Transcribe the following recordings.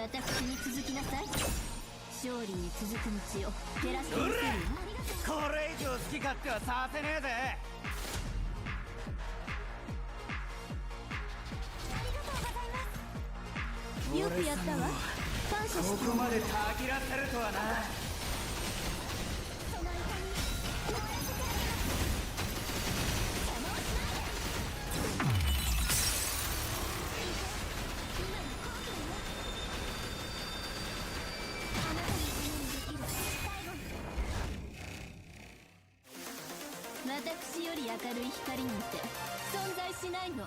私に続きなさい。勝利に続く道を照らしてみせるよ。これ以上好き勝手はさせねえぜ。よくやったわ。感謝して。ここまでたぎらせるとはな。私より明るい光なんて存在しないの。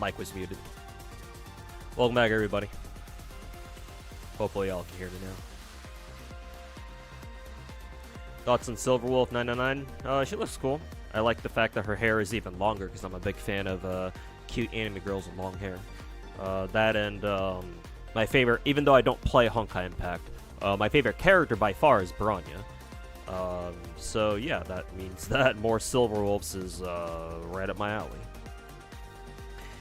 Mic was muted. Welcome back, everybody. Hopefully y'all can hear me now. Thoughts on Silverwolf 999? She looks cool. I like the fact that her hair is even longer because I'm a big fan of cute anime girls with long hair. That and my favorite, even though I don't play Honkai Impact, my favorite character by far is Bronya. So yeah, that means that more Silverwolves is right up my alley.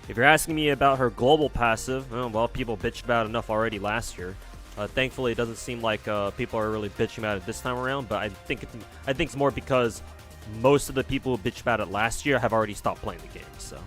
If you're asking me about her global passive, well, people bitched about it enough already last year. Thankfully, it doesn't seem like people are really bitching about it this time around, but I think it's more because most of the people who bitched about it last year have already stopped playing the game, so.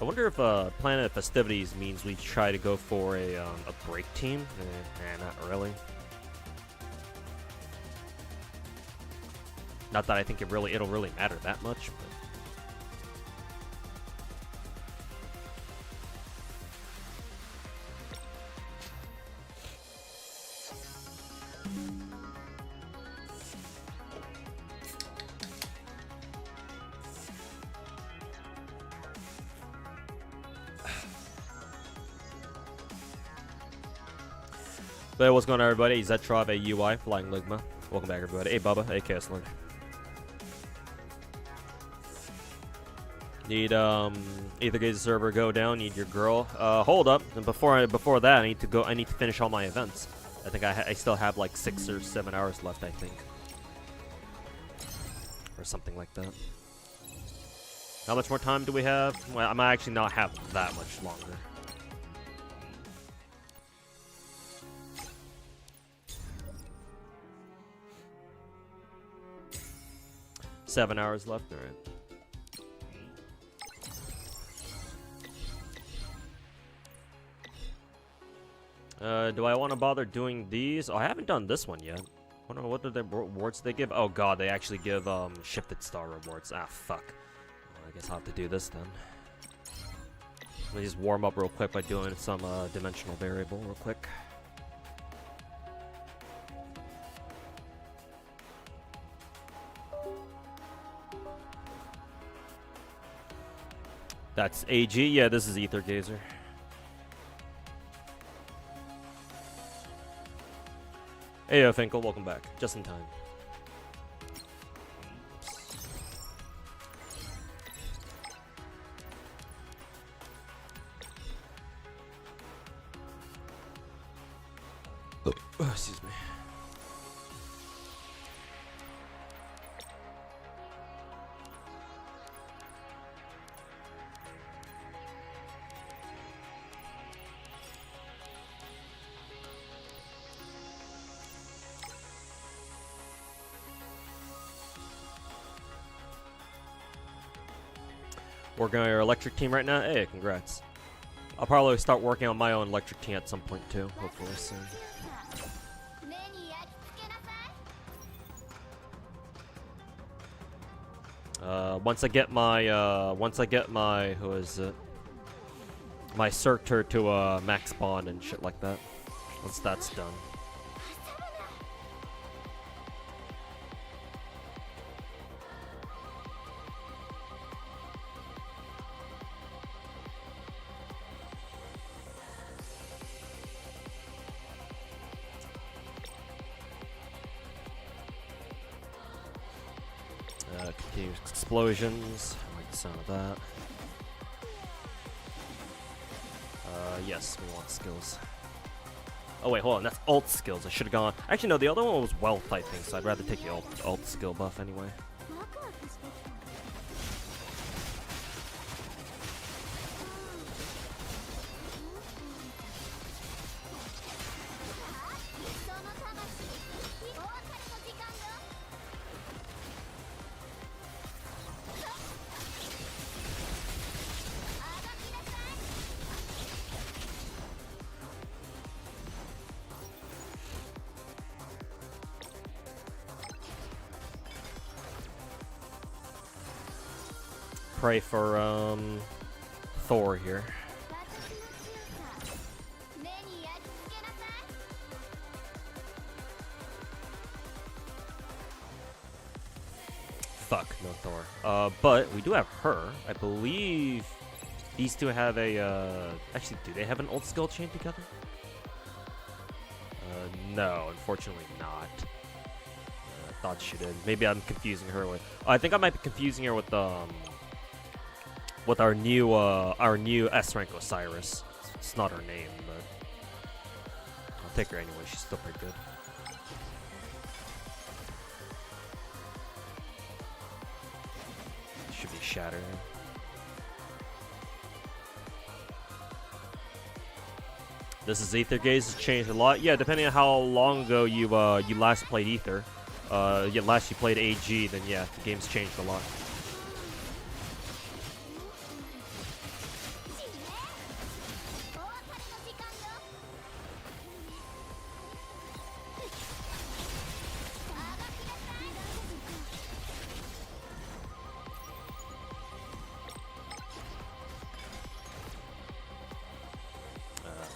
I wonder if Planet Festivities means we try to go for a break team. Not really. Not that I think it'll really matter that much. But. Hey, what's going on, everybody? Zetrov, UI, Flying Ligma. Welcome back, everybody. Hey, Bubba. Hey, Kessler. Need Aether Gazer server go down. Need your girl. Hold up. And before that, I need to finish all my events. I think I still have like 6 or 7 hours left. I think, or something like that. How much more time do we have? Well, I might actually not have that much longer. Seven hours left, alright. Do I want to bother doing these? Oh, I haven't done this one yet. I wonder what the rewards they give. Oh god, they actually give shifted star rewards. Ah, fuck. Well, I guess I'll have to do this then. Let me just warm up real quick by doing some dimensional variable real quick. That's AG. Yeah, this is Aether Gazer. Hey, Finkel, welcome back. Just in time. Oh, excuse me. Working on your electric team right now? Hey, congrats. I'll probably start working on my own electric team at some point too, hopefully soon. Once I get my, who is it? My Surtur to max bond and shit like that. Once that's done. Continuous explosions. I like the sound of that. Yes, we want skills. Oh wait, hold on, that's alt skills. I should have gone. Actually, no, the other one was wealth, I think, so I'd rather take the alt skill buff anyway. Pray for Thor here. Fuck, no Thor. But we do have her. I believe these two have a actually, do they have an old skill chain together? No, unfortunately not. Thought she did. Maybe I'm confusing her with. I think I might be confusing her with our new S rank Osiris. It's not her name, but I'll take her anyway. She's still pretty good. Should be Shatter. This is Aether Gaze. Has changed a lot. Yeah, depending on how long ago you last played Aether. Last you played AG, then yeah, the game's changed a lot.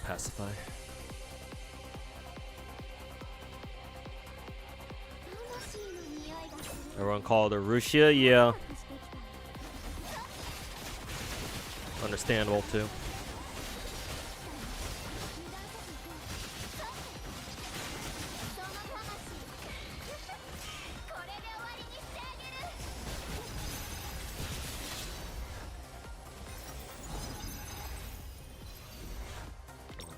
Pacify. Everyone called her Rushia? Yeah. Understandable too.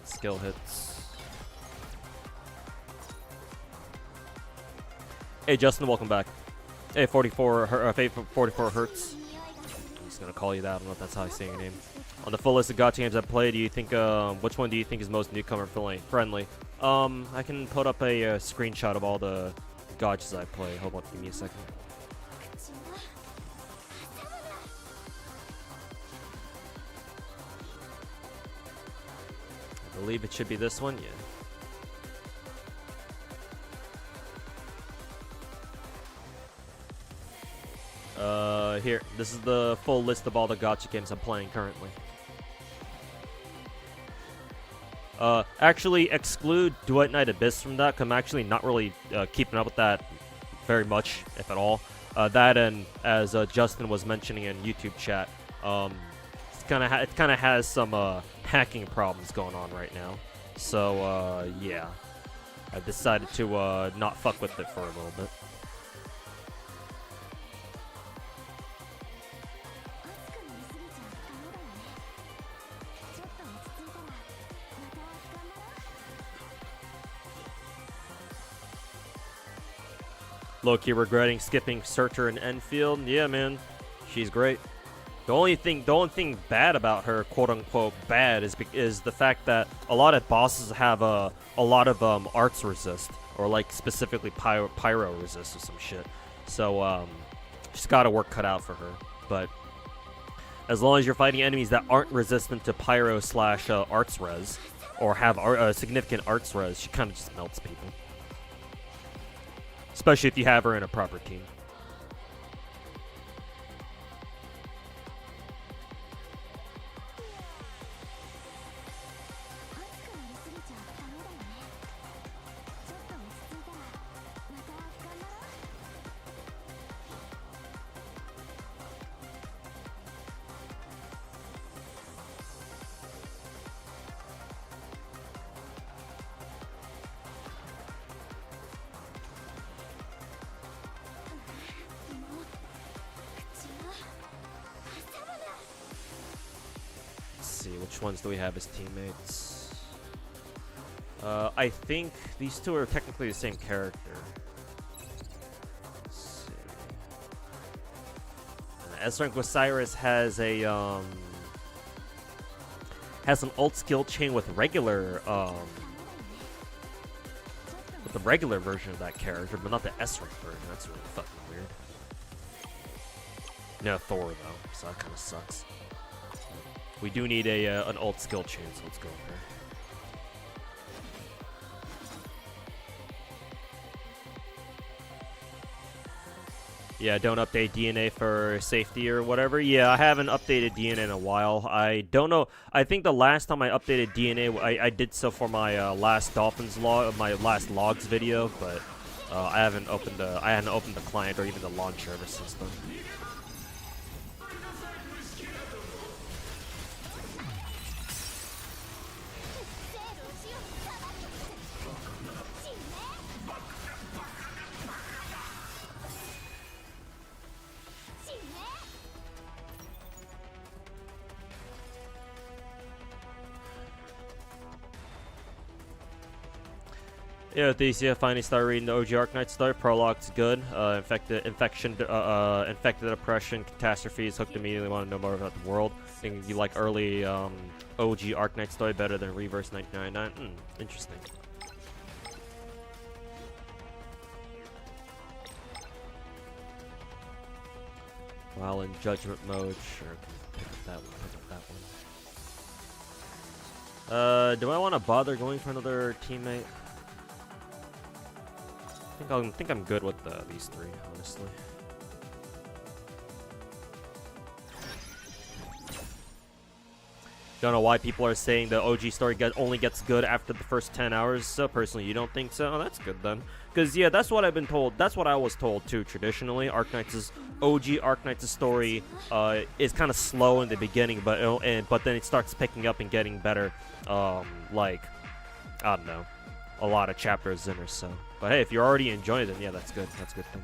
Skill hits. Hey Justin, welcome back. Hey 44 Hertz. I'm just gonna call you that. I don't know if that's how I say your name. On the full list of gacha games I've played, do you think which one do you think is most newcomer friendly? I can put up a screenshot of all the gachas I play. Hold on, give me a second. I believe it should be this one, yeah. Here, this is the full list of all the gacha games I'm playing currently. Actually exclude Duet Night Abyss from that, 'cause I'm actually not really keeping up with that very much, if at all. That and, as Justin was mentioning in YouTube chat, it kind of has some hacking problems going on right now. So yeah, I decided to not fuck with it for a little bit. Low-key regretting skipping Surtur and Enfield. Yeah, man, she's great. The only thing bad about her, quote unquote bad, is the fact that a lot of bosses have a lot of arts resist, or like specifically pyro resist or some shit. So she's got a work cut out for her. But As long as you're fighting enemies that aren't resistant to pyro slash arts res, or have significant arts res, she kind of just melts people. Especially if you have her in a proper team. Which ones do we have as teammates? I think these two are technically the same character. Let's see. S-Rank with Cyrus has a has an ult skill chain with regular with the regular version of that character, but not the S-Rank version. That's really fucking weird. No Thor though, so that kind of sucks. We do need an ult skill chain, so let's go with her. Yeah, don't update DNA for safety or whatever. Yeah, I haven't updated DNA in a while. I don't know. I think the last time I updated DNA, I did so for my last Dolphins log, my last logs video, but I hadn't opened the client or even the launcher ever since then. Yeah, Thesia finally started reading the OG Arknight story. Prologue's good. Infected oppression, catastrophes. Hooked immediately. Want to know more about the world. Think you like early OG Arknight story better than Reverse 1999. Interesting. While in judgment mode, sure. Pick up that one. Pick up that one. Do I want to bother going for another teammate? I think I'm good with these three, honestly. Don't know why people are saying the OG story only gets good after the first 10 hours. So personally, you don't think so? Oh, that's good then. Because yeah, that's what I've been told. That's what I was told too. Traditionally, OG Arknight's story is kind of slow in the beginning, but then it starts picking up and getting better. Like I don't know, a lot of chapters in or so. But hey, if you're already enjoying it, then yeah, that's good. That's good then.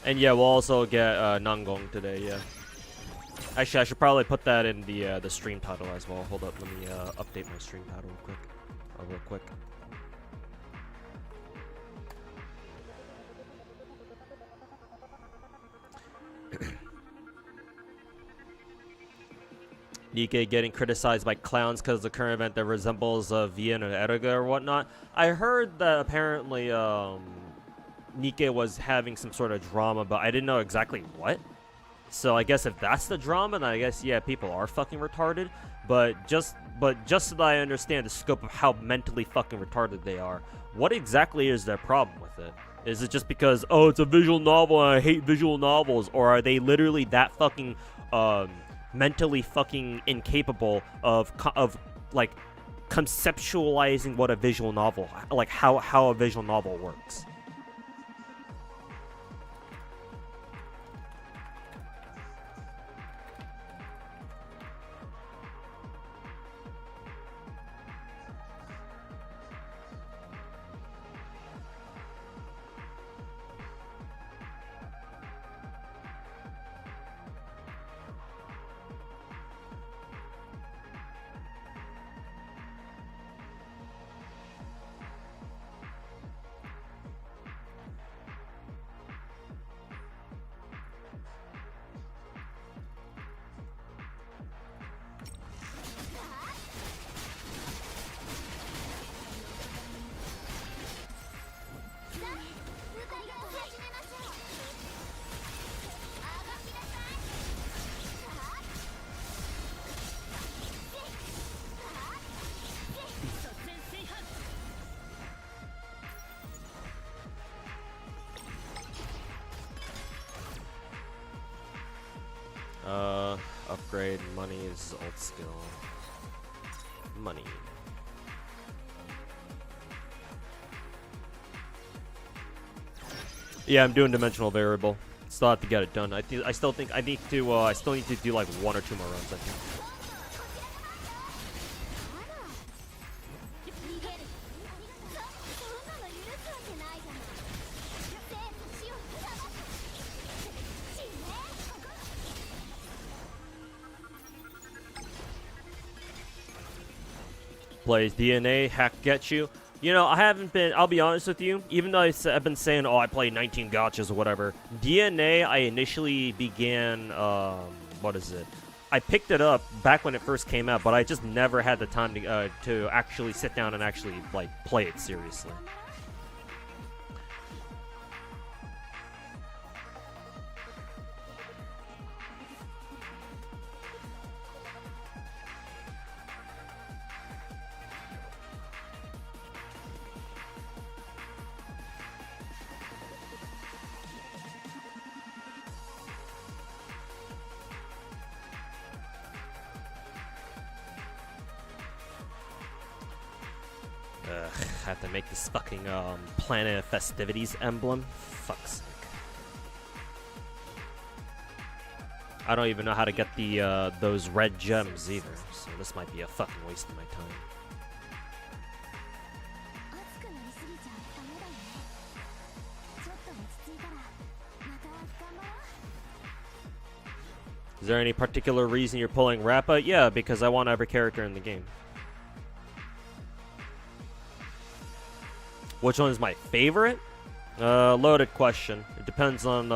And yeah, we'll also get Nangong today, yeah. Actually, I should probably put that in the stream title as well. Hold up, let me update my stream title real quick. Nikkei getting criticized by clowns because of the current event that resembles Vienna or Erga or whatnot. I heard that apparently Nikkei was having some sort of drama, but I didn't know exactly what. So I guess if that's the drama, then I guess yeah, people are fucking retarded. But just so that I understand the scope of how mentally fucking retarded they are, what exactly is their problem with it? Is it just because oh it's a visual novel and I hate visual novels, or are they literally that fucking mentally fucking incapable of like conceptualizing what a visual novel, like how a visual novel works? is his ult skill? Money. Yeah, I'm doing dimensional variable. Still have to get it done. I still think I need to. I still need to do like 1 or 2 more runs. I think. Plays DNA, hack get you. You know, I haven't been, I'll be honest with you, even though I've been saying, oh, I play 19 gachas or whatever, DNA, I initially began, what is it? I picked it up back when it first came out, but I just never had the time to actually sit down and actually, like, play it seriously. I have to make this fucking Planet of Festivities emblem. Fuck's sake. I don't even know how to get the those red gems either, so this might be a fucking waste of my time. Is there any particular reason you're pulling Rappa? Yeah, because I want every character in the game. Which one is my favorite? Loaded question. It depends on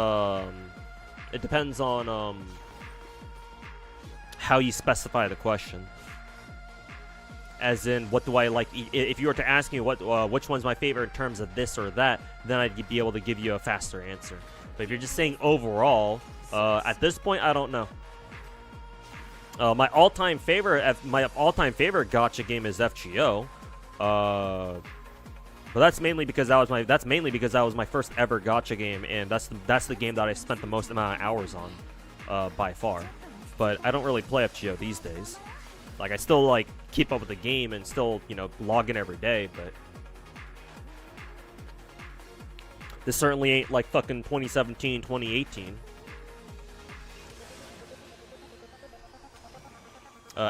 how you specify the question. As in, what do I like? If you were to ask me which one's my favorite in terms of this or that, then I'd be able to give you a faster answer. But if you're just saying overall, at this point, I don't know. My all-time favorite gacha game is FGO. But that's mainly because that was my first ever gacha game, and that's the game that I spent the most amount of hours on, by far. But I don't really play FGO these days. Like, I still like keep up with the game and still, you know, log in every day, but this certainly ain't like fucking 2017, 2018.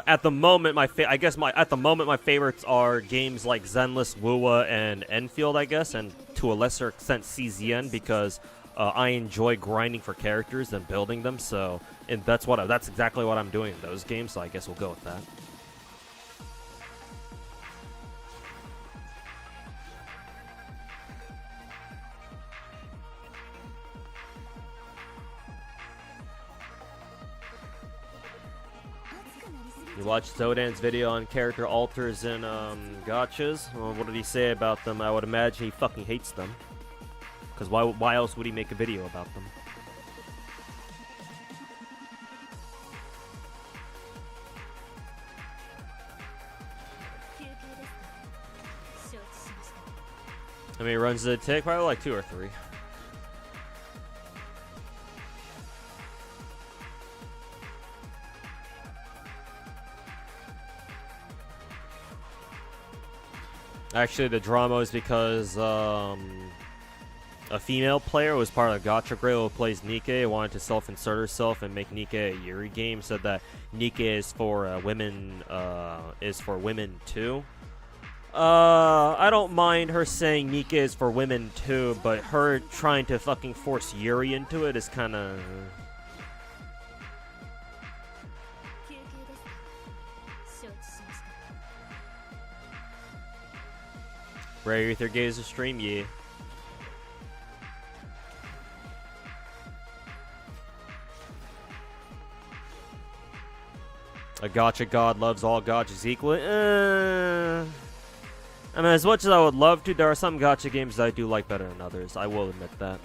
At the moment, my favorites are games like Zenless, Wuwa, and Enfield, I guess, and to a lesser extent CZN, because I enjoy grinding for characters and building them. So, and that's exactly what I'm doing in those games. So I guess we'll go with that. You watched Zodan's video on character alters in gachas. Well, what did he say about them? I would imagine he fucking hates them. Because why else would he make a video about them? How many runs did it take? Probably like 2 or 3. Actually, the drama is because a female player was part of the Gacha Grid who plays Nikke, wanted to self-insert herself and make Nikke a Yuri game. Said that Nikke is for women too. I don't mind her saying Nikke is for women too, but her trying to fucking force Yuri into it is kind of. Rare Aether Gazer stream, yeah. A gacha god loves all gachas equally. I mean, as much as I would love to, there are some gacha games that I do like better than others. I will admit that.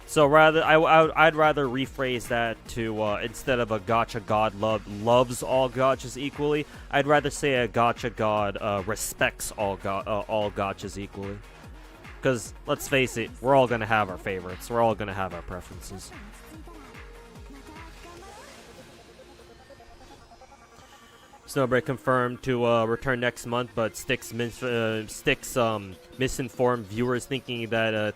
So I'd rather rephrase that to instead of a gacha god loves all gachas equally, I'd rather say a gacha god respects all gachas equally. Because let's face it, we're all gonna have our favorites. We're all gonna have our preferences. Snowbreak confirmed to return next month, but Styx misinformed viewers thinking that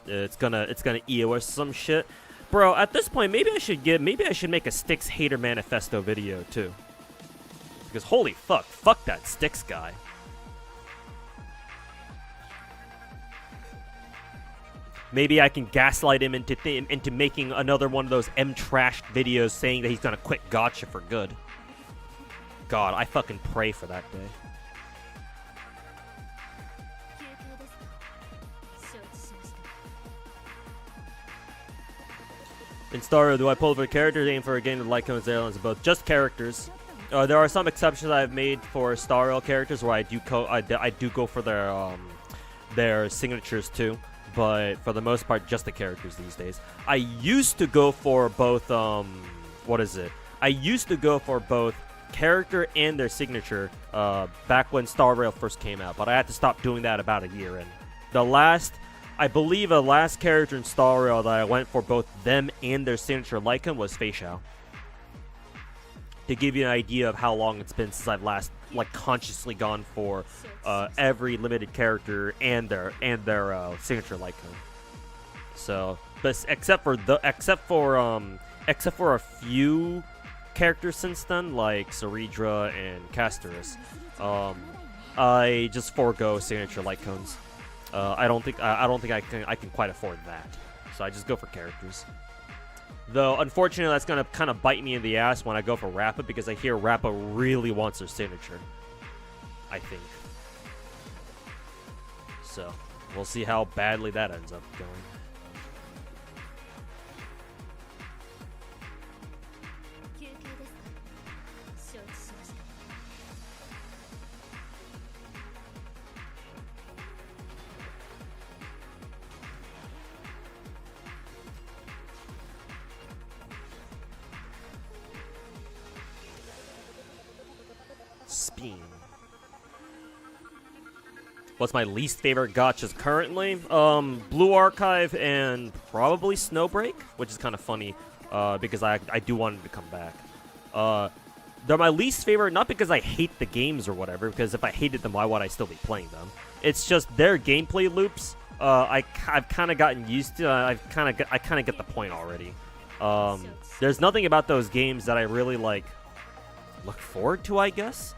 it's gonna EOS some shit. Bro, at this point, maybe I should make a Styx hater manifesto video too. Because holy fuck that Styx guy. Maybe I can gaslight him into making another one of those M-trashed videos saying that he's gonna quit Gacha for good. God, I fucking pray for that day. In Star, do I pull for characters, aim for a game with Lycan and Airlines of both? Just characters. There are some exceptions I've made for Star Rail characters where I do go for their signatures too, but for the most part, just the characters these days. I used to go for both. I used to go for both character and their signature back when Star Rail first came out, but I had to stop doing that about a year in. I believe the last character in Star Rail that I went for both them and their signature Lycan was Fei Xiao. To give you an idea of how long it's been since I've last consciously gone for every limited character and their signature Lycan. So, but except for a few characters since then, like Ceridra and Casterus, I just forego signature Lycans. I don't think I can quite afford that, so I just go for characters. Though unfortunately, that's gonna kind of bite me in the ass when I go for Rappa, because I hear Rappa really wants their signature. I think. So we'll see how badly that ends up going. Speen. What's my least favorite gachas currently? Blue Archive and probably Snowbreak, which is kind of funny because I do want him to come back. They're my least favorite, not because I hate the games or whatever, because if I hated them, why would I still be playing them? It's just their gameplay loops. I've kind of gotten used to. I kind of get the point already. There's nothing about those games that I really look forward to, I guess.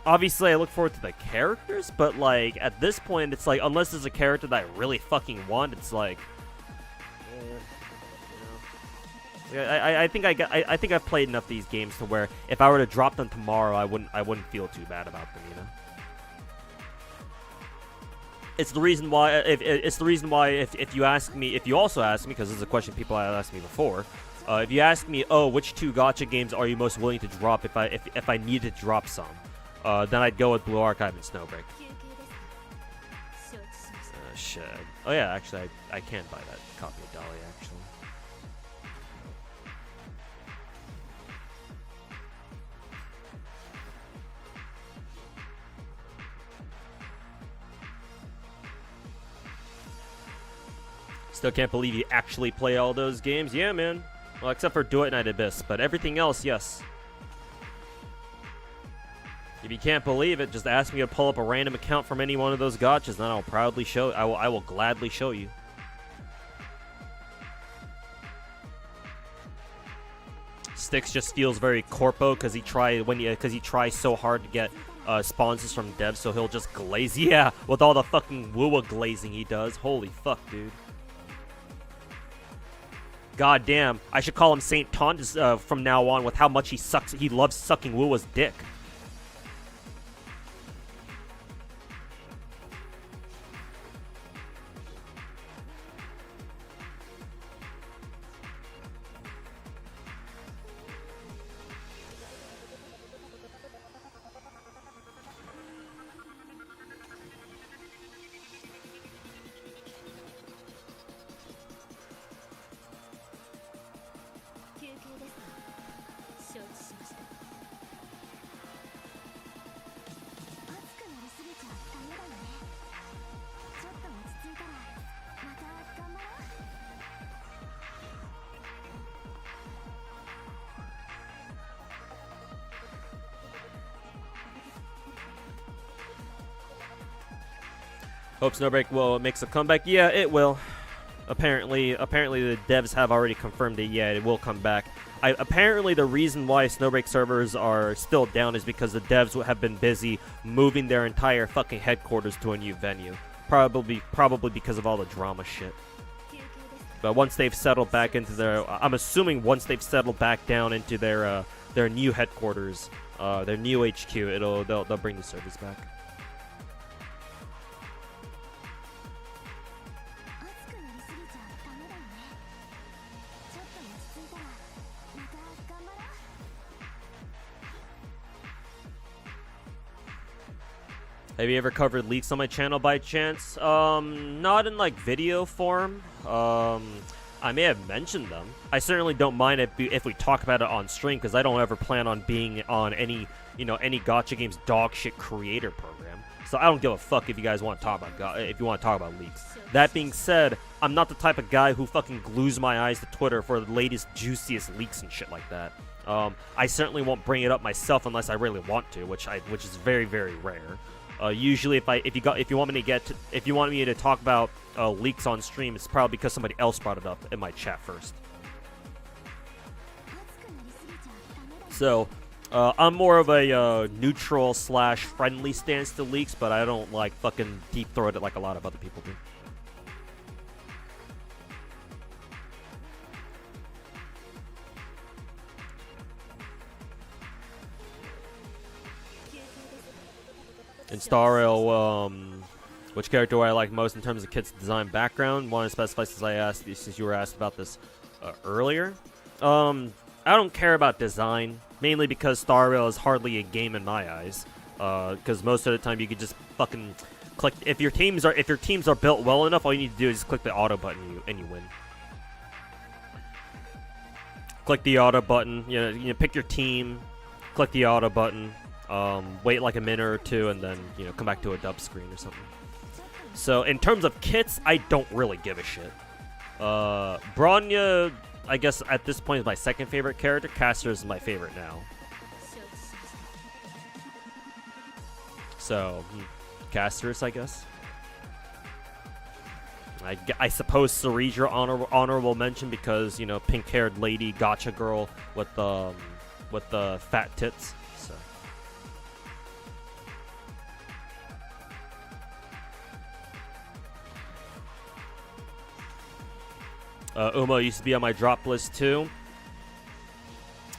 Obviously I look forward to the characters, but at this point it's unless there's a character that I really fucking want, it's I think I've played enough of these games to where if I were to drop them tomorrow, I wouldn't feel too bad about them, you know. It's the reason why if you also ask me, because this is a question people have asked me before. If you ask me, which two gacha games are you most willing to drop if I needed to drop some, then I'd go with Blue Archive and Snowbreak. Shit. Oh yeah, actually, I can buy that copy of Dolly, actually. Still can't believe you actually play all those games. Yeah, man. Well, except for Do It Night Abyss, but everything else, yes. If you can't believe it, just ask me to pull up a random account from any one of those gachas, and then I'll proudly show. I will gladly show you. Styx just feels very corpo because he tries so hard to get sponsors from devs, so he'll just glaze. Yeah, with all the fucking woo glazing he does. Holy fuck, dude. God damn, I should call him Saint Tontus from now on with how much he loves sucking Wua's dick. Hope Snowbreak will makes a comeback. Yeah, it will. Apparently the devs have already confirmed it. Yeah, it will come back. Apparently the reason why Snowbreak servers are still down is because the devs have been busy moving their entire fucking headquarters to a new venue. Probably because of all the drama shit. But once they've settled back into their, I'm assuming once they've settled back down into their new headquarters, their new HQ, they'll bring the servers back. Have you ever covered leaks on my channel by chance? Not in like video form. I may have mentioned them. I certainly don't mind if we talk about it on stream, because I don't ever plan on being on any Gacha Games dog shit creator program. So I don't give a fuck if you guys want to talk about leaks. That being said, I'm not the type of guy who fucking glues my eyes to Twitter for the latest juiciest leaks and shit like that. I certainly won't bring it up myself unless I really want to, which is very, very rare. Usually, if you want me to talk about leaks on stream, it's probably because somebody else brought it up in my chat first. So, I'm more of a neutral / friendly stance to leaks, but I don't like fucking deep throat it like a lot of other people do. In Star which character do I like most in terms of kit's design background? Want to specify since you were asked about this earlier. I don't care about design, mainly because Star Rail is hardly a game in my eyes. Because most of the time you could just fucking click. If your teams are built well enough, all you need to do is just click the auto button and you win. Click the auto button. You pick your team. Click the auto button. Wait like a minute or two, and then come back to a dub screen or something. So in terms of kits, I don't really give a shit. Bronya, I guess at this point, is my second favorite character. Caster is my favorite now. So Casters, I guess. I suppose Cereja honorable mention because pink-haired lady gacha girl with the fat tits. So. Uma used to be on my drop list too.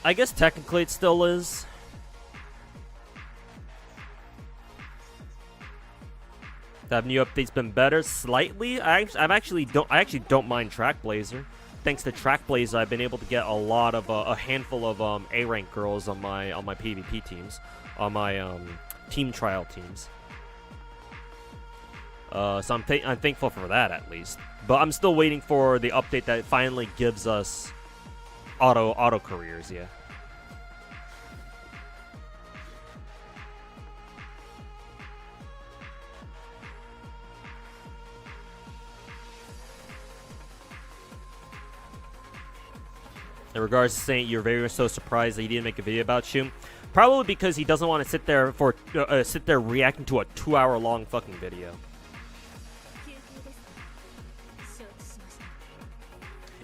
I guess technically it still is. Have new updates been better? Slightly. I actually don't mind Trackblazer. Thanks to Trackblazer, I've been able to get a handful of A rank girls on my PvP teams, on my team trial teams. So I'm thankful for that at least. But I'm still waiting for the update that finally gives us auto careers. Yeah. In regards to saying you're very so surprised that he didn't make a video about you, probably because he doesn't want to sit there reacting to a 2-hour-long fucking video.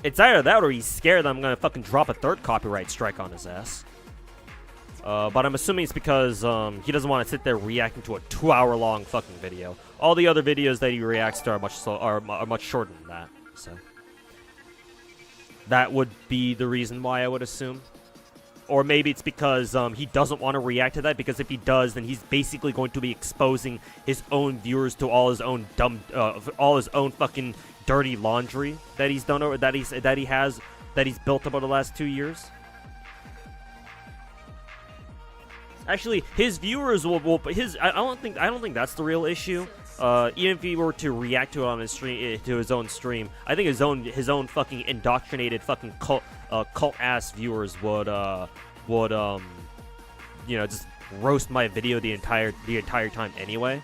It's either that or he's scared that I'm gonna fucking drop a third copyright strike on his ass. But I'm assuming it's because he doesn't want to sit there reacting to a 2-hour-long fucking video. All the other videos that he reacts to are much shorter than that. So that would be the reason why, I would assume. Or maybe it's because he doesn't want to react to that, because if he does, then he's basically going to be exposing his own viewers to all his own all his own fucking dirty laundry that he's done, or that he's built up over the last 2 years. Actually, his viewers will I don't think that's the real issue. Even if he were to react to it on his stream, to his own stream, I think his own fucking indoctrinated fucking cult ass viewers would just roast my video the entire time anyway.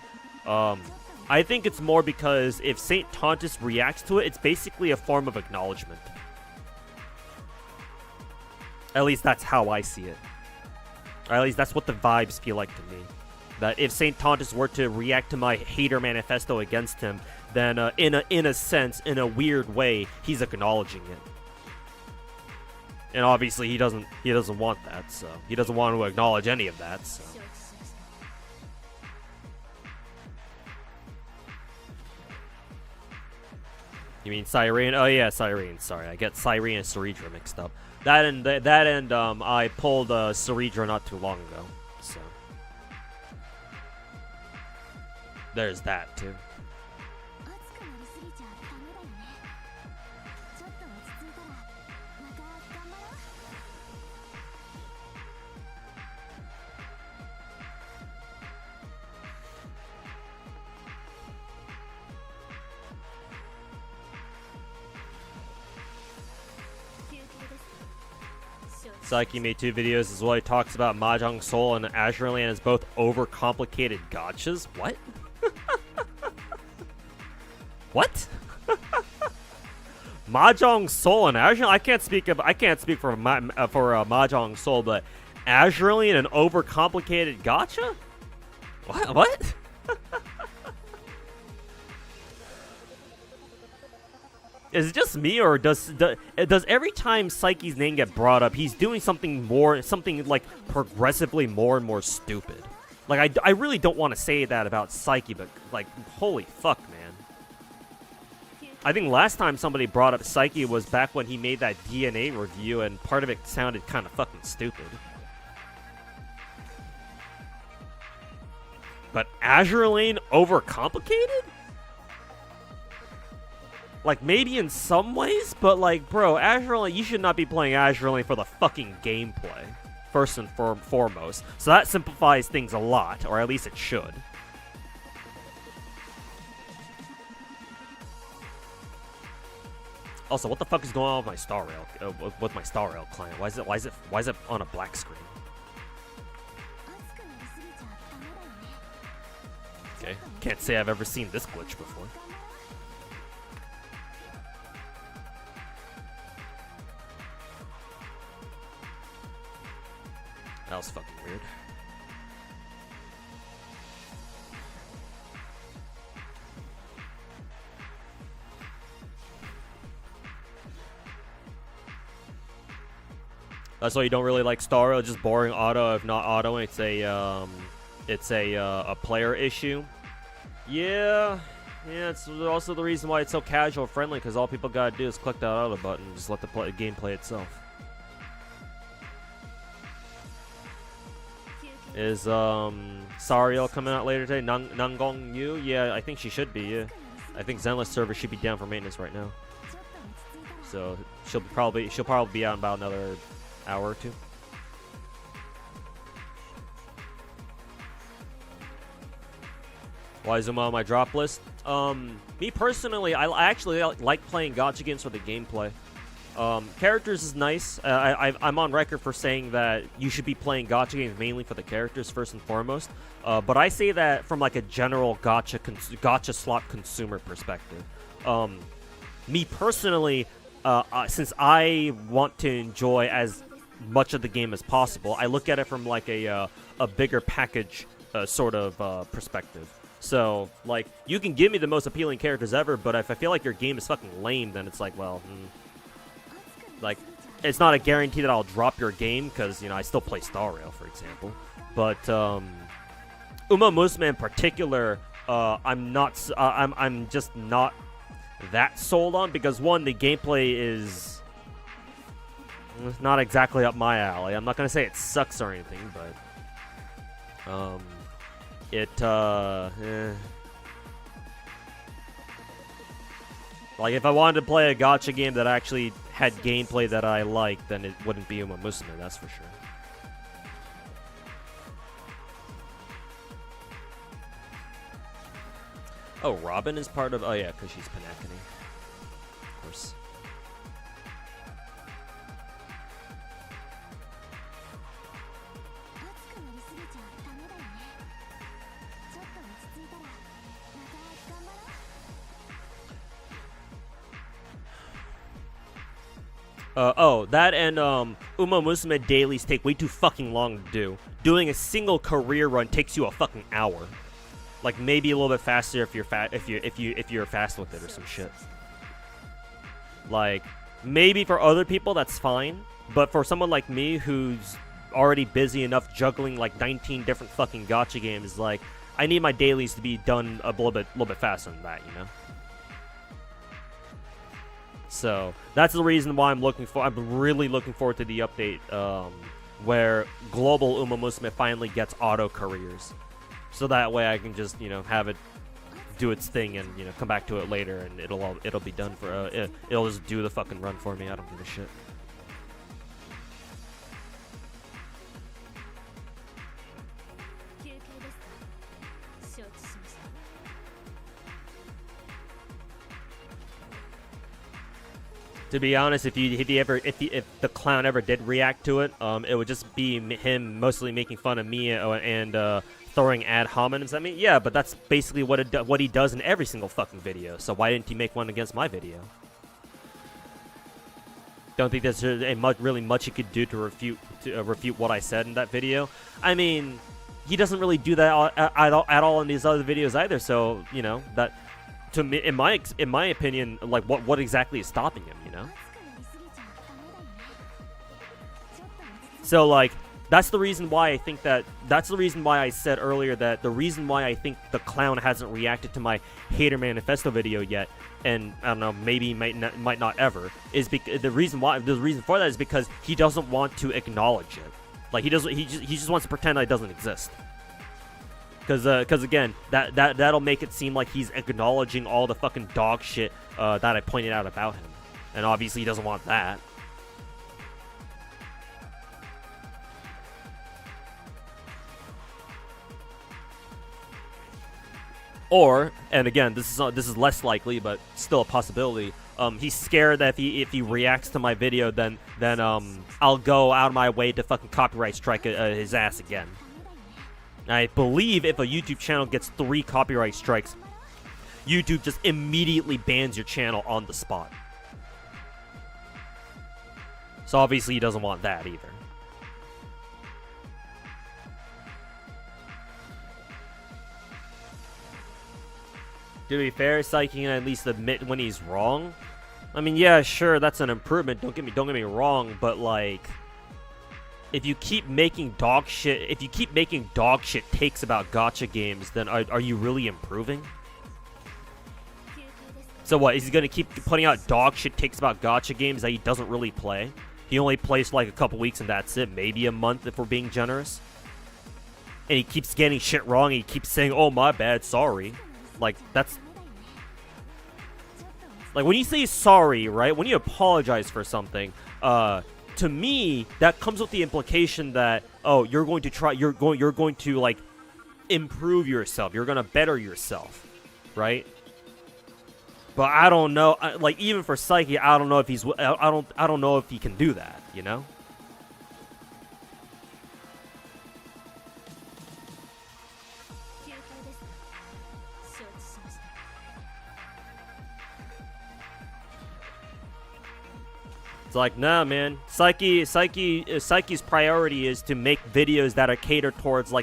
I think it's more because if Saint Tontus reacts to it, it's basically a form of acknowledgement. At least that's how I see it. Or at least that's what the vibes feel like to me. That if Saint Tontus were to react to my hater manifesto against him, then in a sense, in a weird way, he's acknowledging it. And obviously he doesn't want that, so he doesn't want to acknowledge any of that, so. You mean Cyrene? Oh yeah, Cyrene. Sorry, I get Cyrene and Ceredra mixed up. That and I pulled Ceredra not too long ago, so there's that too. Psyche made 2 videos as well. He talks about Mahjong Soul and Azure Land as both overcomplicated gotchas. What? What? Mahjong Soul and Azure. I can't speak for Mahjong Soul, but Azure Land an overcomplicated gotcha? What? What? Is it just me, or does every time Psyche's name get brought up, he's doing something like progressively more and more stupid? Like I really don't want to say that about Psyche, but like holy fuck, man. I think last time somebody brought up Psyche was back when he made that DNA review, and part of it sounded kind of fucking stupid. But Azure Lane overcomplicated? Like, maybe in some ways, but like, bro, Azure Lane, you should not be playing Azure Lane for the fucking gameplay, first and foremost. So that simplifies things a lot, or at least it should. Also, what the fuck is going on with my Star Rail, client? Why is it on a black screen? Okay, can't say I've ever seen this glitch before. That was fucking weird. That's why you don't really like Star Rail, just boring auto. If not auto, it's a player issue. Yeah, it's also the reason why it's so casual friendly, because all people gotta do is click that auto button and just let the game play itself. Is Sariel coming out later today? Nangong Yu? Yeah, I think she should be. Yeah, I think Zenless server should be down for maintenance right now. So she'll probably be out in about another hour or two. Why is Zuma on my drop list? Me personally, I actually like playing gacha games for the gameplay. Characters is nice. I'm on record for saying that you should be playing gacha games mainly for the characters first and foremost. But I say that from like a general gacha slot consumer perspective. Me personally, since I want to enjoy as much of the game as possible, I look at it from like a bigger package sort of perspective. So, like, you can give me the most appealing characters ever, but if I feel like your game is fucking lame, then it's like, well, like, it's not a guarantee that I'll drop your game, because, you know, I still play Star Rail, for example. But, Uma Musume in particular, I'm just not that sold on, because, one, the gameplay is not exactly up my alley. I'm not going to say it sucks or anything, but, like, if I wanted to play a gacha game that actually had gameplay that I liked, then it wouldn't be Uma Musume, that's for sure. Oh, Robin is part of... Oh, yeah, because she's Panakani. Of course. That and Uma Musume dailies take way too fucking long to do. Doing a single career run takes you a fucking hour. Like maybe a little bit faster if you're if you're fast with it or some shit. Like maybe for other people that's fine, but for someone like me who's already busy enough juggling like 19 different fucking gacha games, like I need my dailies to be done a little bit faster than that, you know. So that's the reason why I'm really looking forward to the update where global Uma Musume finally gets auto careers, so that way I can just, you know, have it do its thing and, you know, come back to it later and it'll be done for it'll just do the fucking run for me. I don't give a shit. To be honest, if the clown ever did react to it, it would just be him mostly making fun of me and throwing ad hominems at me. Yeah, but that's basically what he does in every single fucking video. So why didn't he make one against my video? Don't think there's really much he could do to refute what I said in that video. I mean, he doesn't really do that at all in these other videos either. So you know that. To me, in my opinion, like what exactly is stopping him, you know? So like that's the reason why I think that's the reason why I said earlier that the reason why I think the clown hasn't reacted to my Hater Manifesto video yet, and I don't know, maybe might not ever, is because the reason for that is because he doesn't want to acknowledge it. Like he just wants to pretend that it doesn't exist. Because again, that'll make it seem like he's acknowledging all the fucking dog shit that I pointed out about him, and obviously he doesn't want that. Or, and again, this is less likely, but still a possibility. He's scared that if he reacts to my video, then I'll go out of my way to fucking copyright strike his ass again. I believe if a YouTube channel gets 3 copyright strikes, YouTube just immediately bans your channel on the spot. So obviously he doesn't want that either. To be fair, Psyche can at least admit when he's wrong. I mean, yeah, sure, that's an improvement. Don't get me wrong, but like, if you keep making dog shit takes about gacha games, then are you really improving? So what, is he gonna keep putting out dog shit takes about gacha games that he doesn't really play? He only plays for like a couple weeks and that's it, maybe a month if we're being generous. And he keeps getting shit wrong and he keeps saying, oh my bad, sorry. Like, that's... Like, when you say sorry, right, when you apologize for something, to me, that comes with the implication that, oh, you're going to like improve yourself. You're gonna better yourself, right? But I don't know. Like even for Psyche, I don't know if he's. I don't know if he can do that. You know. It's like, nah, man. Psyche's priority is to make videos that are catered towards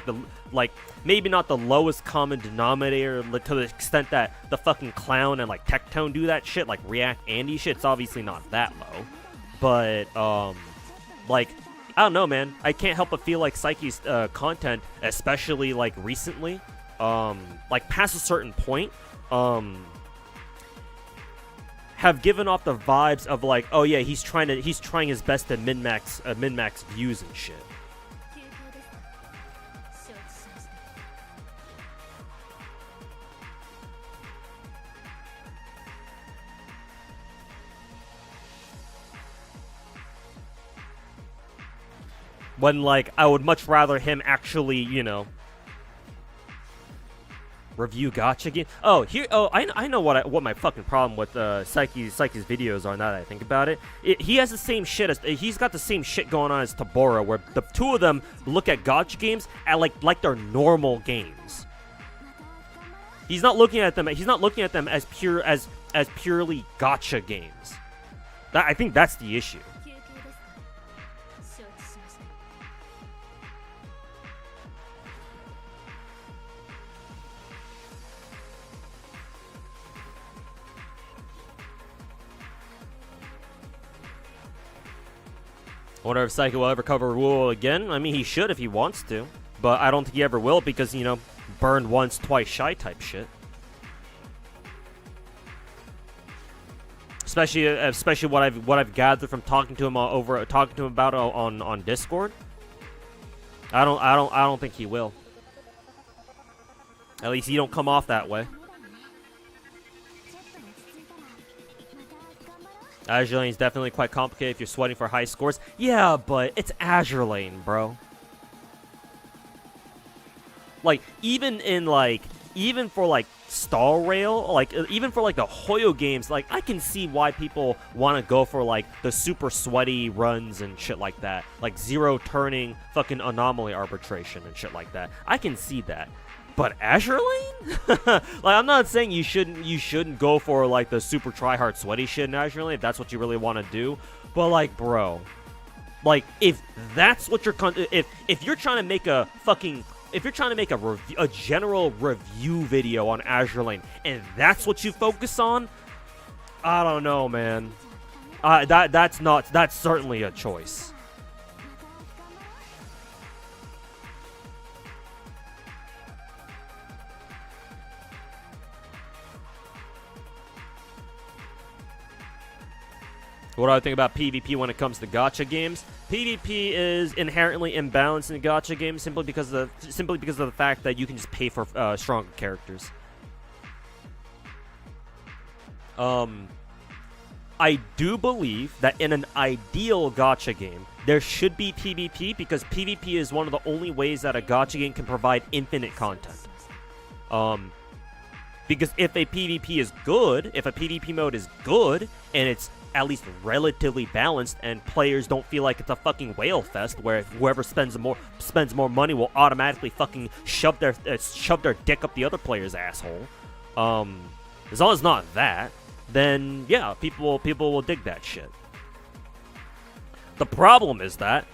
maybe not the lowest common denominator to the extent that the fucking clown and like Tectone do that shit, like React Andy shit. It's obviously not that low, but like I don't know, man. I can't help but feel like Psyche's content, especially like recently, like past a certain point, have given off the vibes of like, oh yeah, he's trying his best to min-max views and shit. When like I would much rather him actually, you know, review gacha game. Oh, here. Oh, I know what my fucking problem with Psyche's videos are. Now that I think about it, he has the same shit as he's got the same shit going on as Tabora, where the two of them look at gacha games at like they're normal games. He's not looking at them. He's not looking at them as purely gacha games. I think that's the issue. I wonder if Psycho will ever cover Wool again. I mean, he should if he wants to. But I don't think he ever will because, you know, burned once, twice shy type shit. Especially what I've gathered from talking to him about on Discord. I don't think he will. At least he don't come off that way. Azure Lane is definitely quite complicated if you're sweating for high scores. Yeah, but it's Azure Lane, bro. Like, even for, like, Star Rail, like, even for, like, the Hoyo games, like, I can see why people want to go for, like, the super sweaty runs and shit like that. Like, zero turning fucking anomaly arbitration and shit like that. I can see that. But Azure Lane? Like, I'm not saying you shouldn't go for, like, the super try-hard sweaty shit in Azure Lane if that's what you really want to do. But, like, bro, like, if that's what you're if you're trying to make a fucking a general review video on Azure Lane and that's what you focus on, I don't know, man. That's certainly a choice. What do I think about PvP when it comes to gacha games? PvP is inherently imbalanced in gacha games simply because of the fact that you can just pay for stronger characters. I do believe that in an ideal gacha game, there should be PvP because PvP is one of the only ways that a gacha game can provide infinite content. Because if a PvP mode is good, and it's at least relatively balanced, and players don't feel like it's a fucking whale fest where whoever spends more money will automatically fucking shove their dick up the other player's asshole. As long as not that, then yeah, people will dig that shit. The problem is that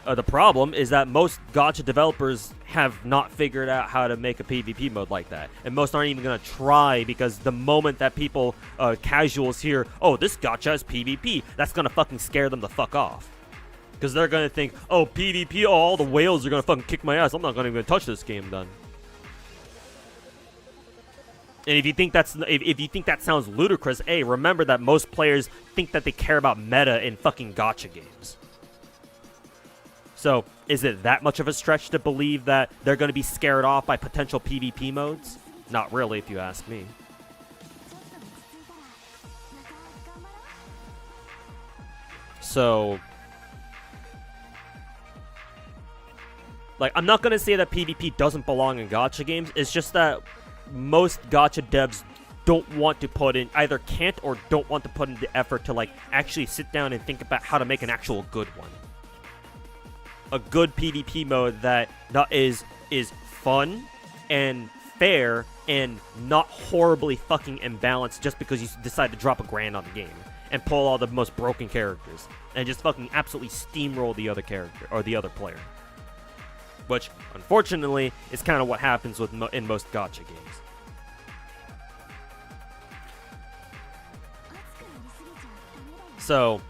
most gacha developers have not figured out how to make a PvP mode like that, and most aren't even gonna try because the moment that people, casuals hear, "Oh, this gacha has PvP," that's gonna fucking scare them the fuck off, because they're gonna think, "Oh, PvP, oh, all the whales are gonna fucking kick my ass. I'm not gonna even touch this game then." And if you think that sounds ludicrous, hey, remember that most players think that they care about meta in fucking gacha games. So, is it that much of a stretch to believe that they're going to be scared off by potential PvP modes? Not really, if you ask me. So, like, I'm not going to say that PvP doesn't belong in gacha games. It's just that most gacha devs don't want to put in, either can't or don't want to put in the effort to, like, actually sit down and think about how to make an actual good one. A good PvP mode that is fun and fair and not horribly fucking imbalanced just because you decide to drop $1,000 on the game and pull all the most broken characters and just fucking absolutely steamroll the other character or the other player. Which, unfortunately, is kind of what happens in most gacha games. So,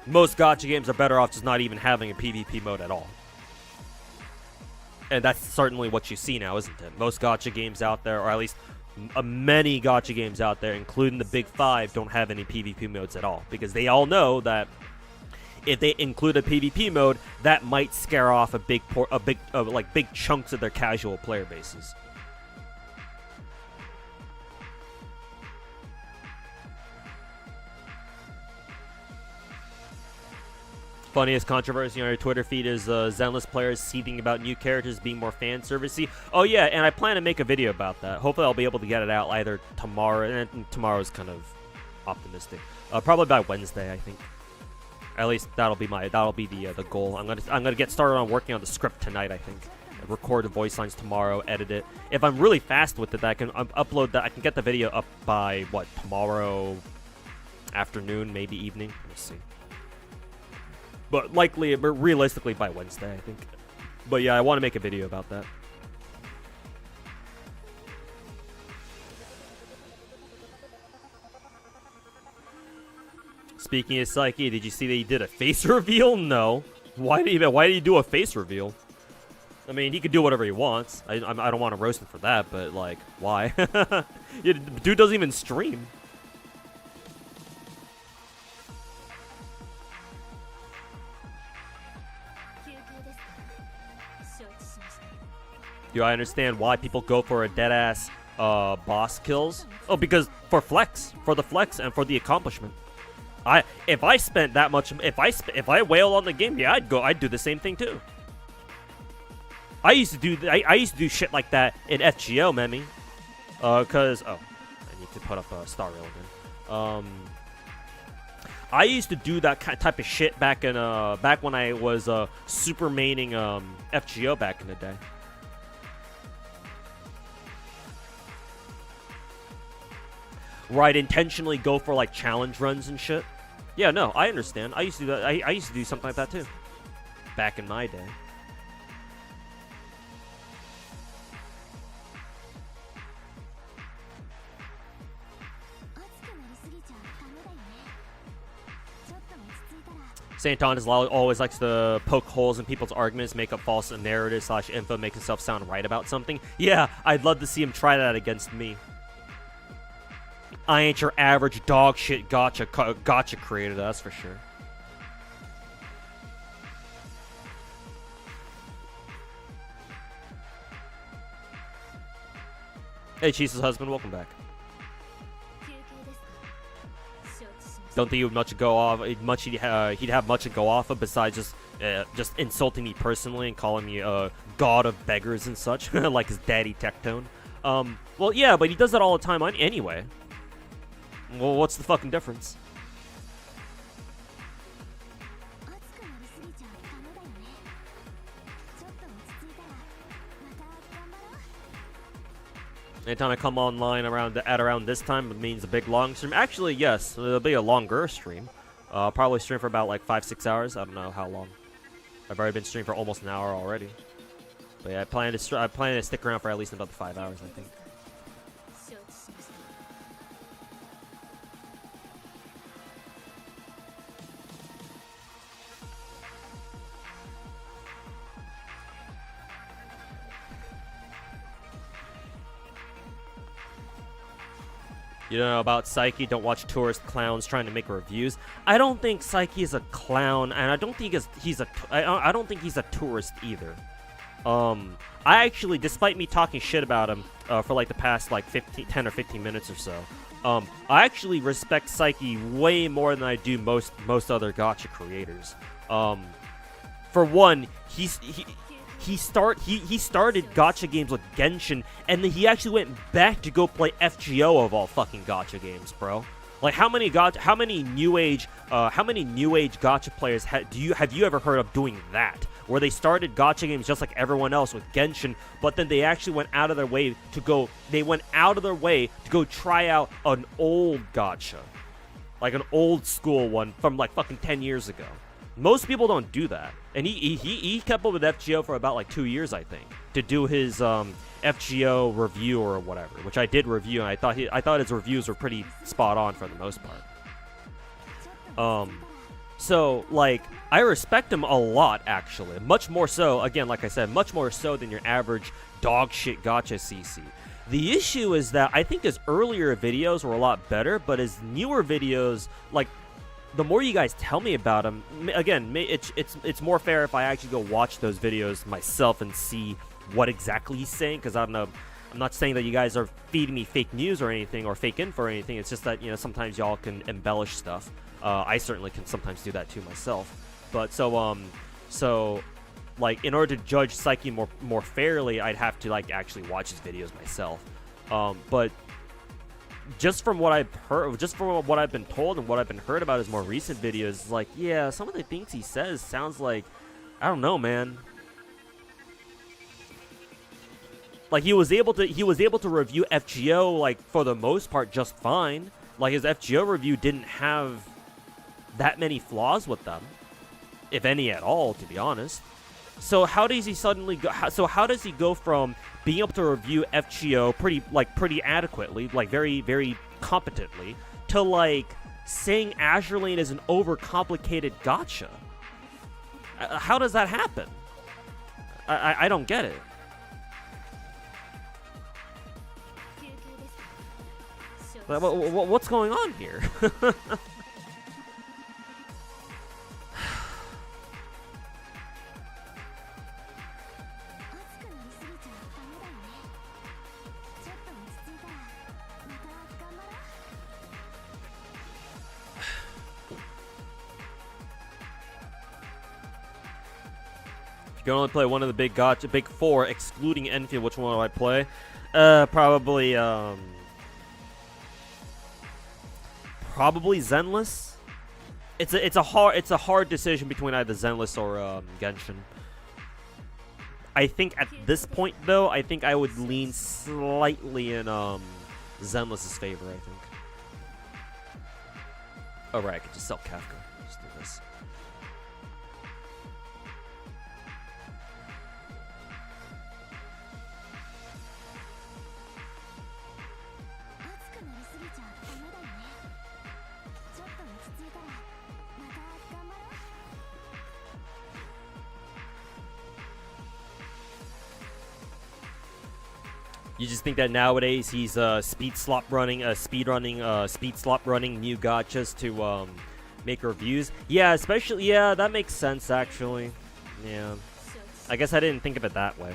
most gacha games are better off just not even having a PvP mode at all. And that's certainly what you see now, isn't it? Most gacha games out there, or at least many gacha games out there, including the big five, don't have any PvP modes at all. Because they all know that if they include a PvP mode, that might scare off big chunks of their casual player bases. Funniest controversy on your Twitter feed is Zenless players seething about new characters being more fan servicey. Oh yeah, and I plan to make a video about that. Hopefully I'll be able to get it out either tomorrow, and tomorrow's kind of optimistic. Probably by Wednesday, I think. At least that'll be the goal. I'm gonna get started on working on the script tonight, I think. Record the voice lines tomorrow, edit it. If I'm really fast with it, I can upload that. I can get the video up by tomorrow afternoon, maybe evening. Let me see. But realistically by Wednesday, I think. But yeah, I want to make a video about that. Speaking of Psyche, did you see that he did a face reveal? No. Why did he do a face reveal? I mean, he could do whatever he wants. I don't want to roast him for that, but like, why? Yeah, dude doesn't even stream. Do I understand why people go for a dead-ass boss kills? Oh, because for the flex and for the accomplishment. If I spent that much, if I wailed on the game, yeah, I'd do the same thing too. I used to do shit like that in FGO, Memmy. Cause I need to put up a star rail again. I used to do that type of shit back when I was super maining FGO back in the day. Where I'd intentionally go for like challenge runs and shit. Yeah, no, I understand. I used to do that. I used to do something like that too. Back in my day. Santon always likes to poke holes in people's arguments, make up false narratives / info, make himself sound right about something. Yeah, I'd love to see him try that against me. I ain't your average dog shit gacha creator, that's for sure. Hey, Cheese's husband, welcome back. Don't think he would he'd have much to go off of besides just insulting me personally and calling me a god of beggars and such, like his daddy Tectone. Well, yeah, but he does that all the time anyway. Well, what's the fucking difference? Anytime I come online at around this time, it means a big long stream. Actually, yes, it'll be a longer stream. Probably stream for about like 5-6 hours. I don't know how long. I've already been streaming for almost an hour already. But yeah, I plan to stick around for at least about 5 hours, I think. You know about Psyche, don't watch tourist clowns trying to make reviews. I don't think Psyche is a clown, and I don't think he's a tourist either. I actually, despite me talking shit about him for like the past like 10 or 15 minutes or so, I actually respect Psyche way more than I do most other gacha creators. For one, he started gacha games with Genshin, and then he actually went back to go play FGO of all fucking gacha games, bro. Like how many new age gacha players have you ever heard of doing that? Where they started gacha games just like everyone else with Genshin, but then they actually went out of their way to go try out an old gacha, like an old school one from like fucking 10 years ago. Most people don't do that, and he kept up with FGO for about like 2 years, I think, to do his FGO review or whatever, which I did review, and I thought his reviews were pretty spot on for the most part. So like I respect him a lot, actually, much more so. Again, like I said, much more so than your average dog shit gacha CC. The issue is that I think his earlier videos were a lot better, but his newer videos, like, the more you guys tell me about him, again, it's more fair if I actually go watch those videos myself and see what exactly he's saying, because I'm not saying that you guys are feeding me fake news or anything, or fake info or anything. It's just that, you know, sometimes y'all can embellish stuff. I certainly can sometimes do that too myself. But so like, in order to judge Psyche more fairly, I'd have to like actually watch his videos myself. But just from what I've heard, just from what I've been told and what I've been heard about his more recent videos, like, yeah, some of the things he says sounds like, I don't know, man. Like, he was able to review FGO, like, for the most part just fine. Like, his FGO review didn't have that many flaws with them, if any at all, to be honest. So how does he suddenly go? How does he go from being able to review FGO pretty adequately, like very, very competently, to like saying Azure Lane is an overcomplicated gacha. How does that happen? I don't get it. What's going on here? You can only play one of the big gacha, big four, excluding Enfield. Which one do I play? Probably Zenless. It's a hard decision between either Zenless or Genshin. I think at this point though, I think I would lean slightly in Zenless's favor. I think. Oh right, I could just sell Kafka. Just do this. You just think that nowadays he's speed slot running new gachas to make reviews? Yeah, especially that makes sense actually. Yeah, I guess I didn't think of it that way.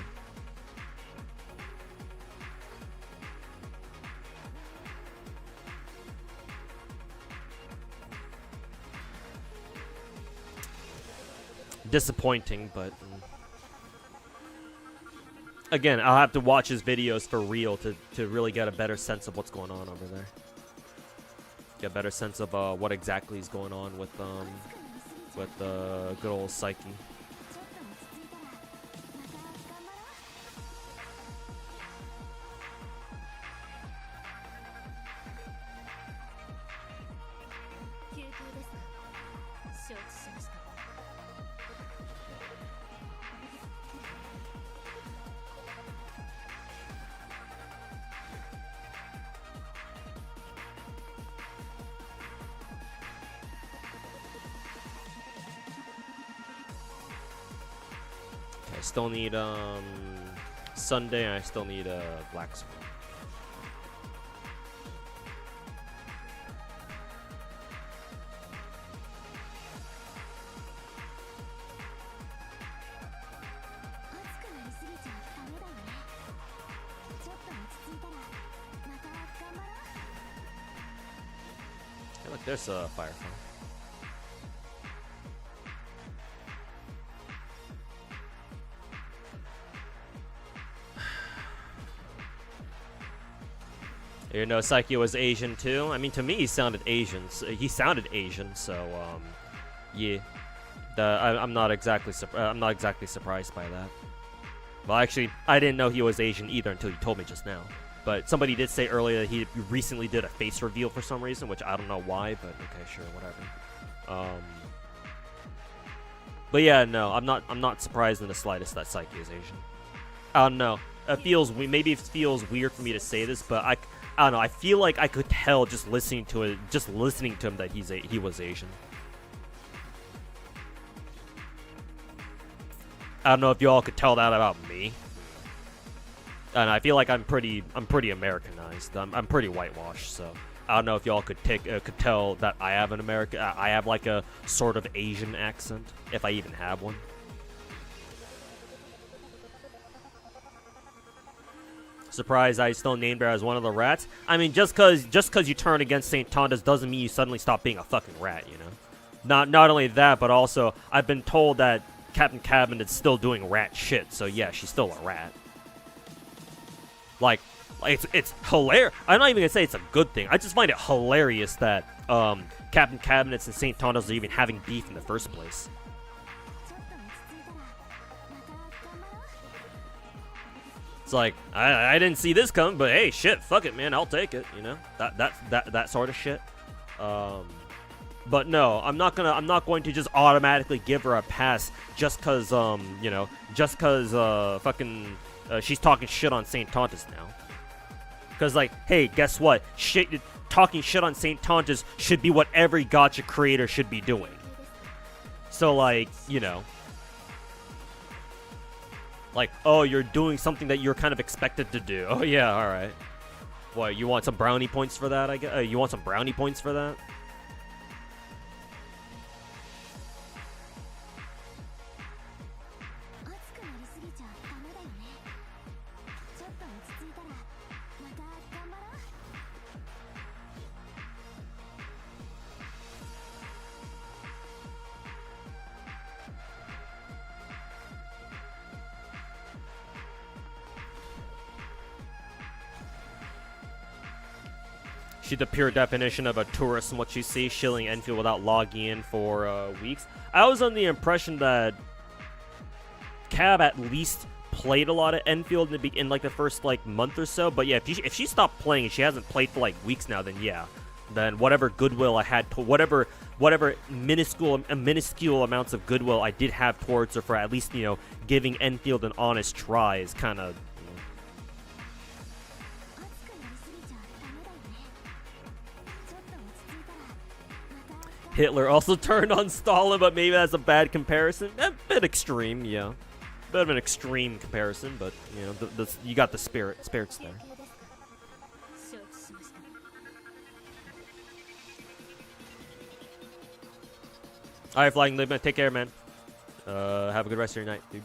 Disappointing, but. Again, I'll have to watch his videos for real to really get a better sense of what's going on over there. Get a better sense of what exactly is going on with good old Psyche. I still need Sunday, and I still need Black Swan. Hey, look, there's a Firefly. You know, Psyche was Asian too. I mean, to me, he sounded Asian. So, yeah. I'm not exactly surprised by that. Well, actually, I didn't know he was Asian either until you told me just now. But somebody did say earlier that he recently did a face reveal for some reason, which I don't know why. But okay, sure, whatever. But yeah, no, I'm not surprised in the slightest that Psyche is Asian. I don't know. Maybe it feels weird for me to say this, but I don't know. I feel like I could tell just listening to him that he was Asian. I don't know if y'all could tell that about me. And I feel like I'm pretty Americanized. I'm pretty whitewashed. So I don't know if y'all could tell that I have I have like a sort of Asian accent, if I even have one. Surprised I still named her as one of the rats. I mean, just cause you turn against St. Tondas doesn't mean you suddenly stop being a fucking rat, you know? Not only that, but also I've been told that Captain Cabinet is still doing rat shit, so yeah, she's still a rat. Like it's hilarious. I'm not even gonna say it's a good thing. I just find it hilarious that Captain Cabinets and St. Tondas are even having beef in the first place. It's like I didn't see this coming, but hey, shit, fuck it, man, I'll take it. You know, that sort of shit. But no, I'm not going to just automatically give her a pass just cause fucking she's talking shit on St. Tontas now. Because, like, hey, guess what? Talking shit on St. Tontas should be what every gacha creator should be doing. So, like, you know. Like, oh, you're doing something that you're kind of expected to do. Oh, yeah, alright. What, you want some brownie points for that, I guess? You want some brownie points for that? She's the pure definition of a tourist in what you see, shilling Enfield without logging in for weeks. I was under the impression that Cab at least played a lot of Enfield in like the first like month or so. But yeah, if she stopped playing and she hasn't played for like weeks now, then yeah, then whatever goodwill I had, whatever minuscule amounts of goodwill I did have towards her for at least, you know, giving Enfield an honest try is kind of. Hitler also turned on Stalin, but maybe that's a bad comparison. A bit extreme, yeah. Bit of an extreme comparison, but you know, you got the spirits there. All right, Flying Live, man. Take care, man. Have a good rest of your night, dude.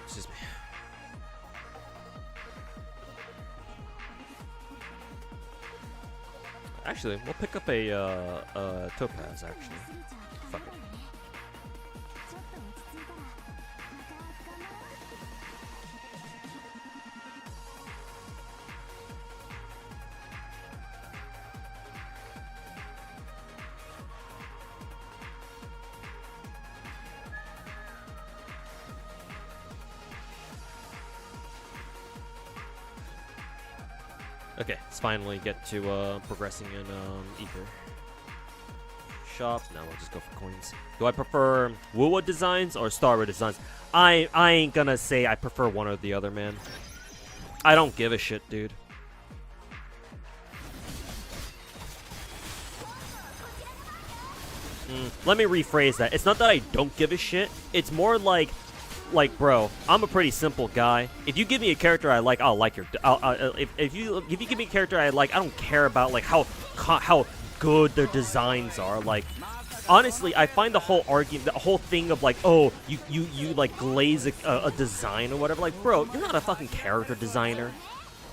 Excuse me. Actually, we'll pick up a topaz. Actually, fuck it. Okay, let's finally get to progressing in Aether. Shop. Now we'll just go for coins. Do I prefer Wuwa designs or Starware designs? I ain't gonna say I prefer one or the other, man. I don't give a shit, dude. Let me rephrase that. It's not that I don't give a shit. It's more like, bro, I'm a pretty simple guy. If you give me a character I like, I'll like your. If you give me a character I like, I don't care about like how good their designs are. Like, honestly, I find the whole argument, the whole thing of like, oh, you like glaze a design or whatever. Like, bro, you're not a fucking character designer.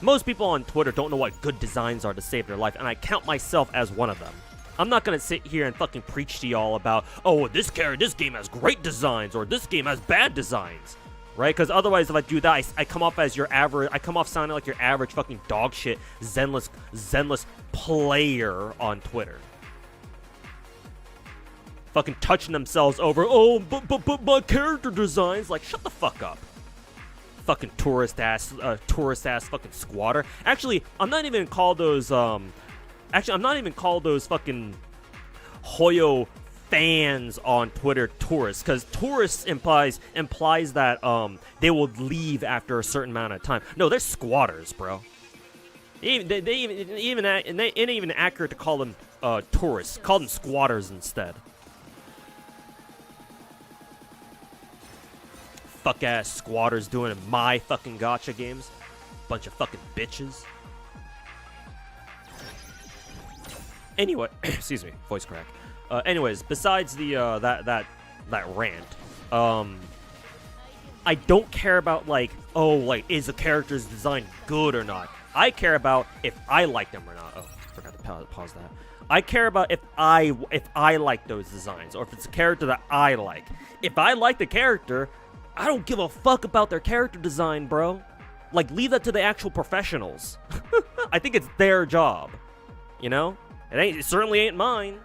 Most people on Twitter don't know what good designs are to save their life, and I count myself as one of them. I'm not gonna sit here and fucking preach to y'all about, oh, this game has great designs, or this game has bad designs, right? Because otherwise, if I do that, I come off as your average. I come off sounding like your average fucking dog shit Zenless player on Twitter, fucking touching themselves over. Oh, but my character designs. Like, shut the fuck up, fucking tourist ass fucking squatter. Actually, I'm not even call those I'm not even call those fucking Hoyo fans on Twitter tourists, because tourists implies that they will leave after a certain amount of time. No, they're squatters, bro. It ain't even accurate to call them tourists. Call them squatters instead. Fuck ass squatters doing in my fucking gacha games. Bunch of fucking bitches. Anyway, excuse me, voice crack. Anyways, besides the that rant, I don't care about like, oh, like, is the character's design good or not. I care about if I like them or not. Oh, forgot to pause that. I care about if I like those designs, or if it's a character that I like. If I like the character, I don't give a fuck about their character design, bro. Like, leave that to the actual professionals. I think it's their job, you know? It certainly ain't mine.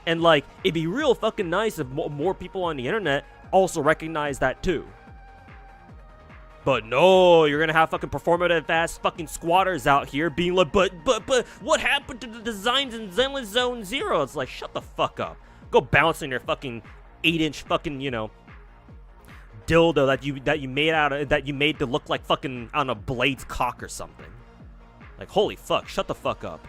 And like, it'd be real fucking nice if more people on the internet also recognize that too. But no, you're gonna have fucking performative ass fucking squatters out here being like, but what happened to the designs in Zenless Zone Zero? It's like, shut the fuck up. Go bounce on your fucking 8-inch fucking, you know, dildo that you made to look like fucking, I don't know, Blade's cock or something. Like, holy fuck, shut the fuck up.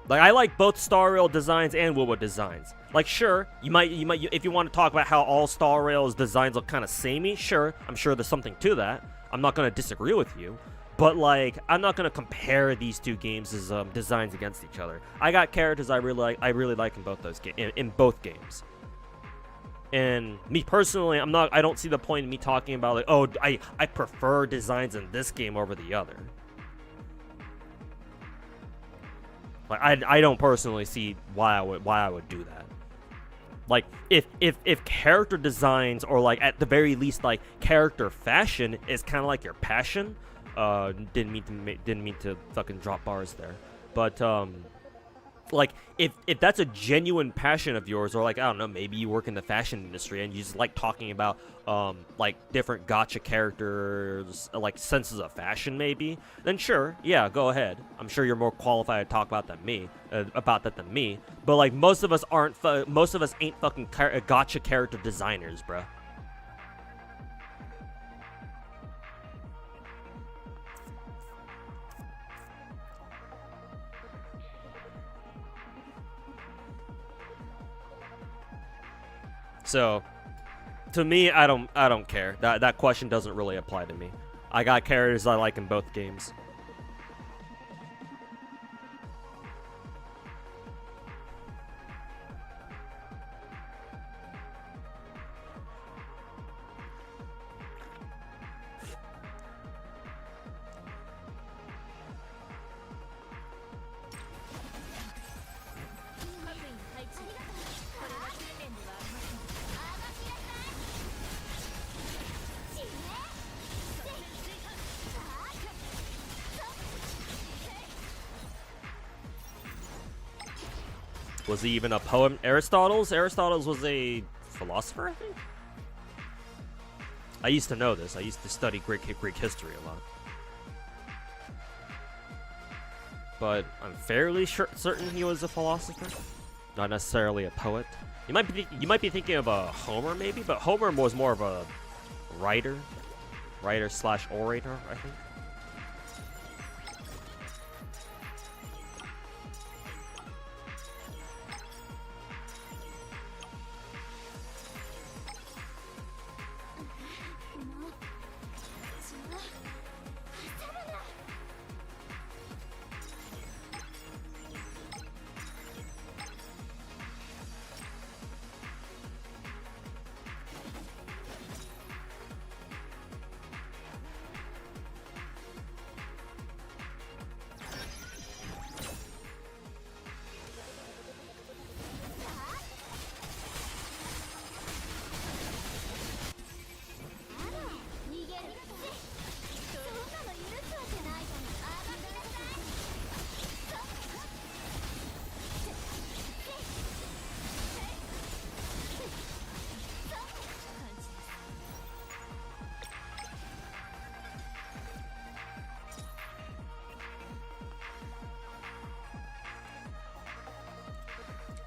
Like, I like both Star Rail designs and Willow designs. Like, sure, you might, if you want to talk about how all Star Rail's designs look kind of samey, sure, I'm sure there's something to that. I'm not going to disagree with you. But, like, I'm not going to compare these two games' designs against each other. I got characters I really like in both those in both games. And me personally, I don't see the point in me talking about, like, oh, I prefer designs in this game over the other. Like, I don't personally see why I would do that. Like, if character designs, or like at the very least like character fashion is kind of like your passion, didn't mean to fucking drop bars there, but like if that's a genuine passion of yours, or like, I don't know, maybe you work in the fashion industry and you just like talking about like different gacha characters, like senses of fashion maybe, then sure, yeah, go ahead. I'm sure you're more qualified to talk about that than me. But like most of us ain't fucking gacha character designers, bruh. So, to me, I don't care. That question doesn't really apply to me. I got characters I like in both games. Was he even a poem? Aristotle's was a philosopher, I think? I used to know this. I used to study Greek history a lot. But I'm fairly certain he was a philosopher, not necessarily a poet. You might be thinking of a Homer maybe, but Homer was more of a writer slash orator, I think.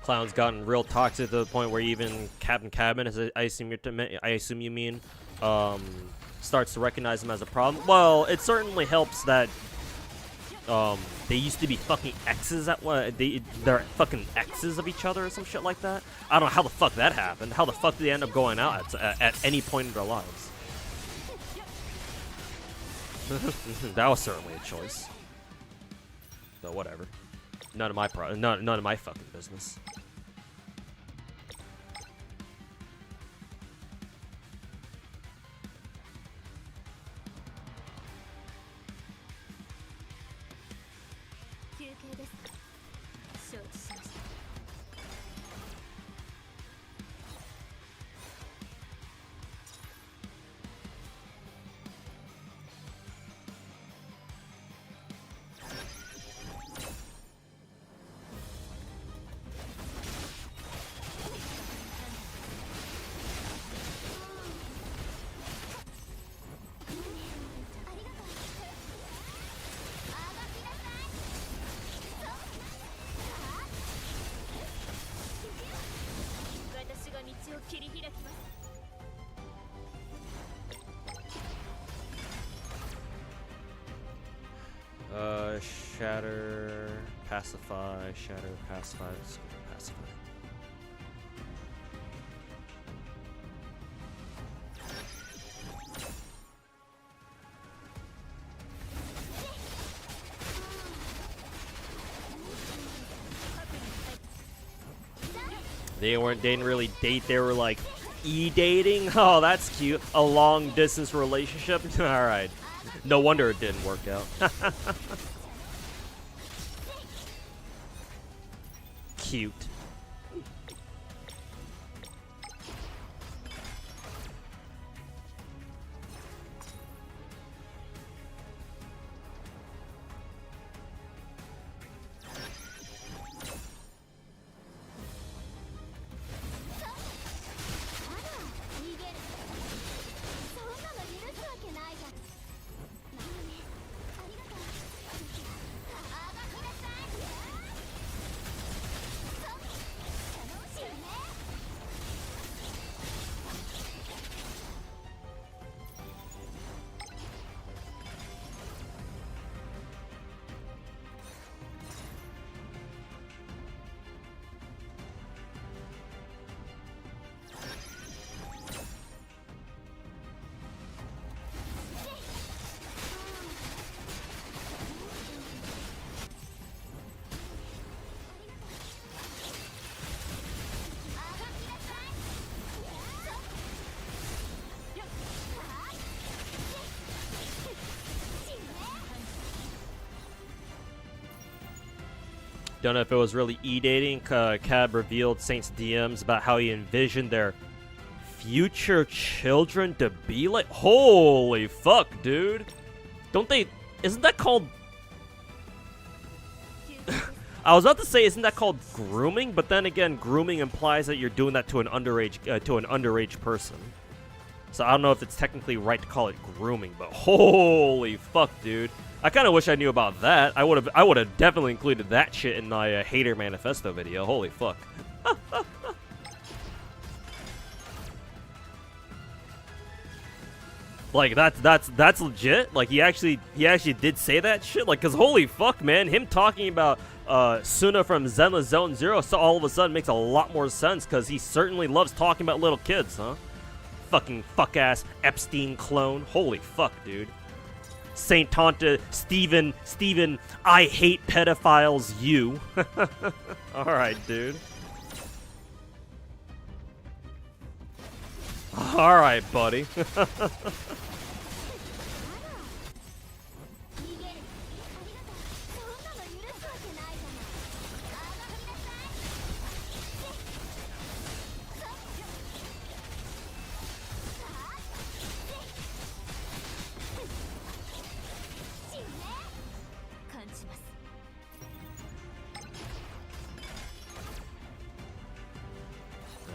Clown's gotten real toxic to the point where even Captain Cabin, as I assume you mean, starts to recognize him as a problem. Well, it certainly helps that they used to be fucking exes they're fucking exes of each other or some shit like that. I don't know how the fuck that happened. How the fuck did they end up going out at any point in their lives? That was certainly a choice. So whatever. None of my fucking business. Shatter, pacify, shatter, pacify, let's go for pacify. They didn't really date, they were like e-dating. Oh, that's cute. A long distance relationship. Alright. No wonder it didn't work out. Cute. Don't know if it was really e-dating. Cab revealed Saint's DMs about how he envisioned their future children to be like. Holy fuck, dude. Don't they... Isn't that called... I was about to say, isn't that called grooming? But then again, grooming implies that you're doing that to an underage person. So I don't know if it's technically right to call it grooming, but holy fuck, dude. I kind of wish I knew about that. I would have definitely included that shit in my hater manifesto video. Holy fuck. Like that's legit. Like he actually did say that shit. Like, cause holy fuck, man, him talking about Suna from Zenless Zone Zero, so all of a sudden makes a lot more sense. Cause he certainly loves talking about little kids, huh? Fucking fuck ass Epstein clone. Holy fuck, dude. Saint Tanta, Steven, I hate pedophiles, you. Alright, dude. Alright, buddy.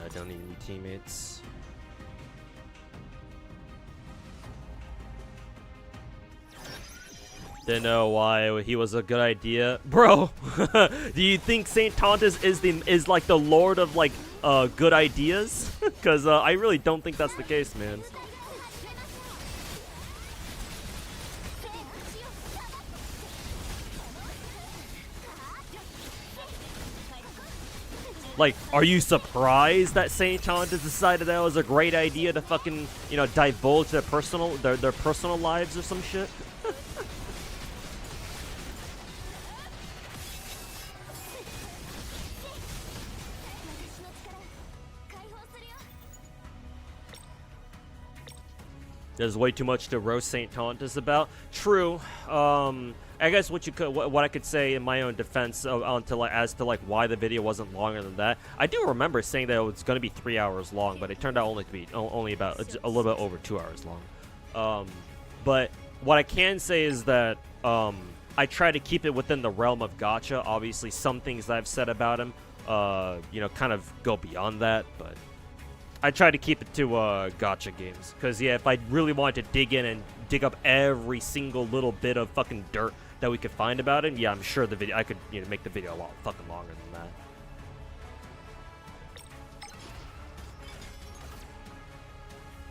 I don't need any teammates. Didn't know why he was a good idea, bro. Do you think Saint Tontas is like the lord of like good ideas? Because I really don't think that's the case, man. Like, are you surprised that Saint Tontas decided that was a great idea to fucking, you know, divulge their personal lives or some shit? There's way too much to roast Saint Tontas about. True. I guess what I could say in my own defense as to why the video wasn't longer than that. I do remember saying that it was going to be 3 hours long, but it turned out only to be only about a little bit over 2 hours long. But what I can say is that I try to keep it within the realm of gacha. Obviously, some things that I've said about him, you know, kind of go beyond that, but I try to keep it to gacha games. Because, yeah, if I really wanted to dig in and dig up every single little bit of fucking dirt that we could find about him, yeah, I'm sure I could, you know, make the video a lot fucking longer than that.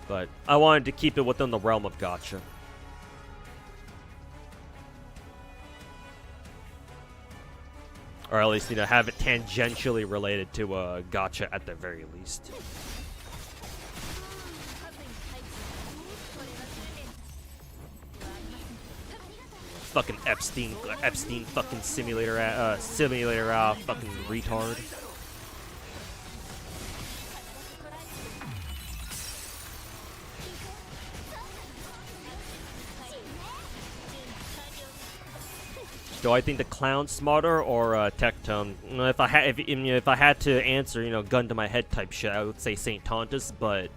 But I wanted to keep it within the realm of gacha. Or at least, you know, have it tangentially related to gacha at the very least. Fucking Epstein fucking simulator fucking retard. Do I think the clown's smarter or Tectone? If I had to answer, you know, gun to my head type shit, I would say Saint Tontus, but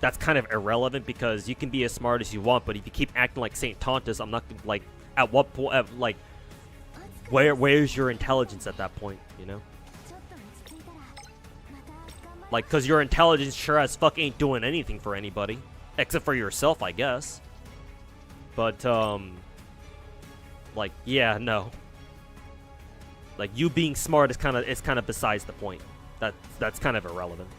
that's kind of irrelevant because you can be as smart as you want, but if you keep acting like Saint Tontus, I'm not like at what point, like where's your intelligence at that point, you know? Like, cause your intelligence sure as fuck ain't doing anything for anybody except for yourself, I guess. But like, yeah, no. Like, you being smart is kind of besides the point. That's kind of irrelevant.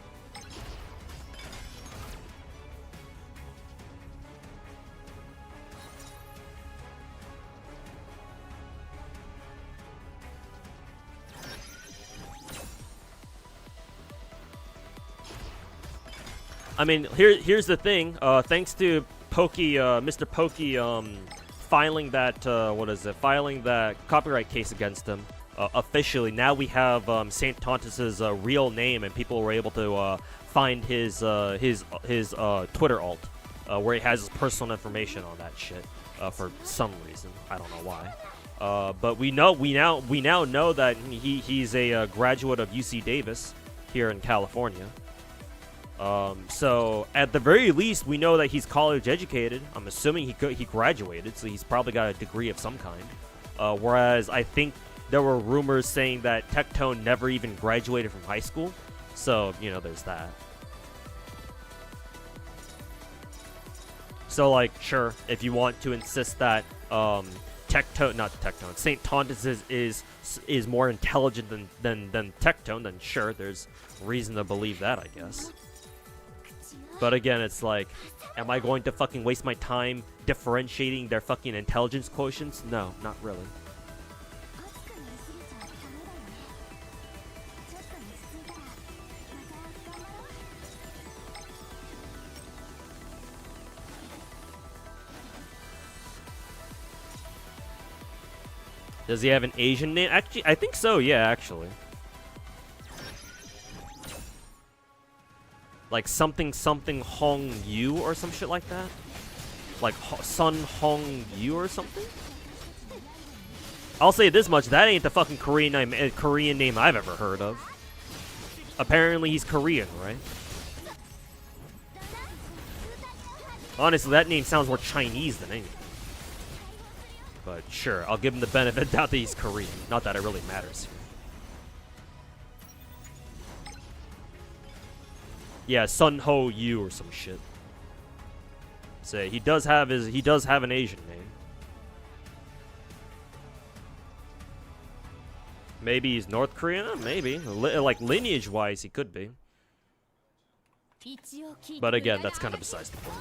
I mean, here's the thing. Thanks to Pokey, Mr. Pokey, filing that filing that copyright case against him officially. Now we have Saint Tontus's real name, and people were able to find his Twitter alt, where he has his personal information on that shit for some reason. I don't know why. But we now know that he's a graduate of UC Davis here in California. So at the very least, we know that he's college educated. I'm assuming he graduated, so he's probably got a degree of some kind. Whereas I think there were rumors saying that Tectone never even graduated from high school. So, you know, there's that. So, like, sure, if you want to insist that Saint Tontus is more intelligent than Tectone, then sure, there's reason to believe that, I guess. But again, it's like, am I going to fucking waste my time differentiating their fucking intelligence quotients? No, not really. Does he have an Asian name? Actually, I think so, yeah, actually. Like something Hong Yu or some shit like that? Like Sun Hong Yu or something? I'll say this much, that ain't the fucking Korean name I've ever heard of. Apparently he's Korean, right? Honestly, that name sounds more Chinese than anything. But sure, I'll give him the benefit of the doubt that he's Korean. Not that it really matters. Yeah, Sun Ho Yu or some shit. Say he does have an Asian name. Maybe he's North Korean? Maybe. Like lineage-wise, he could be. But again, that's kind of besides the point.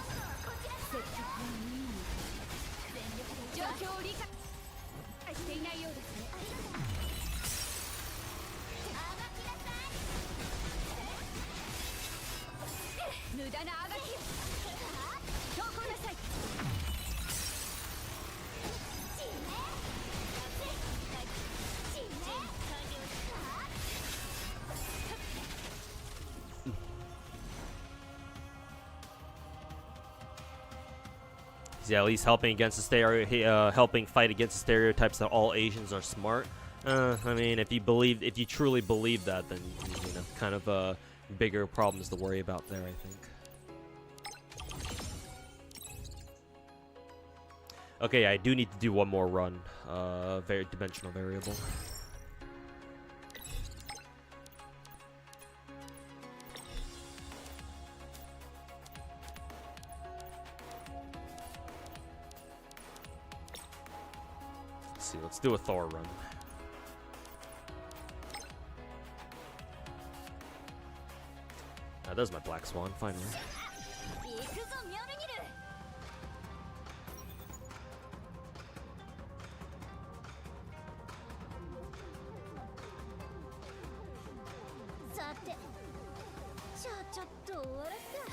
Yeah, at least helping against the helping fight against the stereotypes that all Asians are smart. I mean, if you truly believe that, then you know, kind of bigger problems to worry about there, I think. Okay, I do need to do one more run. Dimensional variable. Let's do a Thor run. there's my black swan, finally. 行くぞミョルギル。さて、ちょっと終わらすか。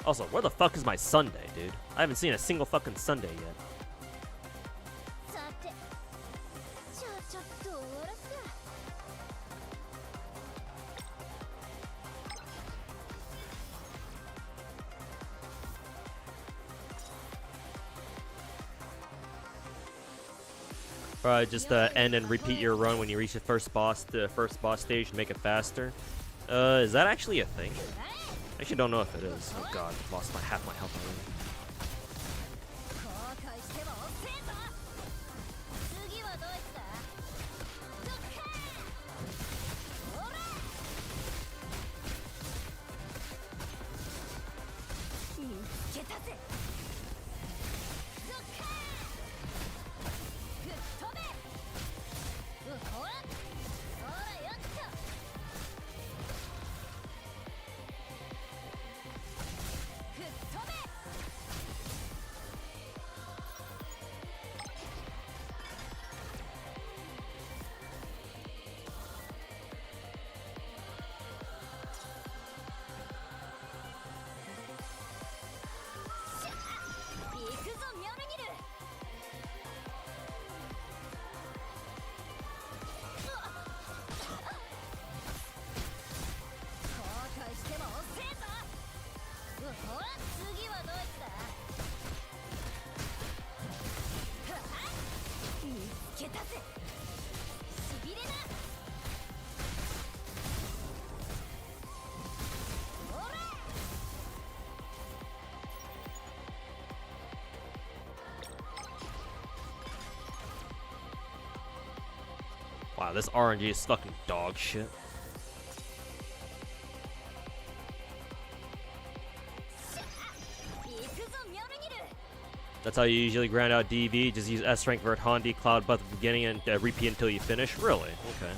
Also, where the fuck is my Sunday, dude? I haven't seen a single fucking Sunday yet. さて、ちょっと終わらすか。Alright, just end and repeat your run when you reach the first boss stage to make it faster. Is that actually a thing? I actually don't know if it is. Oh god, I've lost half my health already. 後悔しても遅えぞ。次はどいつだ。どっか。ほら。見つけたぜ。どっか。吹っ飛べ。ほら。ほらよっと。吹っ飛べ。行くぞミョルギル。後悔しても遅えぞ。ほら次はどいつだ。見つけたぜ。しびれな。ほら。Wow, this RNG is fucking dog shit. 行くぞミョルギル。 That's how you usually grind out DV. Just use S rank vert Hondi, Cloud Buff at the beginning, and repeat until you finish. Really? Okay. 後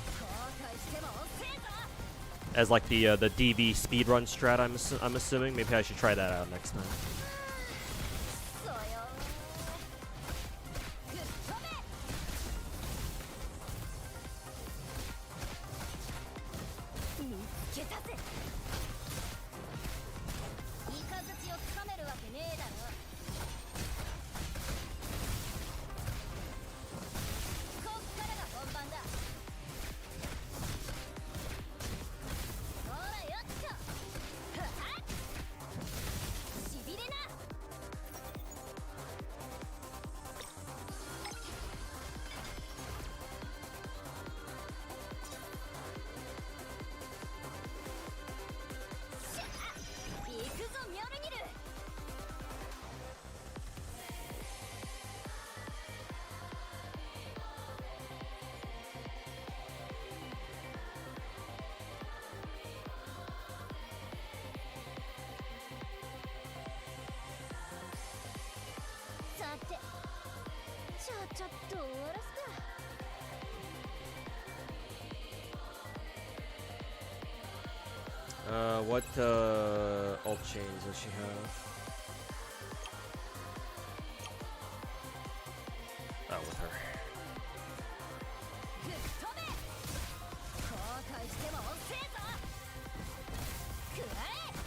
悔しても遅えぞ。 As like the DV speedrun strat, I'm assuming. Maybe I should try that out next time. そうよ。吹っ飛べ。見つけたぜ。イカズチをつかめるわけねえだろ。こっからが本番だ。ほらよっと。はっ。しびれな。行くぞミョルギル。 さて、ちょっと終わらすか。What alt chains does she have? Oh, with her. 吹っ飛べ。後悔しても遅えぞ。くらえ。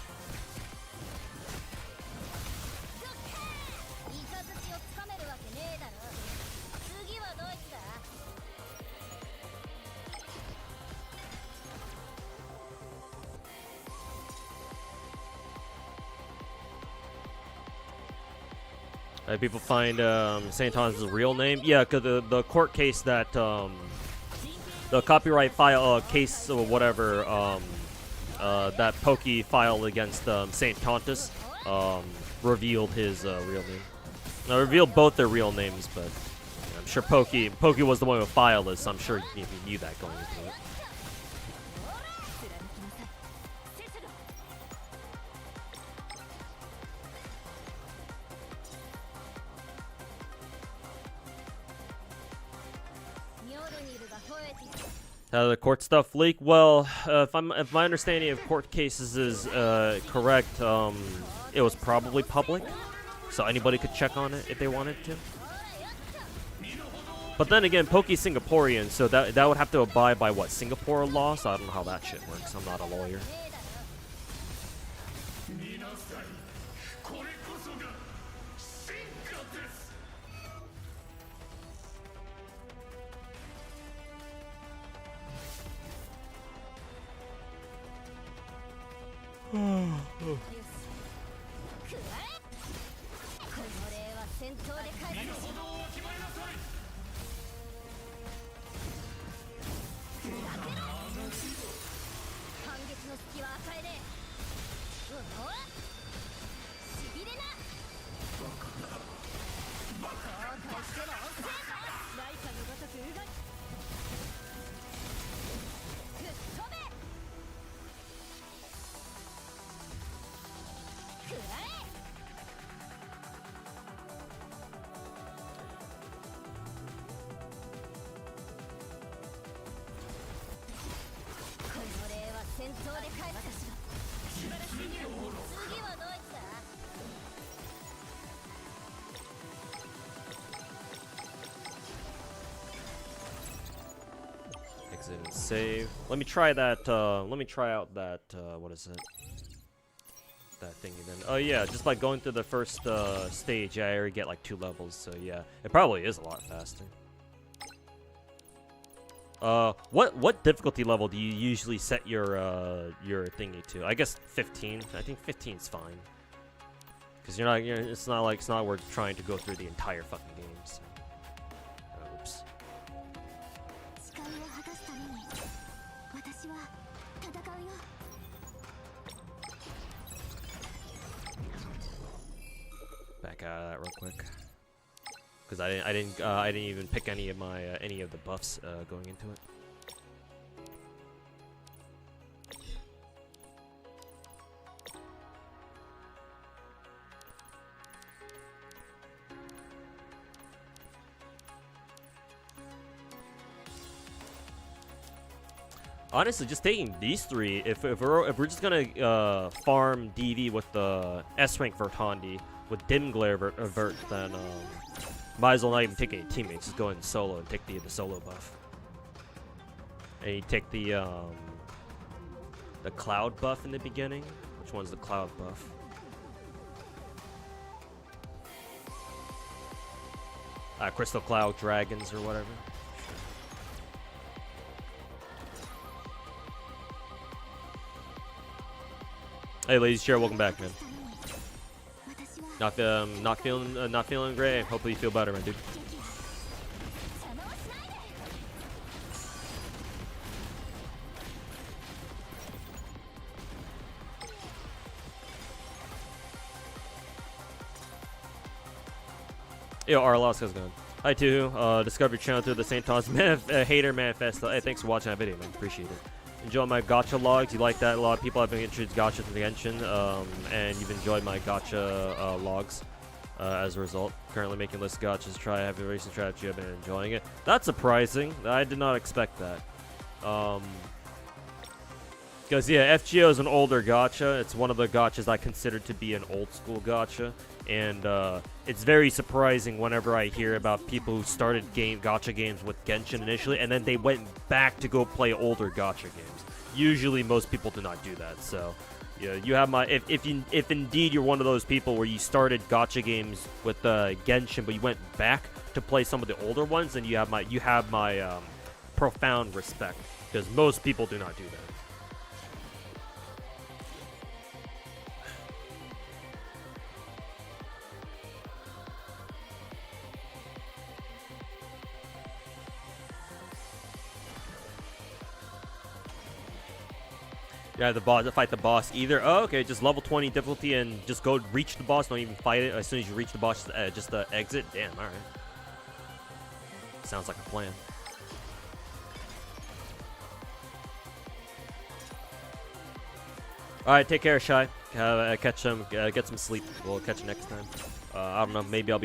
どっか。イカズチをつかめるわけねえだろ。次はどいつだ。People find Saint Thomas' real name. Yeah, cause the court case that the copyright file case or whatever that Pokey filed against Saint Tontus revealed his real name. Revealed both their real names, but I'm sure Pokey was the one who filed this, so I'm sure he knew that going into it. The court stuff leak. Well, if my understanding of court cases is correct, it was probably public, so anybody could check on it if they wanted to. But then again, Pokey's Singaporean, so that would have to abide by what, Singapore law? So I don't know how that shit works. I'm not a lawyer. Exit and save. Let me try that. Let me try out that. What is it? That thingy then. Oh yeah, just by going through the first stage, I already get like 2 levels. So yeah, it probably is a lot faster. What difficulty level do you usually set your thingy to? I guess 15. I think 15 is fine. Cause it's not worth trying to go through the entire fucking game. So. Oops. Back out of that real quick. Because I didn't even pick any of my any of the buffs going into it. Honestly, just taking these 3, if we're just gonna farm DV with the S rank Vertandi with Dim Glare Vert, then might as well not even take any teammates. Just go in solo and take the solo buff. And you take the cloud buff in the beginning. Which one's the cloud buff? Crystal Cloud Dragons or whatever. Hey, ladies, chair, welcome back, man. Not feeling great. Hopefully you feel better, man, dude. Yo, Arlos, how's it going? Hi, Tuhu. Discovered your channel through the St. Thomas Hater Manifesto. Hey, thanks for watching that video, man. Appreciate it. Enjoy my gacha logs. You like that? A lot of people have been introduced gacha to the Genshin, and you've enjoyed my gacha logs as a result. Currently making list gachas. Try having a racing strategy. I've been enjoying it. That's surprising. I did not expect that. Because yeah, FGO is an older gacha. It's one of the gachas I consider to be an old school gacha, and it's very surprising whenever I hear about people who started gacha games with Genshin initially, and then they went back to go play older gacha games. Usually, most people do not do that. So, yeah, you have my if indeed you're one of those people where you started gacha games with Genshin, but you went back to play some of the older ones, then you have my profound respect, because most people do not do that. Yeah, the boss, fight the boss either. Oh, okay, just level 20 difficulty and just go reach the boss. Don't even fight it. As soon as you reach the boss, just exit. Damn, all right. Sounds like a plan. All right, take care, Shy. Catch some, get some sleep. We'll catch you next time. I don't know. Maybe I'll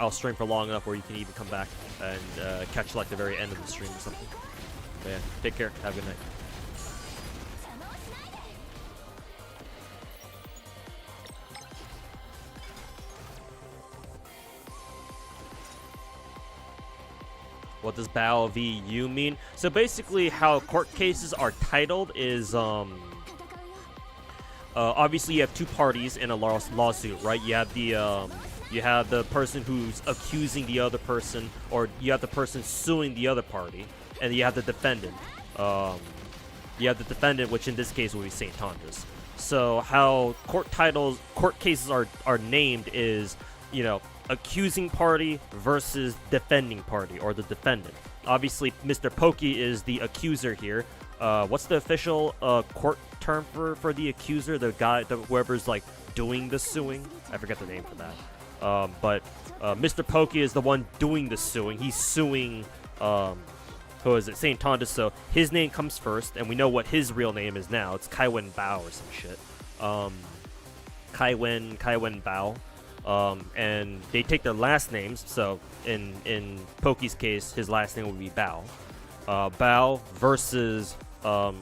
stream for long enough where you can even come back and catch like the very end of the stream or something. But yeah, take care. Have a good night. What does Bao VU mean? So basically, how court cases are titled is obviously you have two parties in a lawsuit, right? You have the person who's accusing the other person, or you have the person suing the other party, and you have the defendant. You have the defendant, which in this case will be St. Tondas. So how court cases are named is, you know, accusing party versus defending party, or the defendant. Obviously, Mr. Pokey is the accuser here. What's the official court term for the accuser? The guy, whoever's like doing the suing. I forget the name for that. But Mr. Pokey is the one doing the suing. He's suing. Who is it? St. Tondas. So his name comes first, and we know what his real name is now. It's Kaiwen Bao or some shit. Kaiwen Bao. And they take their last names. So in Pokey's case, his last name would be Bao. Bao versus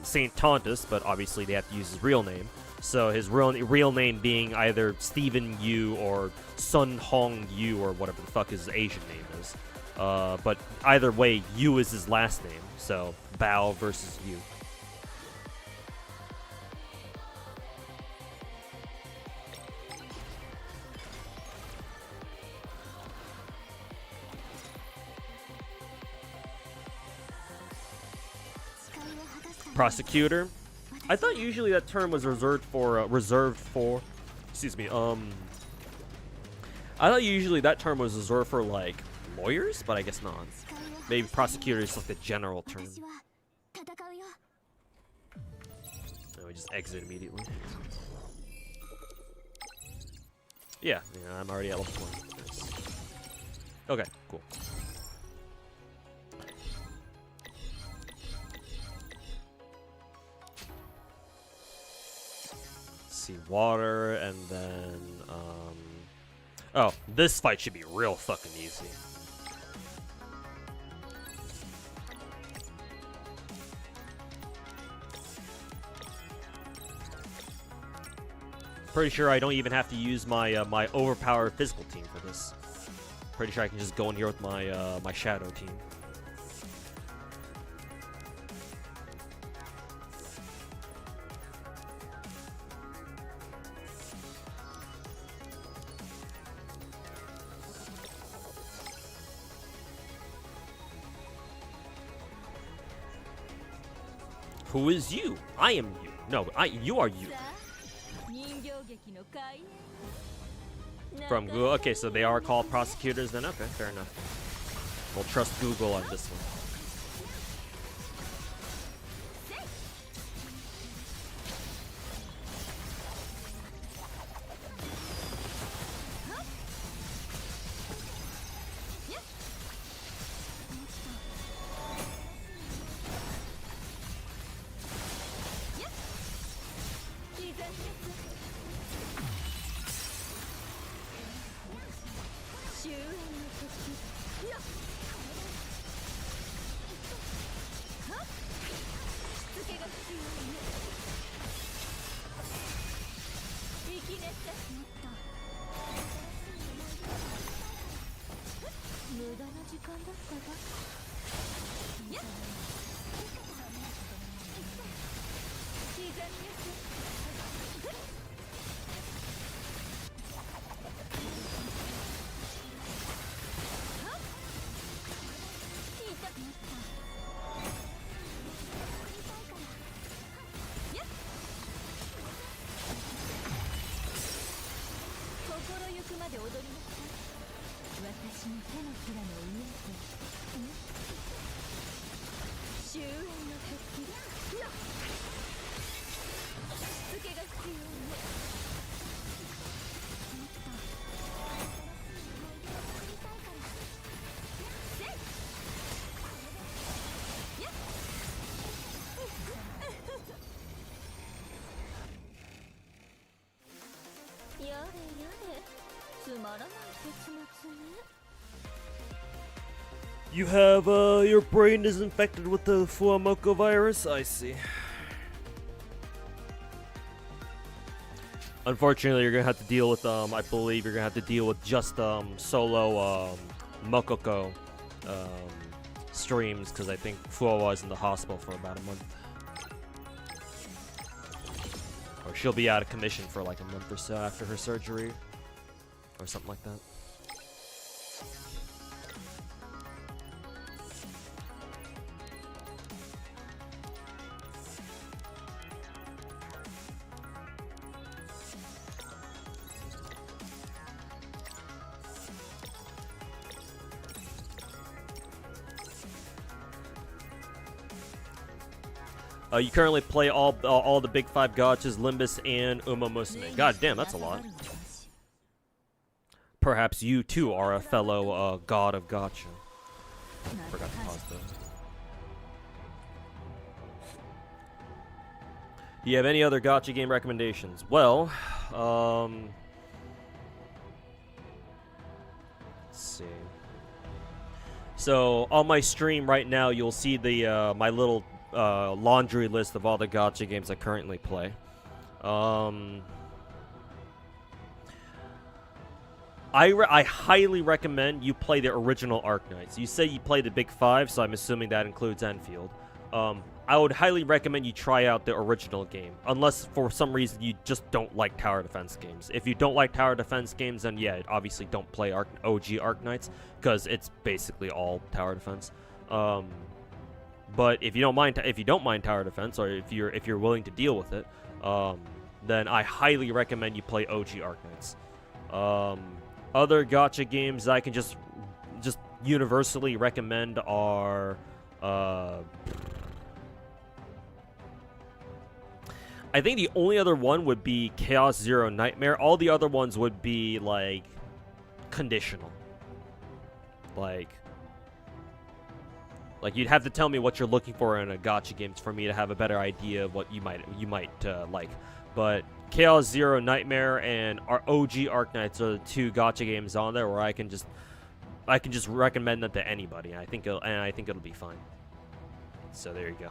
St. Tondas, but obviously they have to use his real name. So his real name being either Stephen Yu or Sun Hong Yu or whatever the fuck his Asian name is. But either way, Yu is his last name. So Bao versus Yu. Prosecutor. I thought usually that term was reserved for. Excuse me. I thought usually that term was reserved for like lawyers, but I guess not. Maybe prosecutor is like the general term. And we just exit immediately. Yeah, I'm already at level 20. Nice. Okay, cool. See water, and then oh, this fight should be real fucking easy. Pretty sure I don't even have to use my my overpowered physical team for this. Pretty sure I can just go in here with my my shadow team. Who is you? I am you. No, you are you. From Google. Okay, so they are called prosecutors then? Okay, fair enough. We'll trust Google on this one. You have, your brain is infected with the Fuamoko virus? I see. Unfortunately, you're gonna have to deal with, I believe you're gonna have to deal with just, solo, Mokoko, streams, because I think Fuwa was in the hospital for about a month. Or she'll be out of commission for like a month or so after her surgery. Or something like that. You currently play all the big 5 gachas, Limbus and Uma Musume. God damn, that's a lot. Perhaps you too are a fellow god of gacha. Forgot to pause though. Do you have any other gacha game recommendations? Well, let's see. So on my stream right now, you'll see the my little laundry list of all the gacha games I currently play. I highly recommend you play the original Arknights. You say you play the Big 5, so I'm assuming that includes Enfield. I would highly recommend you try out the original game, unless for some reason you just don't like tower defense games. If you don't like tower defense games, then yeah, obviously don't play OG Arknights, because it's basically all tower defense. But if you don't mind tower defense, or if you're willing to deal with it, then I highly recommend you play OG Arknights. Other gacha games I can just universally recommend are I think the only other one would be Chaos Zero Nightmare. All the other ones would be like conditional. Like you'd have to tell me what you're looking for in a gacha game for me to have a better idea of what you might like. But Chaos Zero Nightmare and our OG Arknights are the 2 gacha games on there where I can just recommend them to anybody. I think it'll be fine. So there you go.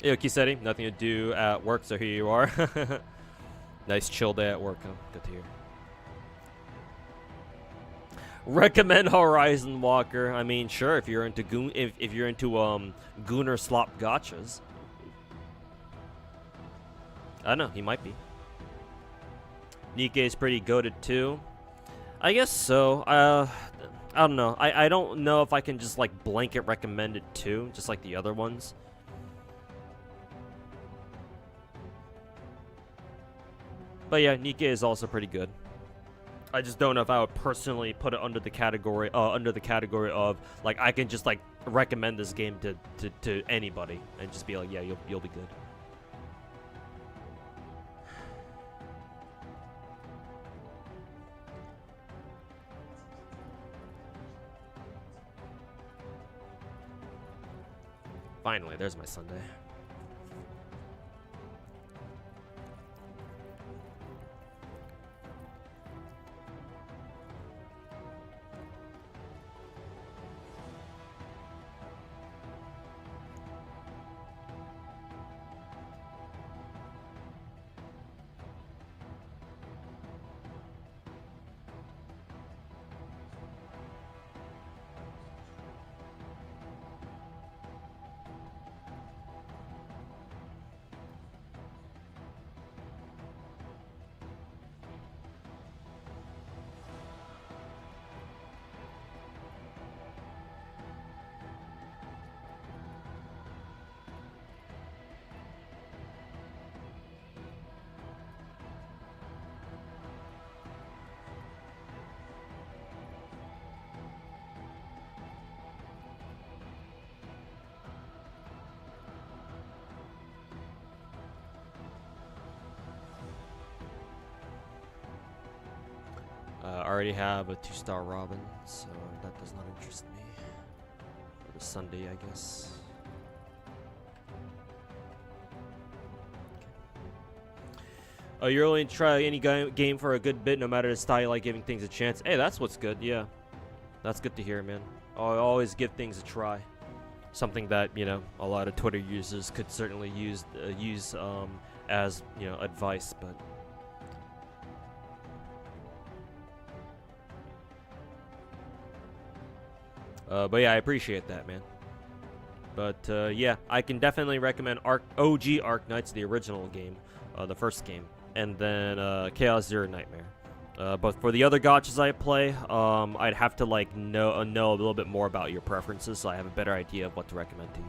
Yo, Kisetti, nothing to do at work, so here you are. Nice chill day at work, huh? Good to hear. Recommend Horizon Walker. I mean, sure, if you're into Gooner slop gachas. I don't know, he might be. Nikkei's pretty goated too. I guess so. I don't know. I don't know if I can just like blanket recommend it too, just like the other ones. But yeah, Nikkei is also pretty good. I just don't know if I would personally put it under the category of like I can just like recommend this game to anybody and just be like, yeah, you'll be good. Finally, there's my Sunday. already have a 2-star Robin, so that does not interest me. For the Sunday, I guess. You're willing to try any game for a good bit, no matter the style, you like giving things a chance. Hey, that's what's good, yeah. That's good to hear, man. I always give things a try. Something that, you know, a lot of Twitter users could certainly use as, you know, advice, but... But yeah, I appreciate that, man. But yeah, I can definitely recommend OG Arknights, the original game, the first game, and then Chaos Zero Nightmare. But for the other gachas I play, I'd have to like know a little bit more about your preferences, so I have a better idea of what to recommend to you.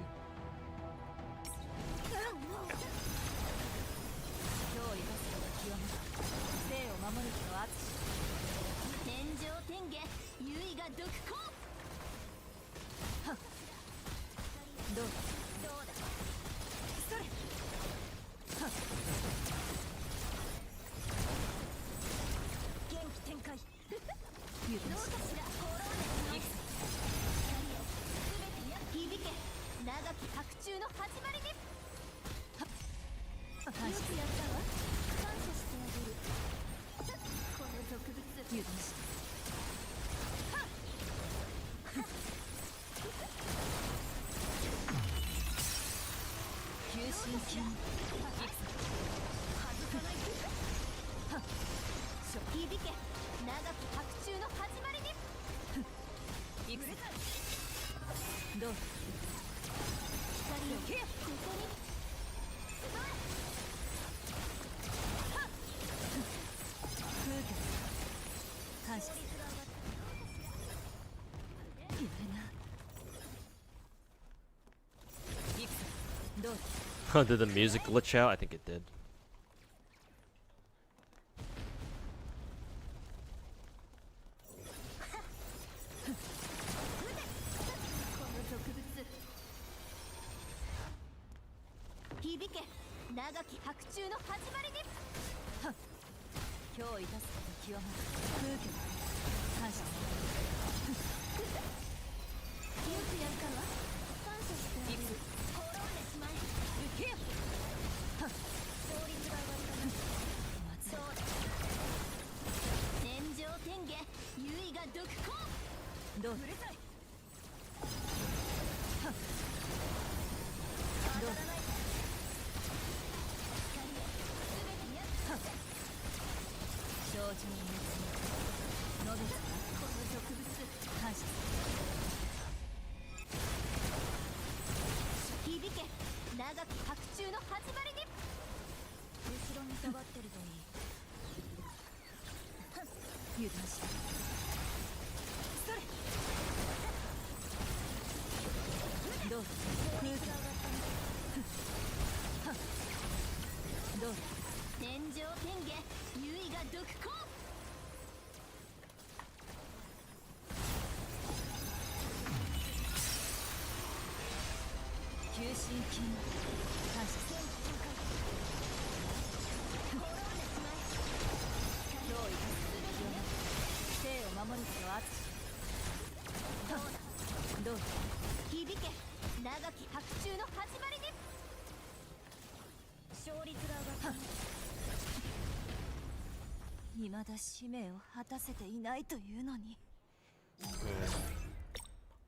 Did the music glitch out? I think it did.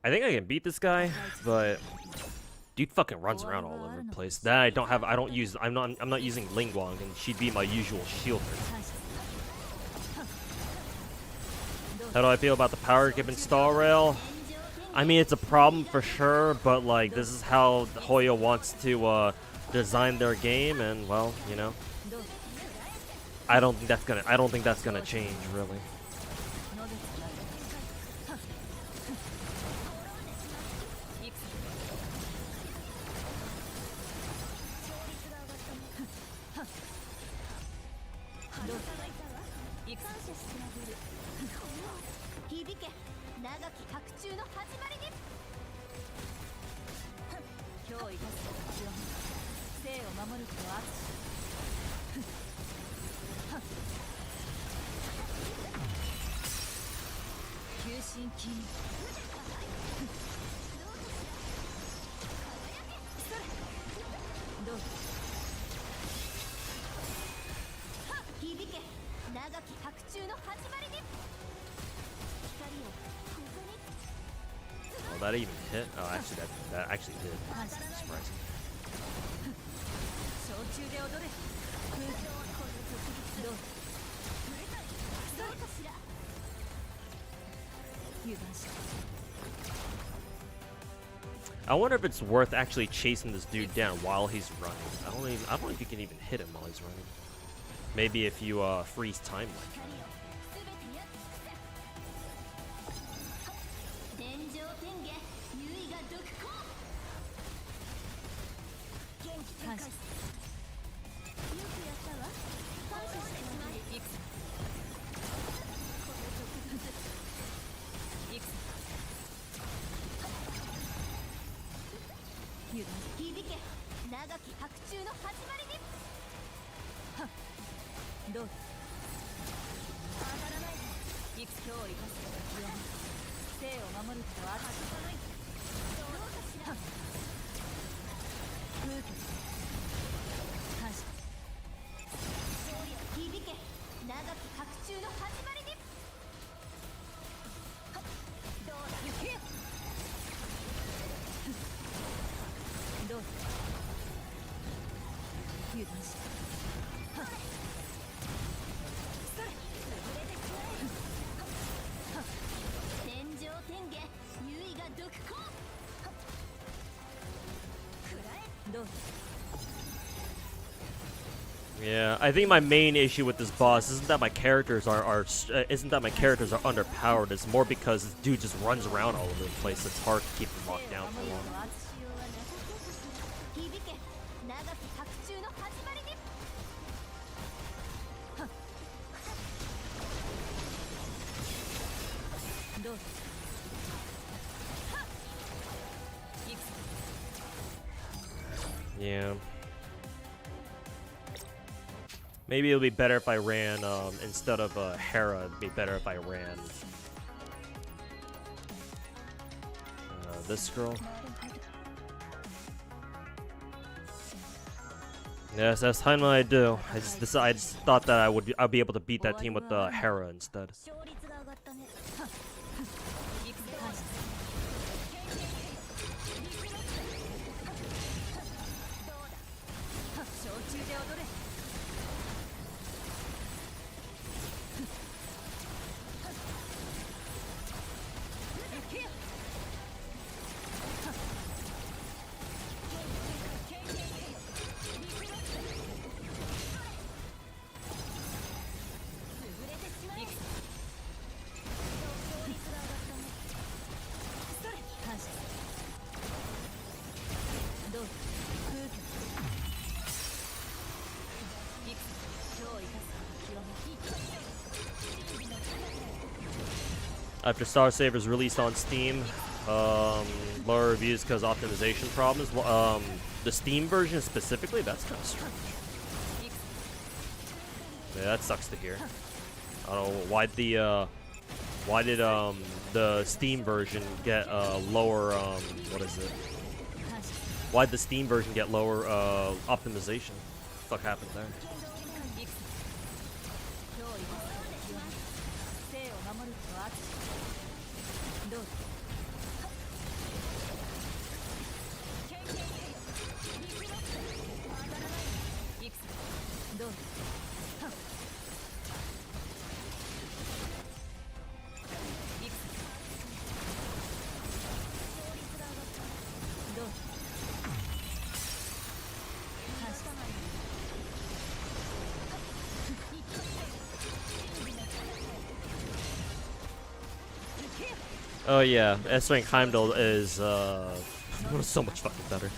I think I can beat this guy, but dude fucking runs around all over the place. Then I'm not using Lingwang, and she'd be my usual shielder. How do I feel about the power given stall rail? I mean, it's a problem for sure, but like this is how Hoyo wants to design their game, and well, you know, I don't think that's gonna change really. 心機にどう響け長き白昼の始まりに光をここに Oh, that even hit? Oh, actually, that actually did. Surprising. 小中で踊れ空気をこの特別どうどうかしら油断し I wonder if it's worth actually chasing this dude down while he's running. I don't know if you can even hit him while he's running. Maybe if you freeze time like that. 天上天下優位が独行元気展開よくやったわ感謝してしまいいくこの特別いく油断響け長き白昼の始まりにはっどう上がらないいく今日生かすことは生を守ることは確かないどうかしら風景感謝勝利を響け長き白昼の始まりにはっどうだ行けよどうだ油断しはっそれ潰れてしまえはっ天上天下優位が独行はっくらえどう Yeah, I think my main issue with this boss isn't that my characters are underpowered. It's more because this dude just runs around all over the place. It's hard to keep him locked down for long. 響け長き白昼の始まりにはっどうぞはっ行くぞ Yeah. Maybe it'll be better if I ran, instead of Hera, it'd be better if I ran this girl. Yes, that's kind of what I do. I just thought that I'd be able to beat that team with Hera instead. 勝率が上がったねはっ行くぞ感謝どうだはっ小中で踊れ行けよはっ After Star Saver's released on Steam, lower reviews because optimization problems. The Steam version specifically, that's kind of strange. Yeah, that sucks to hear. I don't know why did the Steam version get lower what is it? Why'd the Steam version get lower optimization? What the fuck happened there? Oh yeah, S-Rank Heimdall is so much fucking better.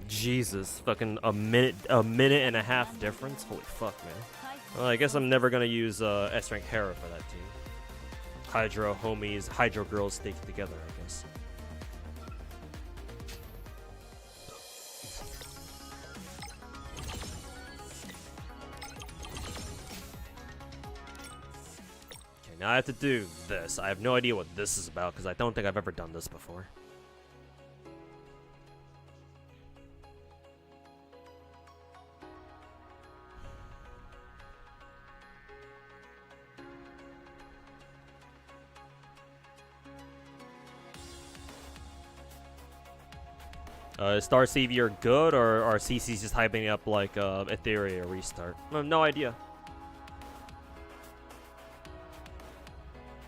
Jesus, fucking a minute and a half difference. Holy fuck, man. Well, I guess I'm never gonna use S-Rank Hera for that team. Hydro homies, Hydro girls stay together, I guess. Okay, now I have to do this. I have no idea what this is about because I don't think I've ever done this before. Is Star Savior good, or are CC's just hyping up like Etheria restart? I have no idea.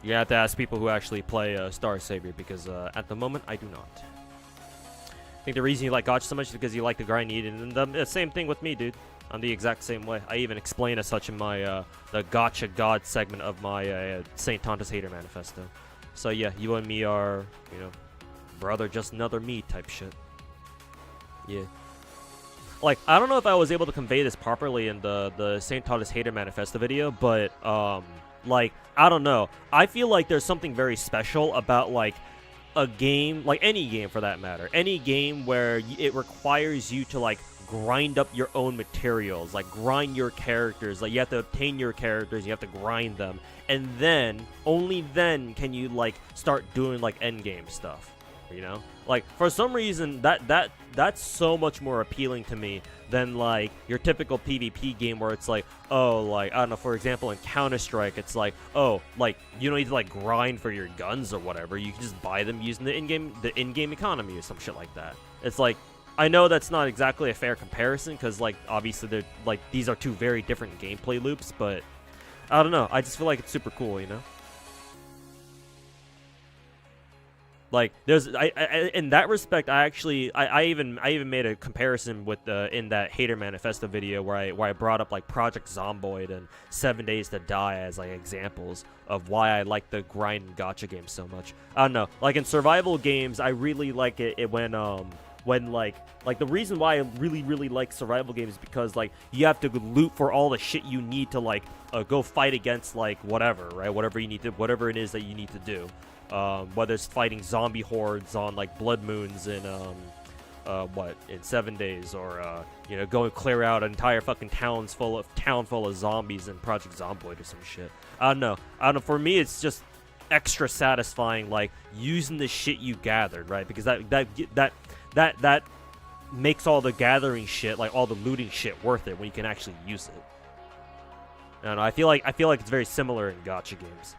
You have to ask people who actually play Star Savior, because at the moment I do not. I think the reason you like Gacha so much is because you like the grind needed, and the same thing with me, dude. I'm the exact same way. I even explain as such in my the Gacha God segment of my Saint Tonta's Hater Manifesto. So yeah, you and me are, you know, brother, just another me type shit. Yeah. Like, I don't know if I was able to convey this properly in the St. Tonta's Hater Manifesto video, but, like, I don't know. I feel like there's something very special about, like, a game, like any game for that matter. Any game where it requires you to, like, grind up your own materials, like, grind your characters. Like, you have to obtain your characters, you have to grind them. And then, only then can you, like, start doing, like, endgame stuff. You know, like, for some reason that's so much more appealing to me than like your typical PvP game where it's like, oh, like, I don't know, for example in Counter-Strike it's like, oh, like, you don't need to like grind for your guns or whatever, you can just buy them using the in-game economy or some shit like that. It's like, I know that's not exactly a fair comparison because like obviously they're like, these are two very different gameplay loops, but I don't know, I just feel like it's super cool, you know. Like, there's, in that respect, I even made a comparison with in that Hater Manifesto video where I brought up like Project Zomboid and 7 Days to Die as like examples of why I like the grind and gacha games so much. I don't know, like in survival games, I really like it when like the reason why I really like survival games is because like you have to loot for all the shit you need to like go fight against like whatever, right? Whatever it is that you need to do. Whether it's fighting zombie hordes on like blood moons in in 7 days, or you know, going clear out an entire fucking town full of zombies in Project Zomboid or some shit. I don't know. For me, it's just extra satisfying, like using the shit you gathered, right? Because that makes all the gathering shit, like all the looting shit, worth it when you can actually use it. I don't know. I feel like it's very similar in gacha games.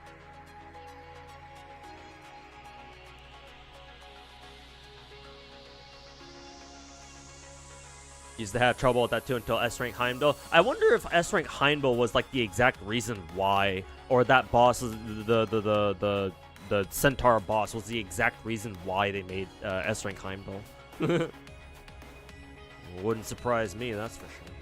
Used to have trouble with that too until S-Rank Heimdall. I wonder if S-Rank Heimdall was like the exact reason why, or that boss, the Centaur boss was the exact reason why they made S-Rank Heimdall. Wouldn't surprise me, that's for sure.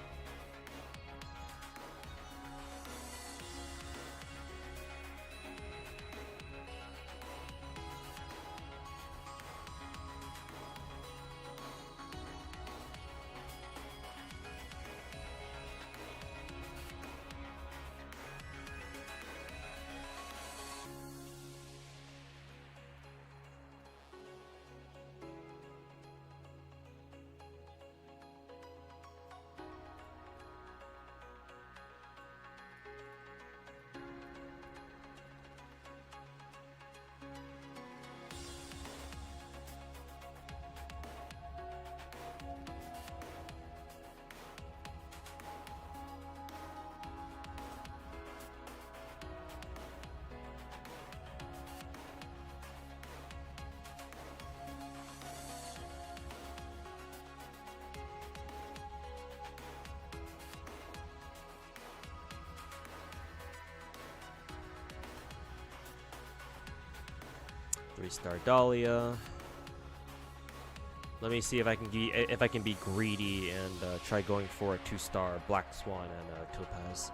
Three-star Dahlia. Let me see if I can be greedy and try going for a 2-star Black Swan and Topaz.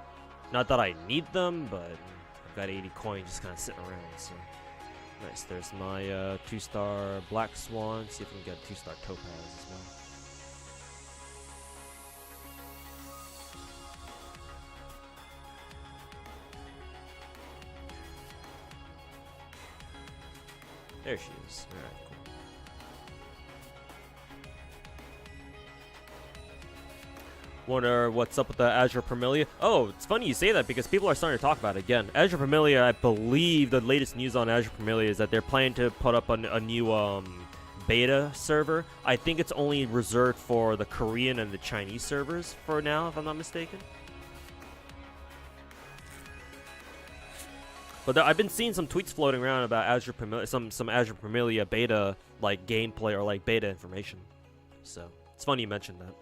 Not that I need them, but I've got 80 coins just kind of sitting around. So nice. There's my 2-star Black Swan. See if we can get a 2-star Topaz as well. There she is. All right, cool. Wonder what's up with the Azure Premilia. Oh, it's funny you say that because people are starting to talk about it again. Azure Premilia, I believe the latest news on Azure Premilia is that they're planning to put up a new beta server. I think it's only reserved for the Korean and the Chinese servers for now, if I'm not mistaken. But I've been seeing some tweets floating around about Azure Premilia, some Azure Premilia beta like gameplay or like beta information. So it's funny you mentioned that.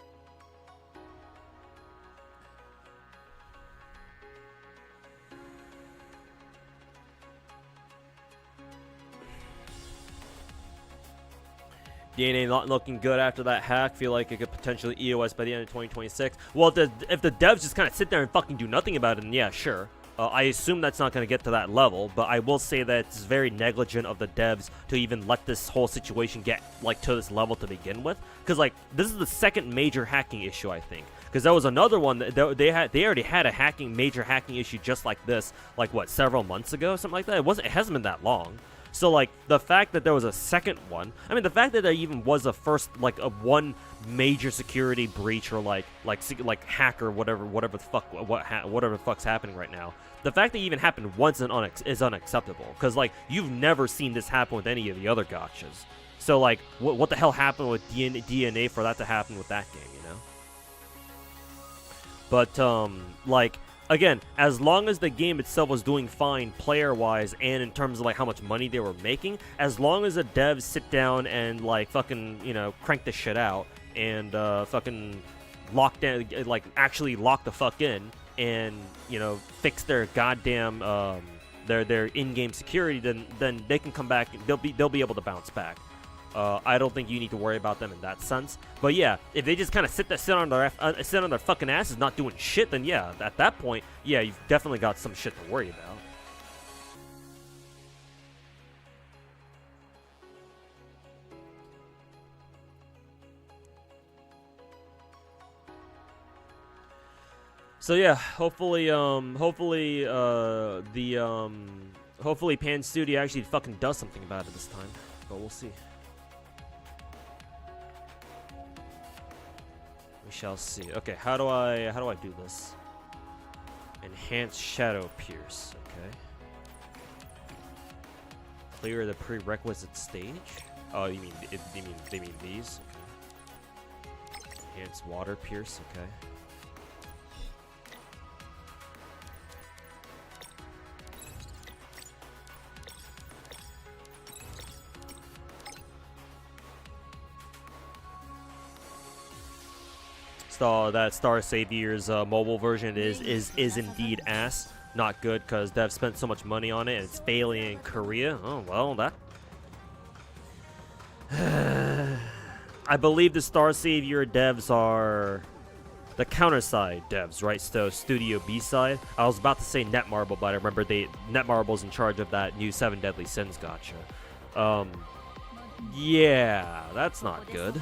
DNA not looking good after that hack. Feel like it could potentially EOS by the end of 2026. Well, if the devs just kind of sit there and fucking do nothing about it, then yeah, sure. I assume that's not going to get to that level, but I will say that it's very negligent of the devs to even let this whole situation get like to this level to begin with. Because like this is the second major hacking issue, I think. Because there was another one that they already had a major hacking issue just like this, like what, several months ago, something like that. It hasn't been that long. So like the fact that there was a second one, I mean the fact that there even was a first like a one major security breach or like hack or whatever the fuck's happening right now. The fact that it even happened once is unacceptable because like you've never seen this happen with any of the other gachas. So like what the hell happened with DNA for that to happen with that game, you know? But like again, as long as the game itself was doing fine player-wise and in terms of like how much money they were making, as long as the devs sit down and like fucking, you know, crank this shit out and fucking lock down, like actually lock the fuck in and, you know, fix their goddamn their in-game security, then they can come back. They'll be able to bounce back. I don't think you need to worry about them in that sense. But yeah, if they just kind of sit on their fucking asses not doing shit, then yeah, at that point, yeah, you've definitely got some shit to worry about. So yeah, hopefully Pan Studio actually fucking does something about it this time. But we'll see. We shall see. Okay, how do I do this? Enhance Shadow Pierce. Okay. Clear the prerequisite stage. Oh, you mean these? Okay. Enhance Water Pierce. Okay. That Star Savior's mobile version is indeed ass. Not good because devs spent so much money on it and it's failing in Korea. Oh well, that. I believe the Star Savior devs are the counter side devs, right? So Studio B side. I was about to say Netmarble, but I remember Netmarble's in charge of that new 7 Deadly Sins gacha. Yeah, that's not good.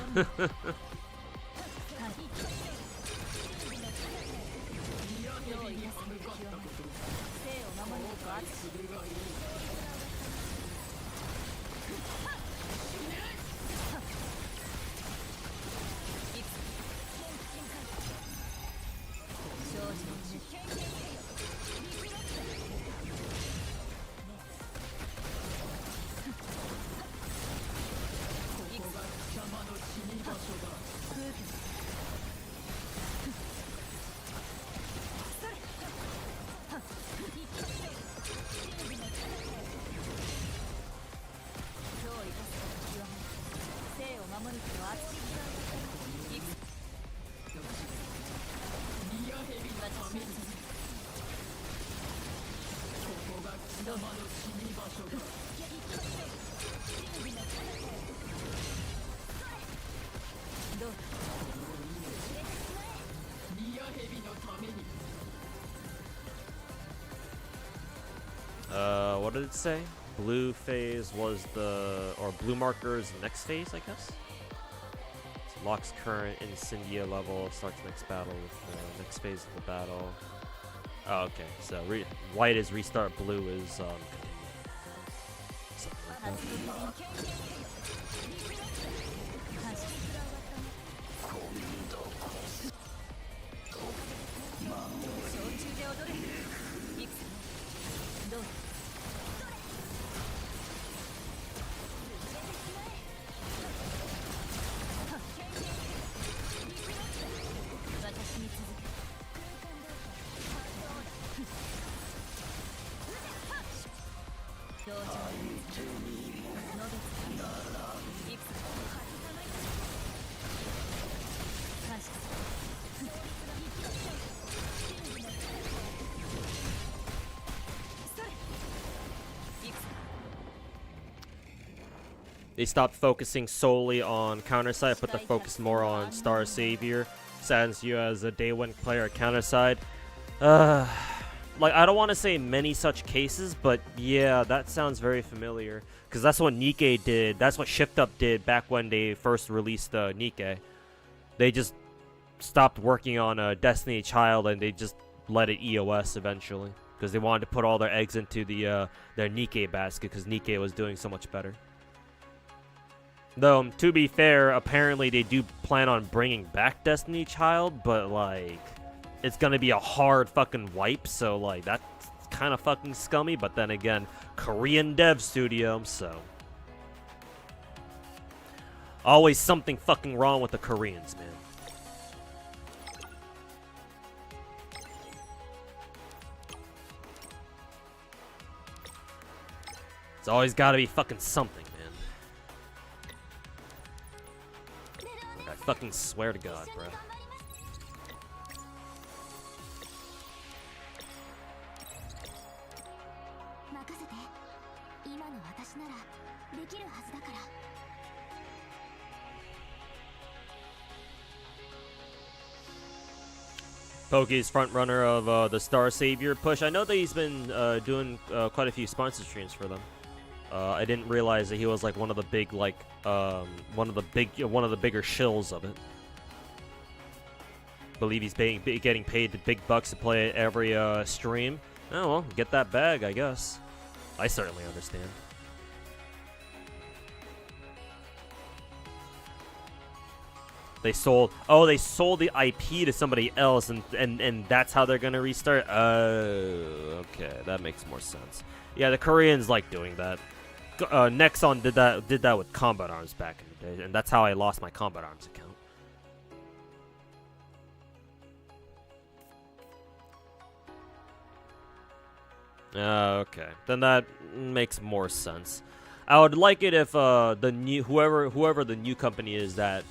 What did it say? Blue phase was or blue marker's next phase, I guess? So locks current Incendia level, starts next battle with the next phase of the battle. Oh, okay. So white is restart, blue is something like that. 感謝する They stopped focusing solely on counter side, put the focus more on Star Savior. Saddens you as a day one player at counter side. Like, I don't want to say many such cases, but yeah, that sounds very familiar. Because that's what Nikke did. That's what Shift Up did back when they first released Nikke. They just stopped working on Destiny Child and they just let it EOS eventually. Because they wanted to put all their eggs into their Nikke basket because Nikke was doing so much better. Though, to be fair, apparently they do plan on bringing back Destiny Child, but like, it's gonna be a hard fucking wipe, so like, that's kind of fucking scummy, but then again, Korean dev studio, so. Always something fucking wrong with the Koreans, man. It's always gotta be fucking something, man. Like, I fucking swear to God, bro. Poke's front runner of the Star Savior push. I know that he's been doing quite a few sponsor streams for them. I didn't realize that he was like one of the big one of the bigger shills of it. Believe he's getting paid the big bucks to play every stream. Oh well, get that bag, I guess. I certainly understand. They sold the IP to somebody else, and that's how they're gonna restart. Oh, okay, that makes more sense. Yeah, the Koreans like doing that. Nexon did that with Combat Arms back in the day, and that's how I lost my Combat Arms account. Okay, then that makes more sense. I would like it if the new whoever the new company is that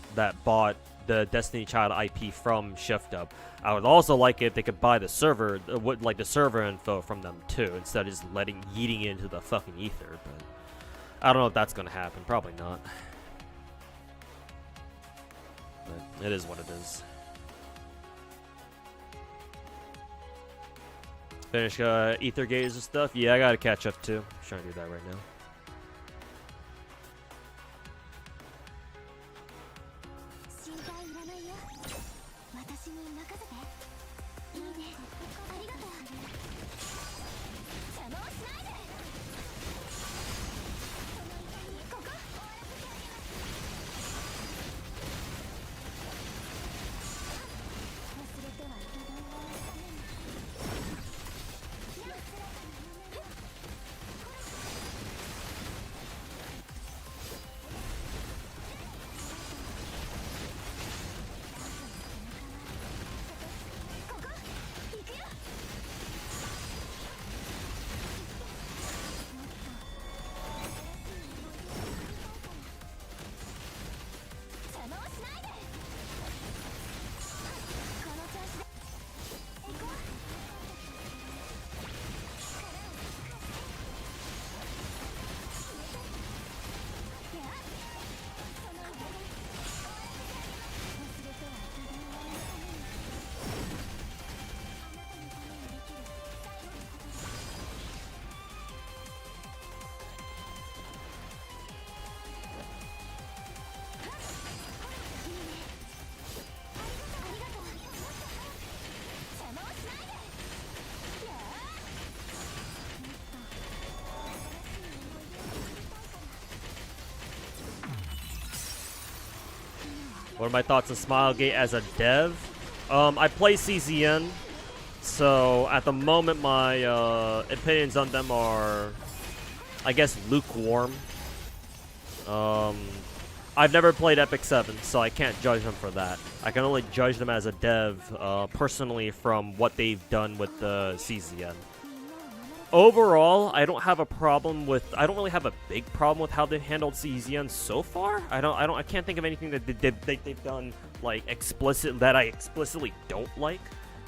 bought the Destiny Child IP from Shift Up. I would also like it if they could buy the server, the server info from them too, instead of just yeeting it into the fucking ether. But I don't know if that's gonna happen. Probably not. But it is what it is. Finish Aether Gazer stuff. Yeah, I gotta catch up too. I'm trying to do that right now. What are my thoughts on Smilegate as a dev? I play CZN, so at the moment my opinions on them are, I guess, lukewarm. I've never played Epic 7, so I can't judge them for that. I can only judge them as a dev, personally, from what they've done with the CZN. Overall, I don't have a problem with. I don't really have a big problem with how they've handled CZN so far. I can't think of anything that they've done like that I explicitly don't like.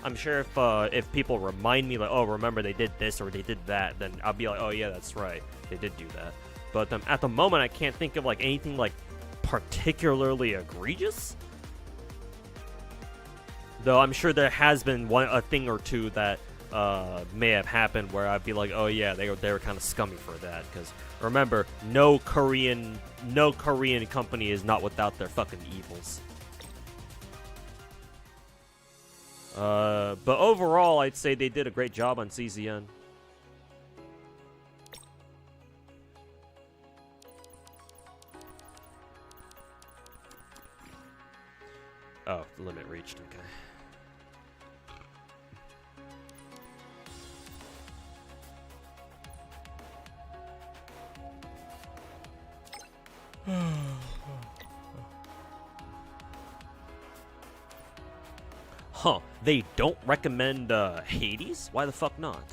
I'm sure if people remind me like, oh, remember they did this or they did that, then I'll be like, oh yeah, that's right, they did do that. But at the moment, I can't think of like anything like particularly egregious. Though I'm sure there has been a thing or two that may have happened where I'd be like, oh yeah, they were kind of scummy for that. Because remember, no Korean company is not without their fucking evils. But overall, I'd say they did a great job on CZN. Oh, limit reached, okay. Huh, they don't recommend Hades? Why the fuck not?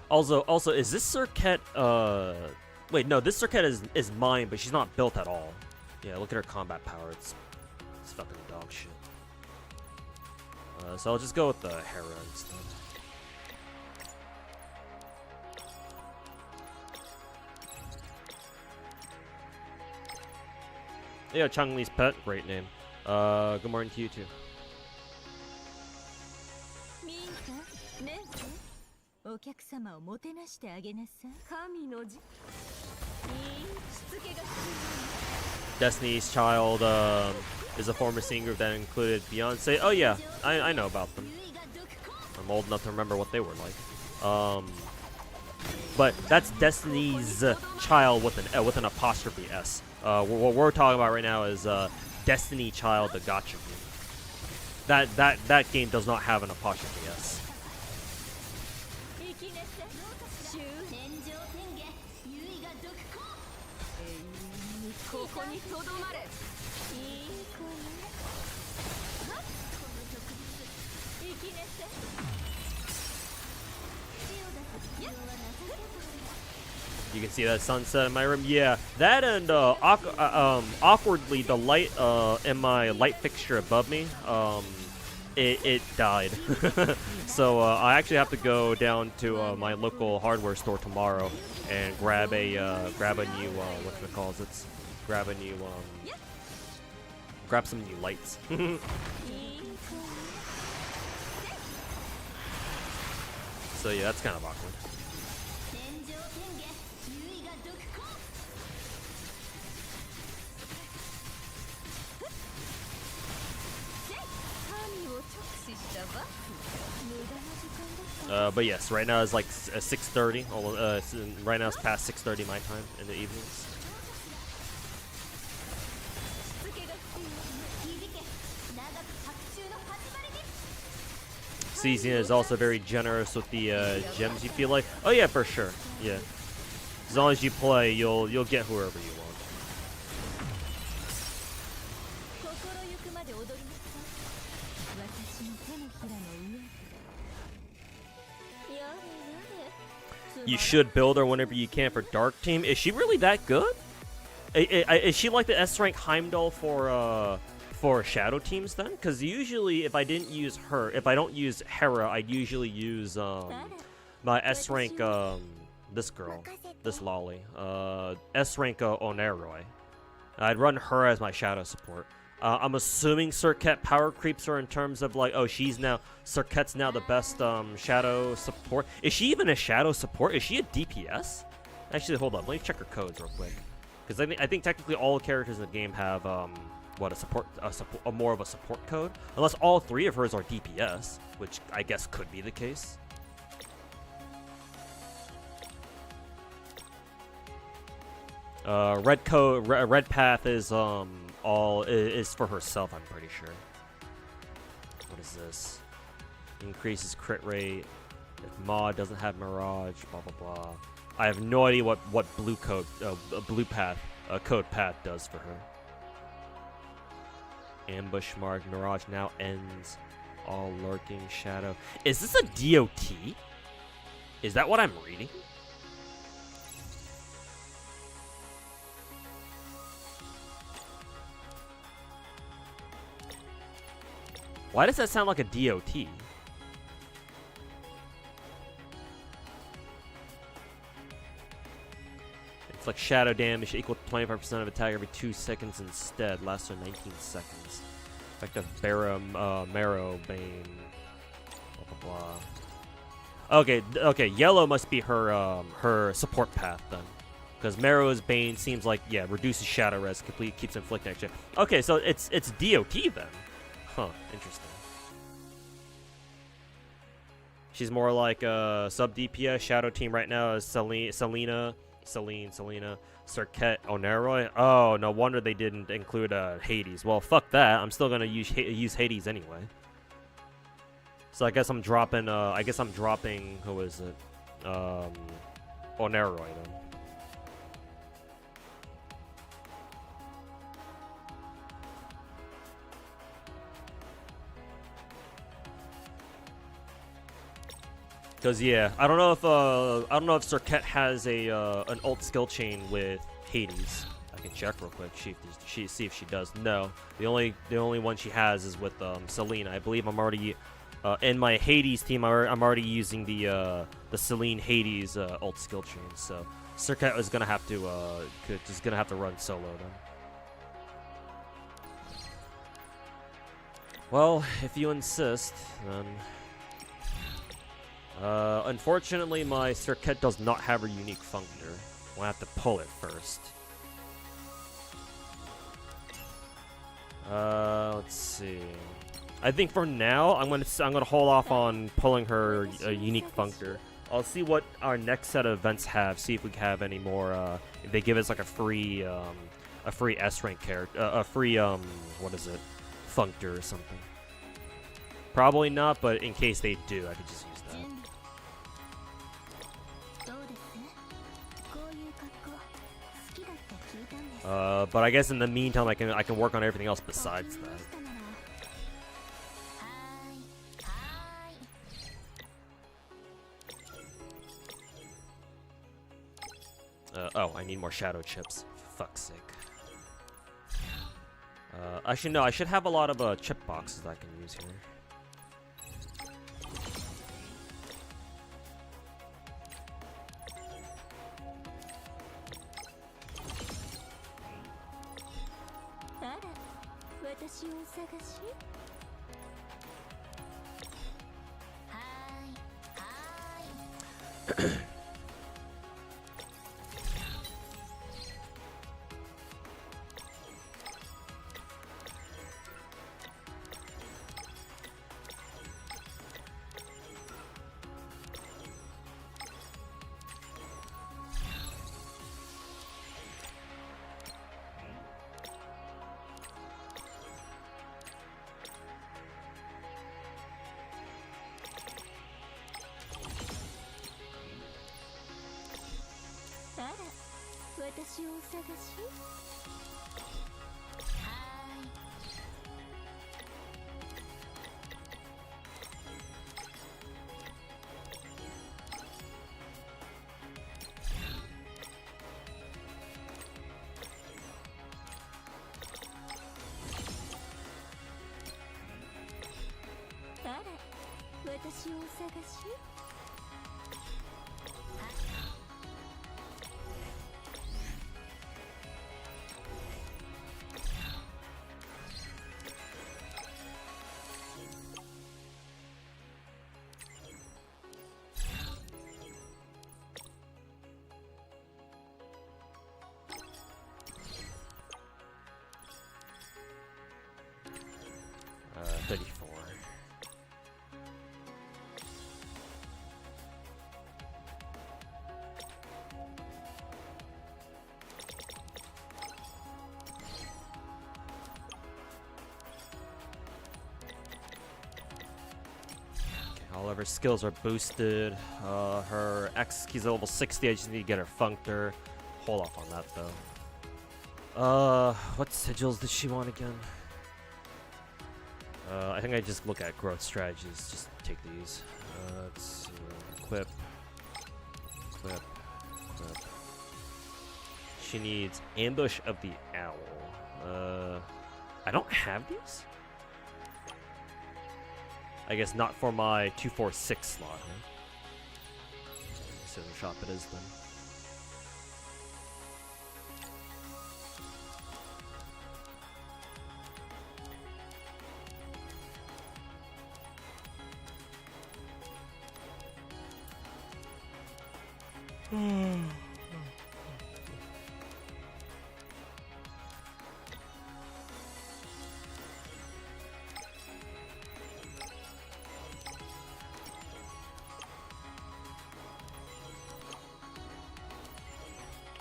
Also, is this Circuit, wait, no, this Circuit is mine, but she's not built at all. Yeah, look at her combat power, it's fucking dog shit. So I'll just go with the Hera instead. Yeah, Chang-Li's pet, great name. Good morning to you too. Destiny's Child is a former singer group that included Beyonce. Oh yeah, I know about them. I'm old enough to remember what they were like. But that's Destiny's Child with an apostrophe S. What we're talking about right now is Destiny Child, the gacha game. That game does not have an apostrophe S. You can see that sunset in my room. Yeah, that and awkwardly the light in my light fixture above me, it died. So I actually have to go down to my local hardware store tomorrow and grab a new grab some new lights. So yeah, that's kind of awkward. But yes, right now it's like 6:30. Right now it's past 6:30 my time in the evenings. CZN is also very generous with the gems you feel like. Oh yeah, for sure. Yeah, as long as you play, you'll get whoever you want. You should build her whenever you can for Dark Team. Is she really that good? Is she like the S rank Heimdall for Shadow Teams then? Because usually, if I don't use Hera, I'd usually use my S rank this lolly S rank Oneroi. I'd run her as my Shadow support. I'm assuming Circuit power creeps her in terms of like, oh, Circuit's now the best Shadow support. Is she even a Shadow support? Is she a DPS? Actually, hold up. Let me check her codes real quick. Because I think technically all characters in the game have more of a support code, unless all three of hers are DPS, which I guess could be the case. Red path is all is for herself. I'm pretty sure. What is this? Increases crit rate. If Maw doesn't have Mirage, blah blah blah. I have no idea what blue path code path does for her. Ambush mark. Mirage now ends. All lurking shadow. Is this a DOT? Is that what I'm reading? Why does that sound like a DOT? It's like shadow damage equal to 25% of attack every 2 seconds instead. Lasts for 19 seconds. Effective Marrow Bane. Blah blah blah. Okay, yellow must be her support path then. Because Marrow's Bane seems like, yeah, reduces shadow res, keeps inflicting extra. Okay, so it's DOT then. Huh, interesting. She's more like sub DPS. Shadow team right now is Selena, Serket, Oneroy. Oh, no wonder they didn't include Hades. Well, fuck that. I'm still gonna use Hades anyway. So I guess I'm dropping. Who is it? Oneroy then. Cause yeah, I don't know if Serket has a an ult skill chain with Hades. I can check real quick. See if she does. No, the only one she has is with Selena. I believe I'm already in my Hades team. I'm already using the Selene Hades ult skill chain. So Serket is gonna have to run solo then. Well, if you insist, then. Unfortunately, my Serket does not have a unique functor. We'll have to pull it first. Let's see. I think for now, I'm gonna hold off on pulling her unique functor. I'll see what our next set of events have. See if we have any more. If they give us like a free S rank character, a free what is it, functor or something. Probably not, but in case they do, I could just use that. But I guess in the meantime, I can work on everything else besides that. Oh, I need more shadow chips. Fuck's sake. Actually, no, I should have a lot of chip boxes that I can use here. All of her skills are boosted. Her X key's level 60. I just need to get her functor. Hold off on that though. What sigils does she want again? I think I just look at growth strategies. Just take these. Let's see. Equip. Equip. Equip. She needs Ambush of the Owl. I don't have these? I guess not for my 246 slot, huh? Scissor shop it is then.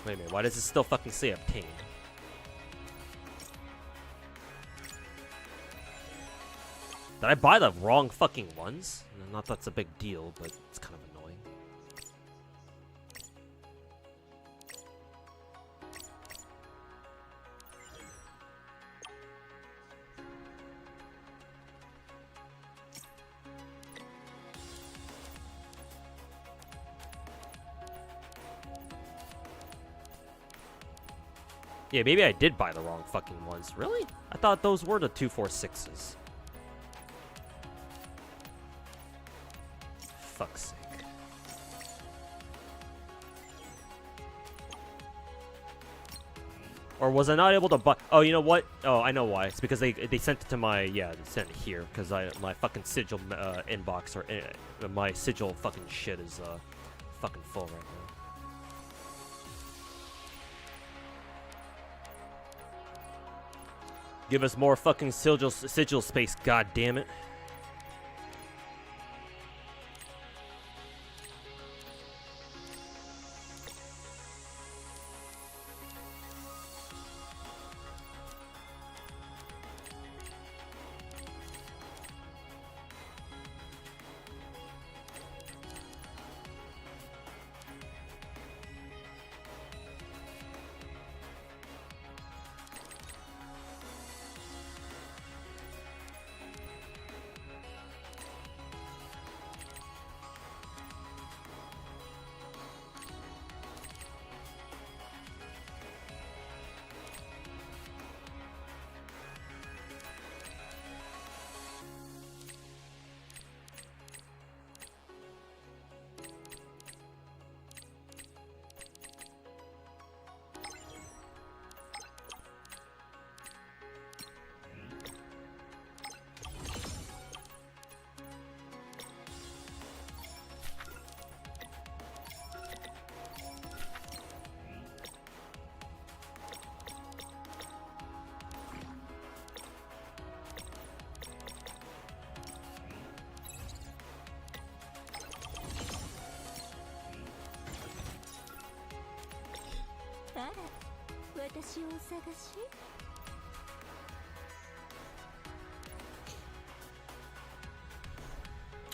Wait a minute, why does it still fucking say obtain? Did I buy the wrong fucking ones? Not that's a big deal, but it's kind of annoying. Yeah, maybe I did buy the wrong fucking ones. Really? I thought those were the 246s. Fuck's sake. Or was I not able to buy? Oh, you know what? Oh, I know why. It's because they sent it to my, yeah, they sent it here because my fucking sigil inbox or my sigil fucking shit is fucking full right now. Give us more fucking sigil space, god damn it.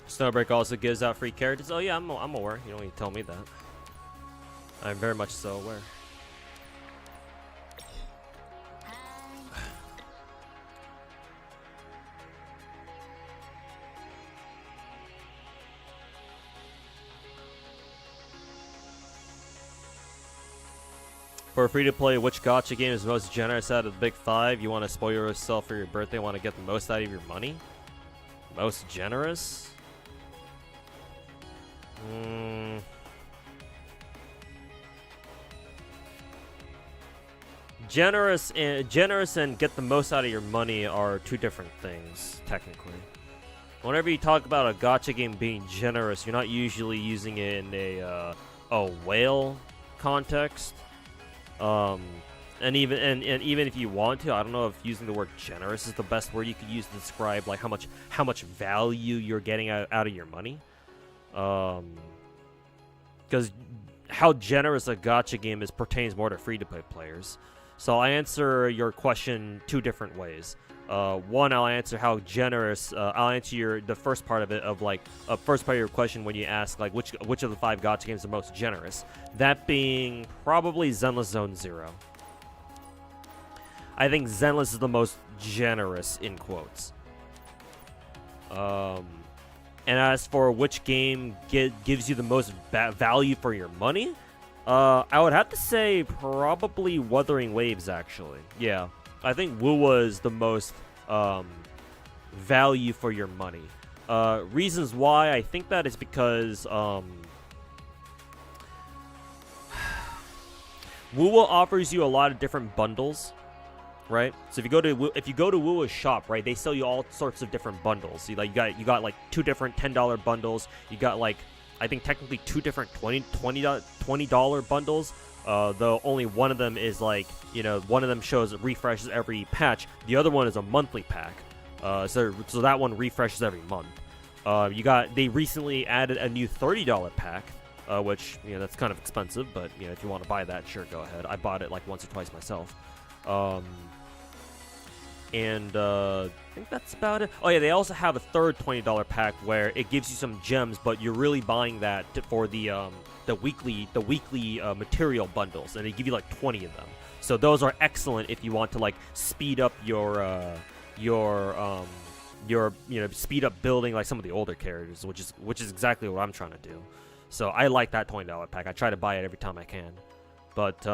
Snowbreak also gives out free characters. Oh yeah, I'm aware. You don't need to tell me that. I'm very much so aware. For a free-to-play, which gacha game is most generous out of the big five? You want to spoil yourself for your birthday, want to get the most out of your money? Most generous? Generous and get the most out of your money are two different things, technically. Whenever you talk about a gacha game being generous, you're not usually using it in a whale context. And even if you want to, I don't know if using the word generous is the best word you could use to describe like how much value you're getting out of your money. Because how generous a gacha game is pertains more to free-to-play players. So I answer your question two different ways. One, I'll answer how generous. I'll answer the first part of it of like first part of your question when you ask like which of the 5 gacha games are most generous. That being probably Zenless Zone Zero. I think Zenless is the most generous in quotes. And as for which game gives you the most value for your money, I would have to say probably Wuthering Waves, actually. Yeah, I think Wuwa is the most value for your money. Reasons why I think that is because Wuwa offers you a lot of different bundles. Right, so if you go to Wuwa's shop, right, they sell you all sorts of different bundles. You got like 2 different $10 bundles. You got like I think technically 2 different $20 bundles. Though only one of them is like one of them refreshes every patch. The other one is a monthly pack. So that one refreshes every month. They recently added a new $30 pack. Which that's kind of expensive, but if you want to buy that, sure, go ahead. I bought it like once or twice myself. I think that's about it. Oh yeah, they also have a third $20 pack where it gives you some gems, but you're really buying that for the weekly material bundles, and they give you like 20 of them. So those are excellent if you want to like speed up your speed up building like some of the older characters, which is exactly what I'm trying to do. So I like that $20 pack. I try to buy it every time I can, but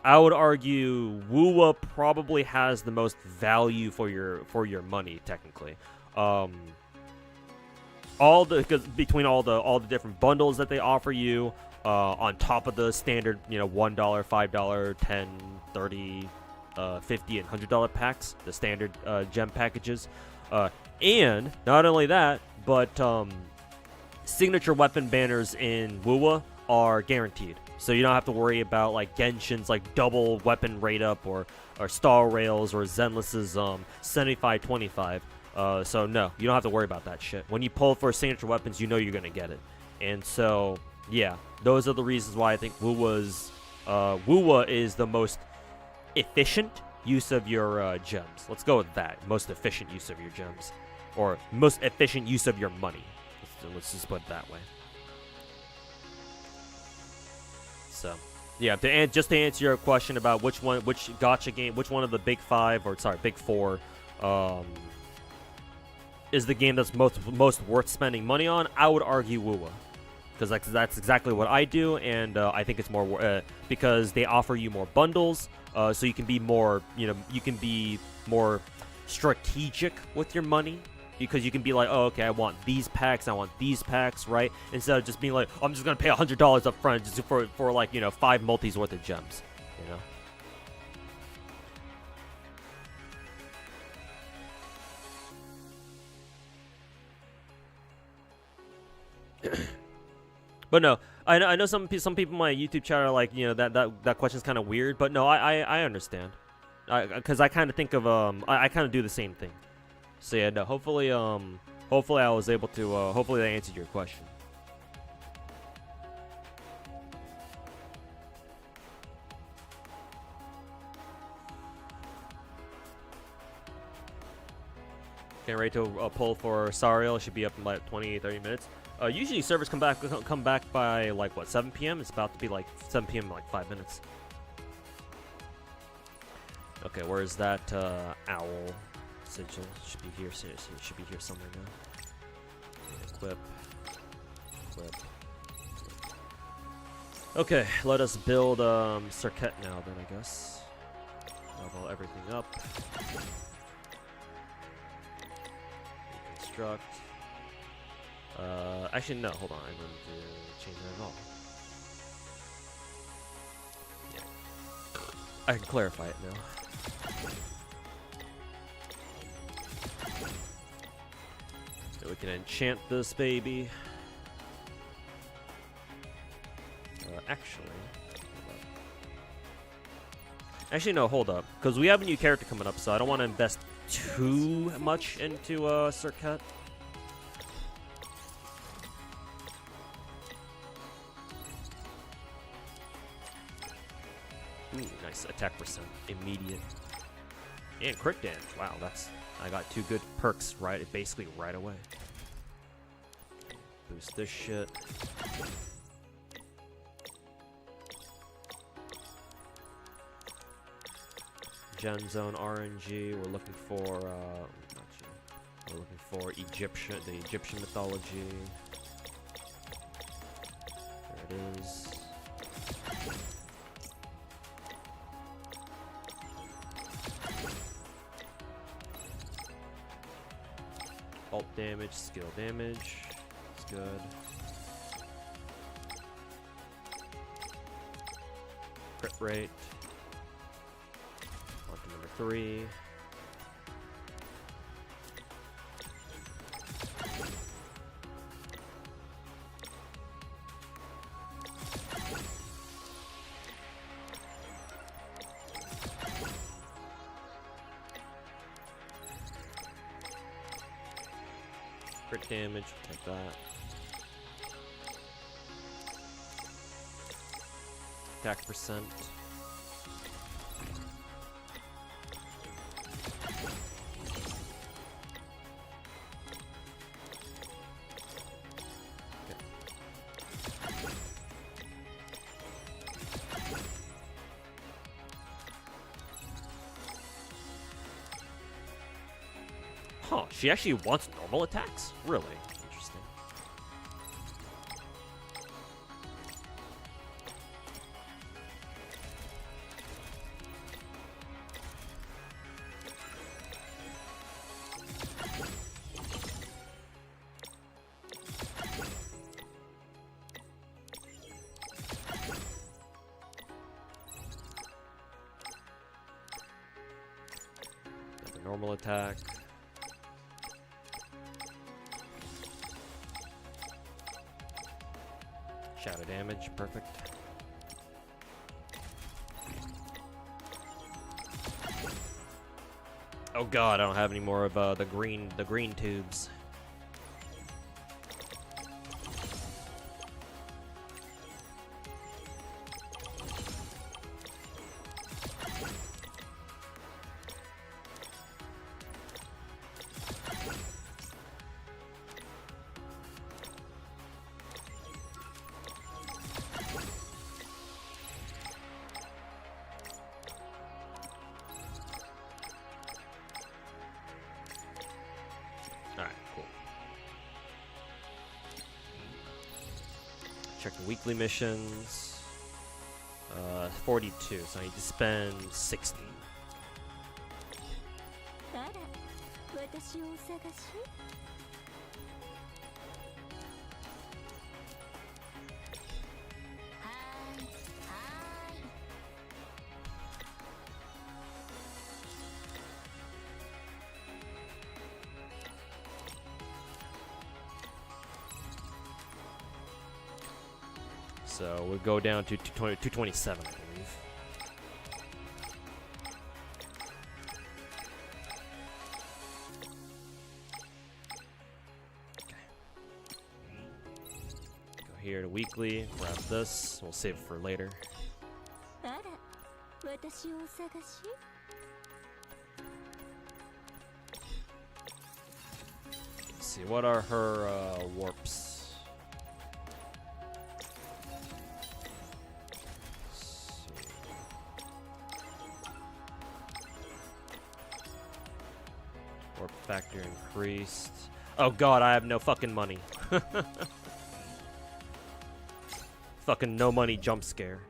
I would argue Wuwa probably has the most value for your money technically. Between all the different bundles that they offer you, on top of the standard $1, $5, $10, $30, $50, and $100 packs, the standard gem packages, and not only that, but signature weapon banners in Wuwa are guaranteed. So you don't have to worry about like Genshin's like double weapon rate up or Star Rails or Zenless's 75-25. So no, you don't have to worry about that shit. When you pull for signature weapons, you know you're gonna get it. And so yeah, those are the reasons why I think Wuwa is the most efficient use of your gems. Let's go with that. Most efficient use of your gems, or most efficient use of your money. Let's just put it that way. So, yeah, just to answer your question about which gacha game, which one of the big 5, or sorry, big 4, is the game that's most worth spending money on, I would argue Wuwa, because that's exactly what I do, and I think it's more because they offer you more bundles, so you can be more, more strategic with your money. Because you can be like, oh, okay, I want these packs, right? Instead of just being like, oh, I'm just gonna pay $100 up front just for like 5 multis worth of gems, But no, I know some people in my YouTube chat are like, that question's kind of weird, but no, I understand, because I kind of think of I kind of do the same thing. So yeah, no, hopefully I was able to, hopefully that answered your question. Can't wait to pull for Sariel. It should be up in like 20-30 minutes. Usually servers come back by like what, 7 p.m. It's about to be like 7 p.m. in like 5 minutes. Okay, where is that owl? Sigil should be here. Seriously, it should be here somewhere now. Equip. Okay, let us build Circuit now then, I guess. Level everything up. Reconstruct. Actually, no, hold on. I'm going to change that at all. Yeah. I can clarify it now. So we can enchant this baby. Actually, no, hold up. Because we have a new character coming up, so I don't want to invest too much into Circuit. Ooh, nice attack percent. Immediate. And crit damage. Wow, I got 2 good perks basically right away. Boost this shit. Gen Zone RNG. We're looking for we're looking for the Egyptian mythology. There it is. Ult damage, skill damage. It's good. Crit rate. On to number 3. Crit damage, take that. Attack percent. Huh, she actually wants normal attacks? Really? Interesting. Another normal attack. Shadow damage, perfect. Oh god, I don't have any more of the green tubes. Alright, cool. Check the weekly missions. 42, so I need to spend 60. あら、私をお探し？はーい、はーい。So we'll go down to 227, I believe. Okay. Go here to weekly, grab this, we'll save it for later. あら、私をお探し？ Let's see, what are her warps? Warp factor increased. Oh god, I have no fucking money. Fucking no money jump scare.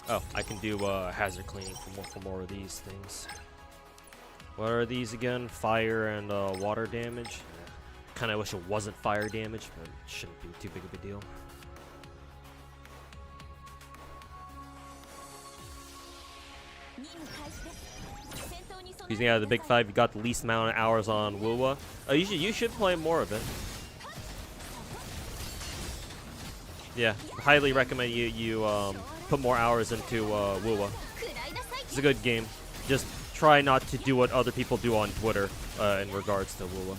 Oh, I can do hazard cleaning for more of these things. What are these again? Fire and water damage. Kind of wish it wasn't fire damage, but it shouldn't be too big of a deal. Using out of the big five, you got the least amount of hours on Wuwa. You should play more of it. Yeah, highly recommend you put more hours into Wuwa. It's a good game. Just try not to do what other people do on Twitter in regards to Wuwa.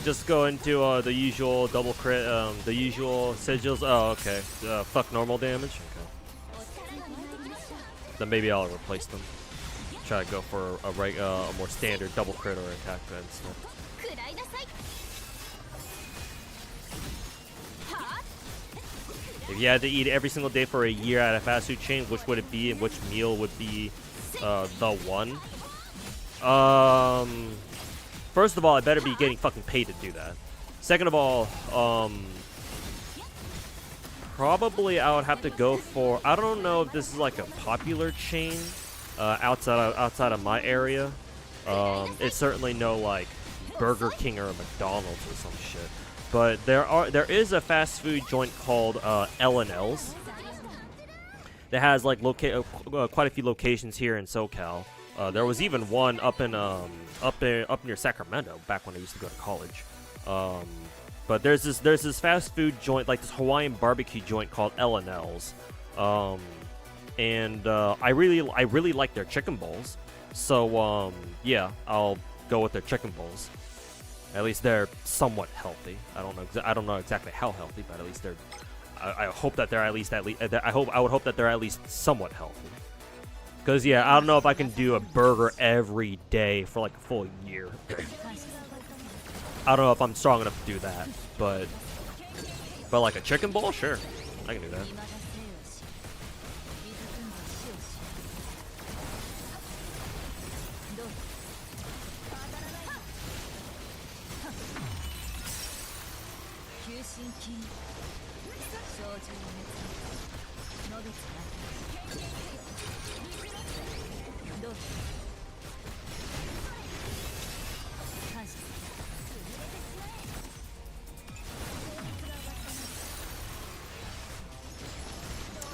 Just go into the usual double crit, the usual sigils. Oh, okay. Fuck normal damage. Okay. Then maybe I'll replace them. Try to go for a more standard double crit or attack instead. If you had to eat every single day for a year at a fast food chain, which would it be, and which meal would be the one? First of all, I better be getting fucking paid to do that. Second of all, probably I would have to go for, I don't know if this is like a popular chain outside of my area. It's certainly no like Burger King or McDonald's or some shit. But there is a fast food joint called L&L's that has like quite a few locations here in SoCal. There was even one up near Sacramento back when I used to go to college. But there's this fast food joint, like this Hawaiian barbecue joint called L&L's, and I really like their chicken bowls. So yeah, I'll go with their chicken bowls. At least they're somewhat healthy. I don't know exactly how healthy, but at least they're. I hope that they're I would hope that they're at least somewhat healthy. Because, yeah, I don't know if I can do a burger every day for, like, a full year. I don't know if I'm strong enough to do that, but like, a chicken bowl? Sure. I can do that.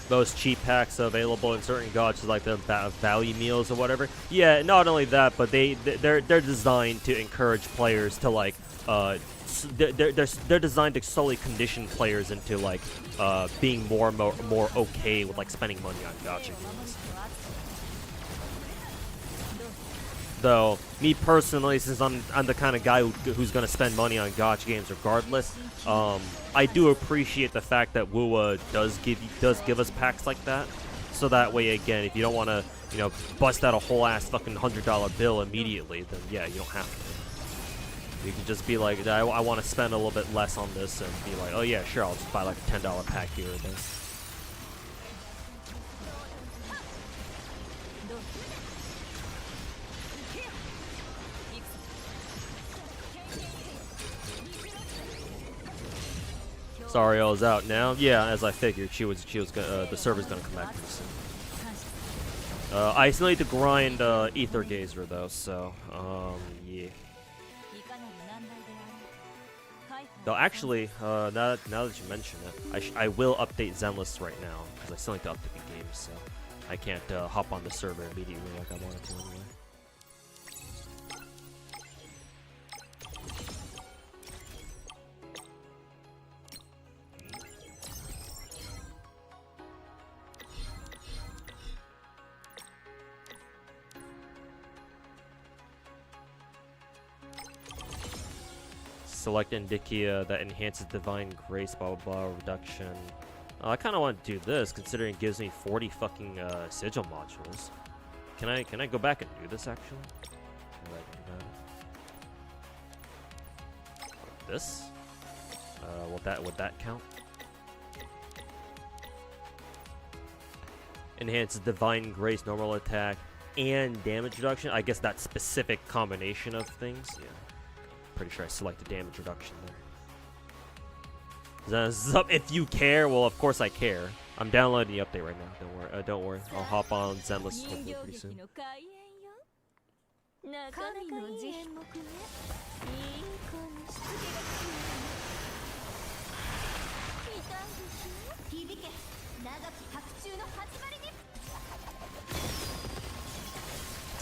Those cheap packs available in certain gachas, like the value meals or whatever. Yeah, not only that, but they're designed to encourage players to like they're designed to solely condition players into like being more okay with like spending money on gacha games. Though, me personally, since I'm the kind of guy who's gonna spend money on gacha games regardless, I do appreciate the fact that WUA does give us packs like that. So that way, again, if you don't want to, you know, bust out a whole ass fucking $100 bill immediately, then yeah, you don't have to. You can just be like, I want to spend a little bit less on this, and be like, oh yeah, sure, I'll just buy like a $10 pack here or there. Sariel's out now. Yeah, as I figured, she was gonna, the server's gonna come back pretty soon. I still need to grind Aether Gazer though, so yeah. Though actually, now that you mention it, I will update Zenless right now because I still need to update the game, so I can't hop on the server immediately like I wanted to anyway. Select Indicia that enhances Divine Grace, blah blah blah, reduction. I kind of want to do this, considering it gives me 40 fucking sigil modules. Can I go back and do this actually? This? Would that count? Enhances Divine Grace, normal attack, and damage reduction. I guess that specific combination of things. Yeah. Pretty sure I selected damage reduction there. If you care, well, of course I care. I'm downloading the update right now. Don't worry. I'll hop on Zenless hopefully pretty soon.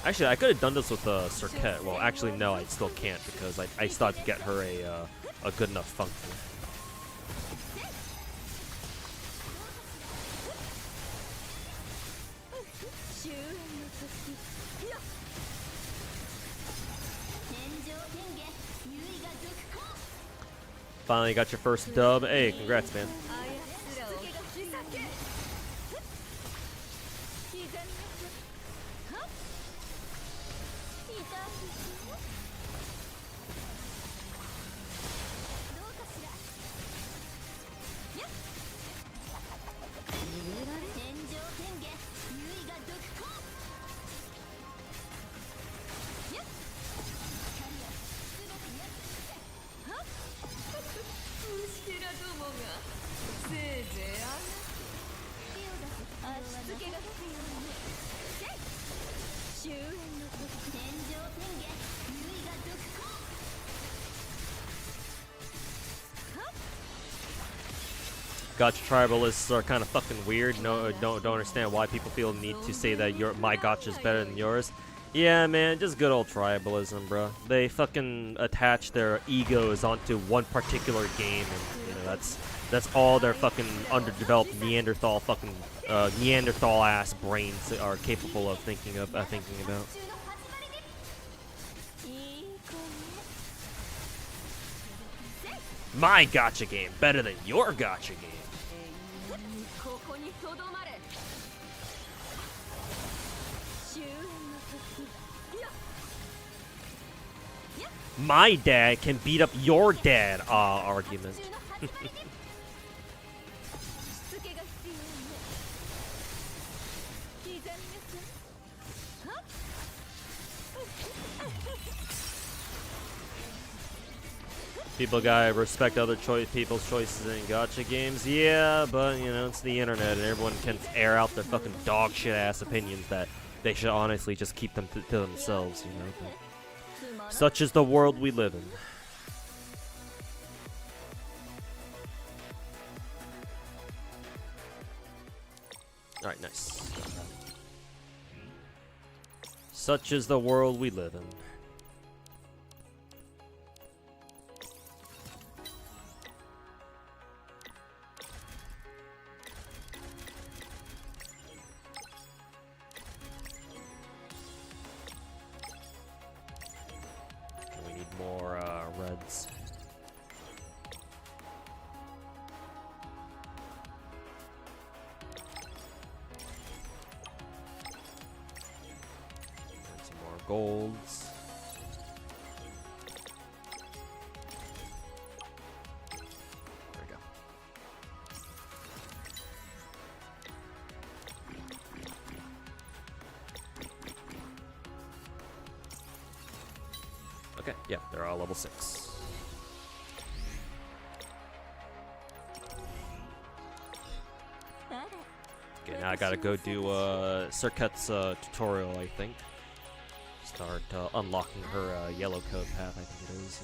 Actually, I could have done this with Circuit. Well, actually, no, I still can't because I still have to get her a good enough function. Finally got your first dub. Hey, congrats, man. Gacha tribalists are kind of fucking weird. No, don't understand why people feel the need to say that my gacha is better than yours. Yeah, man, just good old tribalism, bro. They fucking attach their egos onto one particular game, and you know that's all their fucking underdeveloped Neanderthal fucking Neanderthal ass brains are capable of thinking about. My gacha game better than your gacha game. My dad can beat up your dad argument. People gotta respect other people's choices in gacha games. Yeah, but you know, it's the internet and everyone can air out their fucking dog shit ass opinions that they should honestly just keep them to themselves, you know. But such is the world we live in. Alright, nice. Such is the world we live in. gods. And some more golds. There we go. Okay, yeah, they're all level 6. Okay, now I gotta go do Circuit's tutorial, I think. Start unlocking her yellow code path, I think it is.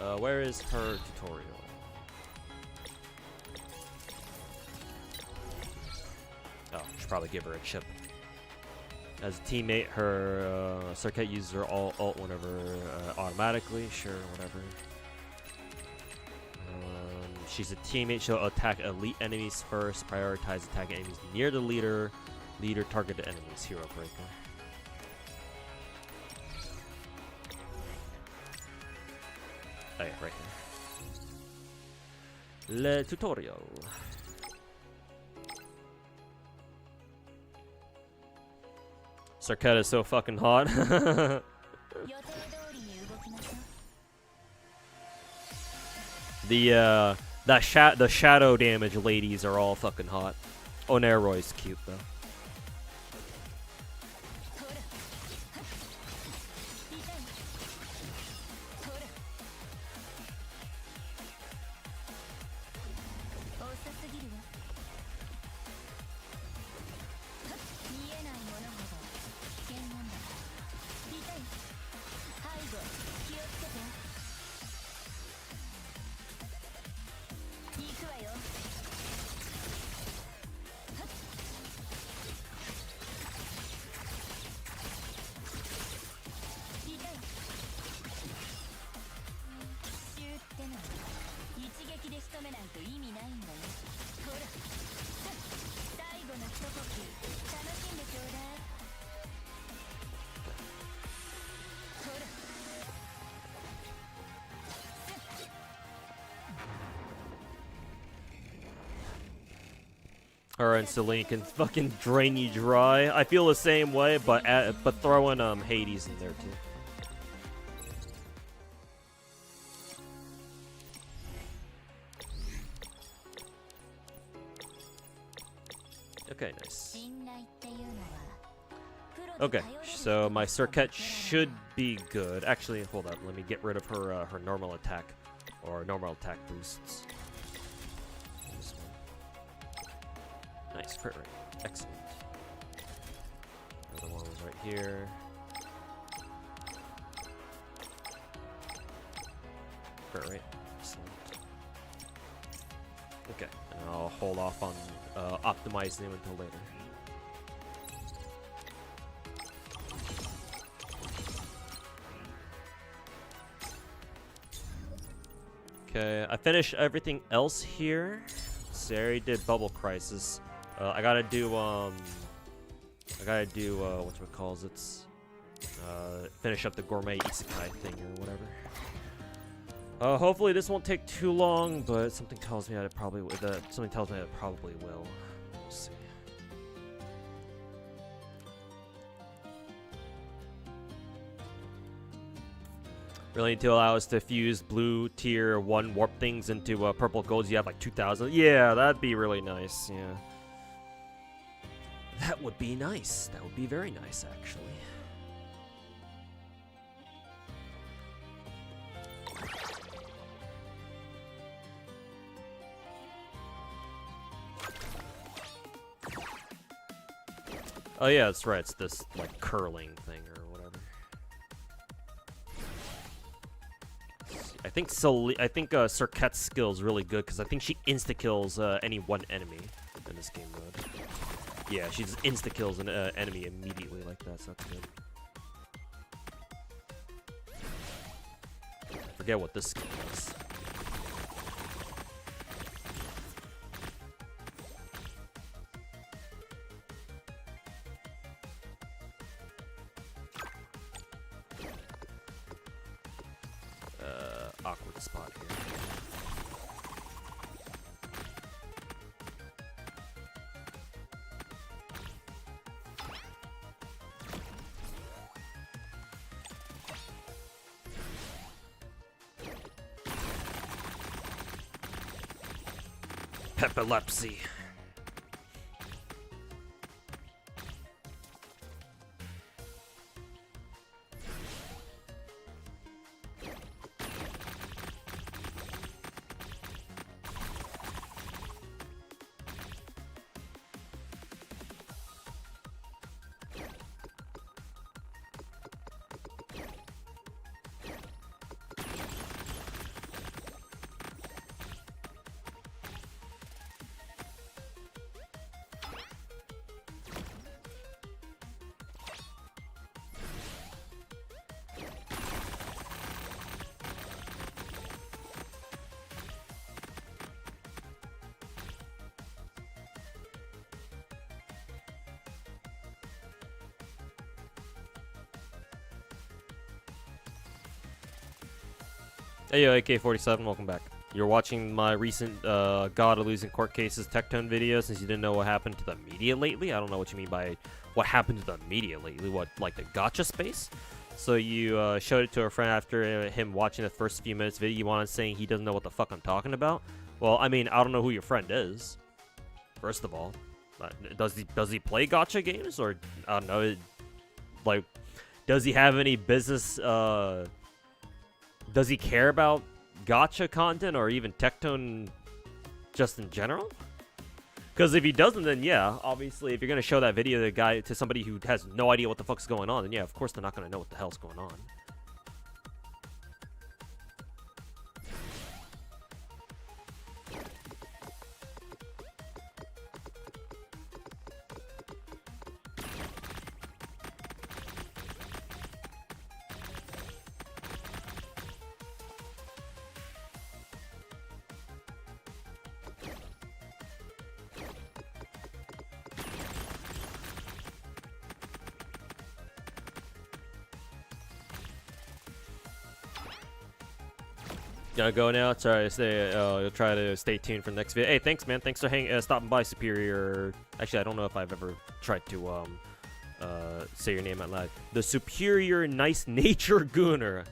Yeah. Where is her tutorial? Oh, should probably give her a chip. As a teammate, her Circuit uses her alt whenever automatically. Sure, whatever. She's a teammate. She'll attack elite enemies first. Prioritize attacking enemies near the leader. Leader targeted enemies. Hero breaker. Oh yeah, right here. Le tutorial. Circuit is so fucking hot. The shadow damage ladies are all fucking hot. Oneroy's cute though. Her and Celine can fucking drain you dry. I feel the same way, but throw in Hades in there too. Okay, nice. Okay, so my Circuit should be good. Actually, hold up. Let me get rid of her her normal attack or normal attack boosts. Nice, crit rate. Excellent. The other one was right here. Crit rate. Excellent. Okay, and I'll hold off on optimizing him until later. Okay, I finished everything else here. So I already did Bubble Crisis. I gotta do whatchamacallit, finish up the gourmet isekai thing or whatever. Hopefully this won't take too long, but something tells me that it probably will. Something tells me that it probably will. We'll see. Really need to allow us to fuse blue tier 1 warp things into purple golds. You have like 2,000. Yeah, that'd be really nice. Yeah. That would be nice. That would be very nice, actually. Oh yeah, that's right. It's this like curling thing or whatever. I think Circuit's skill is really good because I think she insta kills any one enemy in this game mode. Yeah, she just insta kills an enemy immediately like that, so that's good. I forget what this skill is. the spot here. Epilepsy. Hey yo, AK-47, welcome back. You're watching my recent God of Losing Court Cases Tectone video since you didn't know what happened to the media lately. I don't know what you mean by what happened to the media lately. What, like the gacha space? So you showed it to a friend after him watching the first few minutes video. You wanted saying he doesn't know what the fuck I'm talking about? Well, I mean, I don't know who your friend is. First of all, does he play gacha games, or I don't know, like, does he have any business? Does he care about gacha content or even Tectone just in general? Because if he doesn't, then yeah, obviously, if you're gonna show that video to somebody who has no idea what the fuck's going on, then yeah, of course they're not gonna know what the hell's going on. Gonna go now. Sorry, you'll try to stay tuned for the next video. Hey, thanks, man. Thanks for stopping by, Superior. Actually, I don't know if I've ever tried to say your name out loud. The Superior Nice Nature Gooner.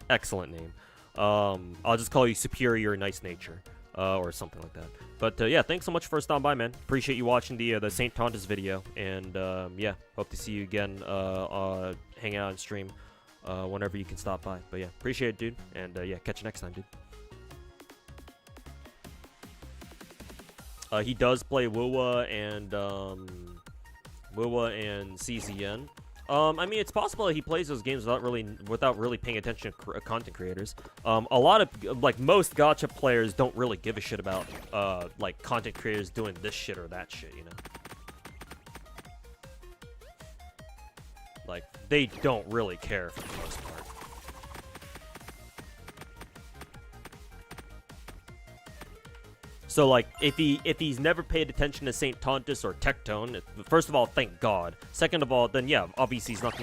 Excellent name. I'll just call you Superior Nice Nature, or something like that. But yeah, thanks so much for stopping by, man. Appreciate you watching the St. Tontas video, and yeah, hope to see you again. Hang out and stream. Whenever you can stop by. But yeah, appreciate it, dude. And yeah, catch you next time, dude. He does play WoWA and CZN. I mean, it's possible that he plays those games without really paying attention to content creators. A lot of, like, most gacha players don't really give a shit about like content creators doing this shit or that shit, you know. Like, they don't really care for the most part. So, like, if he's never paid attention to St. Tontas or Tectone, first of all, thank God. Second of all, then yeah, obviously he's not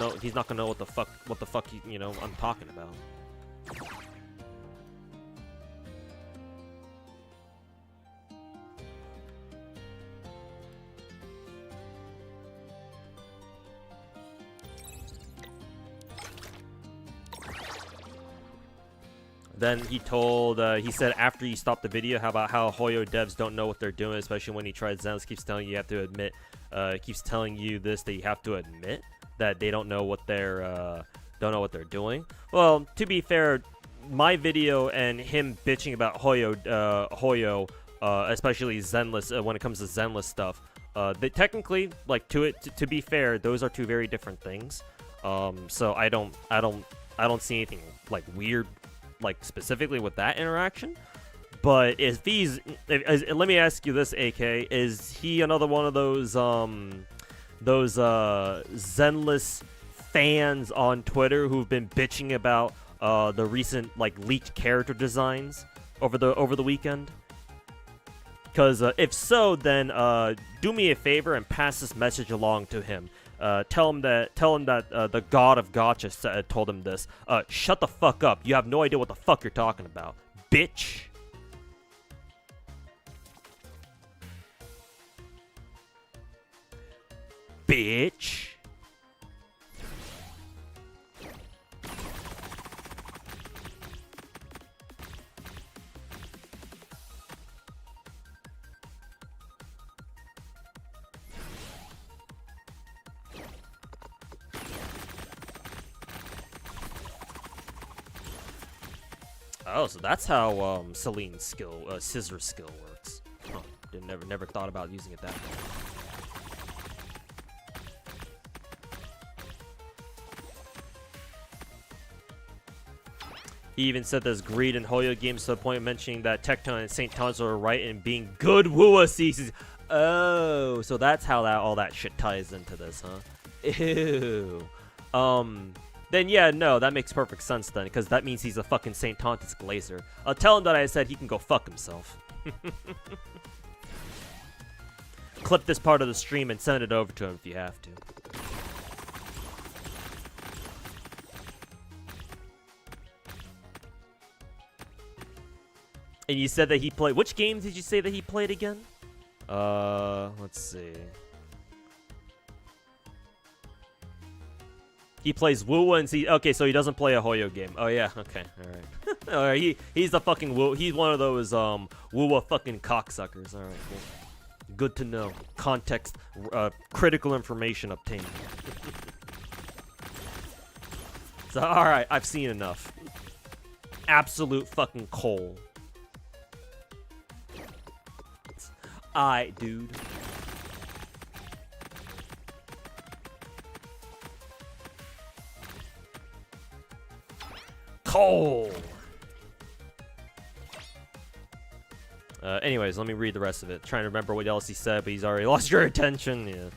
gonna know what the fuck you know I'm talking about. Then he said after you stop the video, how about how Hoyo devs don't know what they're doing, especially when he tries Zenless, keeps telling you have to admit, keeps telling you this, that you have to admit that they don't know what they're doing. Well, to be fair, my video and him bitching about Hoyo, especially Zenless, when it comes to Zenless stuff, they technically, like, to be fair, those are two very different things. So I don't see anything like weird, like, specifically with that interaction. But let me ask you this, AK, is he another one of those Zenless fans on Twitter who've been bitching about the recent, like, leaked character designs over the weekend? Because if so, then do me a favor and pass this message along to him. Tell him that the god of Gacha told him this. Shut the fuck up. You have no idea what the fuck you're talking about, bitch. Bitch. Oh, so that's how Celine's skill, scissor skill works. Huh. Never thought about using it that way. He even said there's greed in Hoyo games to the point of mentioning that Tecton and St. Tanzo are right in being good Wua CCs. Oh, so that's how all that shit ties into this, huh? Ew. Then yeah, no, that makes perfect sense then, because that means he's a fucking St. Tontus Glazer. I'll tell him that I said he can go fuck himself. Clip this part of the stream and send it over to him if you have to. And you said that he played... Which games did you say that he played again? Let's see. He plays Wuwa and okay, so he doesn't play a Hoyo game. Oh yeah, okay, alright. Alright, he's the fucking he's one of those Wuwa fucking cocksuckers. Alright, cool. Good to know. Context, critical information obtained. So alright, I've seen enough. Absolute fucking coal. Aight, dude. Coal. Anyways, let me read the rest of it. Trying to remember what else he said, but he's already lost your attention. Yeah.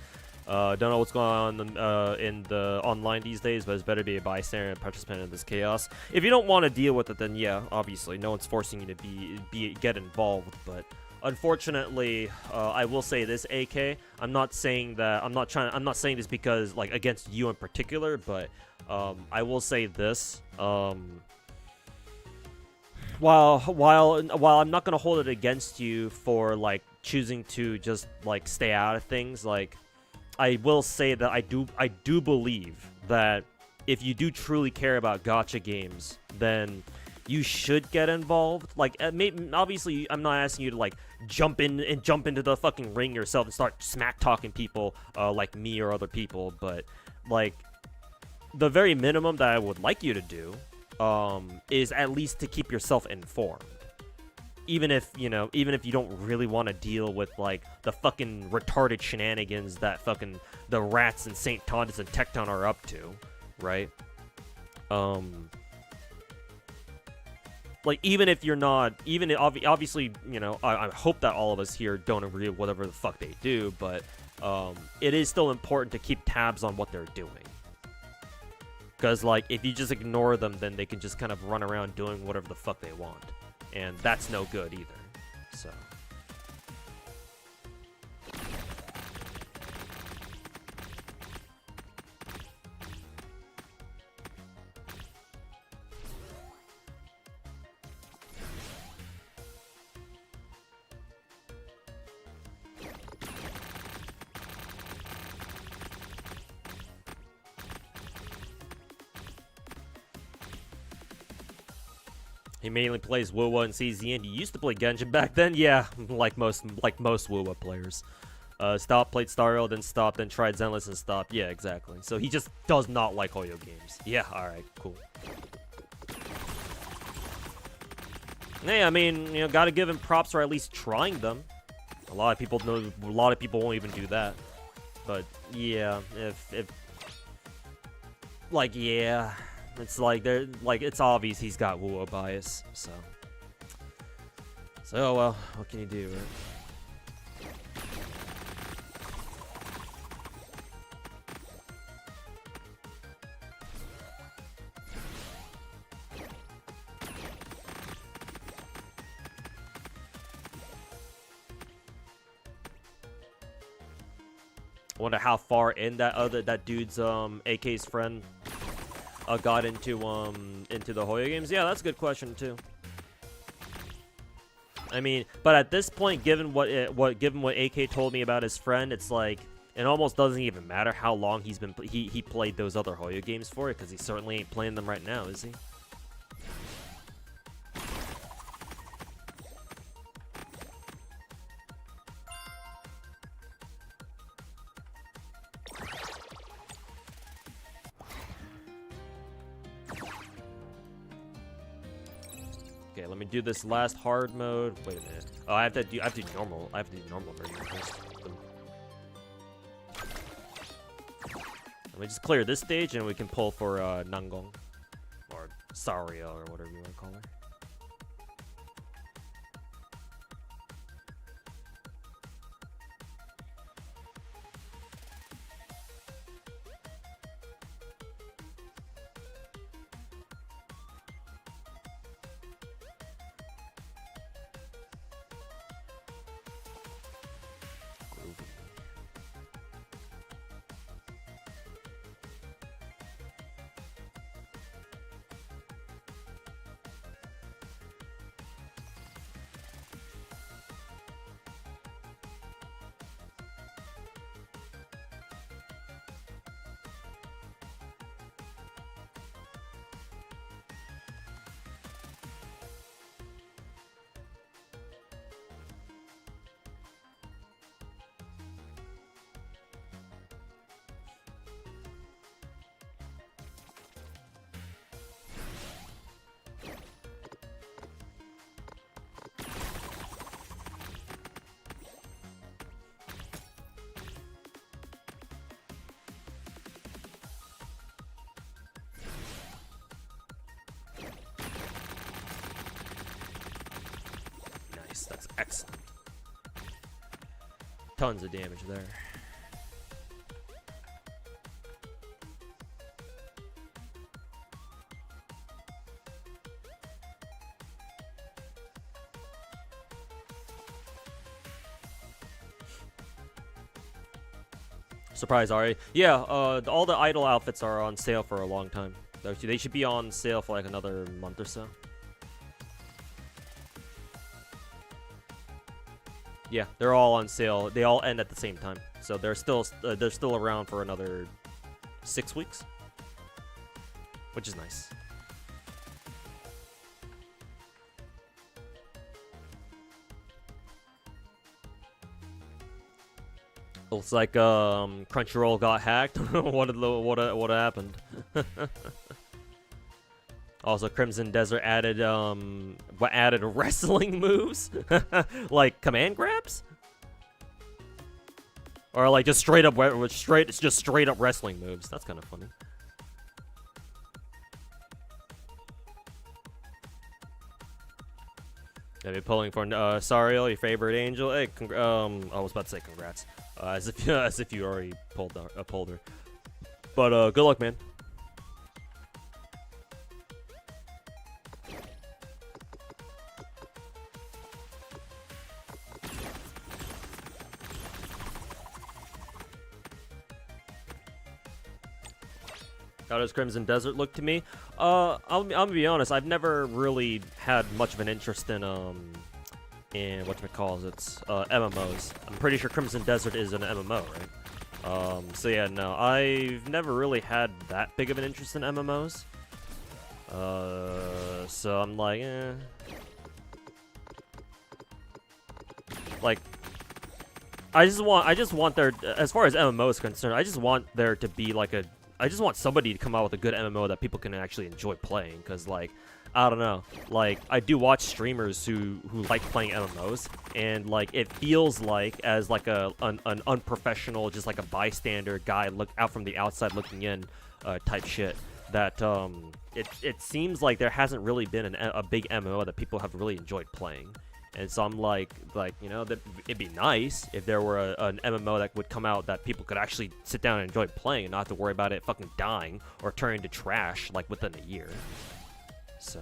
Don't know what's going on in the online these days, but it's better to be a bystander and participant in this chaos. If you don't want to deal with it, then yeah, obviously, no one's forcing you to get involved. But unfortunately, I will say this, AK. I'm not saying that. I'm not saying this because like against you in particular, but I will say this. While I'm not gonna hold it against you for like choosing to just like stay out of things, like I will say that I do believe that if you do truly care about gacha games, then you should get involved. Like obviously I'm not asking you to like jump into the fucking ring yourself and start smack talking people like me or other people, but like the very minimum that I would like you to do is at least to keep yourself informed. Even if you don't really want to deal with like the fucking retarded shenanigans that fucking the rats and St. Tontus and Tecton are up to, right? Like even if you're not, obviously, I hope that all of us here don't agree with whatever the fuck they do, but it is still important to keep tabs on what they're doing. Because, like, if you just ignore them, then they can just kind of run around doing whatever the fuck they want. And that's no good either. So. He mainly plays Wuwa and CZN. You used to play Genshin back then? Yeah, like most Wuwa players. Stopped, played Star then stopped, then tried Zenless and stopped. Yeah, exactly. So he just does not like Hoyo games. Yeah, alright, cool. Hey, I mean, gotta give him props for at least trying them. A lot of people won't even do that. But yeah, if like yeah. It's like it's obvious he's got Wuwa bias, so well, what can you do, right? wonder how far in that dude's AK's friend got into the Hoya games. Yeah, that's a good question too. I mean, but at this point, given what AK told me about his friend, it's like it almost doesn't even matter how long he played those other Hoya games for it, because he certainly ain't playing them right now, is he? Okay, let me do this last hard mode. Wait a minute. Oh, I have to do normal. I have to do normal version first. Let me just clear this stage and we can pull for Nanong or Sariel or whatever you want to call her. That's excellent. Tons of damage there. Surprise, Ari. Yeah, all the idol outfits are on sale for a long time. They should be on sale for like another month or so. Yeah, they're all on sale. They all end at the same time, so they're still around for another 6 weeks, which is nice. Looks like Crunchyroll got hacked. what happened? Also, Crimson Desert added wrestling moves, like command grabs, or like just straight up wrestling moves. That's kind of funny. Maybe pulling for Sariel, your favorite angel. Hey, I was about to say congrats, as if you already pulled her. But good luck, man. How does Crimson Desert look to me? I'm gonna be honest. I've never really had much of an interest in whatchamacallits, MMOs. I'm pretty sure Crimson Desert is an MMO, right? So yeah, no, I've never really had that big of an interest in MMOs. So I'm like, eh. Like, I just want there, as far as MMO is concerned, I just want there to be like I just want somebody to come out with a good MMO that people can actually enjoy playing, because, like, I don't know, like, I do watch streamers who like playing MMOs, and, like, it feels like, as, like, an unprofessional, just, like, a bystander guy look out from the outside looking in type shit, that, it seems like there hasn't really been a big MMO that people have really enjoyed playing. And so I'm like, you know, that it'd be nice if there were an MMO that would come out that people could actually sit down and enjoy playing and not have to worry about it fucking dying or turning to trash, like, within a year. So,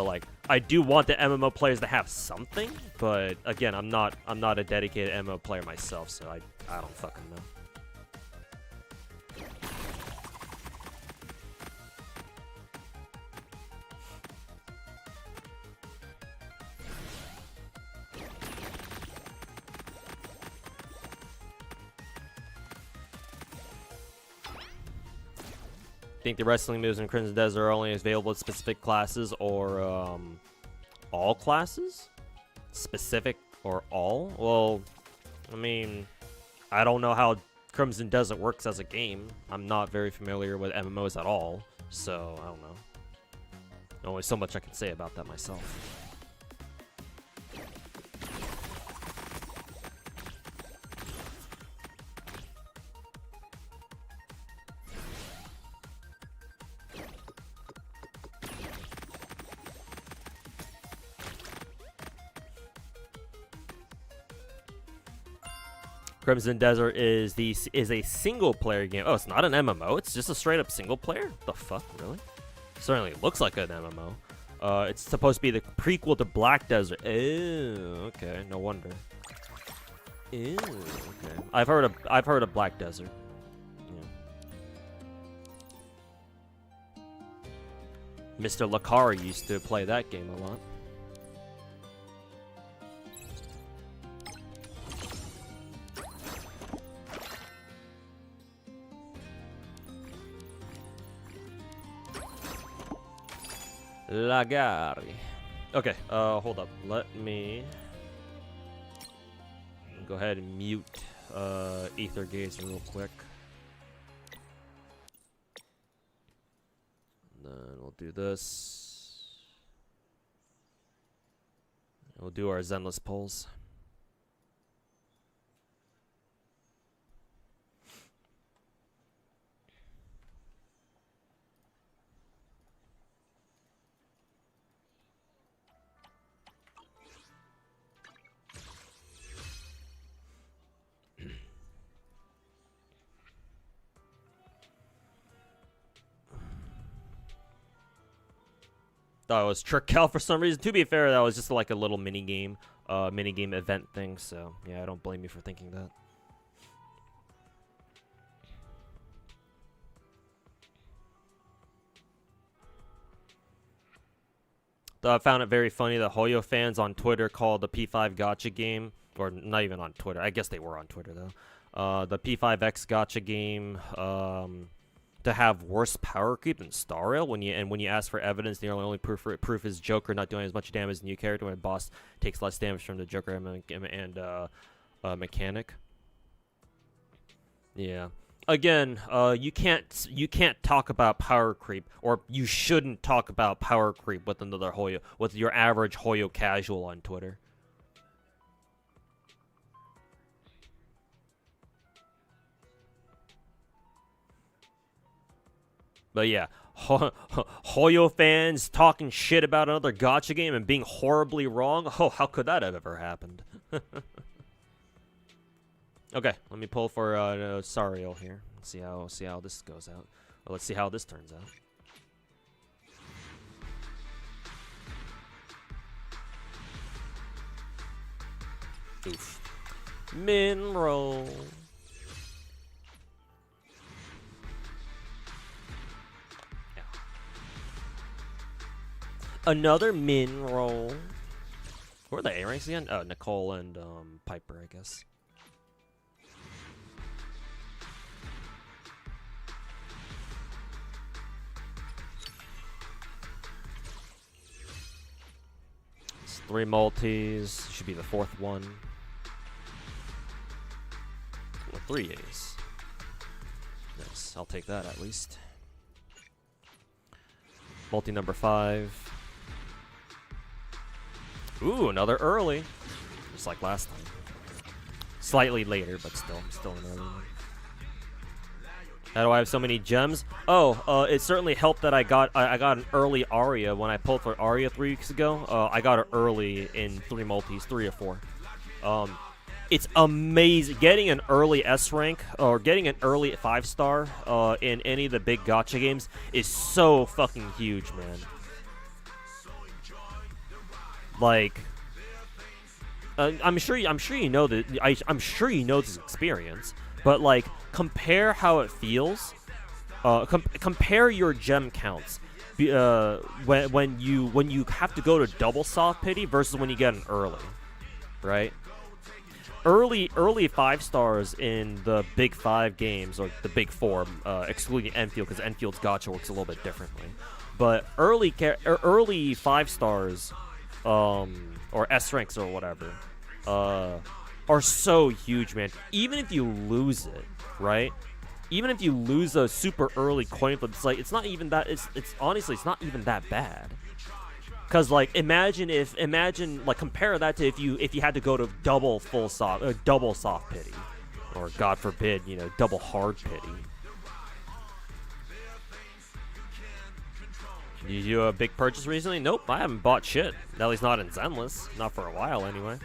like, I do want the MMO players to have something, but again, I'm not a dedicated MMO player myself, so I don't fucking know. Think the wrestling moves in Crimson Desert are only available to specific classes or all classes? Specific or all? Well, I mean, I don't know how Crimson Desert works as a game. I'm not very familiar with MMOs at all, so I don't know. Only so much I can say about that myself. Crimson Desert is a single player game. Oh, it's not an MMO. It's just a straight up single player. The fuck, really? Certainly looks like an MMO. It's supposed to be the prequel to Black Desert. Oh, okay. No wonder. Ew, okay. I've heard of Black Desert. Yeah. Mr. Lakari used to play that game a lot. Lagari. Okay, hold up. Let me go ahead and mute Aether Gazer real quick. And then we'll do this. We'll do our Zenless polls. Thought it was Trick Cal for some reason. To be fair, that was just like a little mini game event thing. So yeah, I don't blame you for thinking that. Though I found it very funny that Hoyo fans on Twitter called the P5 Gacha game, or not even on Twitter. I guess they were on Twitter though. The P5X Gacha game. To have worse power creep than Stariel when you ask for evidence, the only proof is Joker not doing as much damage as the new character when a boss takes less damage from the Joker and mechanic. Yeah. Again, you can't talk about power creep, or you shouldn't talk about power creep with another Hoyo, with your average Hoyo casual on Twitter. But yeah, Hoyo fans talking shit about another gacha game and being horribly wrong. Oh, how could that have ever happened? Okay, let me pull for Sariel here. See how this goes out. Or let's see how this turns out. Oof. Minroll. Another min roll. Who are the A ranks again? Oh, Nicole and Piper, I guess. It's 3 multis. Should be the 4th one. Well, 3 A's. Nice. I'll take that at least. Multi number 5. Ooh, another early. Just like last time. Slightly later, but still an early one. How do I have so many gems? Oh, it certainly helped that I got an early Aria when I pulled for Aria 3 weeks ago. I got it early in 3 multis, 3 or 4. It's amazing. Getting an early S rank or getting an early 5-star in any of the big gacha games is so fucking huge, man. Like, I'm sure you know that. I'm sure you know this experience, but like, compare how it feels. Compare your gem counts. When you have to go to double soft pity versus when you get an early, right? Early 5-stars in the big 5 games, or the big 4, excluding Enfield, because Enfield's gacha works a little bit differently. But early 5-stars, or S ranks or whatever, are so huge, man. Even if you lose it, right? Even if you lose a super early coin flip, it's like it's not even that. It's honestly, it's not even that bad. Cause like imagine like compare that to if you had to go to double soft pity, or God forbid, you know, double hard pity. Did you do a big purchase recently? Nope, I haven't bought shit. At least not in Zenless, not for a while anyway.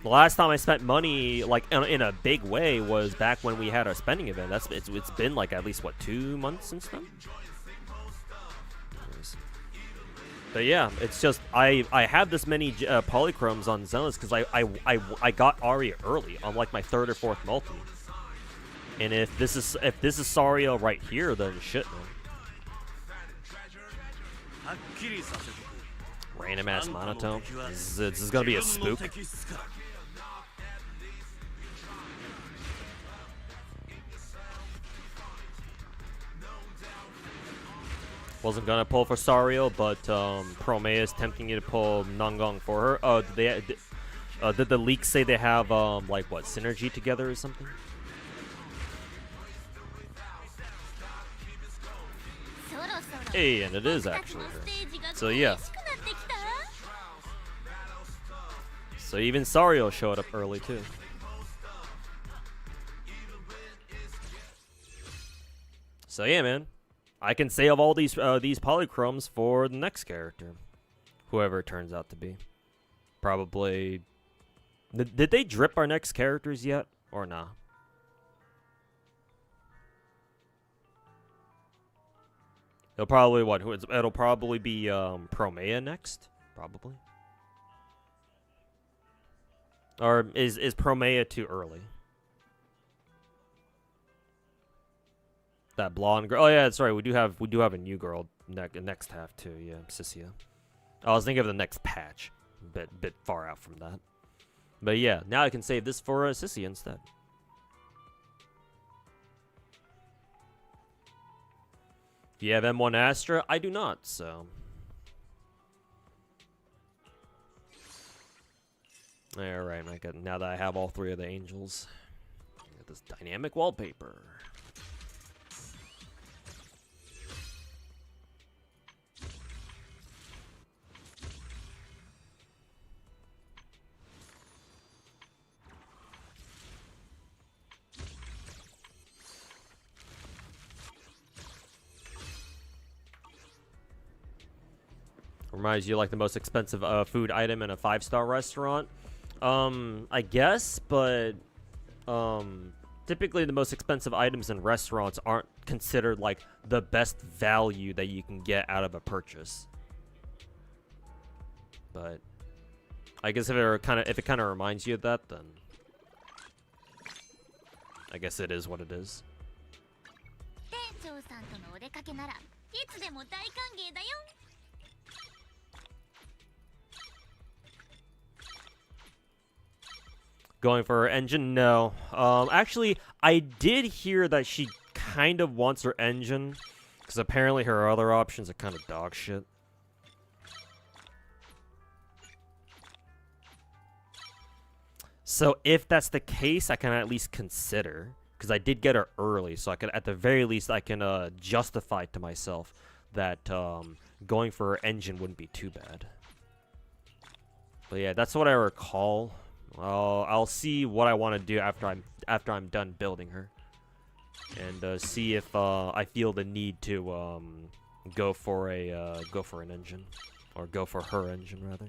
The last time I spent money like in a big way was back when we had our spending event. It's been like at least what, 2 months since then. But yeah, it's just I have this many polychromes on Zenless because I got Aria early on like my 3rd or 4th multi. And if this is Sariel right here, then shit, man. Random ass monotone. This is gonna be a spook. Wasn't gonna pull for Sariel, but Promea is tempting you to pull Nanong for her. Oh, did the leaks say they have like what, synergy together or something? Hey, and it is actually her. So yeah. So even Sariel showed up early too. So yeah, man. I can save all these polychromes for the next character, whoever it turns out to be. Probably. Did they drip our next characters yet, or nah? It'll probably It'll probably be Promea next, probably. Or is Promea too early? That blonde girl. Oh yeah, that's right. We do have a new girl next half too. Yeah, Sissia. I was thinking of the next patch. Bit far out from that. But yeah, now I can save this for Sissia instead. Do you have M1 Astra? I do not. So. All right, now that I have all 3 of the angels, I got this dynamic wallpaper. Reminds you like the most expensive food item in a 5-star restaurant? I guess, but typically the most expensive items in restaurants aren't considered like the best value that you can get out of a purchase. But I guess if it kind of reminds you of that, then I guess it is what it is. Going for her engine? No. Actually, I did hear that she kind of wants her engine, because apparently her other options are kind of dog shit. So if that's the case, I can at least consider, because I did get her early, so I can, at the very least, I can justify to myself that going for her engine wouldn't be too bad. But yeah, that's what I recall. I'll see what I want to do after I'm done building her, and see if I feel the need to go for an engine, or go for her engine rather.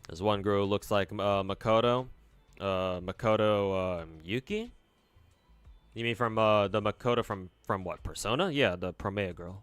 There's one girl who looks like Makoto. Makoto Yuki? You mean from the Makoto from what? Persona? Yeah, the Promea girl.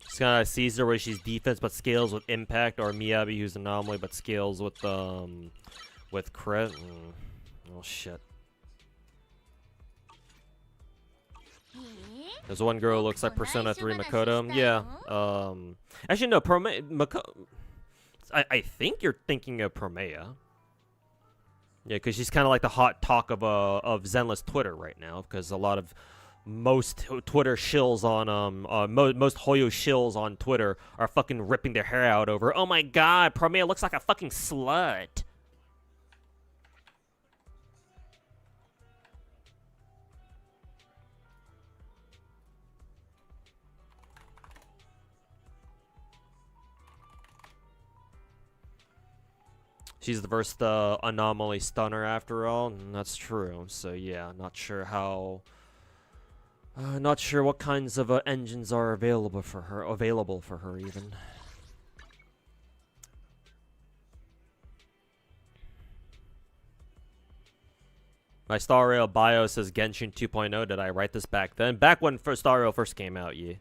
It's kind of Caesar where she's defense but scales with impact, or Miyabi who's anomaly but scales with crit. Oh shit. There's one girl who looks like Persona 3 Makoto. Yeah. Actually no, Makoto. I think you're thinking of Promea. Yeah, because she's kind of like the hot talk of Zenless Twitter right now, because a lot of most Twitter shills on most Hoyo shills on Twitter are fucking ripping their hair out over, oh my god, Promea looks like a fucking slut. She's the first anomaly stunner after all, and that's true. So yeah, not sure how. Not sure what kinds of engines are available for her even. My Star Rail bio says Genshin 2.0. Did I write this back then? Back when Star Rail first came out, yeah.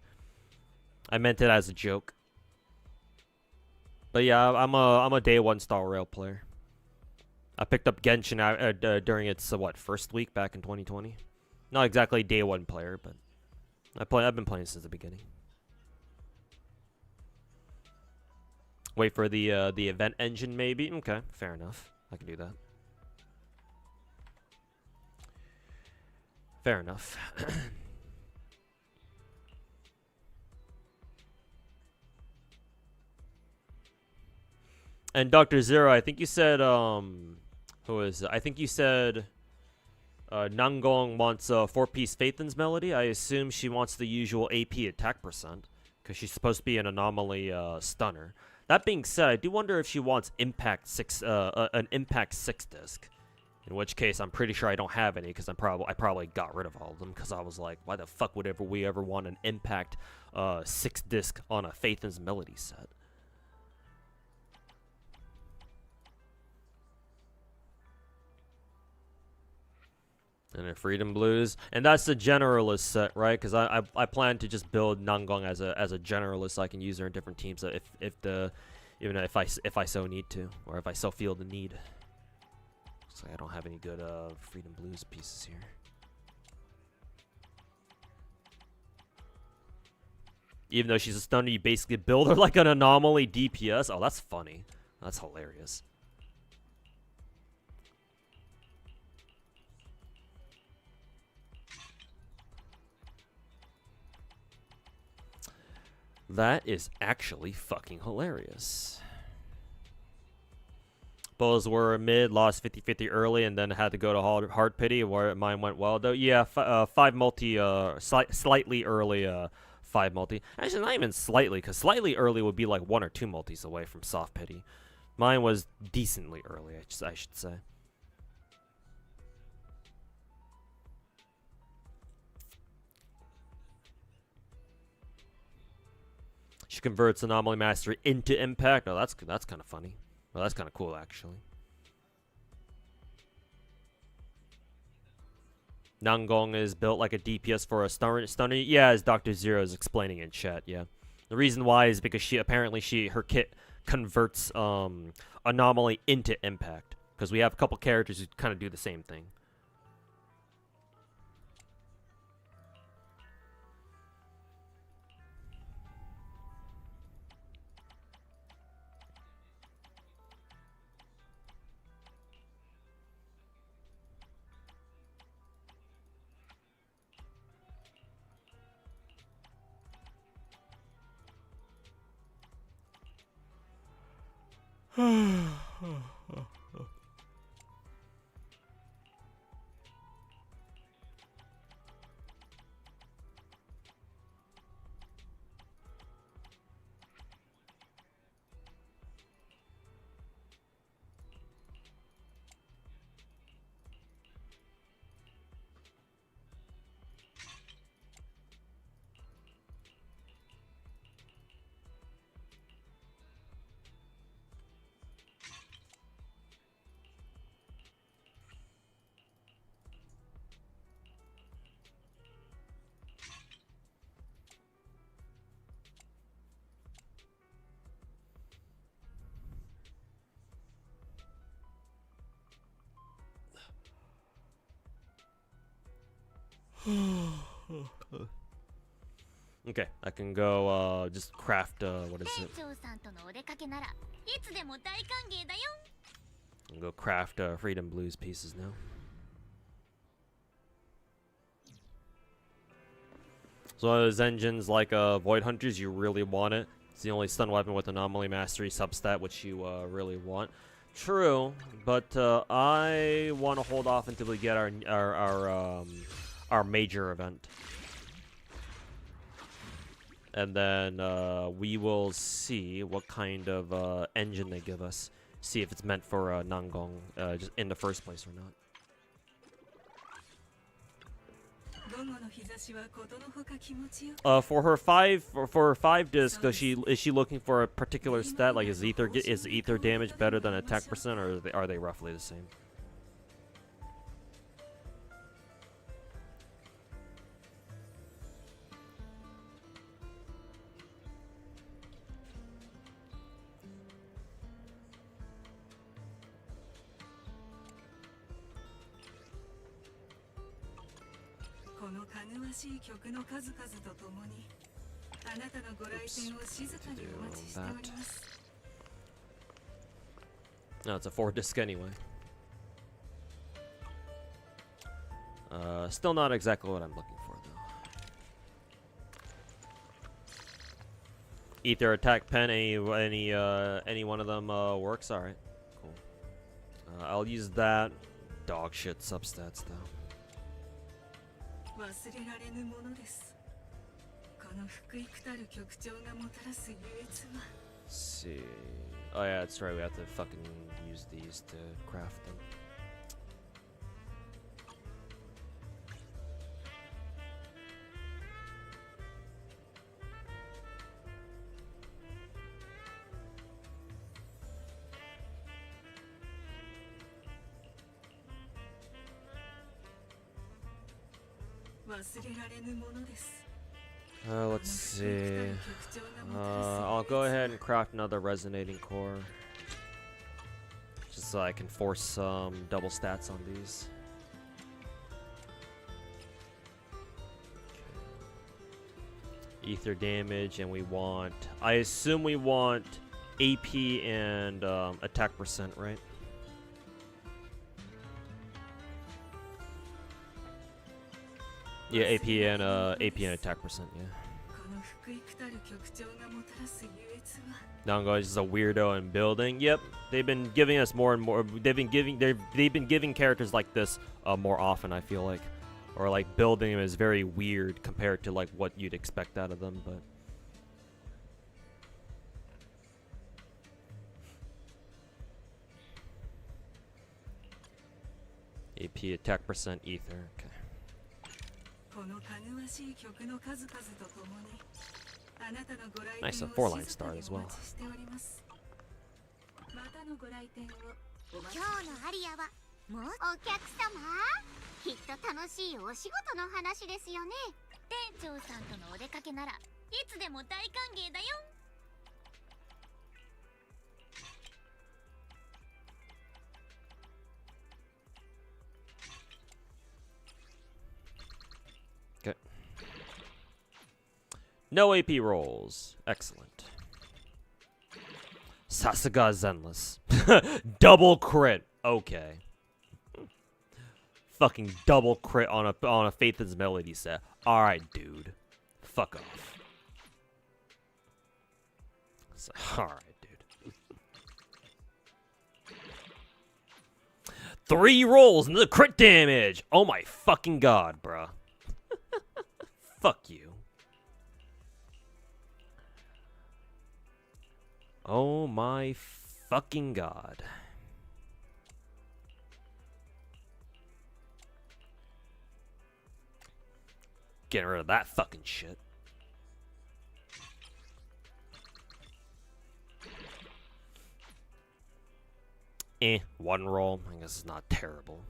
I meant it as a joke. But yeah, I'm a day one Star Rail player. I picked up Genshin during its first week back in 2020. Not exactly day one player, but I've been playing since the beginning. Wait for the event engine maybe. Okay, fair enough. I can do that. Fair enough. And Dr. Zero, I think you said who is it? I think you said Nangong wants a 4-piece Phaethon's melody. I assume she wants the usual AP attack percent, because she's supposed to be an anomaly stunner. That being said, I do wonder if she wants an Impact 6 disc. In which case, I'm pretty sure I don't have any, because I probably got rid of all of them, because I was like, why the fuck would we ever want an Impact 6 disc on a Phaethon's melody set? And a Freedom Blues, and that's the generalist set, right? Because I plan to just build Nangong as a generalist, so I can use her in different teams even if I so need to, or if I so feel the need. So I don't have any good Freedom Blues pieces here. Even though she's a stunner, you basically build her like an anomaly DPS. Oh, that's funny. That's hilarious. That is actually fucking hilarious. Bulls were mid, lost 50-50 early, and then had to go to hard pity, where mine went well, though. Yeah, 5 multi, slightly early 5 multi. Actually, not even slightly, because slightly early would be like 1 or 2 multis away from soft pity. Mine was decently early, I should say. She converts Anomaly Mastery into Impact. Oh, that's kind of funny. Well, that's kind of cool, actually. Nangong is built like a DPS for a stunner. Yeah, as Dr. Zero is explaining in chat, yeah. The reason why is because her kit converts Anomaly into Impact. Because we have a couple characters who kind of do the same thing. Okay, I can go just craft what is it? 店長さんとのお出かけならいつでも大歓迎だよ I can go craft Freedom Blues pieces now. So those engines like Void Hunters, you really want it. It's the only stun weapon with Anomaly Mastery substat, which you really want. True, but I want to hold off until we get our major event. And then we will see what kind of engine they give us. See if it's meant for Nangong just in the first place or not. For her five disc, is she looking for a particular stat? Like is ether damage better than attack percent, or are they roughly the same? No, it's a 4-disc anyway. Still not exactly what I'm looking for, though. Ether, attack, pen, any one of them works. All right, cool. I'll use that. Dog shit substats though. Let's see. Oh yeah, that's right. We have to fucking use these to craft them. Let's see. I'll go ahead and craft another resonating core. Just so I can force some double stats on these. Okay. Ether damage, and we want... I assume we want AP and attack percent, right? Yeah, AP and attack percent. Yeah. Nango is just a weirdo in building. Yep, they've been giving us more and more. They've been giving characters like this more often. I feel like, or like building them is very weird compared to like what you'd expect out of them. But AP attack percent ether. Okay. Nice, a 4-line start as well. 今日のアリアはもうお客様きっと楽しいお仕事の話ですよね店長さんとのお出かけならいつでも大歓迎だよ Okay. No AP rolls. Excellent. Sasuga Zenless. Double crit. Okay. Fucking double crit on a Faithless Melody set. Alright, dude. Fuck off. Alright, dude. 3 rolls and the crit damage! Oh my fucking god, bruh. Fuck you. Oh my fucking god. Getting rid of that fucking shit. One roll. I guess it's not terrible.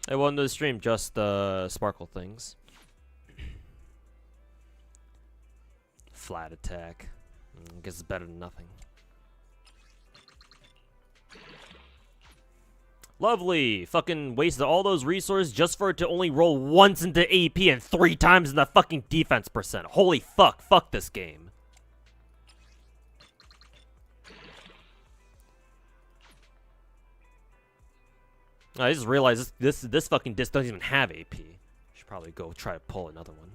I won the stream, just sparkle things. Flat attack. I guess it's better than nothing. Lovely. Fucking wasted all those resources just for it to only roll once into AP and 3 times in the fucking defense percent. Holy fuck. Fuck this game. I just realized this fucking disc doesn't even have AP. Should probably go try to pull another one.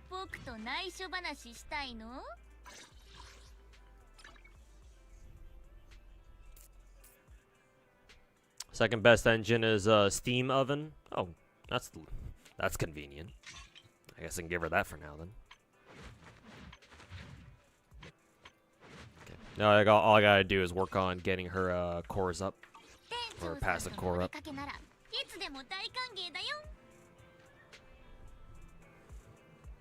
僕と内緒話したいの? Second best engine is Steam Oven. Oh, that's convenient. I guess I can give her that for now then. Okay. Now all I gotta do is work on getting her cores up, or passive core up.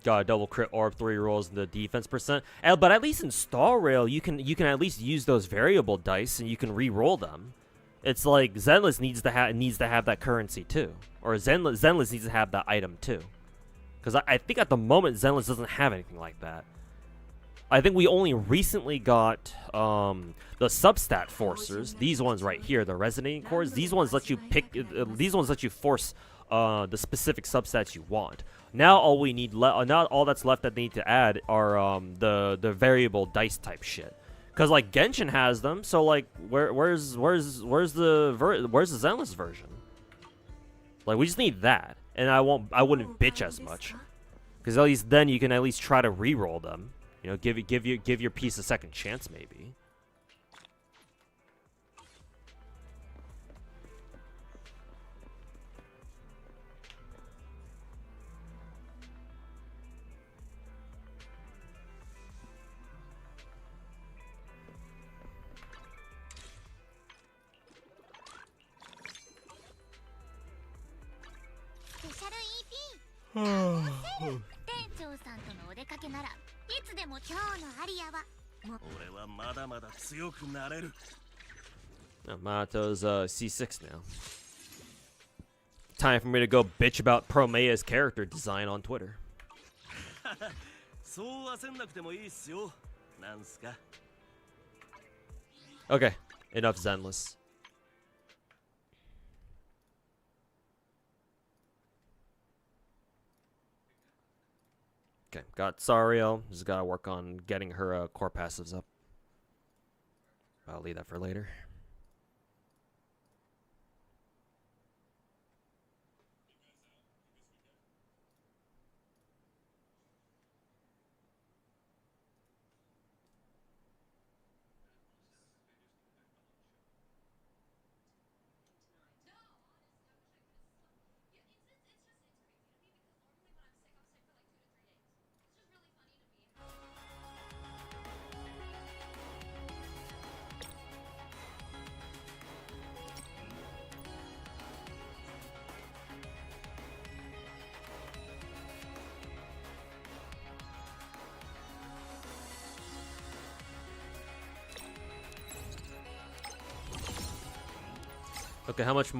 Got a double crit orb, 3 rolls in the defense percent. But at least in Star Rail, you can at least use those variable dice and you can re-roll them. It's like Zenless needs to have that currency too, or Zenless needs to have that item too. Because I think at the moment Zenless doesn't have anything like that. I think we only recently got the substat forcers. These ones right here, the resonating cores. These ones let you pick. These ones let you force the specific substats you want. Now all we need now all that's left that they need to add are the variable dice type shit. Cause like Genshin has them, so like where's the Zenless version? Like we just need that, and I wouldn't bitch as much, cause at least then you can at least try to re-roll them. You know, give your piece a second chance maybe. Oh, Mato's C6 now. Time for me to go bitch about Promea's character design on Twitter. Okay, enough Zenless. Okay, got Sariel. Just gotta work on getting her core passives up. I'll leave that for later. Okay, how much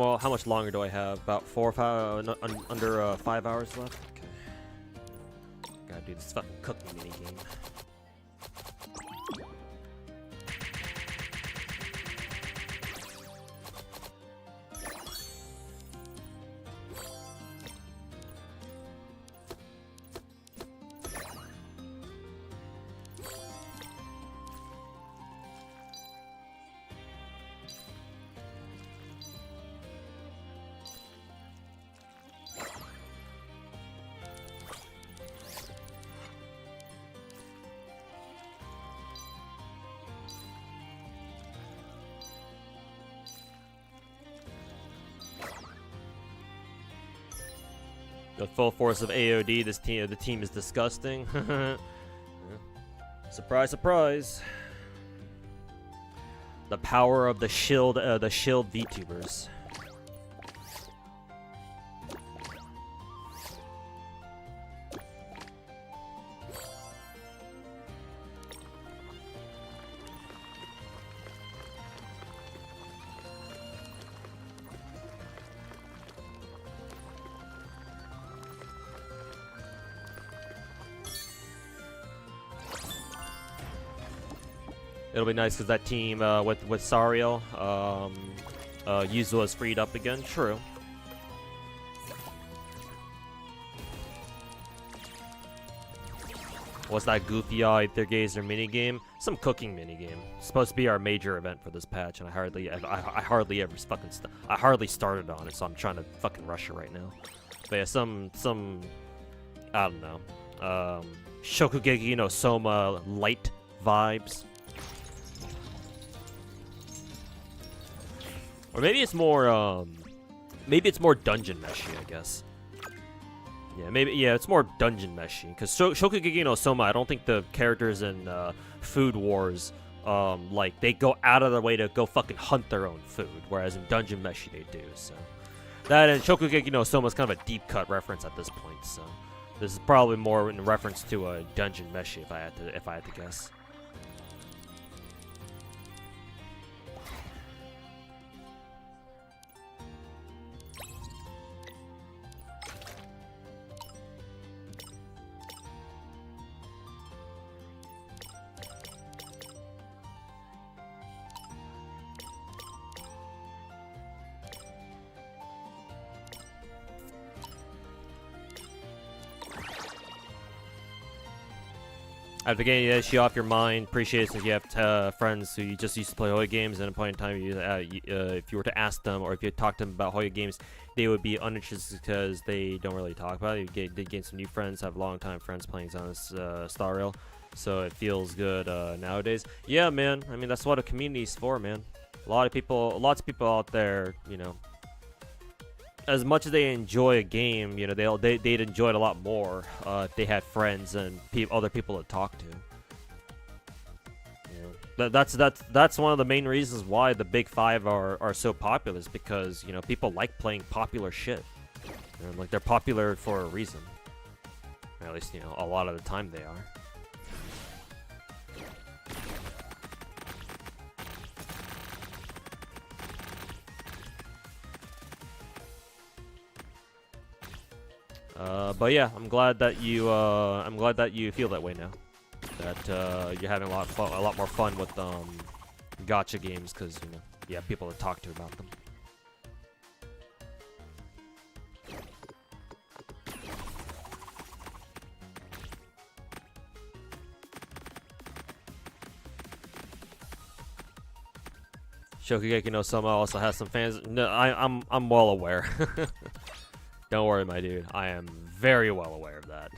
longer do I have? About 4 or 5, under 5 hours left? Okay. Gotta do this fucking cooking mini game. The full force of AOD. The team is disgusting. Surprise, surprise. The power of the shield VTubers. It'll be nice because that team with Sariel, Yuzo is freed up again. True. What's that goofy Aether Gazer minigame? Some cooking minigame. It's supposed to be our major event for this patch, and I hardly ever fucking I hardly started on it, so I'm trying to fucking rush it right now. But yeah, some I don't know, Shokugeki no Soma light vibes, or maybe it's more dungeon meshy, I guess. Yeah, maybe, yeah, it's more dungeon meshy, because Shokugeki no Soma, I don't think the characters in Food Wars, like, they go out of their way to go fucking hunt their own food, whereas in Dungeon Meshi they do, so. That and Shokugeki no Soma is kind of a deep cut reference at this point, so. This is probably more in reference to a Dungeon Meshi if I had to guess. At the beginning, that shit off your mind. Appreciate it since you have friends who you just used to play Hoya games, and at a point in time, if you were to ask them or if you talk to them about Hoya games, they would be uninterested because they don't really talk about it. They gain some new friends, have long-time friends playing Zenless Star Rail, so it feels good nowadays. Yeah, man. I mean, that's what a community is for, man. Lots of people out there, you know. As much as they enjoy a game, you know, they'd enjoy it a lot more if they had friends and other people to talk to. You know, that's one of the main reasons why the big five are so popular, is because, you know, people like playing popular shit. You know, like, they're popular for a reason. Or at least, you know, a lot of the time they are. But yeah, I'm glad that you feel that way now. That you're having a lot more fun with gacha games, because, you know, you have people to talk to about them. Shokugeki no Soma also has some fans. No, I'm well aware. Don't worry, my dude. I am very well aware of that.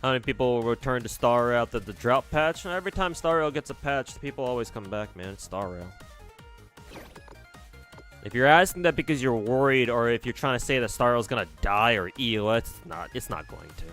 How many people return to Star Rail after the drought patch? Every time Star Rail gets a patch, people always come back, man. It's Star Rail. If you're asking that because you're worried, or if you're trying to say that Star Rail's gonna die or EO, it's not going to.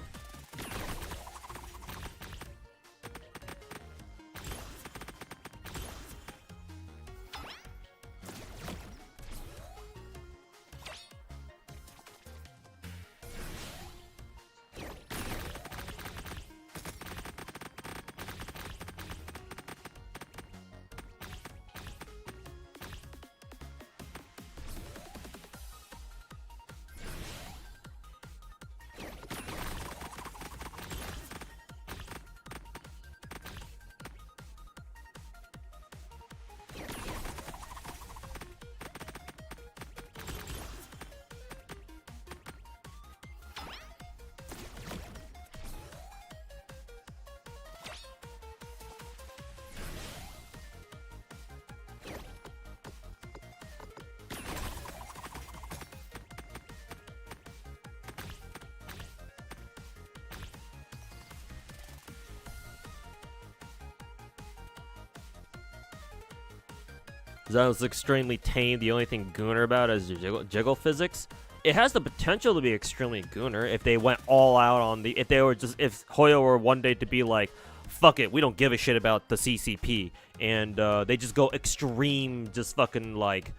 That was extremely tame. The only thing gooner about it is the jiggle physics. It has the potential to be extremely gooner if they went all out on the. If Hoyo were one day to be like, fuck it, we don't give a shit about the CCP, and they just go extreme, just fucking like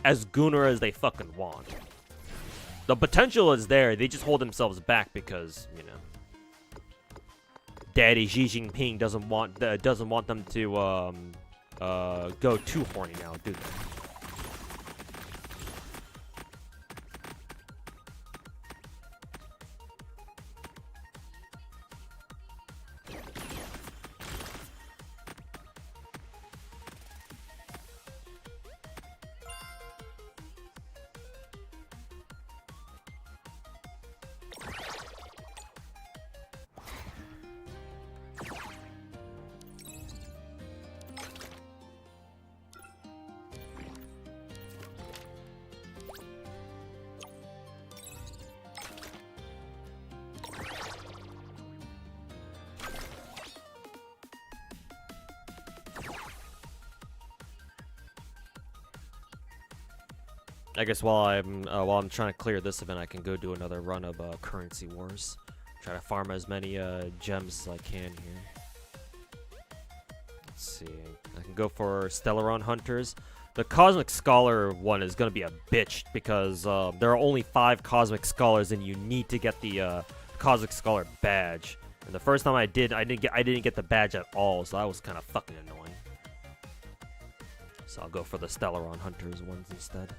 as gooner as they fucking want. The potential is there. They just hold themselves back because, you know, Daddy Xi Jinping doesn't want them to go too horny now, do they? I guess while I'm trying to clear this event, I can go do another run of currency wars. Try to farm as many gems as I can here. Let's see. I can go for Stellaron Hunters. The Cosmic Scholar one is gonna be a bitch because there are only 5 Cosmic Scholars, and you need to get the Cosmic Scholar badge. And the first time I didn't get the badge at all, so that was kind of fucking annoying. So I'll go for the Stellaron Hunters ones instead.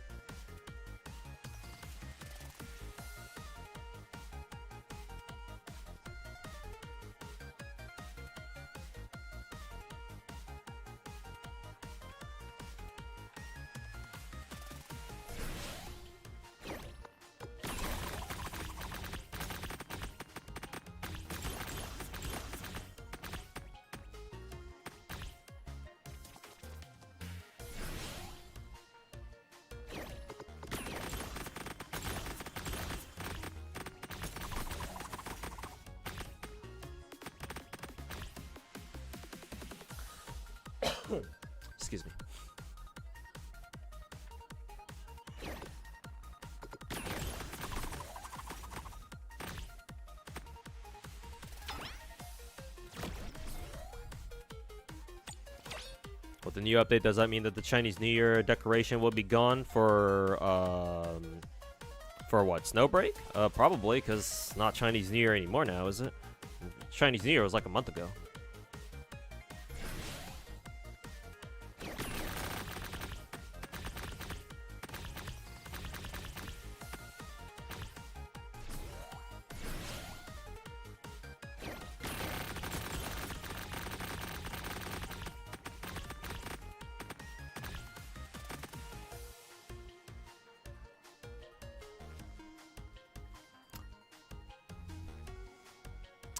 Excuse me. With the new update, does that mean that the Chinese New Year decoration will be gone for what? Snowbreak? Probably, because it's not Chinese New Year anymore now, is it? Chinese New Year was like a month ago.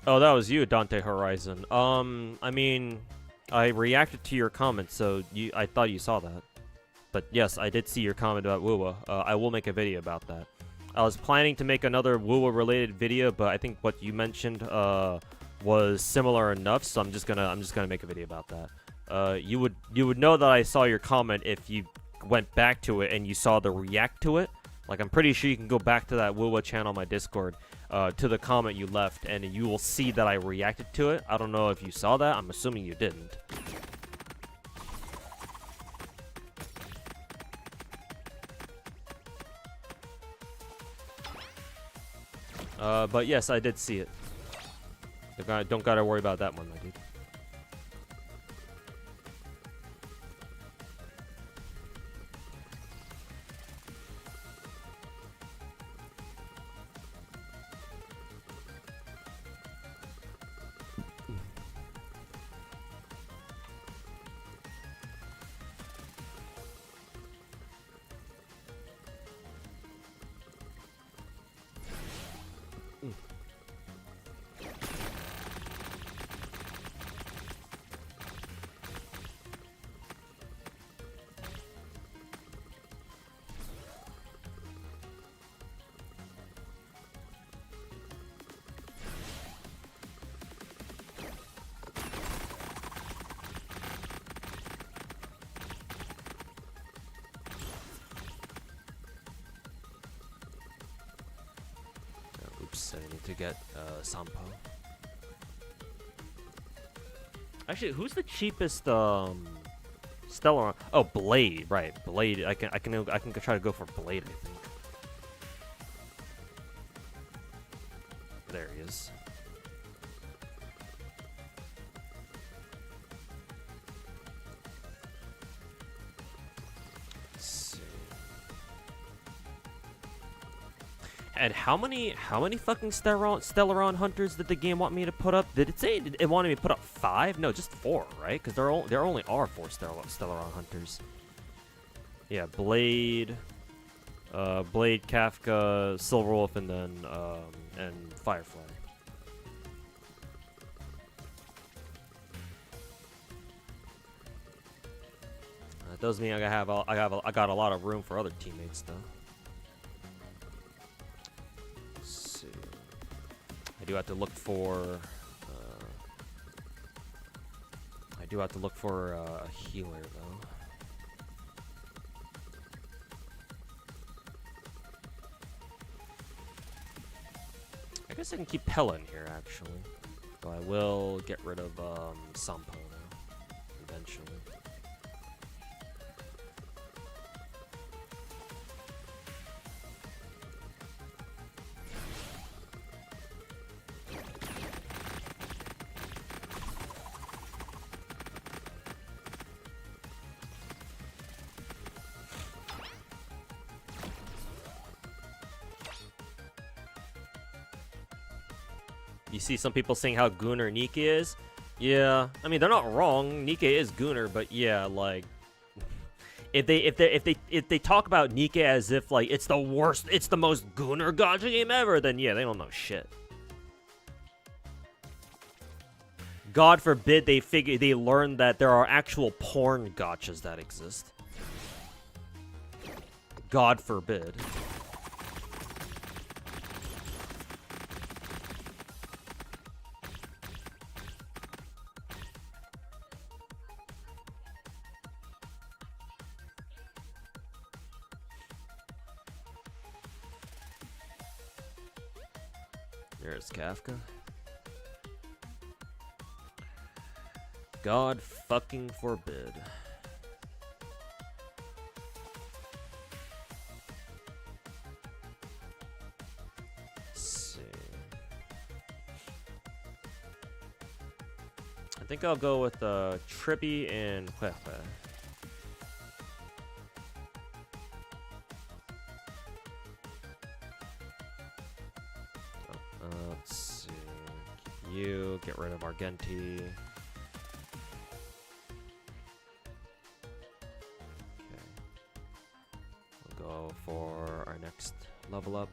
Oh, that was you, Dante Horizon. I mean, I reacted to your comment, so I thought you saw that. But yes, I did see your comment about Wuwa. I will make a video about that. I was planning to make another Wuwa related video, but I think what you mentioned was similar enough, so I'm just gonna make a video about that. You would know that I saw your comment if you went back to it and you saw the react to it. Like, I'm pretty sure you can go back to that Wuwa channel on my Discord, to the comment you left, and you will see that I reacted to it. I don't know if you saw that. I'm assuming you didn't. But yes, I did see it. Don't gotta worry about that one, my dude. I need to get Sampo. Actually, who's the cheapest Stellar? Oh, Blade, right? Blade. I can try to go for Blade, I think. There he is. Let's see. And how many fucking Stellaron hunters did the game want me to put up? Did it say it wanted me to put up 5? No, just 4, right? Because there only are 4 Stellaron hunters. Yeah, Blade, Kafka, Silverwolf, and then and Firefly. That does mean I got a lot of room for other teammates though. Let's see. I do have to look for. A healer though. I guess I can keep Pella in here, actually. But I will get rid of Sampo now, eventually. You see some people saying how Gunnar Nikke is. Yeah, I mean they're not wrong. Nikke is Gunnar, but yeah, like if they talk about Nikke as if like it's the worst, it's the most Gunnar gacha game ever, then yeah, they don't know shit. God forbid they learn that there are actual porn gachas that exist. God forbid. There's Kafka. God fucking forbid. Let's see. I think I'll go with Trippy and Huehe. Let's see. You get rid of Argenti. Okay. We'll go for our next level up.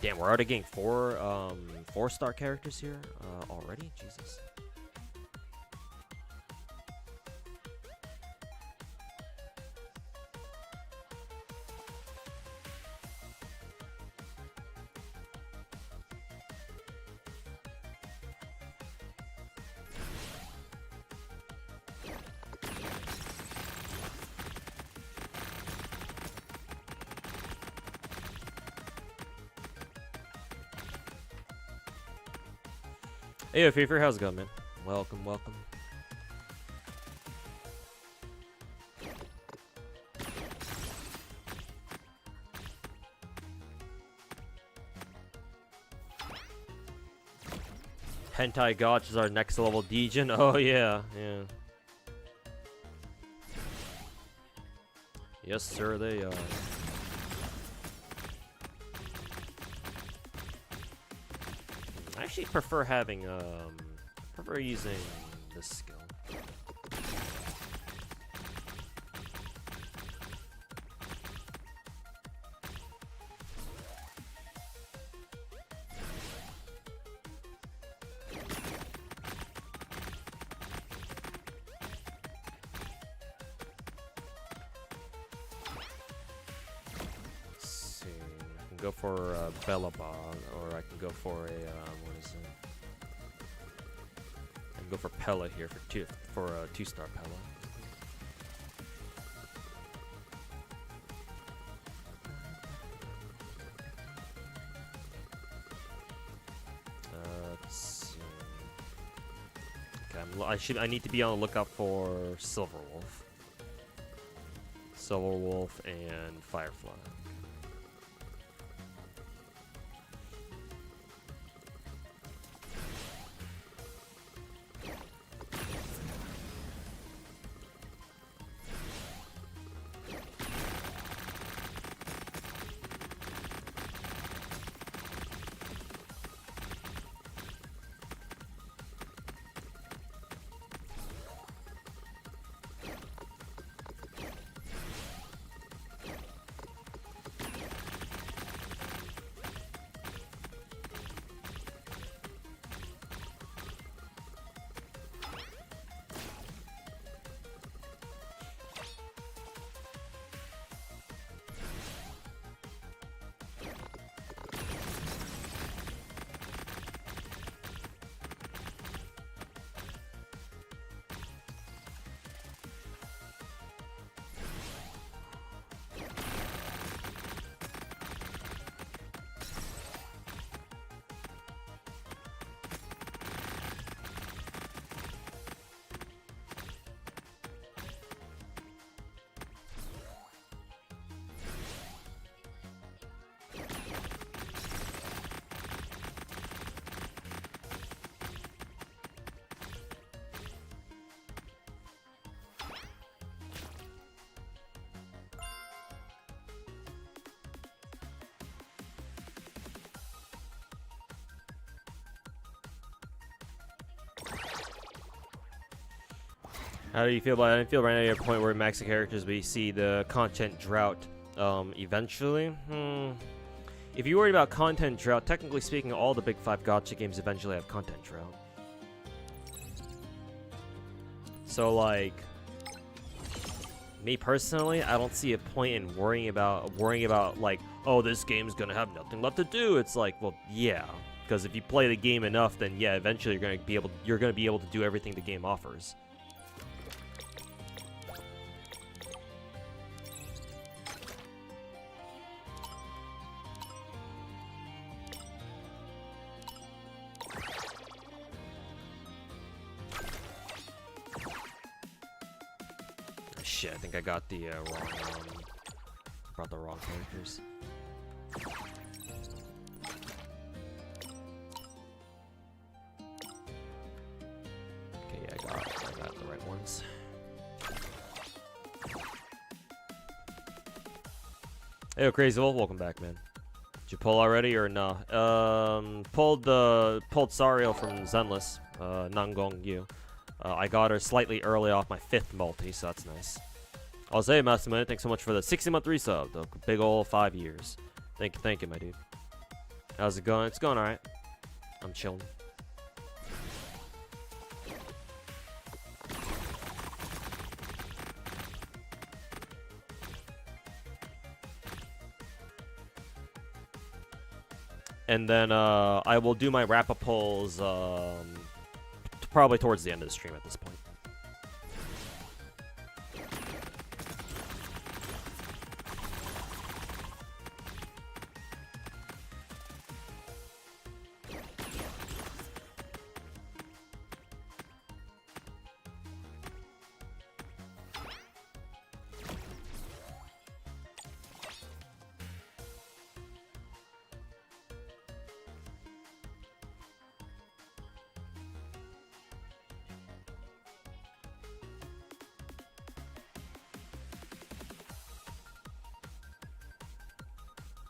Damn, we're already getting four-star characters here already? Jesus. Hey, Fever, how's it going, man? Welcome, welcome. Hentai Gotch is our next level Degen. Oh, yeah, yeah. Yes, sir, they are. I actually prefer having, prefer using this skill. Go for Bellabog, or I can go for a what is it? I can go for Pella here for a 2-star Pella. Let's see. Okay, I need to be on the lookout for Silverwolf, and Firefly. How do you feel about it? I feel right now you're at a point where max the characters, we see the content drought eventually. If you're worried about content drought, technically speaking, all the big 5 gacha games eventually have content drought. So, like, me personally, I don't see a point in worrying about like, oh, this game's gonna have nothing left to do. It's like, well, yeah, because if you play the game enough, then yeah, eventually you're gonna be able to do everything the game offers. Shit, I think I got the brought the wrong characters. Okay, yeah, I got the right ones. Hey, Crazy Wolf, welcome back, man. Did you pull already or no? Pulled Sariel from Zenless, Nangong Yu. I got her slightly early off my 5th multi, so that's nice. I'll say, Masterman, thanks so much for the 60-month resub, the big ol' 5 years. Thank you, my dude. How's it going? It's going alright. I'm chilling. And then I will do my Rappa pulls probably towards the end of the stream at this point.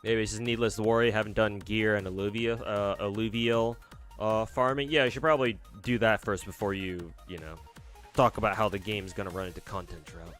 Maybe it's just needless to worry. Haven't done gear and alluvial farming. Yeah, you should probably do that first before you know, talk about how the game's gonna run into content drought.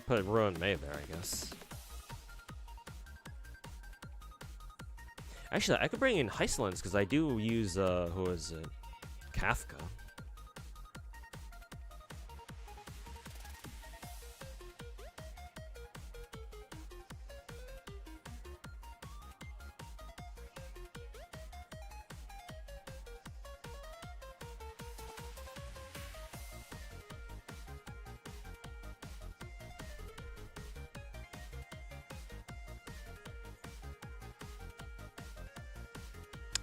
Put Ruin May there, I guess. Actually, I could bring in Heislands because I do use who is it? Kafka.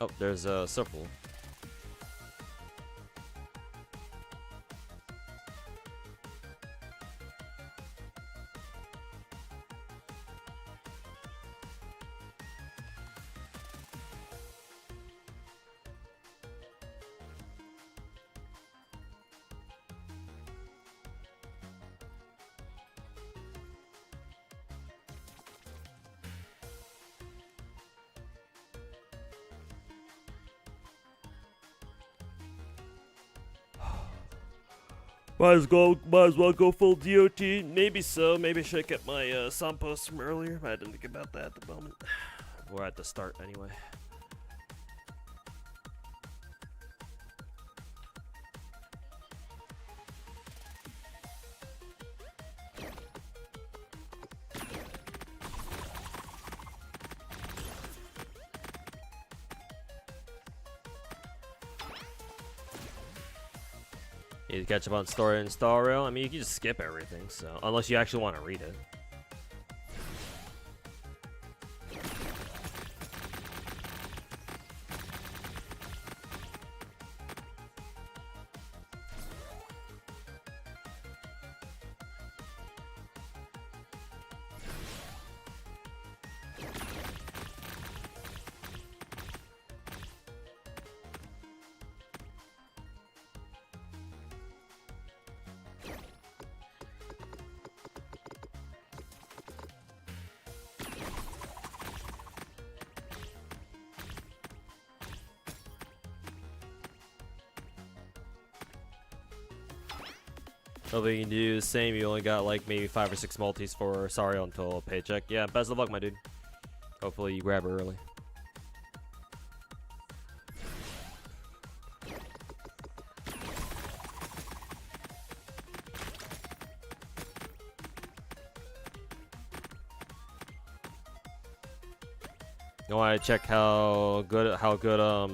Oh, there's a Silverwolf. Might as well go full DOT. Maybe so. Maybe I should get my Sampos from earlier. I didn't think about that at the moment. We're at the start anyway. You catch up on story and Star Rail. I mean, you can just skip everything, so unless you actually want to read it. Hopefully you can do the same. You only got like maybe 5 or 6 multis for Sariel until paycheck. Yeah, best of luck, my dude. Hopefully you grab her early. You want to check how good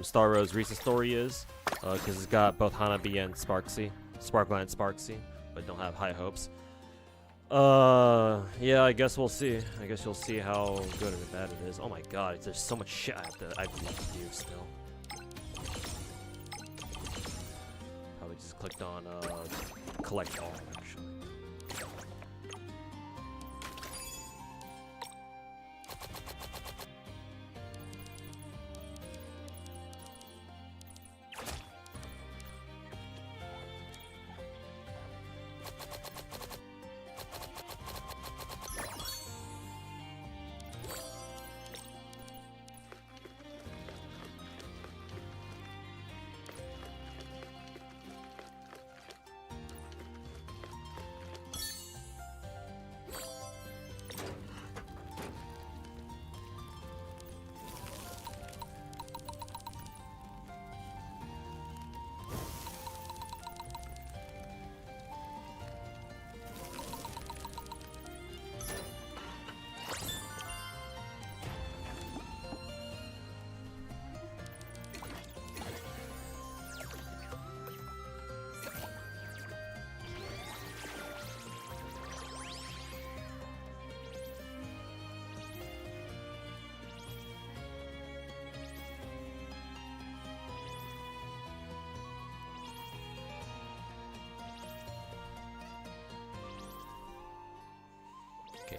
Star Rail's recent story is, because it's got both Hanabi and Sparkly and Sparksy, but don't have high hopes. Yeah, I guess we'll see. I guess you'll see how good or bad it is. Oh my god, there's so much shit I'd love to do still. Probably just clicked on collect all, actually.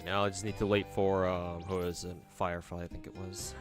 Now I just need to wait for who is it? Firefly, I think it was.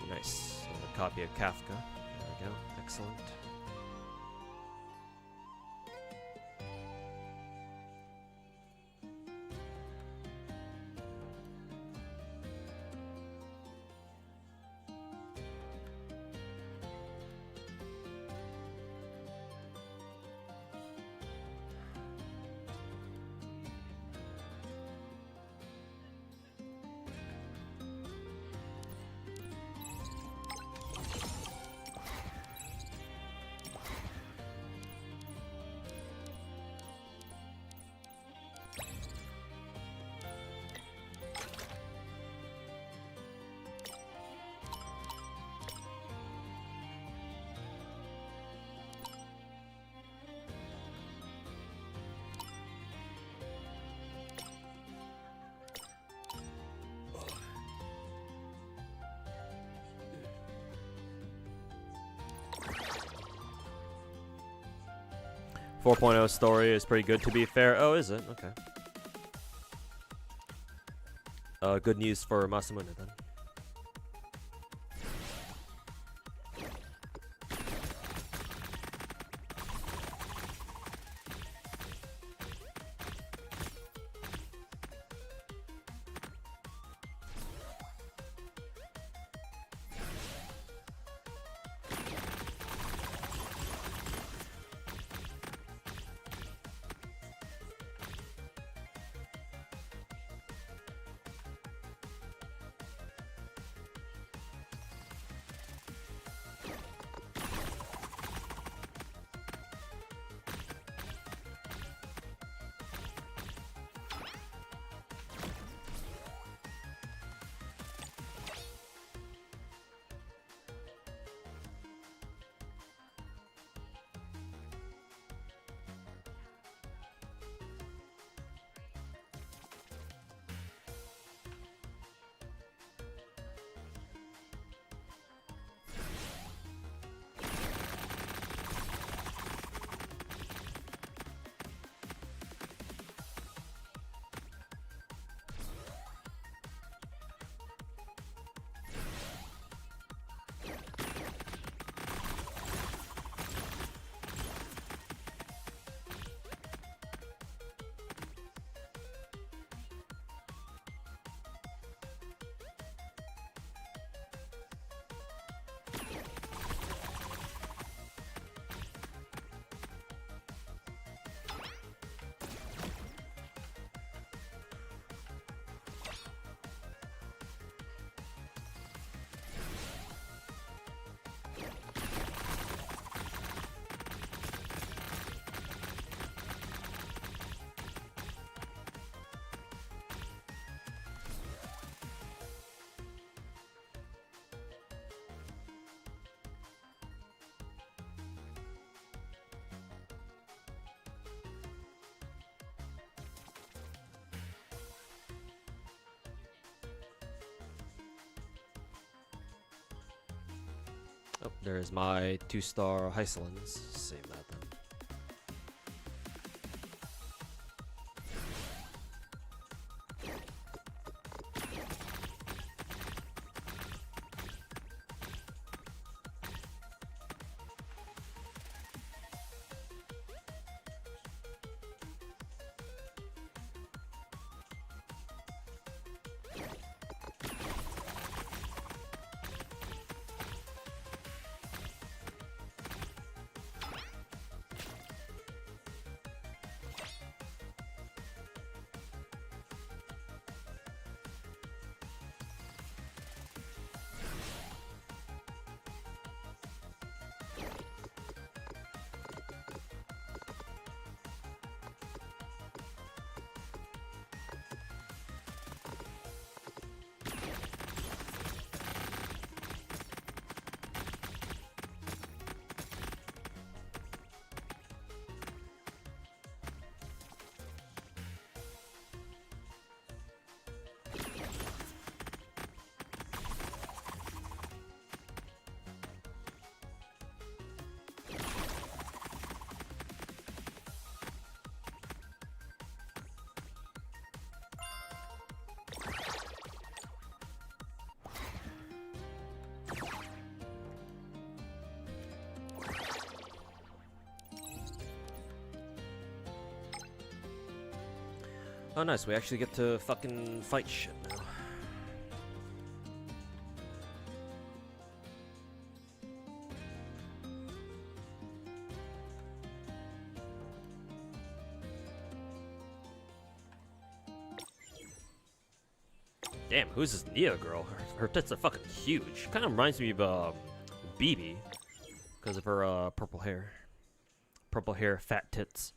Nice. And a copy of Kafka. There we go. Excellent. Story is pretty good, to be fair. Oh, is it? Okay. Good news for Masamune then. Oh, there's my 2-star Hysolins. Save that then. Oh nice, we actually get to fucking fight shit now. Damn, who's this Nia girl? Her tits are fucking huge. Kind of reminds me of BB because of her purple hair. Purple hair, fat tits.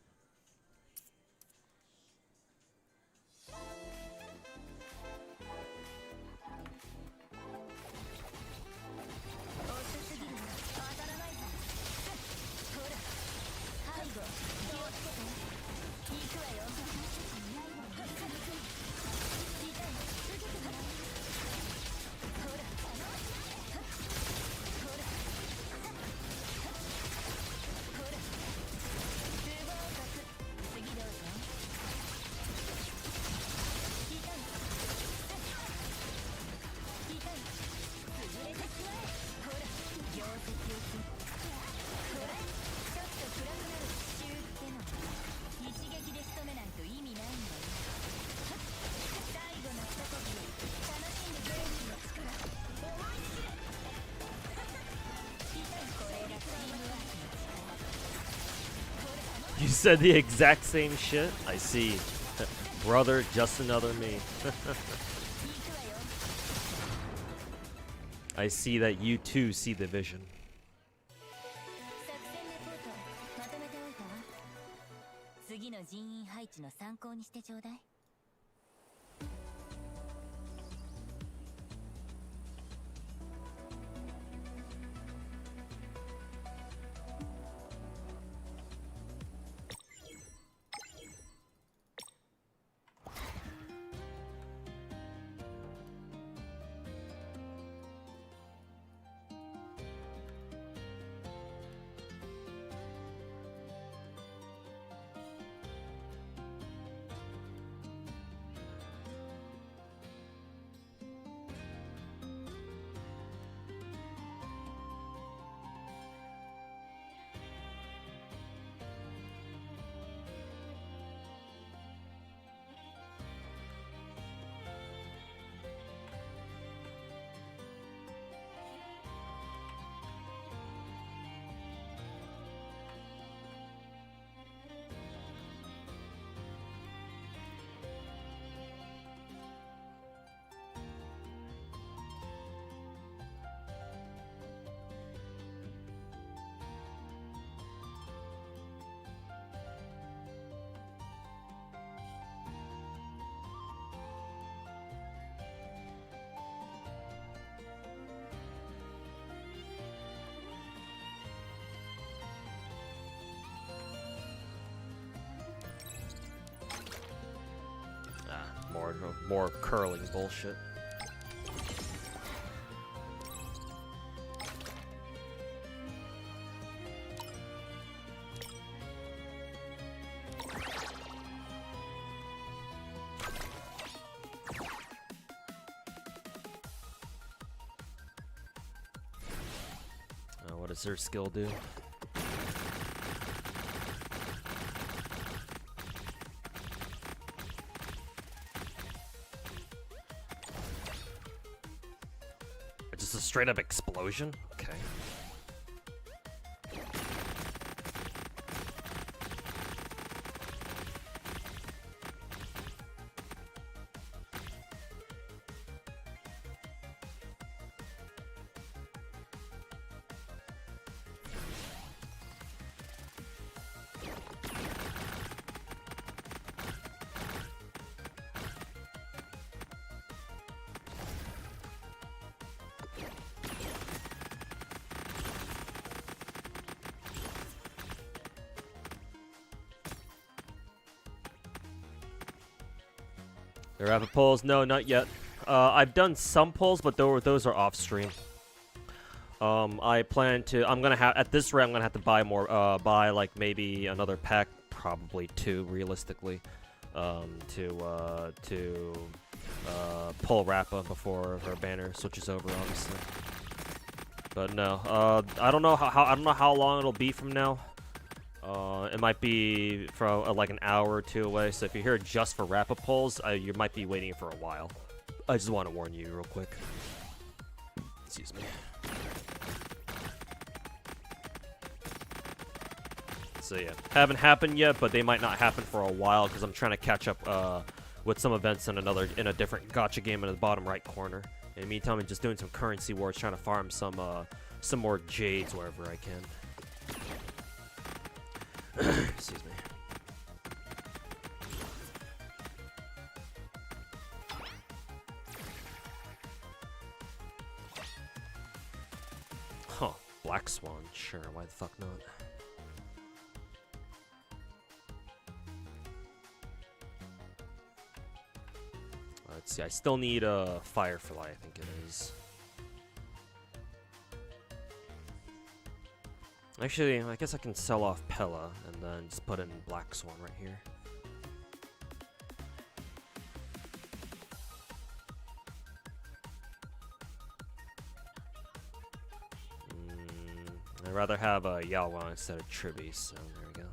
You said the exact same shit? I see. Brother, just another me. I see that you too see the vision. 次の人員配置の参考にしてちょうだい。More curling bullshit. does her skill do? Just a straight up explosion? Okay. The rapid pulls? No, not yet. I've done some pulls, but those are off stream. I plan to. I'm gonna have at this rate. I'm gonna have to buy more. Buy like maybe another pack, probably 2, realistically, to pull Rappa before her banner switches over, obviously. But no. I don't know I don't know how long it'll be from now. It might be from like an hour or 2 away, so if you're here just for Rappa pulls, you might be waiting for a while. I just want to warn you real quick. Excuse me. So yeah, haven't happened yet, but they might not happen for a while because I'm trying to catch up with some events in a different gacha game in the bottom right corner. In the meantime, I'm just doing some currency wars, trying to farm some more jades wherever I can. Excuse me. Huh. Black Swan. Sure, why the fuck not? Let's see, I still need a Firefly, I think it is. Actually, I guess I can sell off Pella and then just put in Black Swan right here. I'd rather have a Yawa instead of Tribby, so there we go.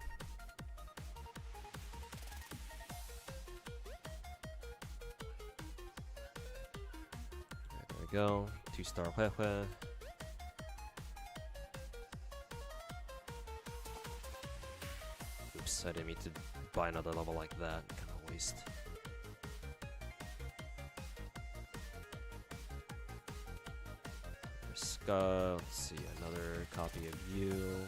There we go. 2-star Huehue. Oops, I didn't mean to buy another level like that. Kind of waste. Let's see, another copy of you.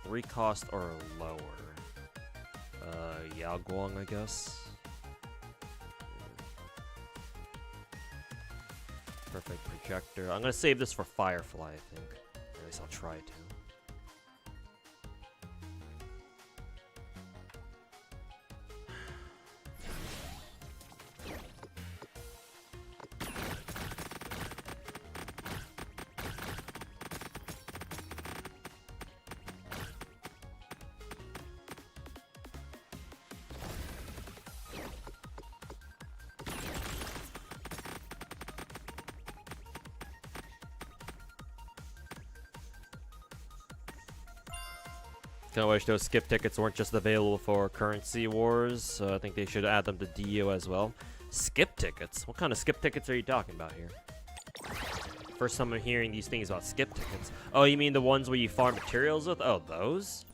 3 cost or lower. Yao Guang, I guess. Perfect projector. I'm gonna save this for Firefly, I think. At least I'll try to. Kinda wish those skip tickets weren't just available for currency wars, so I think they should add them to DO as well. Skip tickets? What kind of skip tickets are you talking about here? First time I'm hearing these things about skip tickets. Oh, you mean the ones where you farm materials with? Oh, those?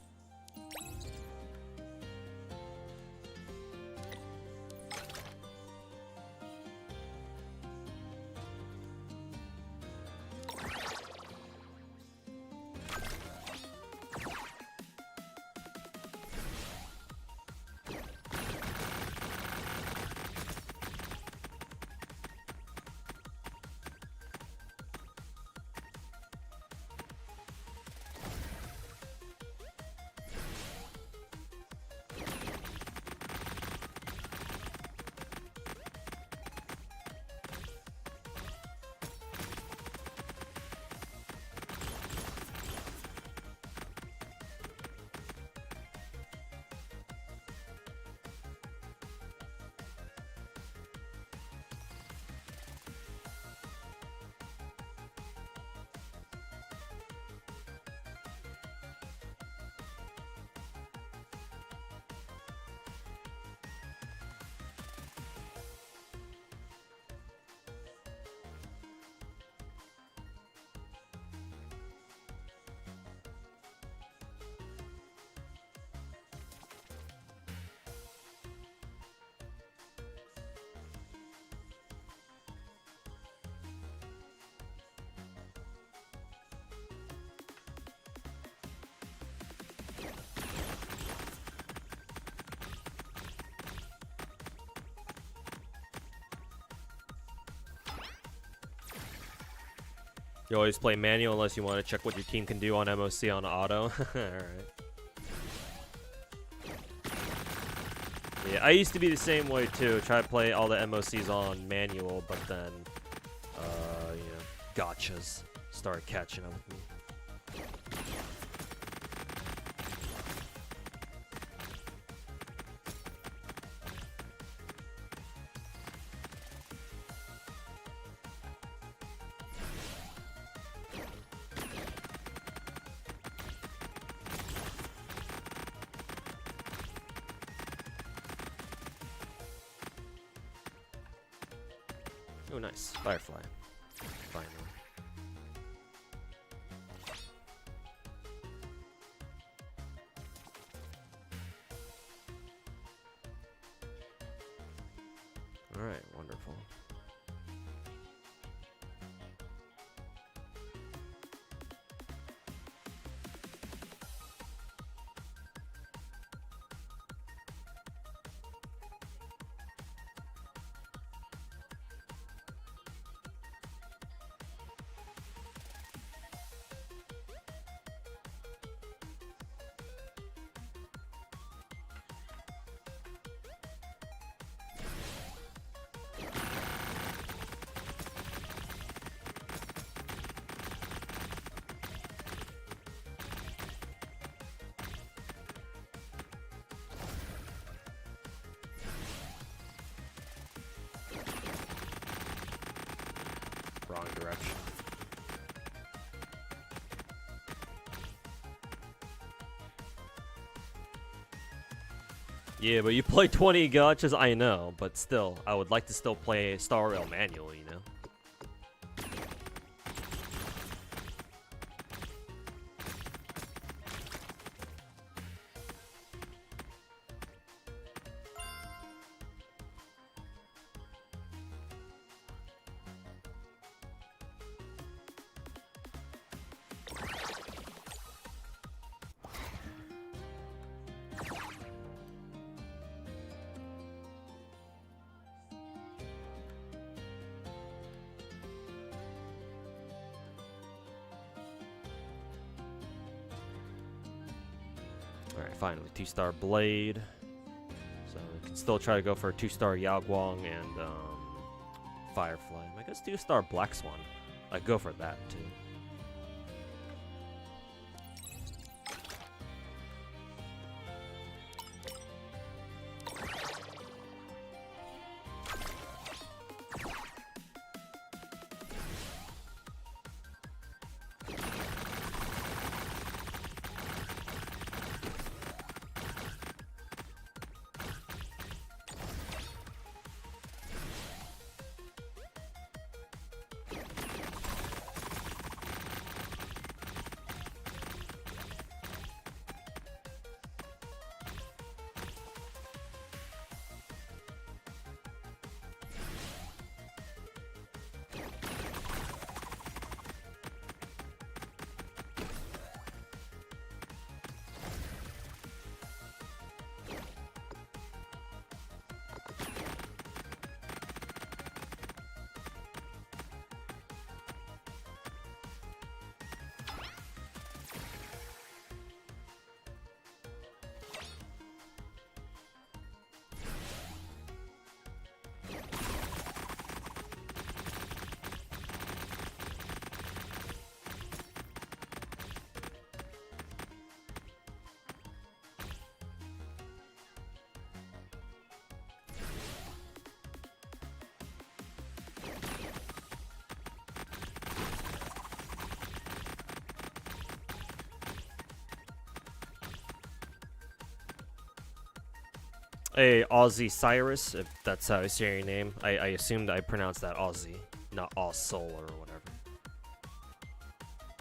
You always play manual unless you want to check what your team can do on MOC on auto. Alright. Yeah, I used to be the same way too. Try to play all the MOCs on manual, but then, you know, gachas started catching up with me. Oh, nice. Firefly. Finally. Alright, wonderful. Wrong direction. Yeah, but you play 20 gachas, I know, but still, I would like to still play Star Rail manual, you know? Alright, finally, 2-star Blade. So we can still try to go for a 2-star Yao Guang and Firefly. I guess 2-star Black Swan. I'd go for that too. Hey, Aussie Cyrus, if that's how I say your name. I assumed I pronounced that Aussie, not Oz Soul or whatever.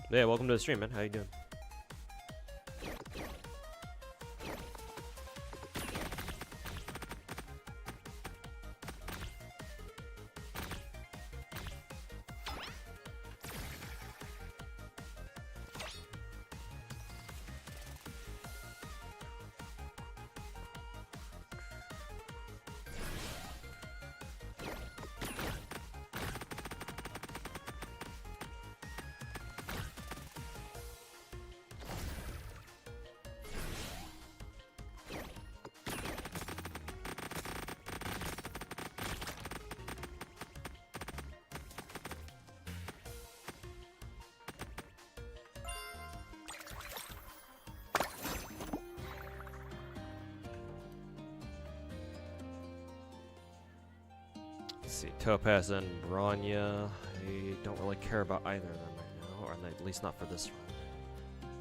Yeah, welcome to the stream, man. How you doing? Let's see, Topaz and Bronya. I don't really care about either of them right now, or at least not for this run.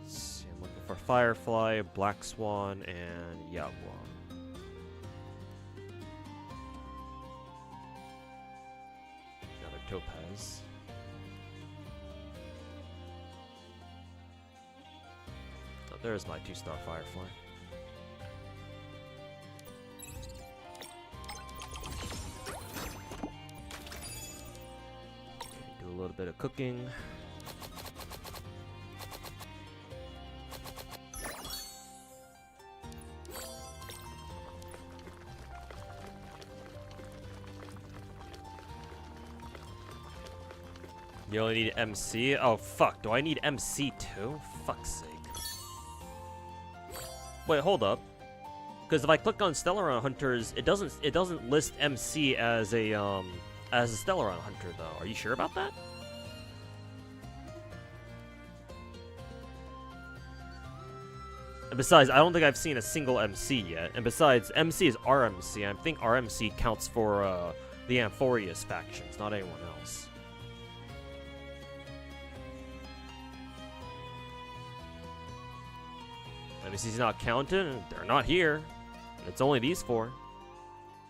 Let's see, I'm looking for Firefly, Black Swan, and Yagua. Another Topaz. Oh, there's my 2-star Firefly. A little bit of cooking. You only need MC? Oh fuck, do I need MC too? Fuck's sake. Wait, hold up. Because if I click on Stellaron Hunters, it doesn't list MC as a Stellaron Hunter though. Are you sure about that? And besides, I don't think I've seen a single MC yet. And besides, MC is RMC. I think RMC counts for the Amphorius factions, not anyone else. MC's not counted. They're not here. It's only these 4.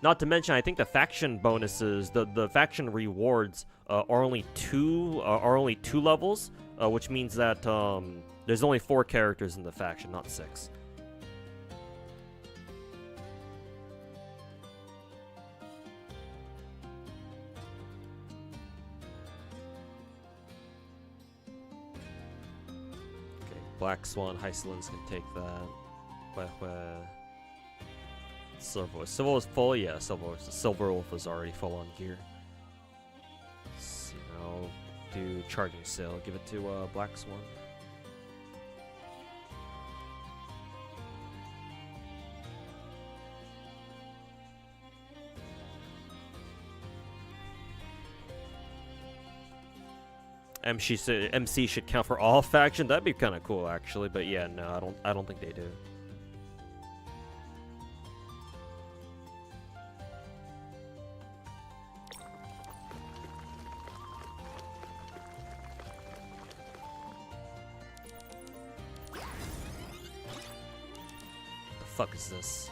Not to mention, I think the faction bonuses, the faction rewards are only two levels, which means that there's only 4 characters in the faction, not 6. Okay, Black Swan, Hysolins can take that. Silverwolf. Silverwolf is full? Yeah, Silverwolf is already full on gear. Let's see, now do charging sail. Give it to Black Swan. MC should count for all factions. That'd be kind of cool, actually. But yeah, no, I don't think they do. The fuck is this?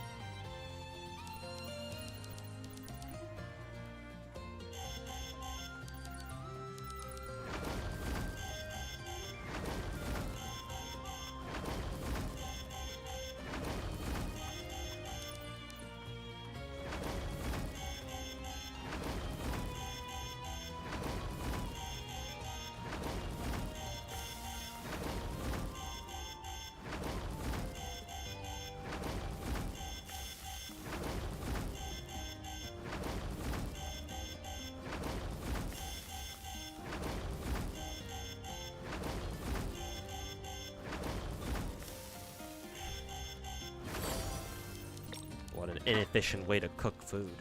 What an inefficient way to cook food.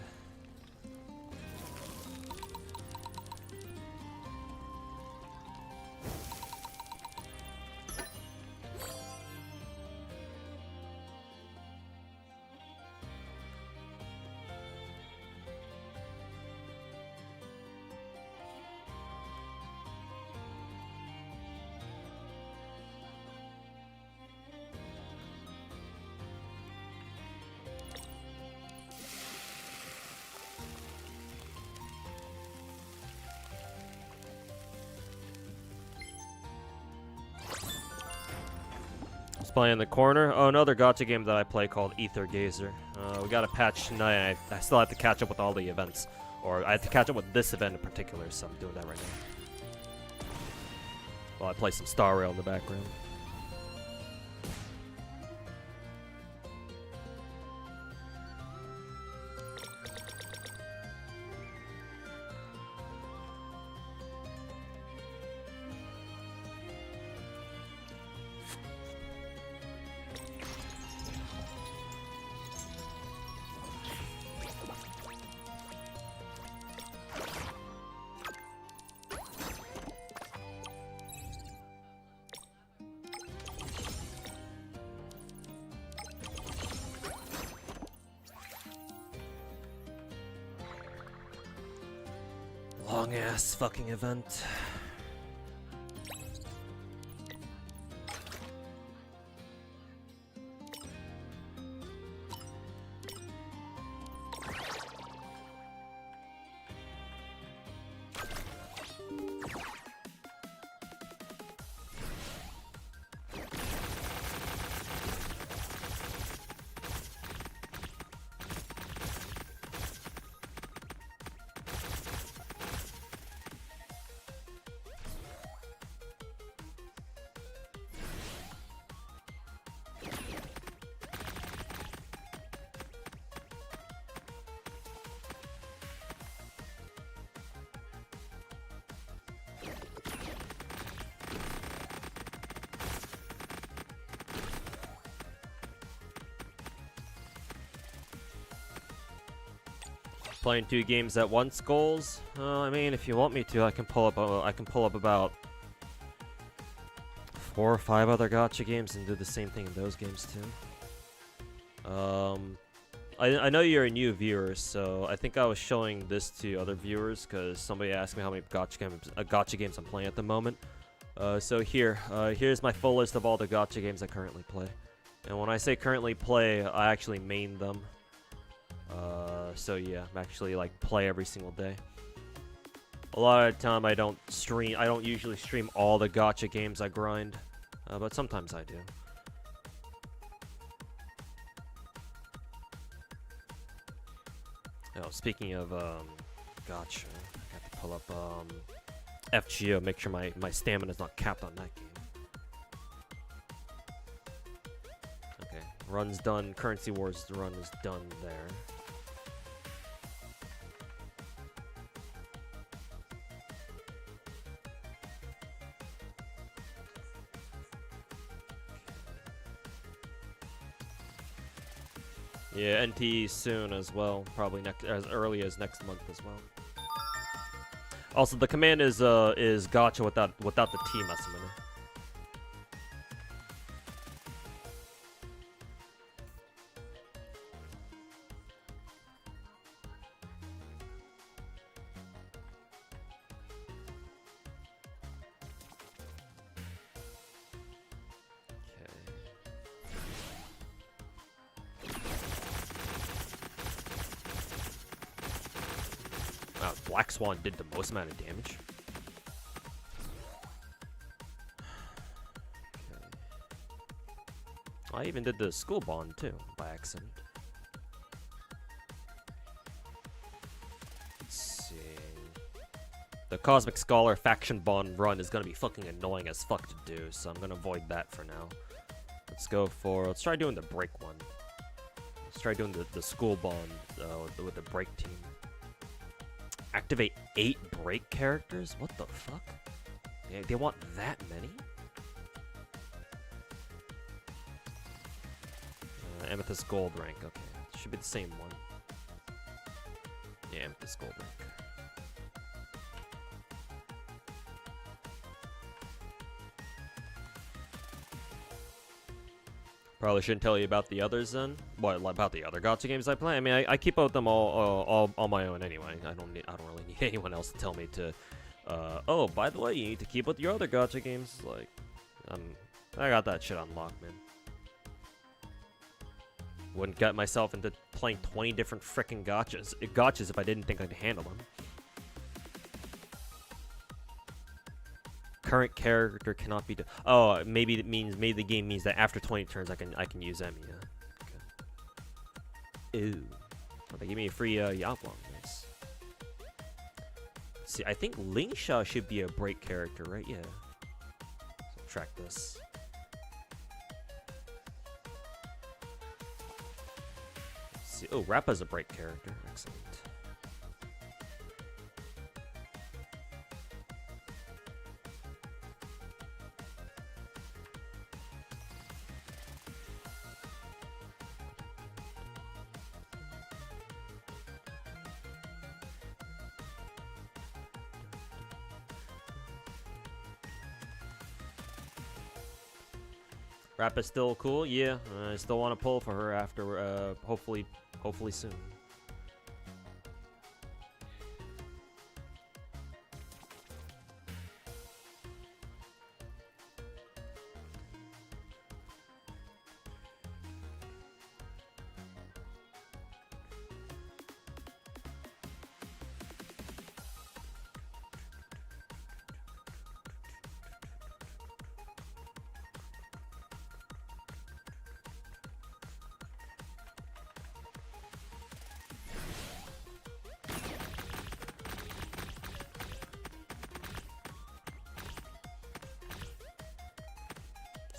Playing in the corner. Oh, another gacha game that I play called Aether Gazer. We got a patch tonight. I still have to catch up with all the events, or I have to catch up with this event in particular. So I'm doing that right now. While I play some Star Rail in the background. long ass fucking event. Playing 2 games at once goals. I mean, if you want me to, I can pull up. About 4 or 5 other gacha games and do the same thing in those games too. I know you're a new viewer, so I think I was showing this to other viewers because somebody asked me how many gacha games I'm playing at the moment. So here's my full list of all the gacha games I currently play. And when I say currently play, I actually main them. So yeah, I'm actually like play every single day. A lot of the time I don't usually stream all the gacha games I grind, but sometimes I do. Oh, speaking of gacha, I have to pull up FGO, make sure my stamina is not capped on that game. Okay, run's done. Currency Wars run is done there. Yeah, NT soon as well, probably as early as next month as well. Also, the command is gacha without the T messenger. Black Swan did the most amount of damage. Okay. I even did the school bond too, by accident. Let's see. The Cosmic Scholar faction bond run is gonna be fucking annoying as fuck to do, so I'm gonna avoid that for now. Let's try doing the break one. Let's try doing the school bond with the break team. Activate 8 break characters? What the fuck? Yeah, they want that many? Amethyst Gold rank, okay. Should be the same one. Yeah, Amethyst Gold rank. Probably shouldn't tell you about the others then. What about the other gacha games I play? I mean, I keep up with them all on my own anyway. I don't really need anyone else to tell me to. Oh, by the way, you need to keep with your other gacha games. Like, I got that shit unlocked, man. Wouldn't get myself into playing 20 different frickin' gachas if I didn't think I'd handle them. Current character cannot be. Oh, maybe the game means that after 20 turns I can use them. Yeah. Okay. Ooh. Oh, they gave me a free Yablong. Nice. See, I think Lingsha should be a break character, right? Yeah. Subtract this. Let's see. Oh, Rappa's a break character. Excellent. Rappa's still cool, yeah. I still want to pull for her after, hopefully soon.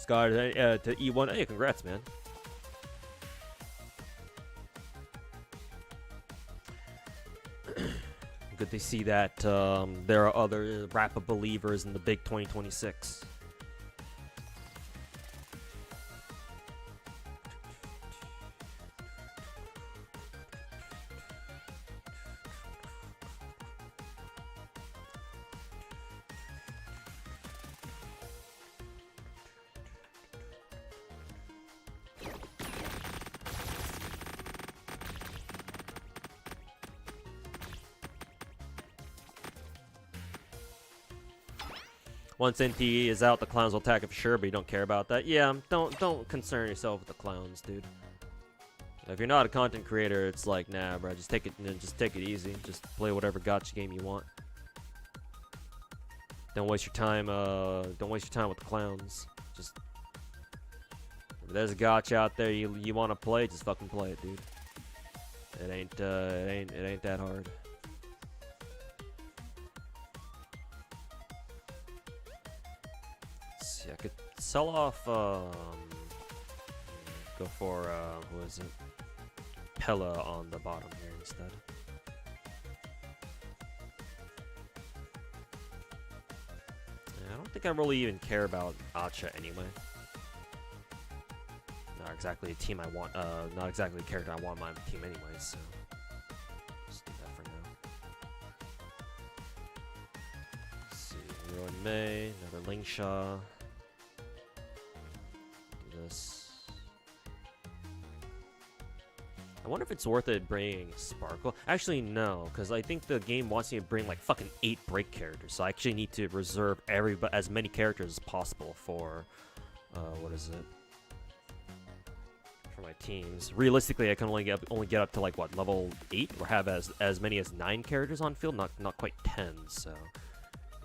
God to E1. Hey, congrats, man. Good to see that there are other Rappa believers in the big 2026. Once NTE is out, the clowns will attack it for sure, but you don't care about that. Yeah, don't concern yourself with the clowns, dude. If you're not a content creator, it's like, nah, bro, just take it easy. Just play whatever gacha game you want. Don't waste your time. Don't waste your time with the clowns. Just if there's a gacha out there you want to play, just fucking play it, dude. It ain't that hard. I could sell off, go for, what is it? Pella on the bottom here instead. Yeah, I don't think I really even care about Gacha anyway. Not exactly a team I want, not exactly a character I want on my team anyway, so just do that for now. Let's see, Ruin Mei, another Lingsha. I wonder if it's worth it bringing Sparkle. Actually, no, because I think the game wants me to bring like fucking 8 break characters, so I actually need to reserve as many characters as possible for, what is it? For my teams. Realistically, I can only get up to like what, level 8, or have as many as 9 characters on field, not quite 10. So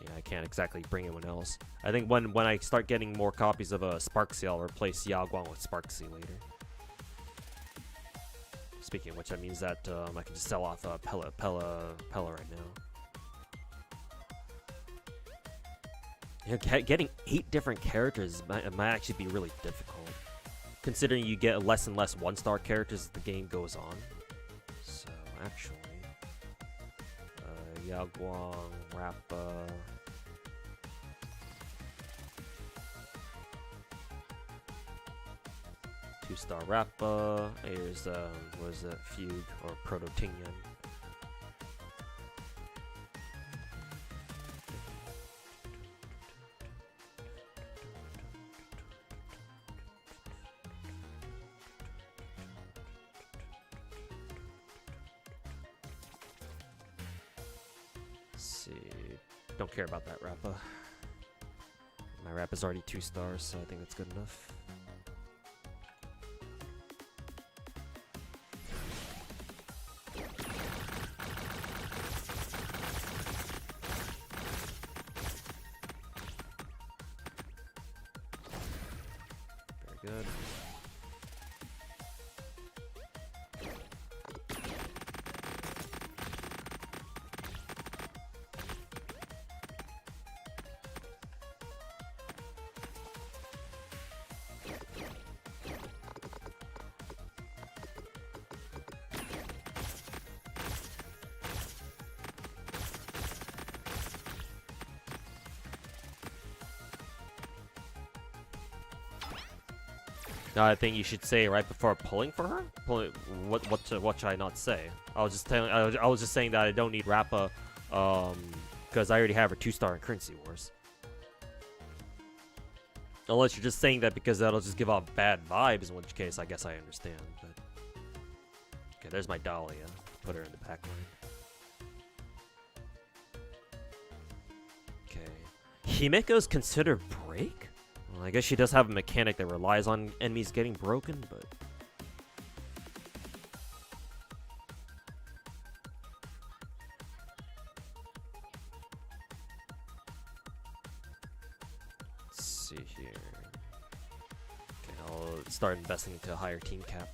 yeah, I can't exactly bring anyone else. I think when I start getting more copies of Sparksy, I'll replace Yaguang with Sparksy later. Speaking of which, that means that I can just sell off Pella right now. Yeah, getting 8 different characters might actually be really difficult, considering you get less and less 1-star characters as the game goes on. So actually, Yaguang, Rappa. 2-star Rappa. Here's what is that? Fugue or Proto-Tingyan. Let's see. Don't care about that Rappa. My Rappa's already 2 stars, so I think that's good enough. Good. I think you should say right before pulling for her. What should I not say? I was just saying that I don't need Rappa, because I already have her 2-star in Currency Wars. Unless you're just saying that because that'll just give off bad vibes, in which case I guess I understand. But okay, there's my Dahlia. Put her in the back line. Okay, Himeko's considered break. Well, I guess she does have a mechanic that relies on enemies getting broken, but... Let's see here. Okay, I'll start investing into a higher team cap.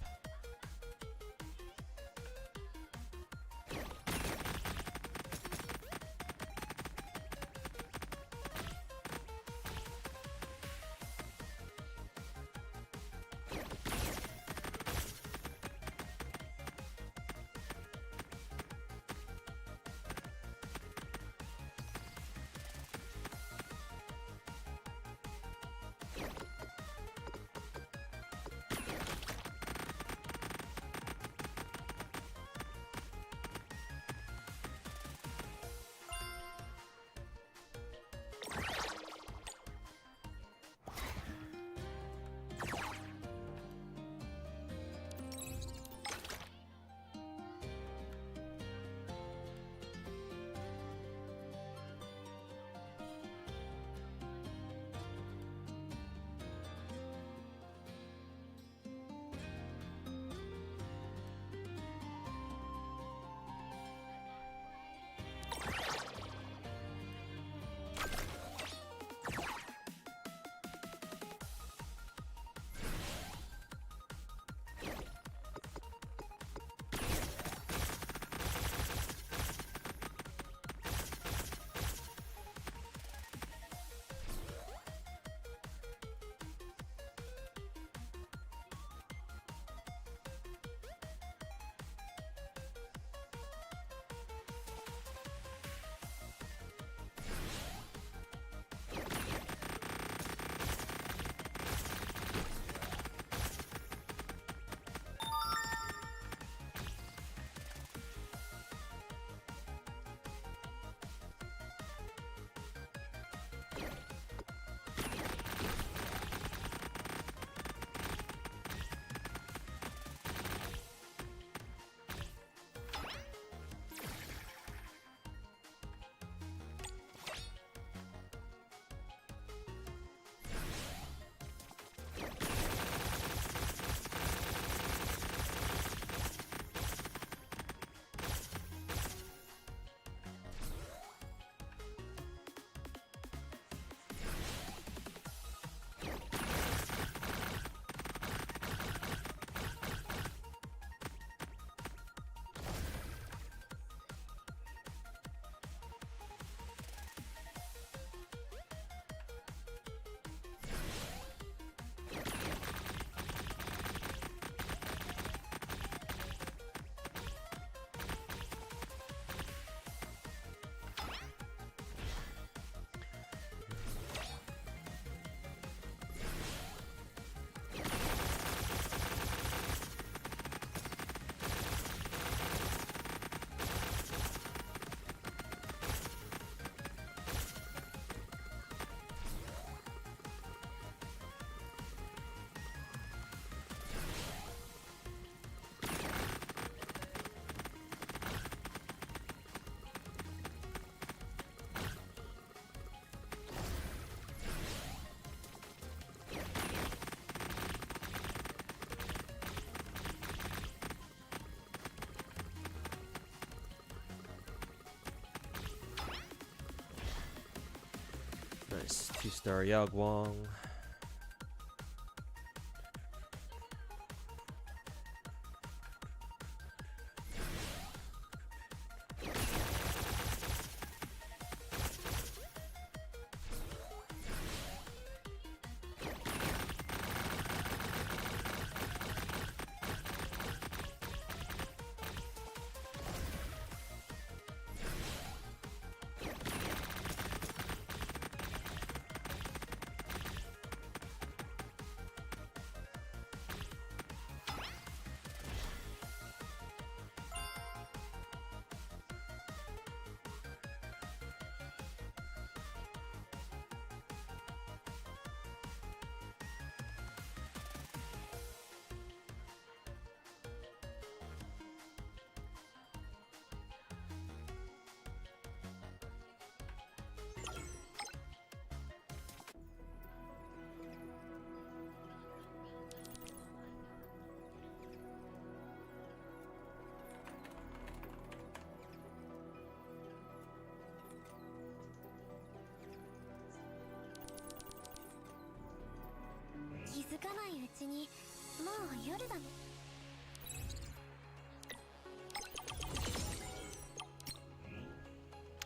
2-star Yagwang.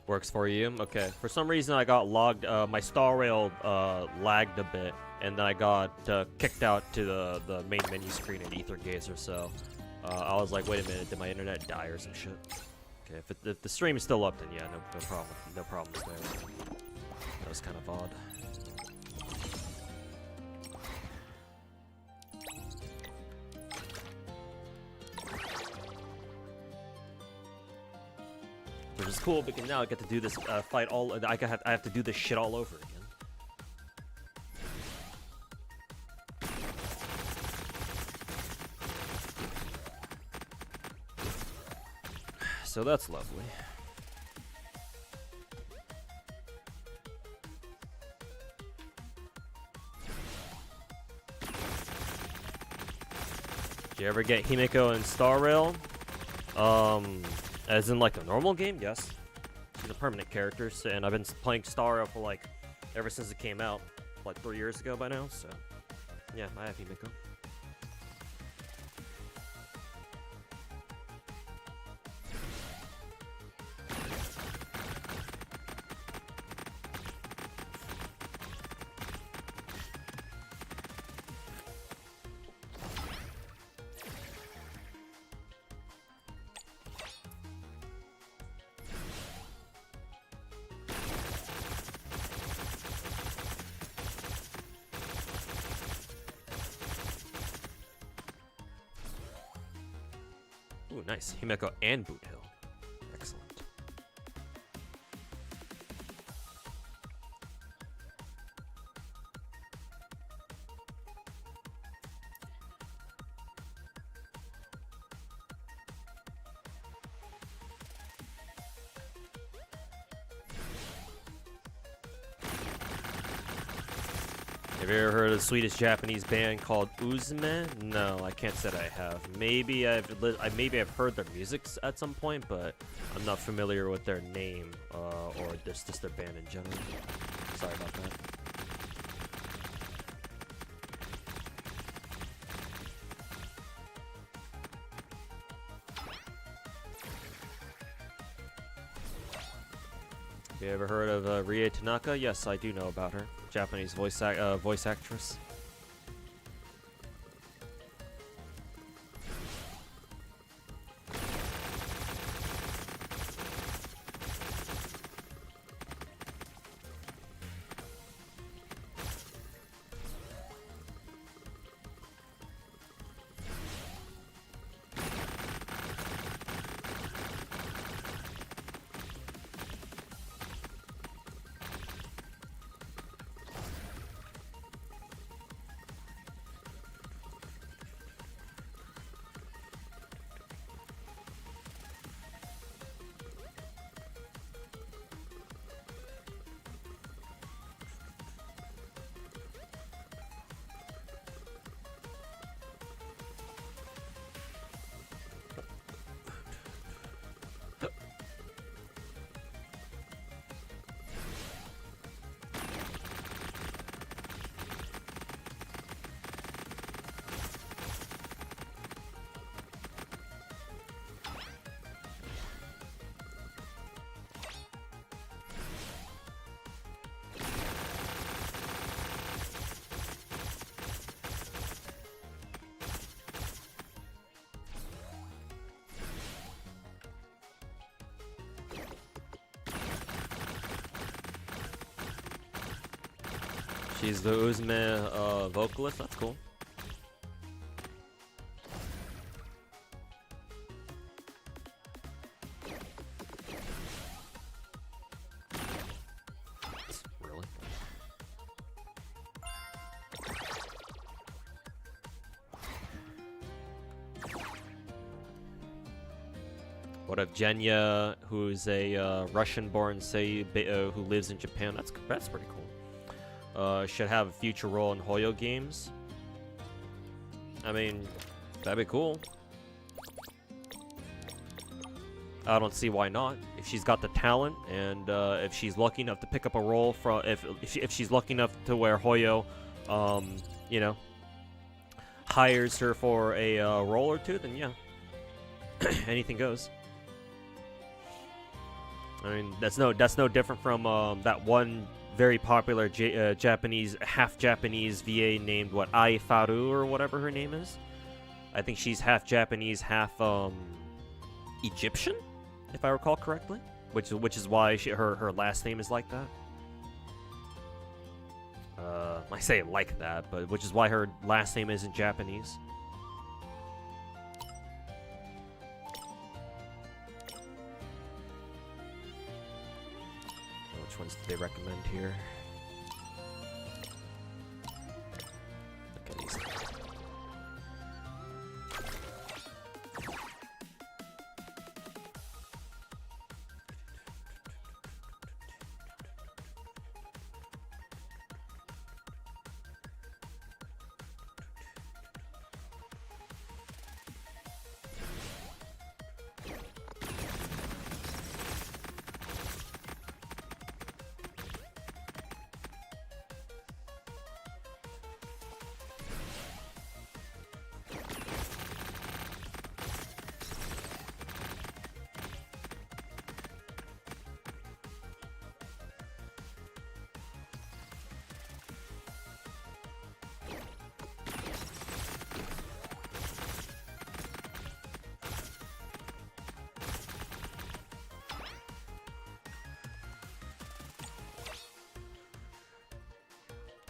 Works for you? Okay. For some reason I got logged, my star rail lagged a bit, and then I got kicked out to the main menu screen in Aether Gazer, so I was like, wait a minute, did my internet die or some shit? Okay, if the stream is still up, then yeah, no problem. No problems there. That was kind of odd. Which is cool because now I get to do this fight all. I have to do this shit all over again. So that's lovely. Did you ever get Himiko and Star Rail? As in like a normal game? Yes. She's a permanent character, and I've been playing Star Rail for like ever since it came out, like 3 years ago by now. So yeah, I have Himiko. Ooh, nice. Himeko and Boot Hill. Excellent. Have you ever heard of a Swedish-Japanese band called Uzume? No, I can't say that I have. Maybe I've heard their music at some point, but I'm not familiar with their name or just their band in general. Sorry about that. Have you ever heard of Rie Tanaka? Yes, I do know about her. Japanese voice actress. She's the Uzume vocalist. That's cool. Really? What if Genya, who's a Russian-born who lives in Japan? That's pretty cool. Should have a future role in Hoyo games. I mean, that'd be cool. I don't see why not. If she's got the talent, and if she's lucky enough to pick up a role from, if she's lucky enough to where Hoyo, you know, hires her for a role or two, then yeah, anything goes. I mean, that's no different from that one very popular Japanese, half Japanese VA named what, Ai Faru or whatever her name is. I think she's half Japanese, half Egyptian, if I recall correctly. Which is why her last name is like that. I say it like that, but which is why her last name isn't Japanese. Which ones do they recommend here? Look at these.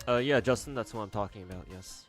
Yeah, Justin, that's what I'm talking about, yes.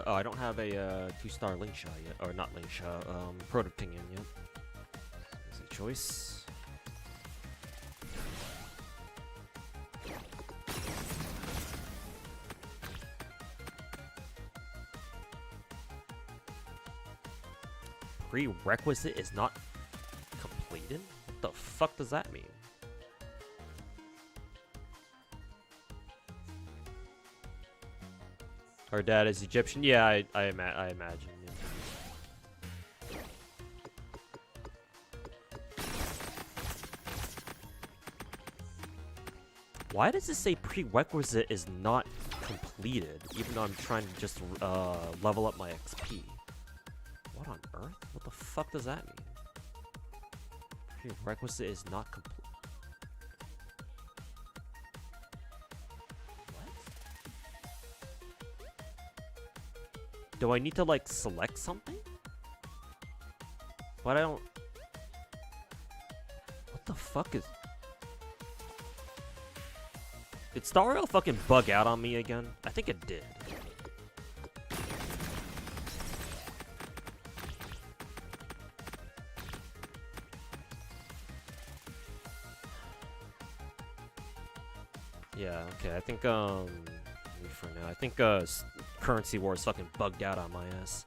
Oh, I don't have a 2-star link shot yet, or not link shot, Protoptinian yet. Easy choice. Prerequisite is not completed? What the fuck does that mean? Her dad is Egyptian? Yeah, I imagine. Yeah. Why does it say prerequisite is not completed, even though I'm trying to just level up my XP? What on earth? What the fuck does that mean? Prerequisite is not complete. Do I need to, like, select something? But I don't... What the fuck is... Did Star Rail fucking bug out on me again? I think it did. Yeah, okay, I think, for now, I think, Currency Wars fucking bugged out on my ass.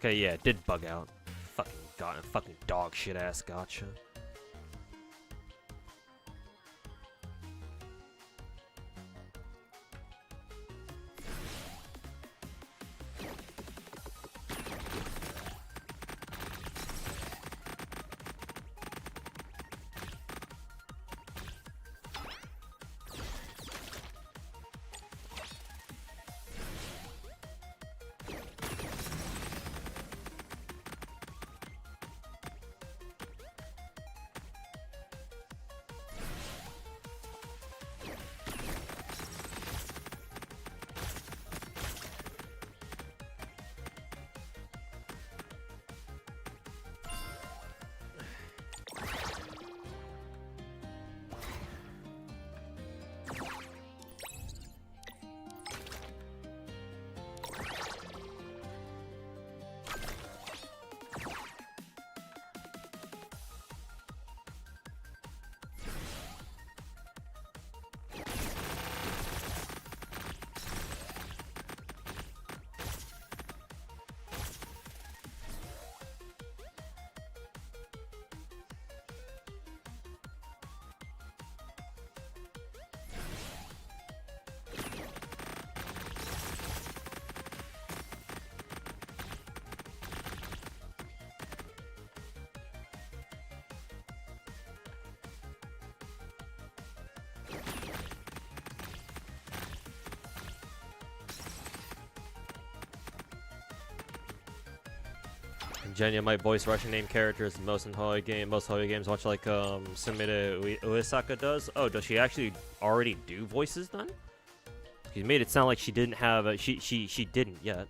Okay, yeah, it did bug out. Fucking dog shit ass gotcha. Genya might voice Russian name characters in most Hoyo games, much like Sumida Uesaka does. Oh, does she actually already do voices then? You made it sound like she didn't have a, she didn't yet.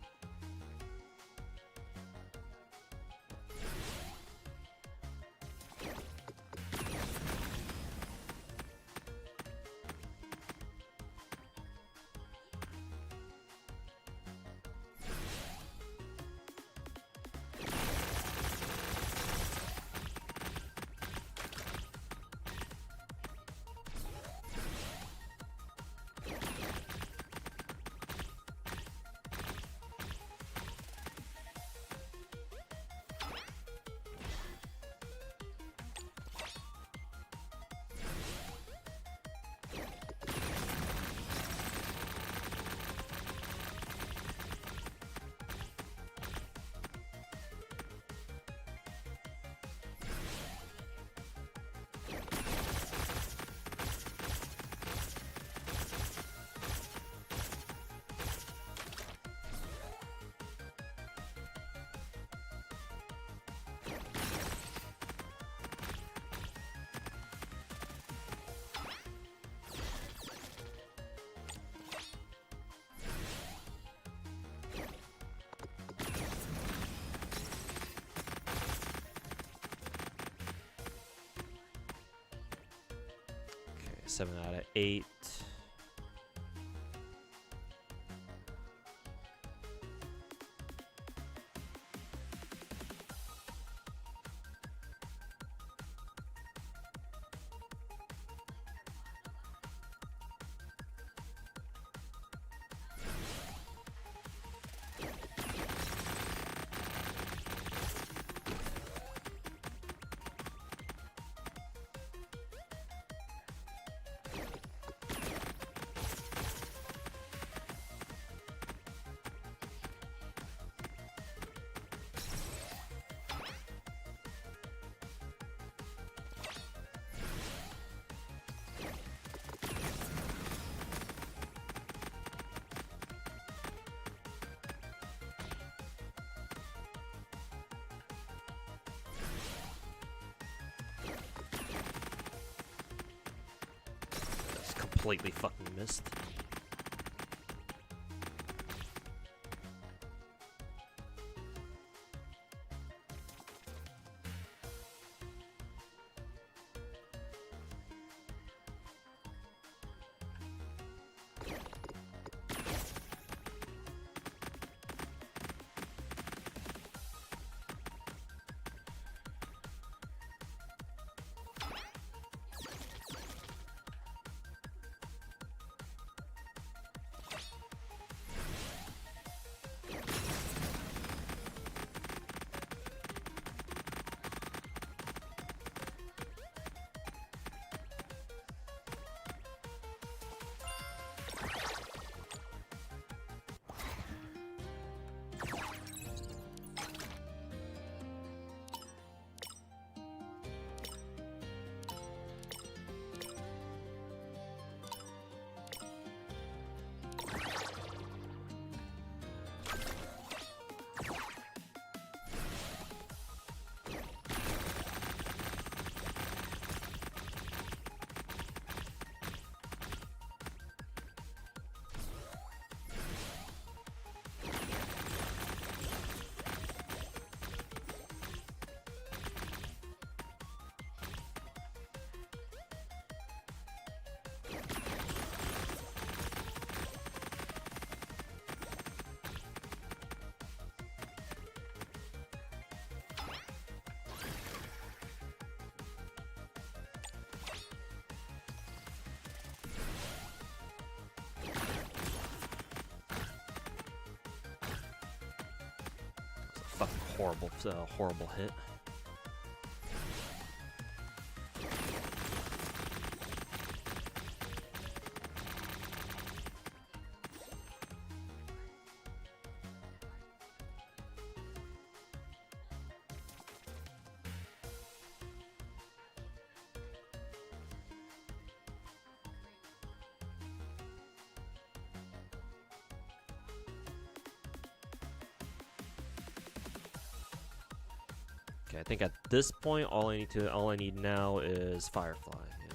Okay, 7 out of 8. Completely fucking missed. horrible hit. Okay, I think at this point, all I need now is Firefly. Yeah.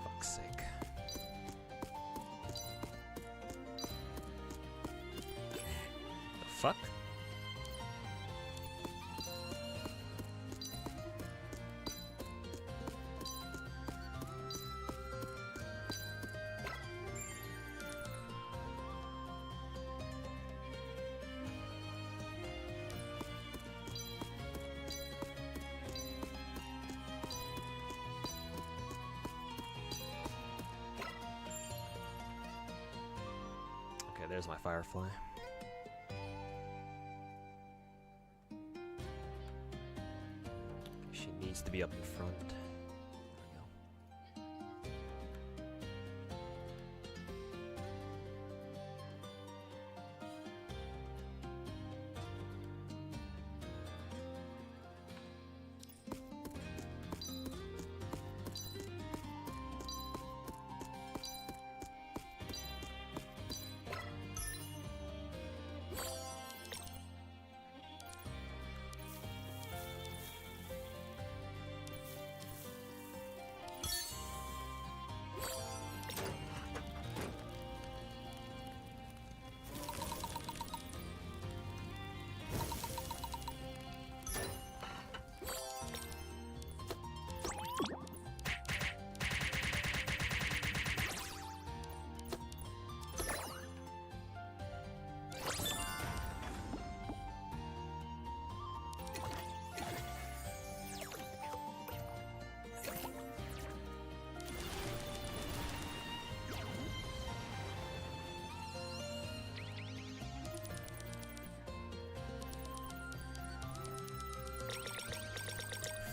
Fuck's sake. The fuck? Okay, there's my Firefly. She needs to be up in front. There we go.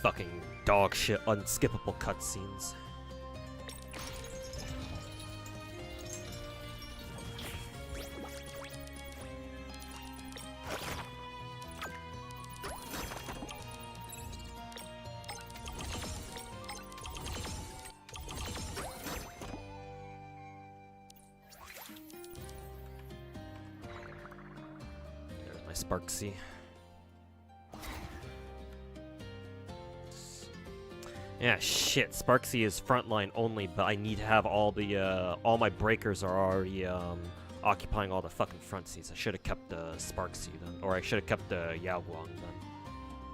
Fucking dog shit, unskippable cutscenes. Sparksy. Yeah, shit. Sparksy is frontline only, but I need to have all my breakers are already occupying all the fucking front seats. I should have kept the Sparksy then, or I should have kept the Yao Guang then.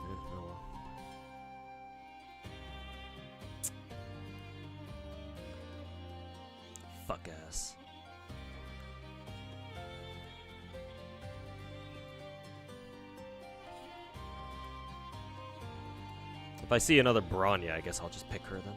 Oh well. Fuck ass. If I see another Bronya, I guess I'll just pick her then.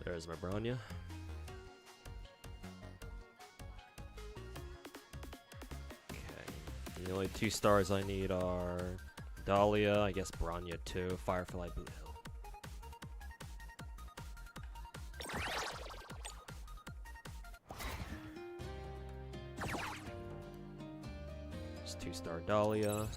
There's my Bronya. Okay. The only 2 stars I need are Dahlia, I guess Bronya too, Firefly Blue Hill. Just 2-star Dahlia.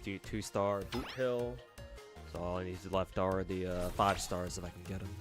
2-star boot hill. So all I need left are the 5 stars if I can get them.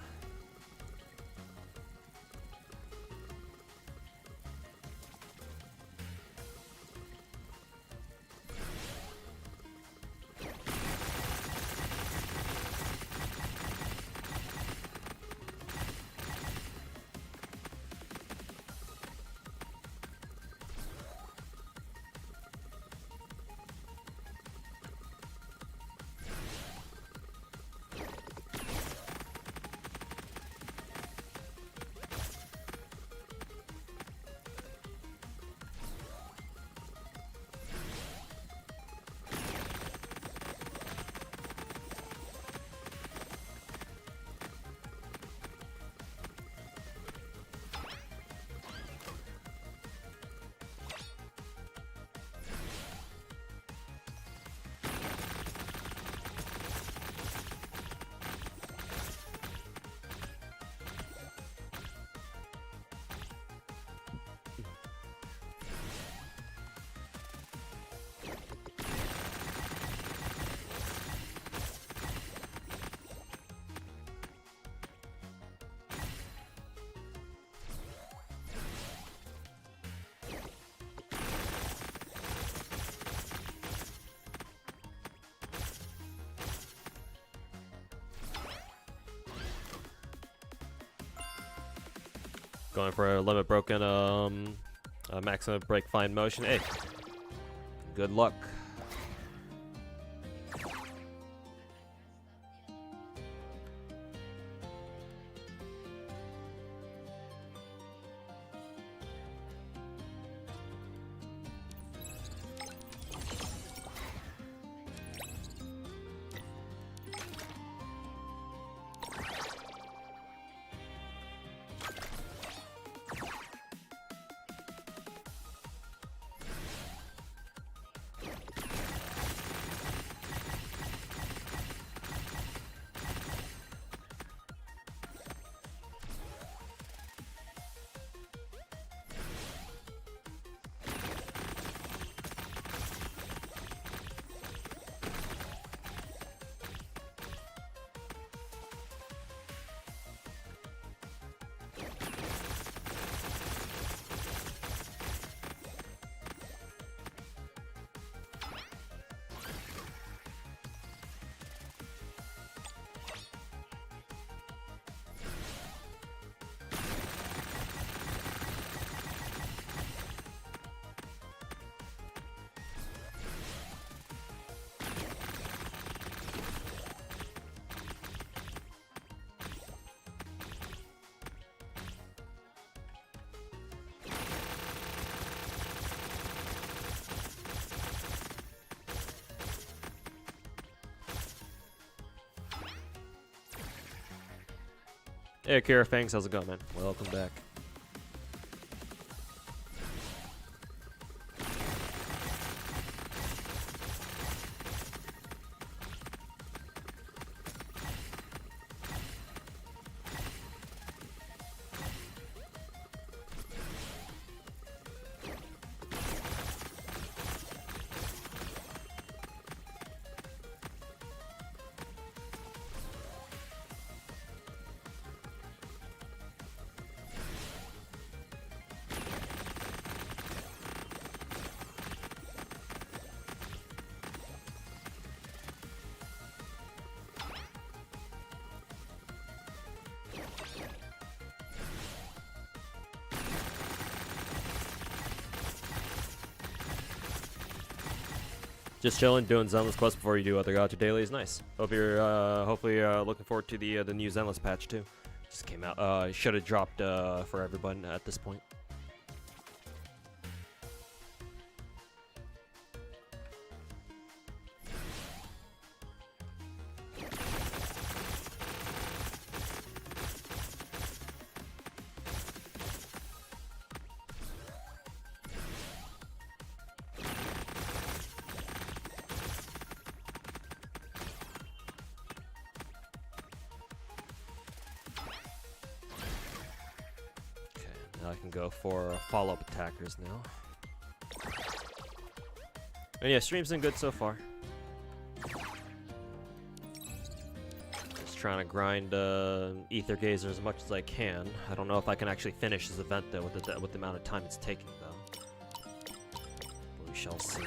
Going for a limit broken, maximum break find motion. Hey, good luck. Hey, Akira Fangs, how's it going, man? Welcome back. Just chilling, doing Zenless quests before you do other gacha dailies. Nice. Hope you're hopefully looking forward to the new Zenless patch too. Just came out. Should have dropped for everyone at this point. I can go for follow-up attackers now. And yeah, stream's been good so far. trying to grind Aether Gazer as much as I can. I don't know if I can actually finish this event though with the amount of time it's taking though. But we shall see.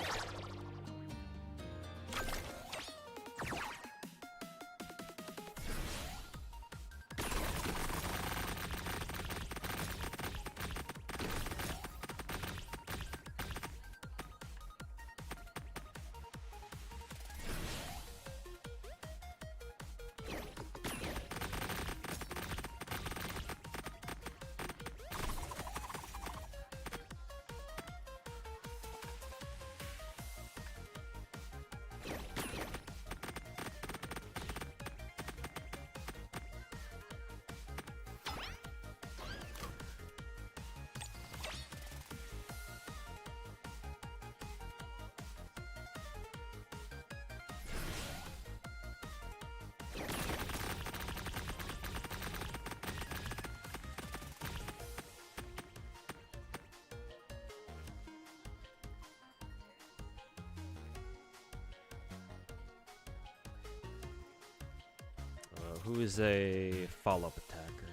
Who is a follow-up attacker?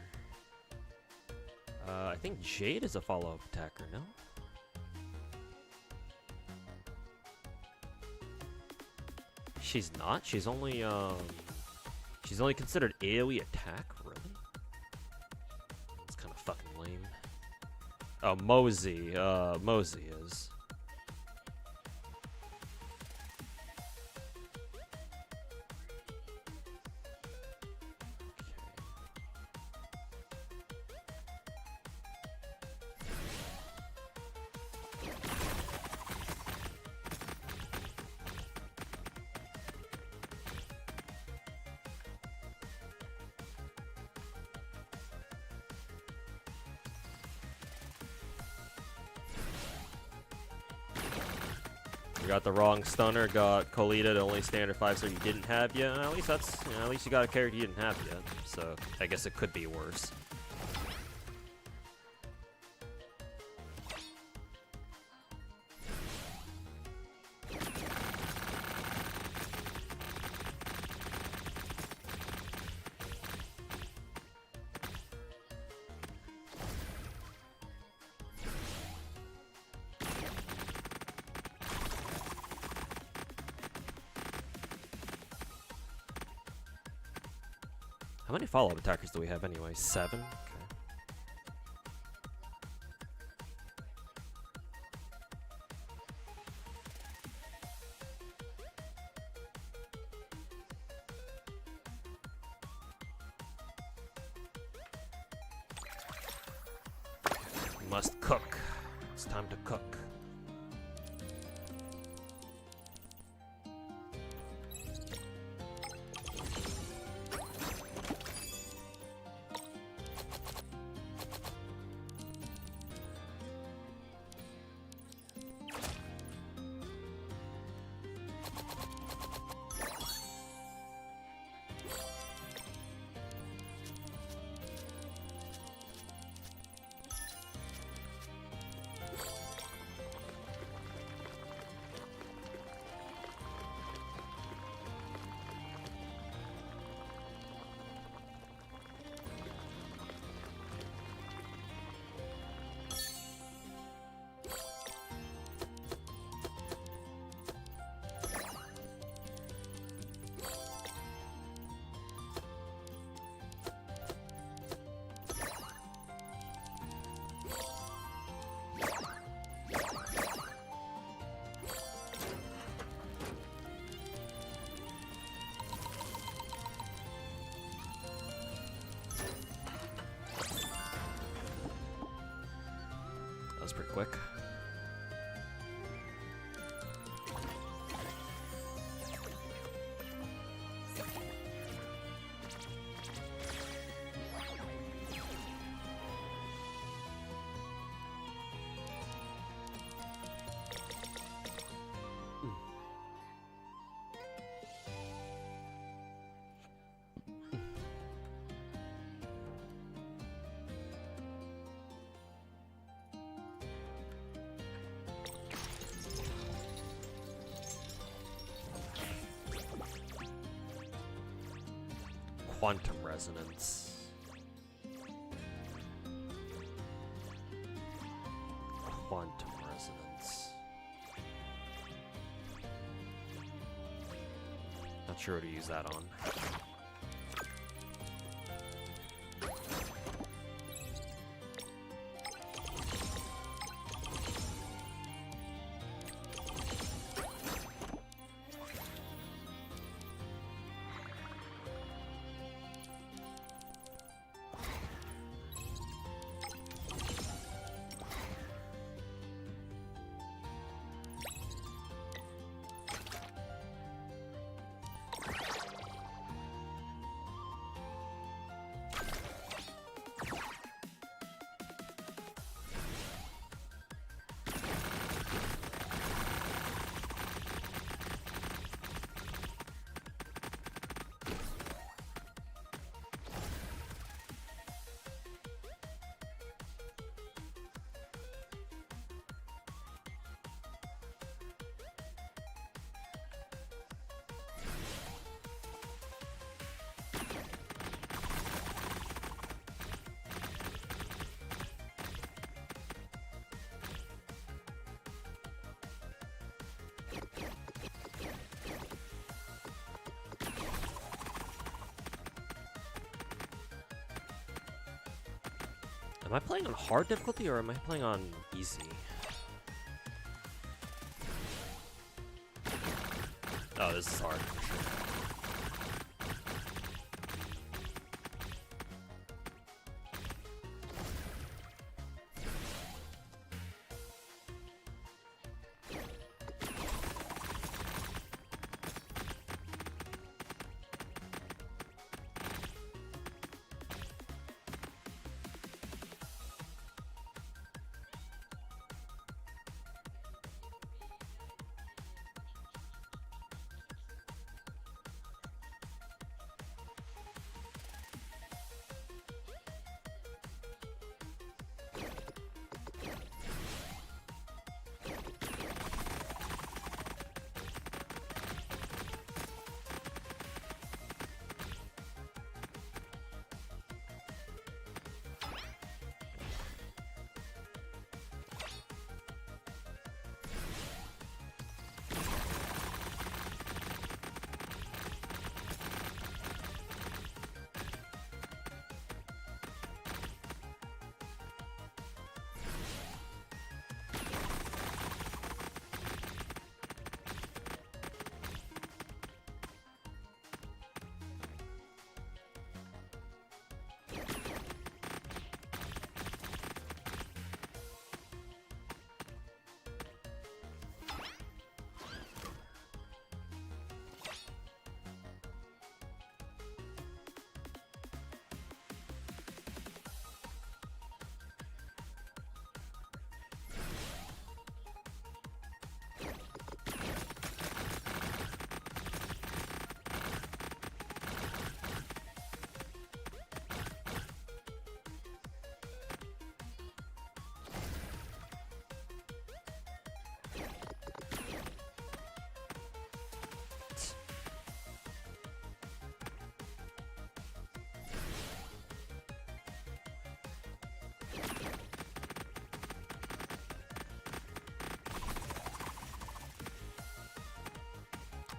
I think Jade is a follow-up attacker, no? She's not? She's only considered AoE attack? Really? That's kind of fucking lame. Oh, Mosey. Mosey is. You got the wrong stunner, got Colita, the only standard 5-star you didn't have yet. At least that's, you know, at least you got a character you didn't have yet. So I guess it could be worse. How many follow-up attackers do we have anyway? 7? Okay. We must cook. It's time to cook. That was pretty quick. Quantum resonance. Quantum resonance. Not sure what to use that on. Am I playing on hard difficulty or am I playing on easy? Oh, this is hard for sure.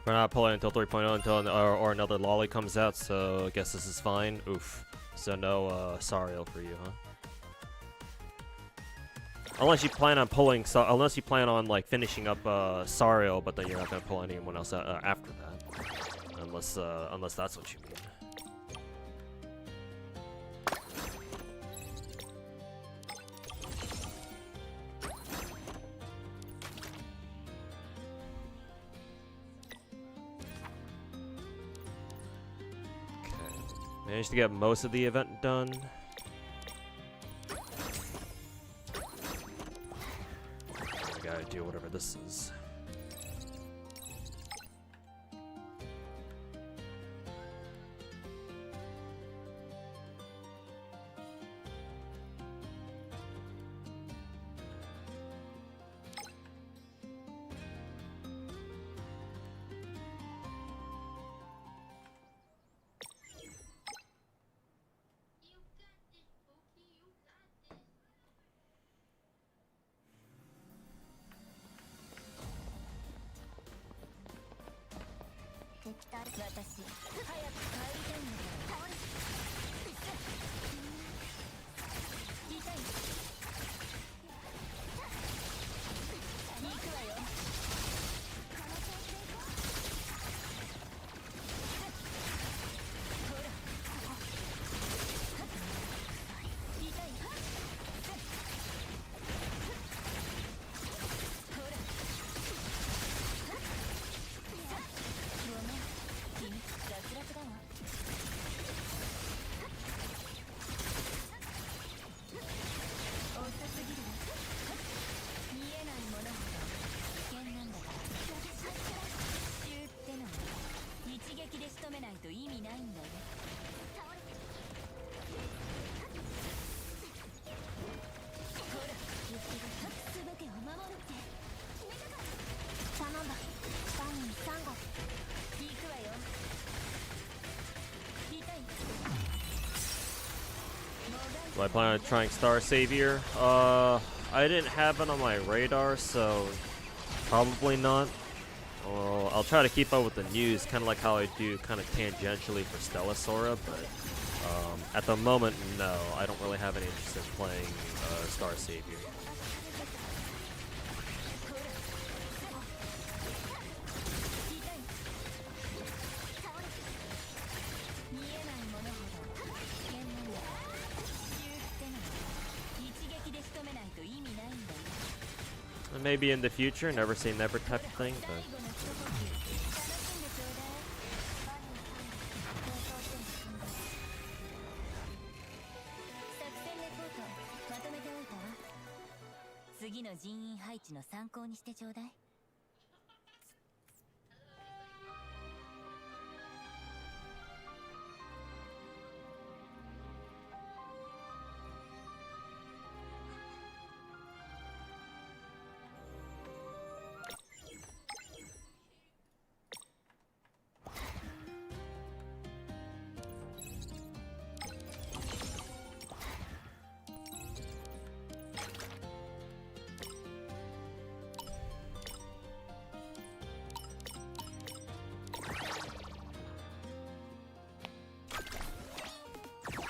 We're not pulling until 3.0 until or another lolly comes out, so I guess this is fine. Oof. So no Sariel for you, huh? Unless you plan on pulling, unless you plan on like finishing up Sariel, but then you're not gonna pull anyone else after that, unless that's what you mean. Managed to get most of the event done. I gotta do whatever this is. I plan on trying Star Savior. I didn't have it on my radar, so probably not. Well, I'll try to keep up with the news, kind of like how I do kind of tangentially for Stellasora, but at the moment, no, I don't really have any interest in playing Star Savior. And maybe in the future, never say never type of thing, but...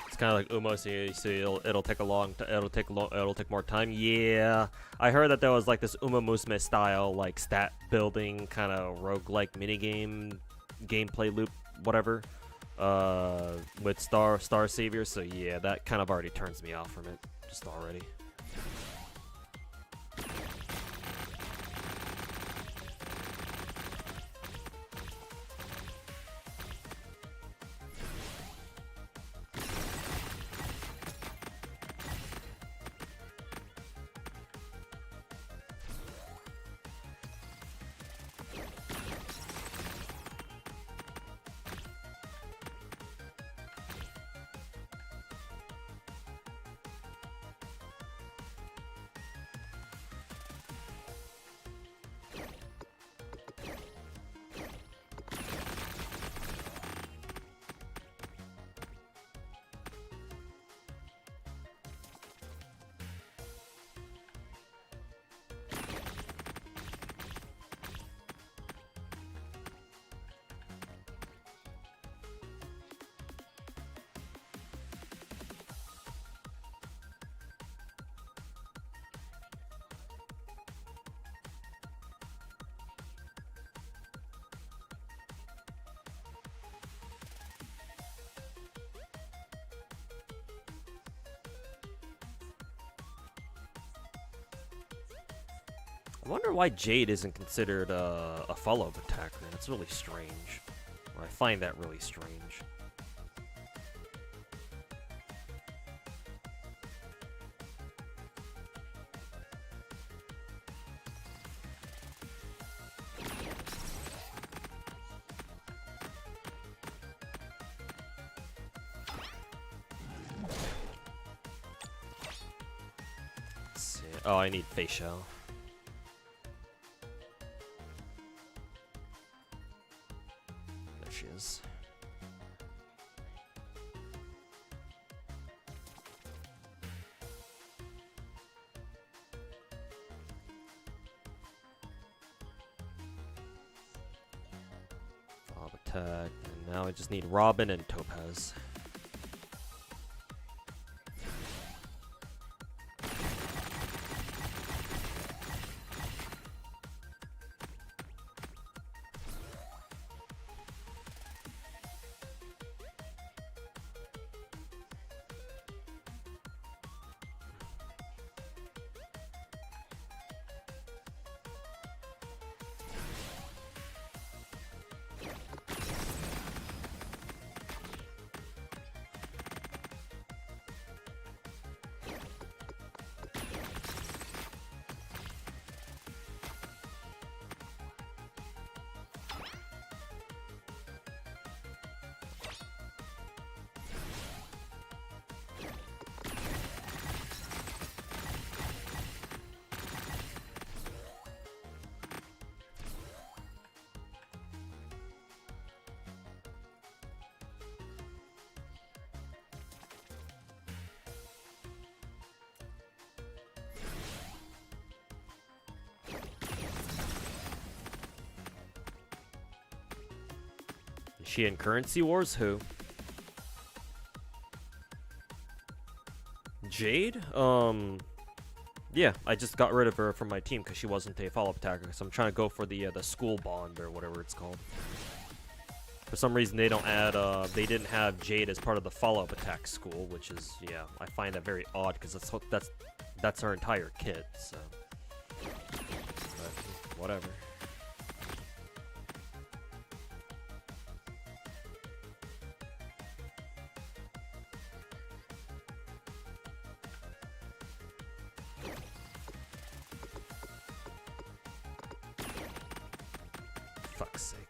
It's kind of like Umo, so it'll take more time. Yeah, I heard that there was like this Uma Musume style like stat building kind of roguelike minigame gameplay loop, whatever, with Star Savior. So yeah, that kind of already turns me off from it just already. I wonder why Jade isn't considered a follow-up attack, man. It's really strange. I find that really strange. Let's see. Oh, I need Face Shell. Is. Fob attack, and now I just need Robin and Topaz. she in Currency Wars? Who? Jade? Yeah, I just got rid of her from my team because she wasn't a follow-up attacker. So I'm trying to go for the school bond or whatever it's called. For some reason, they don't add. They didn't have Jade as part of the follow-up attack school, which is, yeah, I find that very odd because that's her entire kit. So, but whatever. Fuck's sake.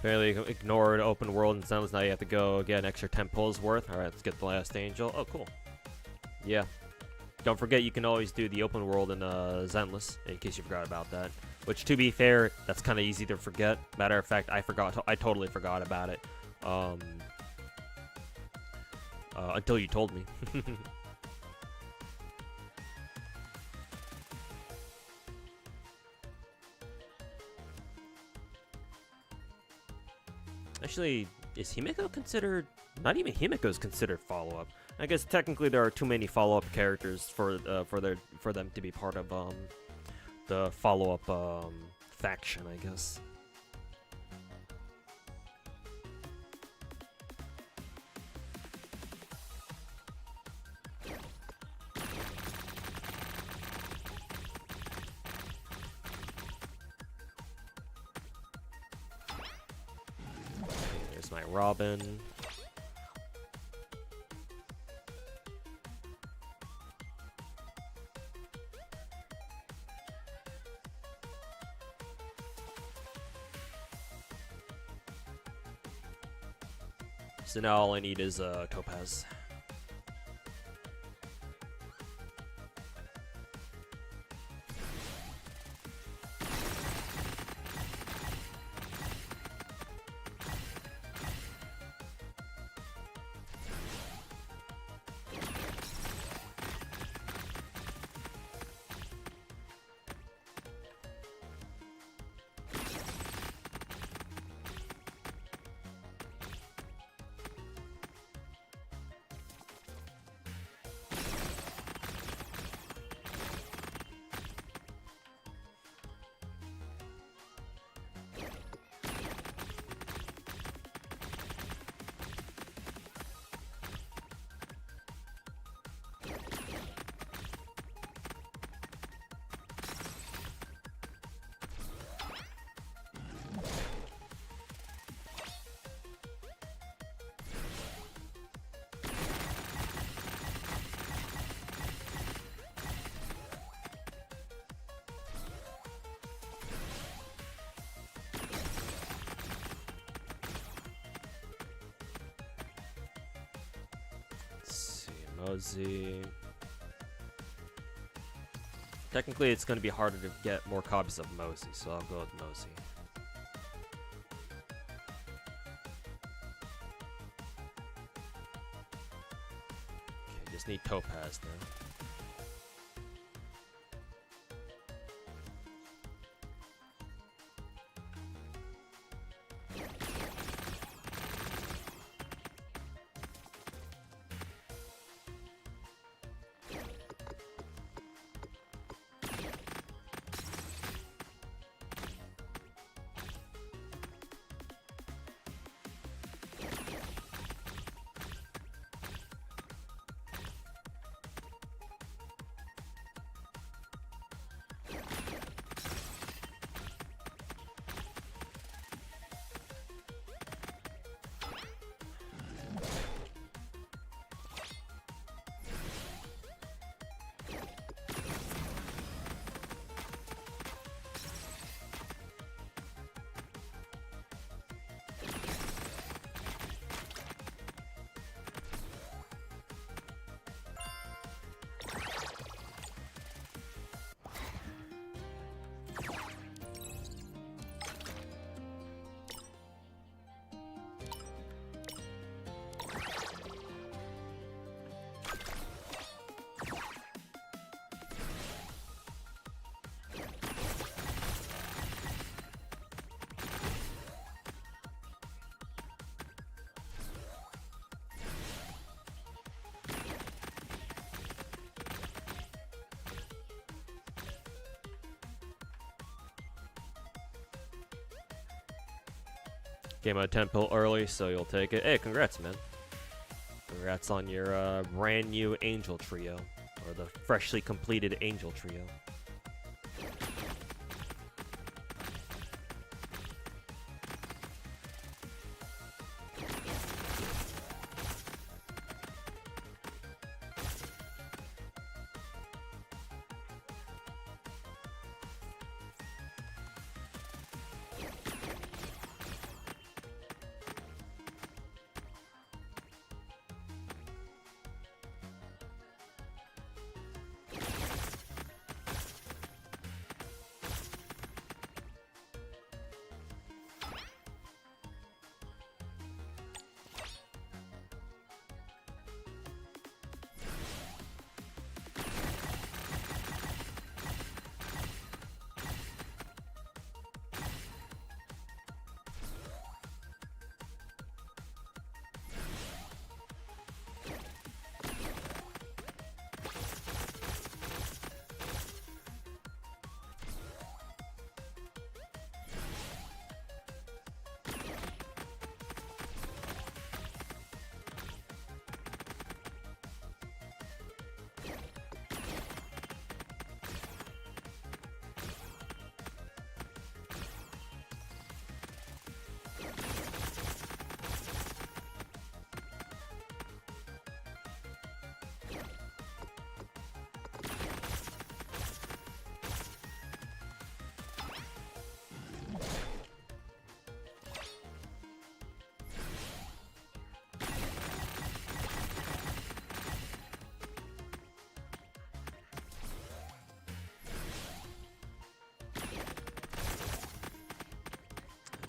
Apparently ignored open world and sounds. Now you have to go get an extra 10 pulls worth. Alright, let's get the last angel. Oh, cool. Yeah. Don't forget you can always do the open world in Zenless, in case you forgot about that. Which, to be fair, that's kind of easy to forget. Matter of fact, I totally forgot about it. Until you told me. Actually, is Himeko considered? Not even Himeko is considered follow-up. I guess technically there are too many follow-up characters for them to be part of the follow-up faction, I guess. There's my Robin. So now all I need is Topaz. Mosey. Technically, it's going to be harder to get more copies of Mosey, so I'll go with Mosey. Okay, just need Topaz now. Came out 10 pill early, so you'll take it. Hey, congrats, man. Congrats on your brand new Angel Trio, or the freshly completed Angel Trio.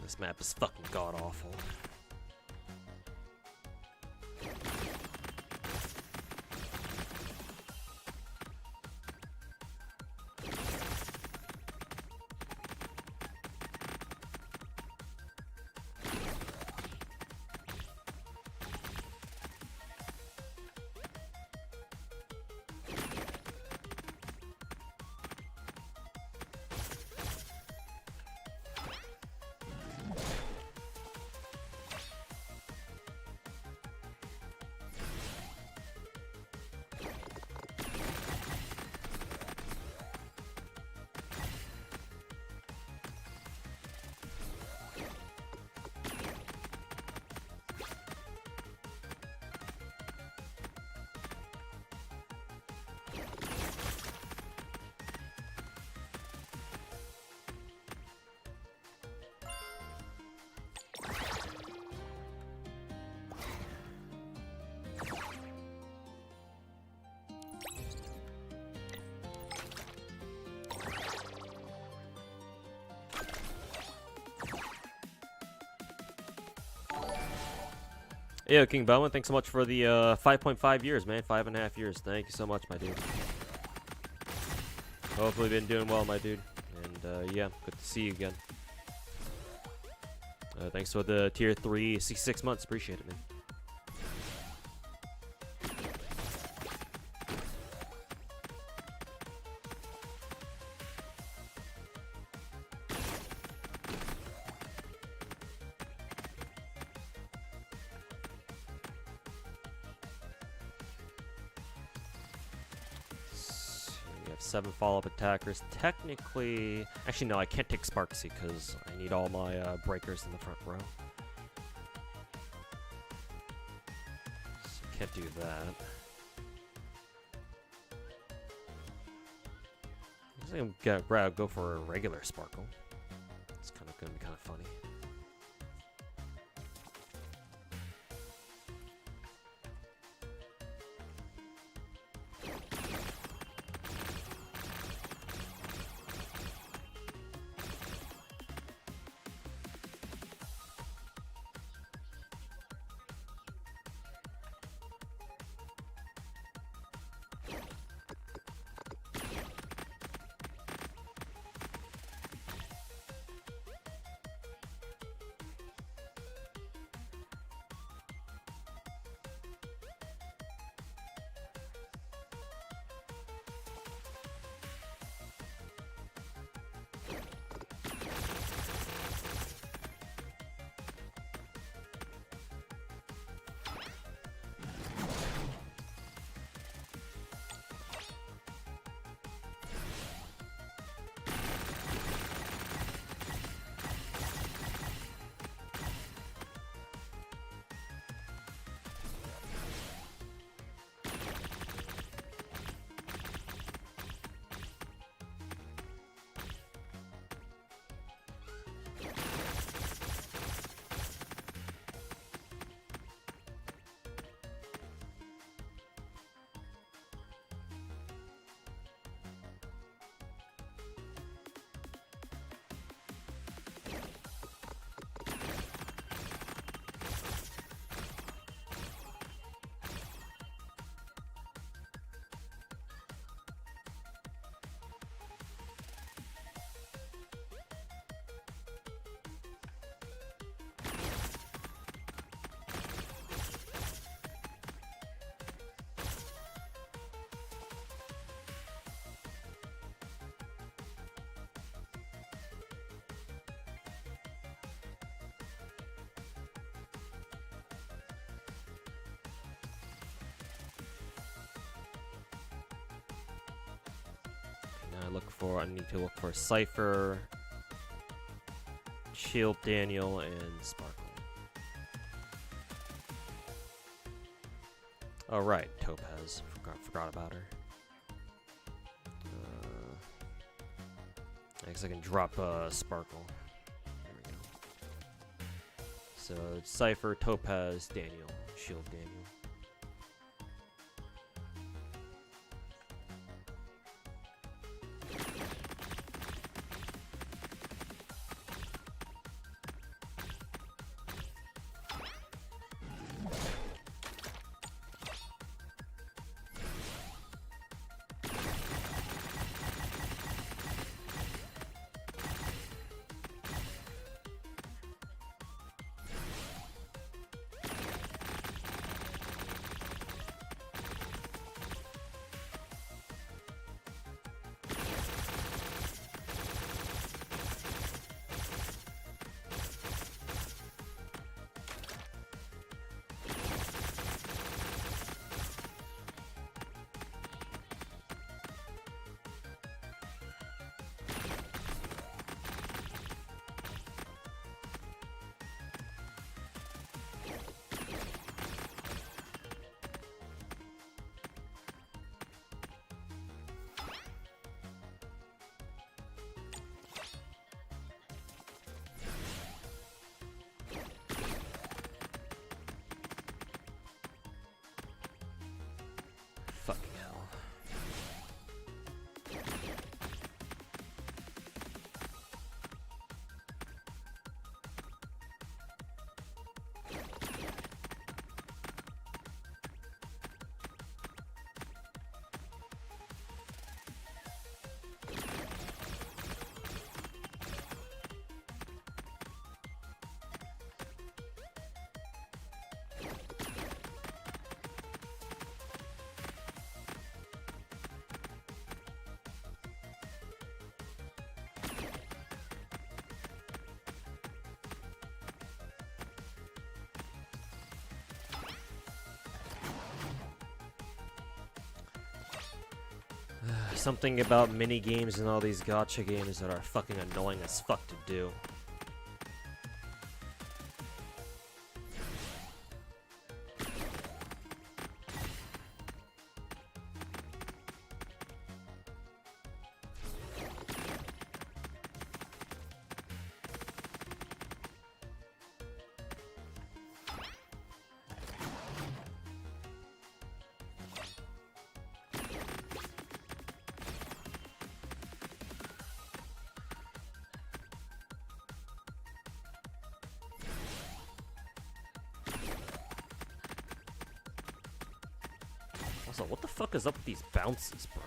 This map is fucking god-awful. Yeah, King Bowman, thanks so much for the 5.5 years, man. 5.5 years. Thank you so much, my dude. Hopefully been doing well, my dude. And yeah, good to see you again. Thanks for the tier 3, 66 months. Appreciate it, man. We have 7 follow-up attackers. Technically, actually no, I can't take Sparksy because I need all my breakers in the front row. So can't do that. I think I'm gonna go for a regular Sparkle. It's kind of gonna be kind of funny. I need to look for Cypher, Shield Daniel, and Sparkle. Oh right, Topaz. Forgot about her. I guess I can drop Sparkle. There we go. So it's Cypher, Topaz, Daniel, Shield Daniel. Fucking hell. Something about mini games and all these gacha games that are fucking annoying as fuck to do. Also, what the fuck is up with these bounces, bro?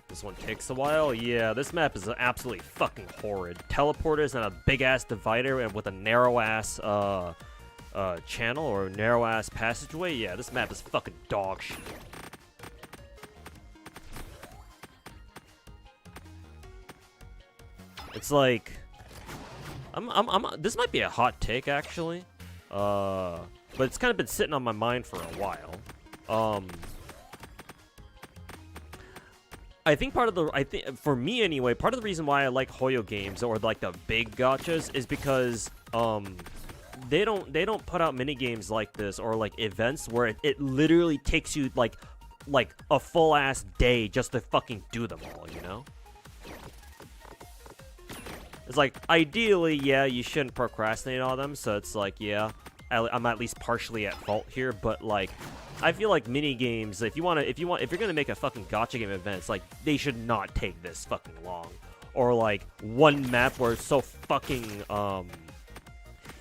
This one takes a while. Yeah, this map is absolutely fucking horrid. Teleporters and a big ass divider and with a narrow ass channel or narrow ass passageway. Yeah, this map is fucking dog shit. It's like this might be a hot take actually. But it's kind of been sitting on my mind for a while. I think for me anyway, part of the reason why I like Hoyo games or like the big gachas is because they don't put out mini games like this or like events where it literally takes you like a full ass day just to fucking do them all, you know? It's like ideally, yeah, you shouldn't procrastinate on them, so it's like, yeah, I'm at least partially at fault here, but like I feel like mini games, if you're gonna make a fucking gacha game event, it's like they should not take this fucking long, or like one map where it's so fucking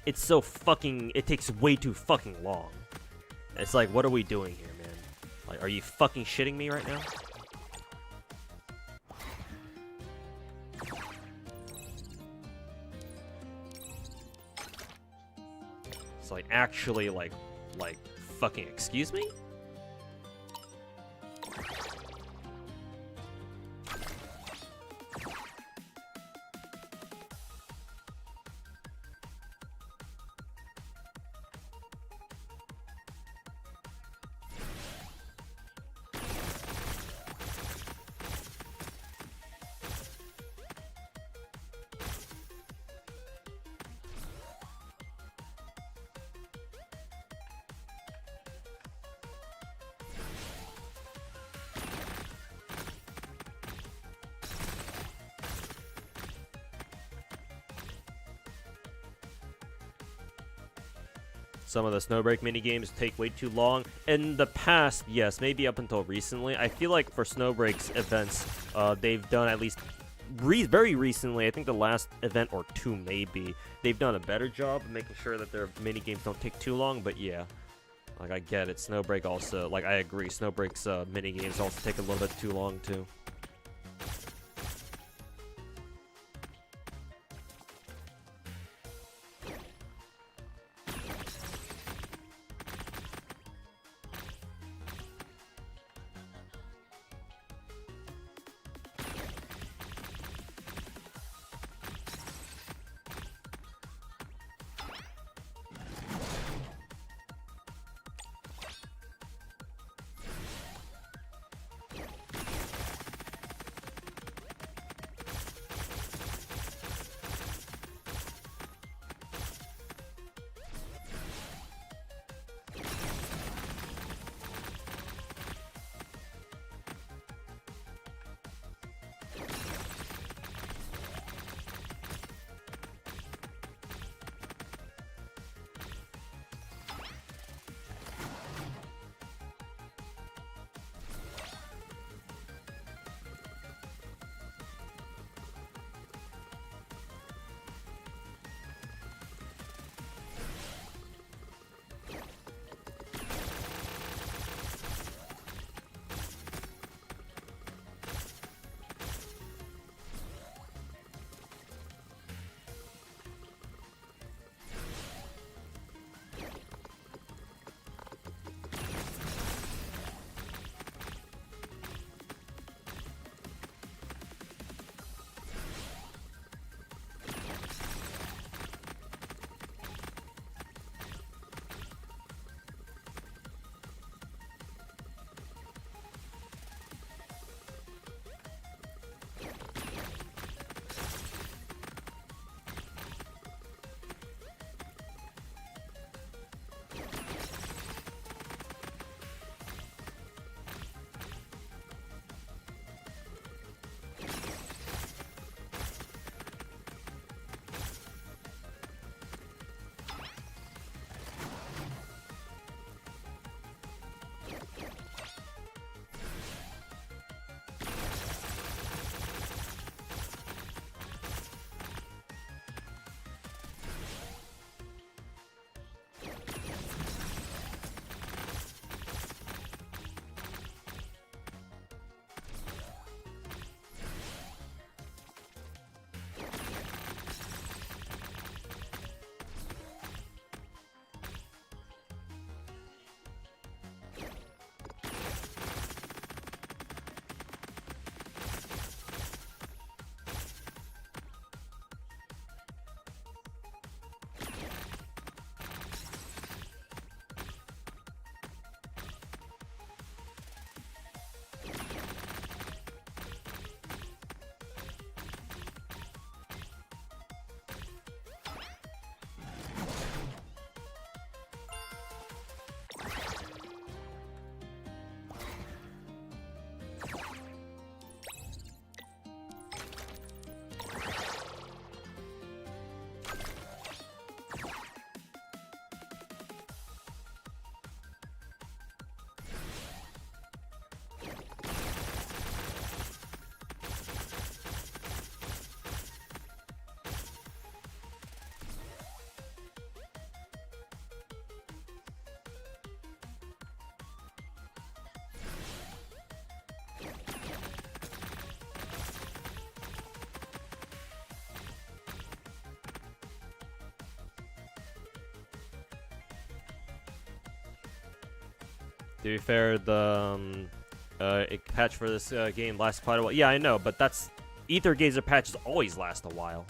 it takes way too fucking long. It's like, what are we doing here, man? Like, are you fucking shitting me right now? actually like fucking excuse me? Some of the Snowbreak minigames take way too long. In the past, yes, maybe up until recently. I feel like for Snowbreak's events, they've done at least very recently, I think the last event or two maybe, they've done a better job of making sure that their minigames don't take too long, but yeah. Like, I get it. Snowbreak also, like, I agree. Snowbreak's minigames also take a little bit too long, too. To be fair, the patch for this game lasts quite a while. Yeah, I know, but that's Aether Gazer patches always last a while.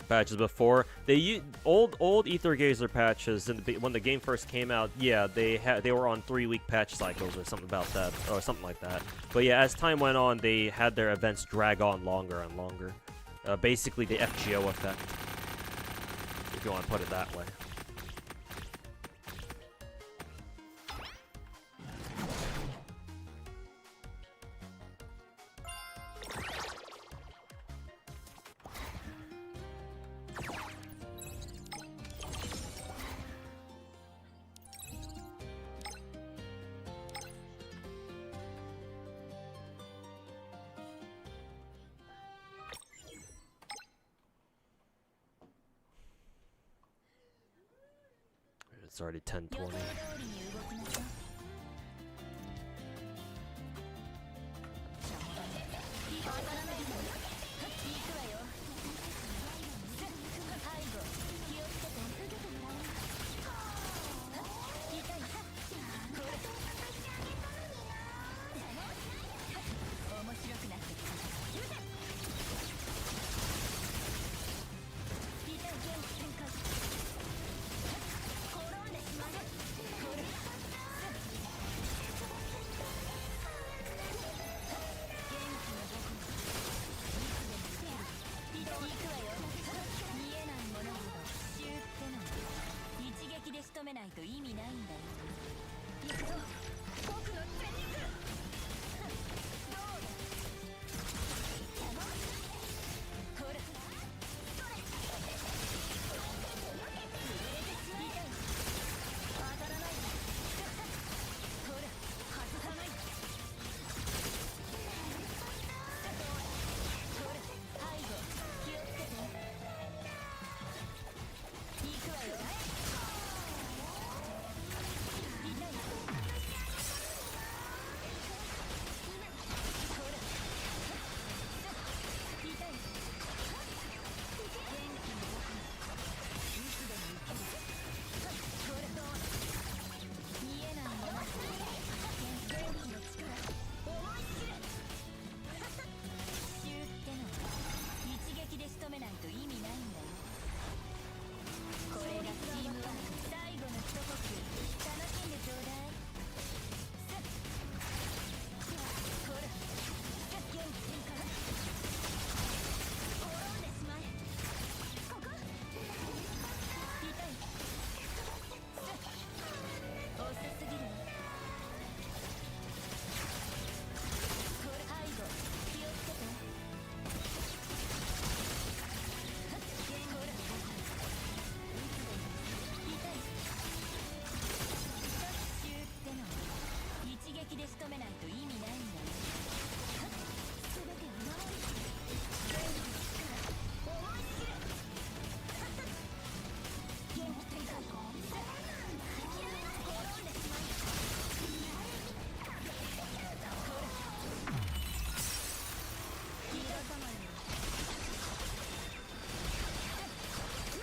Patches before old Aether Gazer patches when the game first came out. Yeah, they were on 3-week patch cycles or something about that or something like that. But yeah, as time went on, they had their events drag on longer and longer. Basically, the FGO effect, if you want to put it that way. It's already 10:20.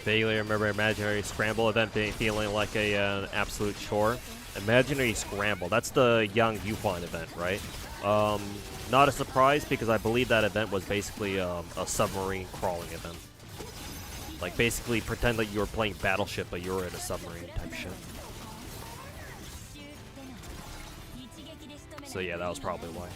Vaguely remember Imaginary Scramble event feeling like an absolute chore. Imaginary Scramble, that's the Young Yupon event, right? Not a surprise because I believe that event was basically a submarine crawling event. Like basically pretend that you were playing Battleship but you were in a submarine type shit. So yeah, that was probably why.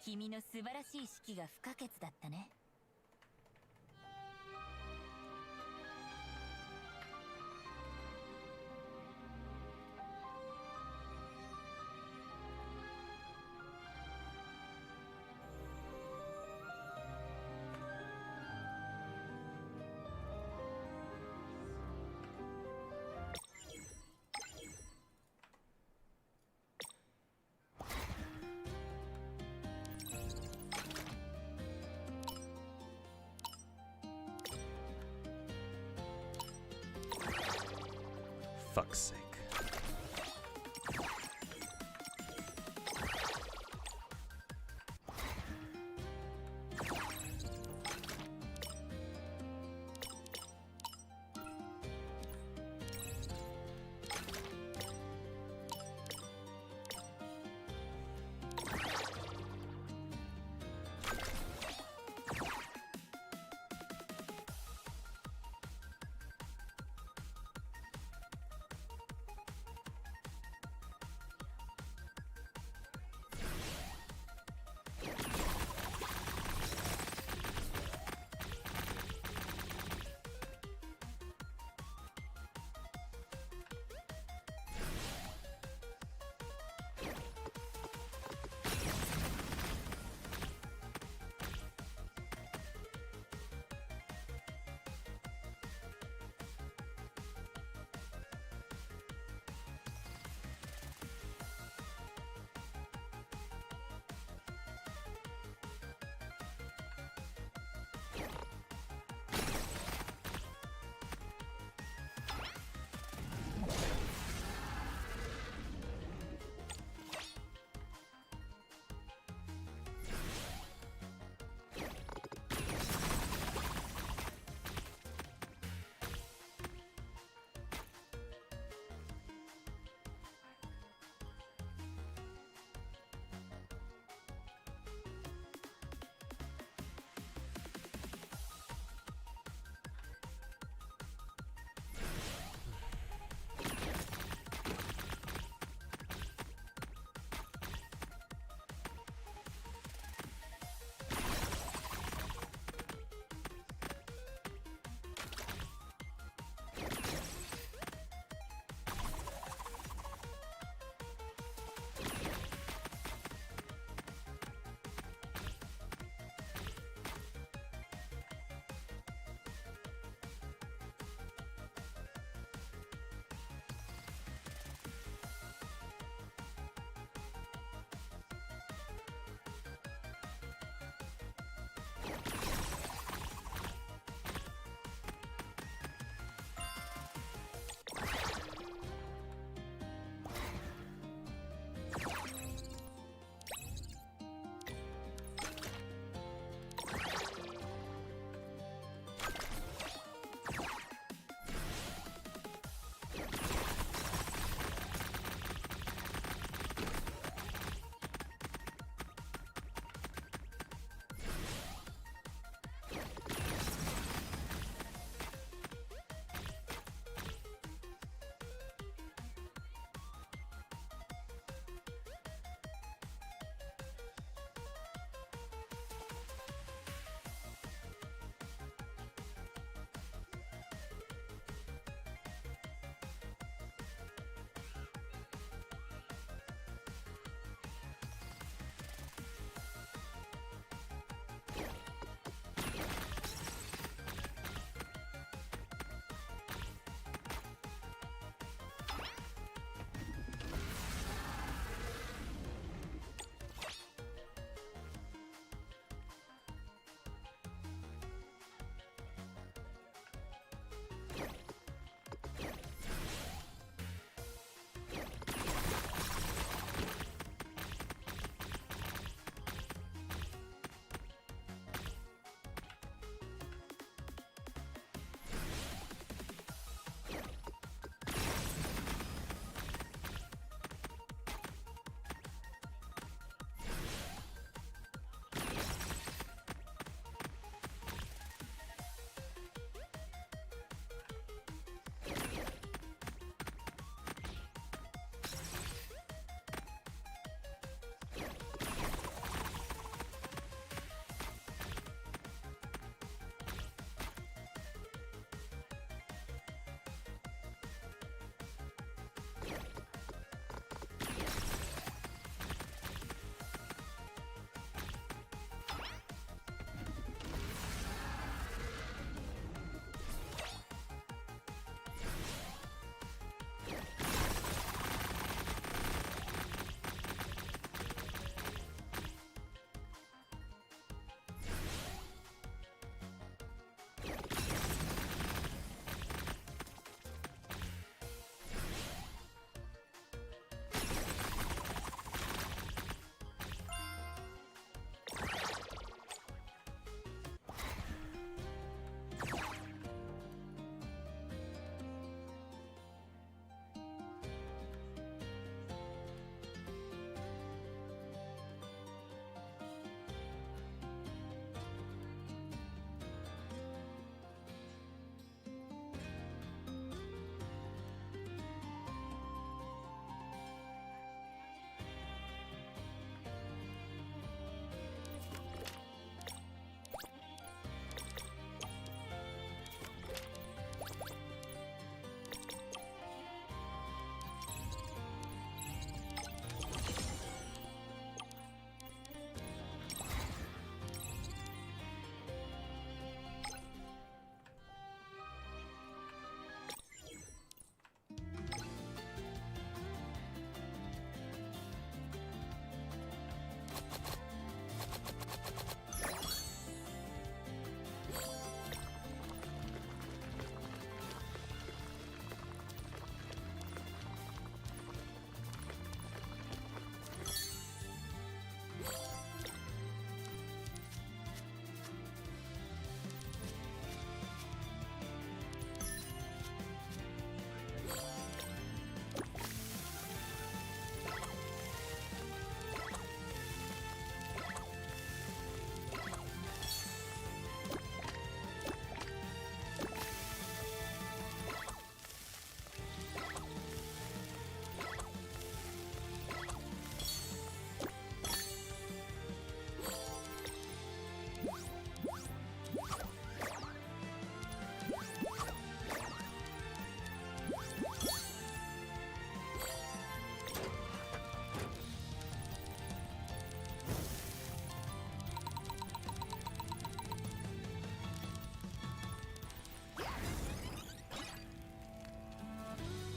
君の素晴らしい指揮が不可欠だったね。Fuck's sake.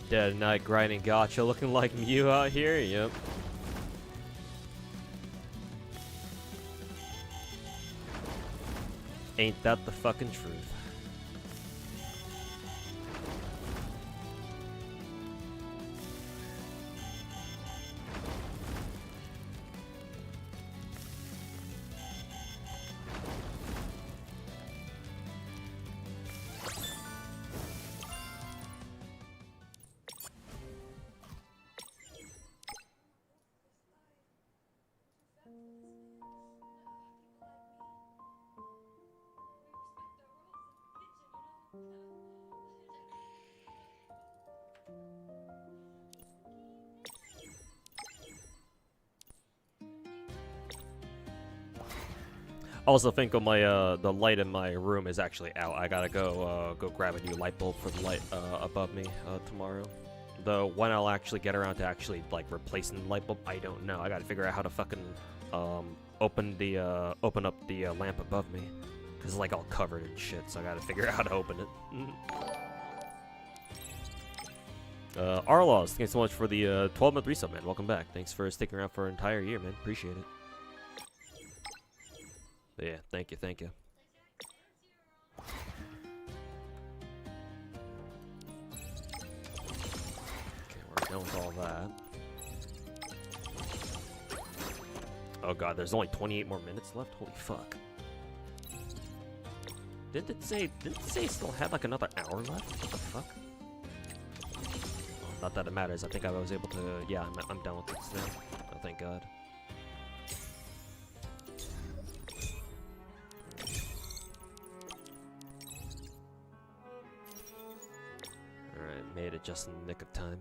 Dead Knight grinding gacha looking like Mew out here, yep. Ain't that the fucking truth? Also, think of my the light in my room is actually out. I gotta go grab a new light bulb for the light above me tomorrow. Though when I'll actually get around to actually like replacing the light bulb, I don't know. I gotta figure out how to fucking open up the lamp above me, cause it's like all covered in shit. So I gotta figure out how to open it. Arlaws, thanks so much for the 12-month resub, man. Welcome back. Thanks for sticking around for an entire year, man. Appreciate it. Yeah, thank you, thank you. Okay, we're done with all that. Oh god, there's only 28 more minutes left? Holy fuck. Didn't it say it still had like another hour left? What the fuck? Not that it matters. I think I was able to. Yeah, I'm done with this now. Oh, thank God. Alright, made it just in the nick of time.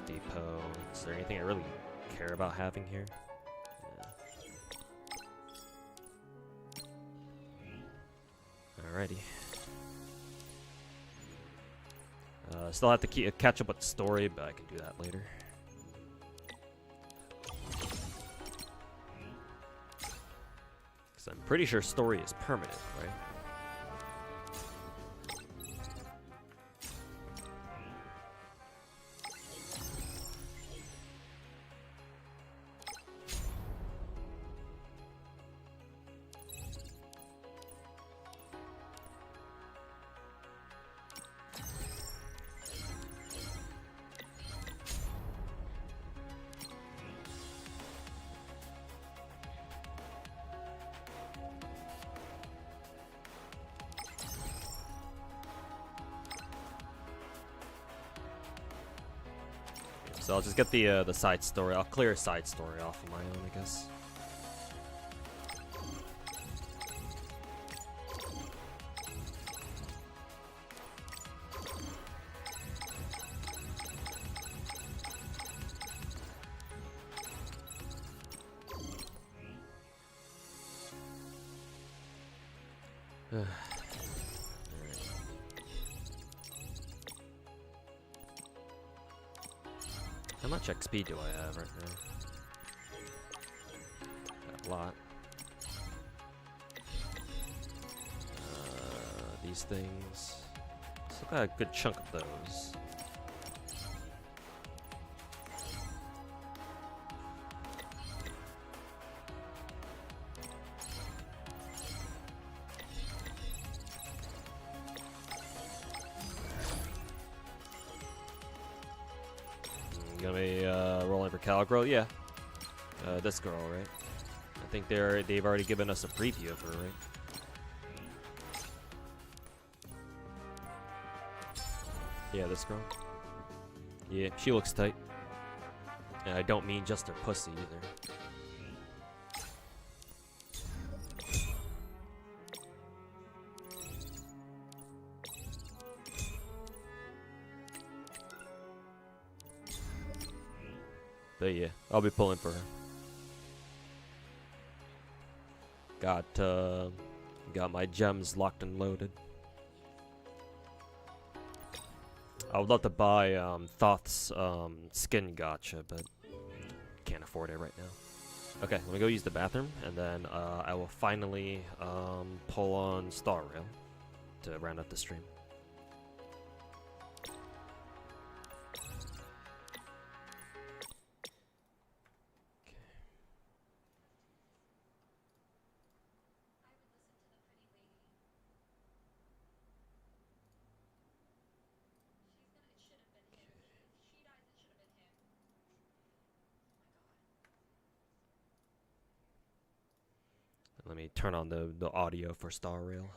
Depot. Is there anything I really care about having here? Yeah. Alrighty. Still have to catch up with the story, but I can do that later. Because I'm pretty sure story is permanent, right? So I'll just get the side story. I'll clear a side story off of my own, I guess. How much XP do I have right now? Got a lot. These things. Still got a good chunk of those. Gonna be rolling for Calgro, yeah. This girl, right? I think they've already given us a preview of her, right? Yeah, this girl. Yeah, she looks tight. And I don't mean just her pussy either. But yeah, I'll be pulling for her. Got my gems locked and loaded. I would love to buy Thoth's skin gacha, but can't afford it right now. Okay, let me go use the bathroom, and then I will finally pull on Star Rail to round up the stream. Let me turn on the audio for Star Rail.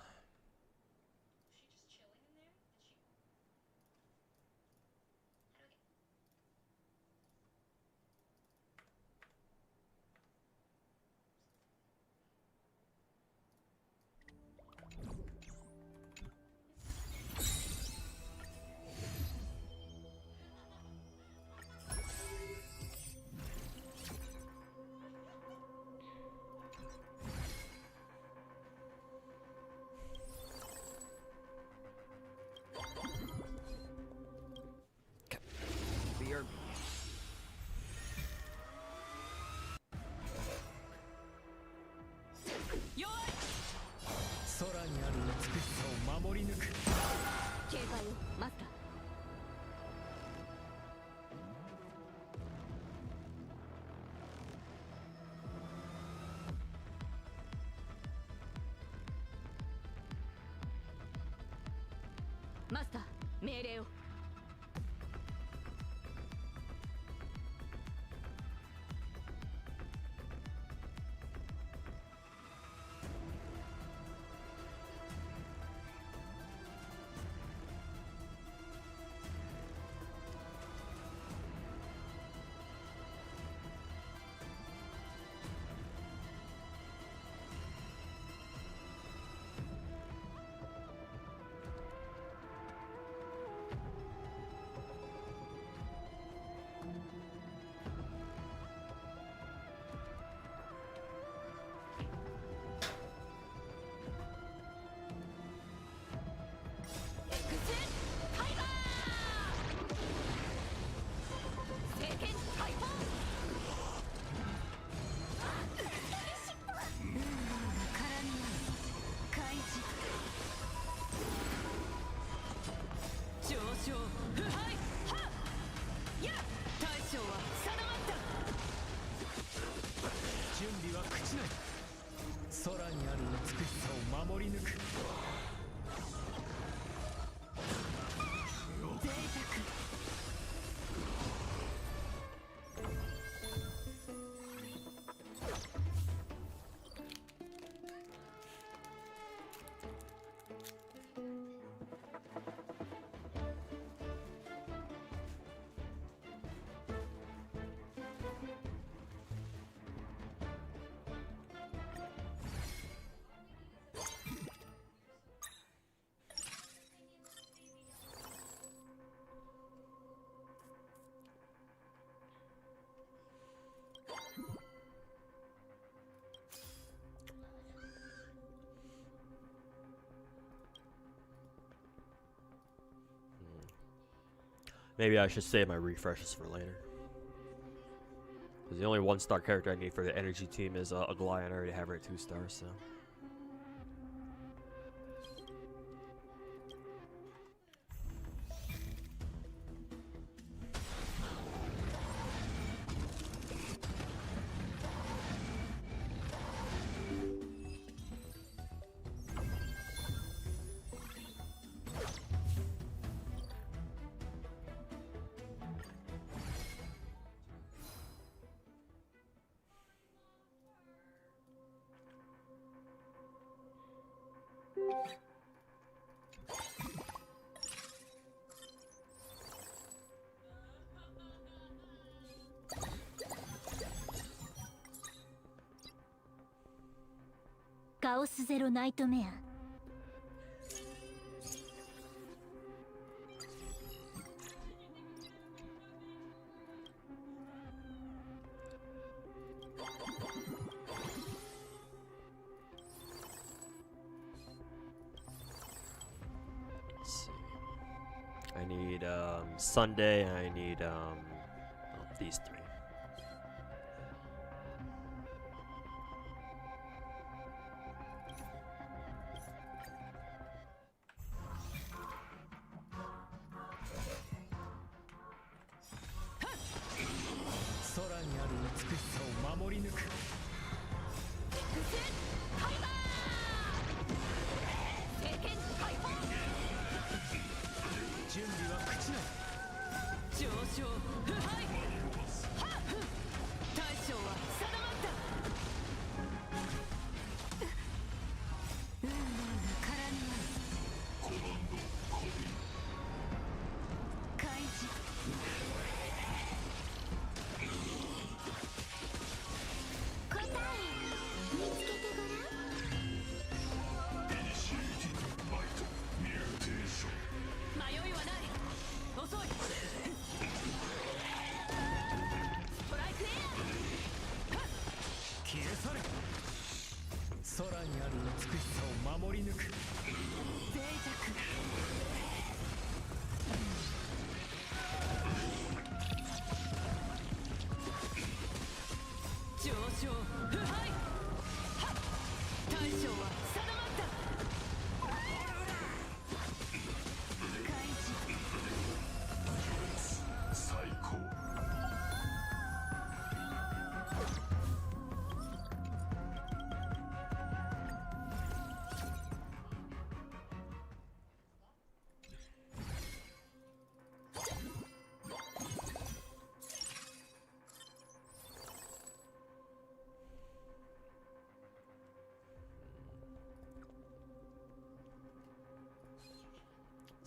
Master, 命令を。Maybe I should save my refreshes for later. Because the only 1-star character I need for the energy team is Aglaia, and I already have her at 2 stars, so. Chaos Zero Nightmare. Let's see. I need Sunday, I need these three.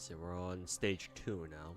So we're on stage 2 now.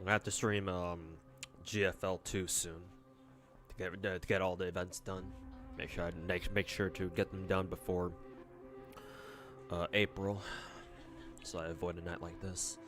I'm gonna have to stream GFL 2 soon to get all the events done. Make sure to get them done before April, so I avoid a night like this.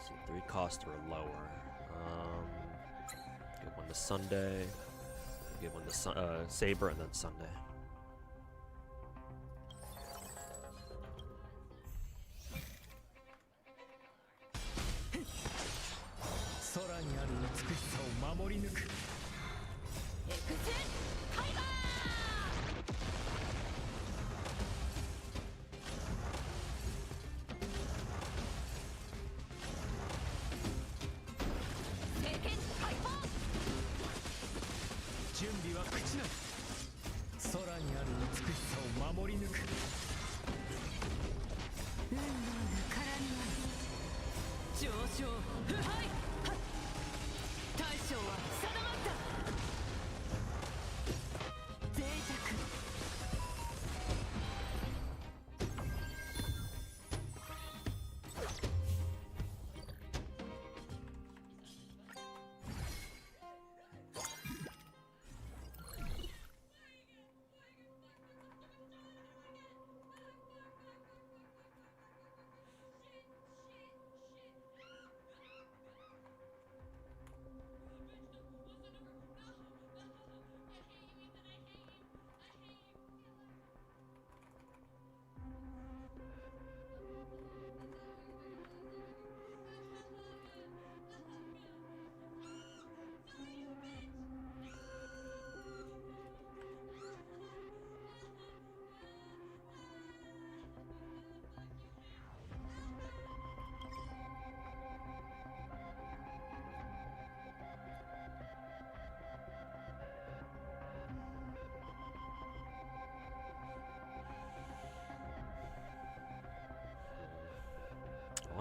So 3 costs are lower. Get one to Sunday. Get one to Saber, and then Sunday.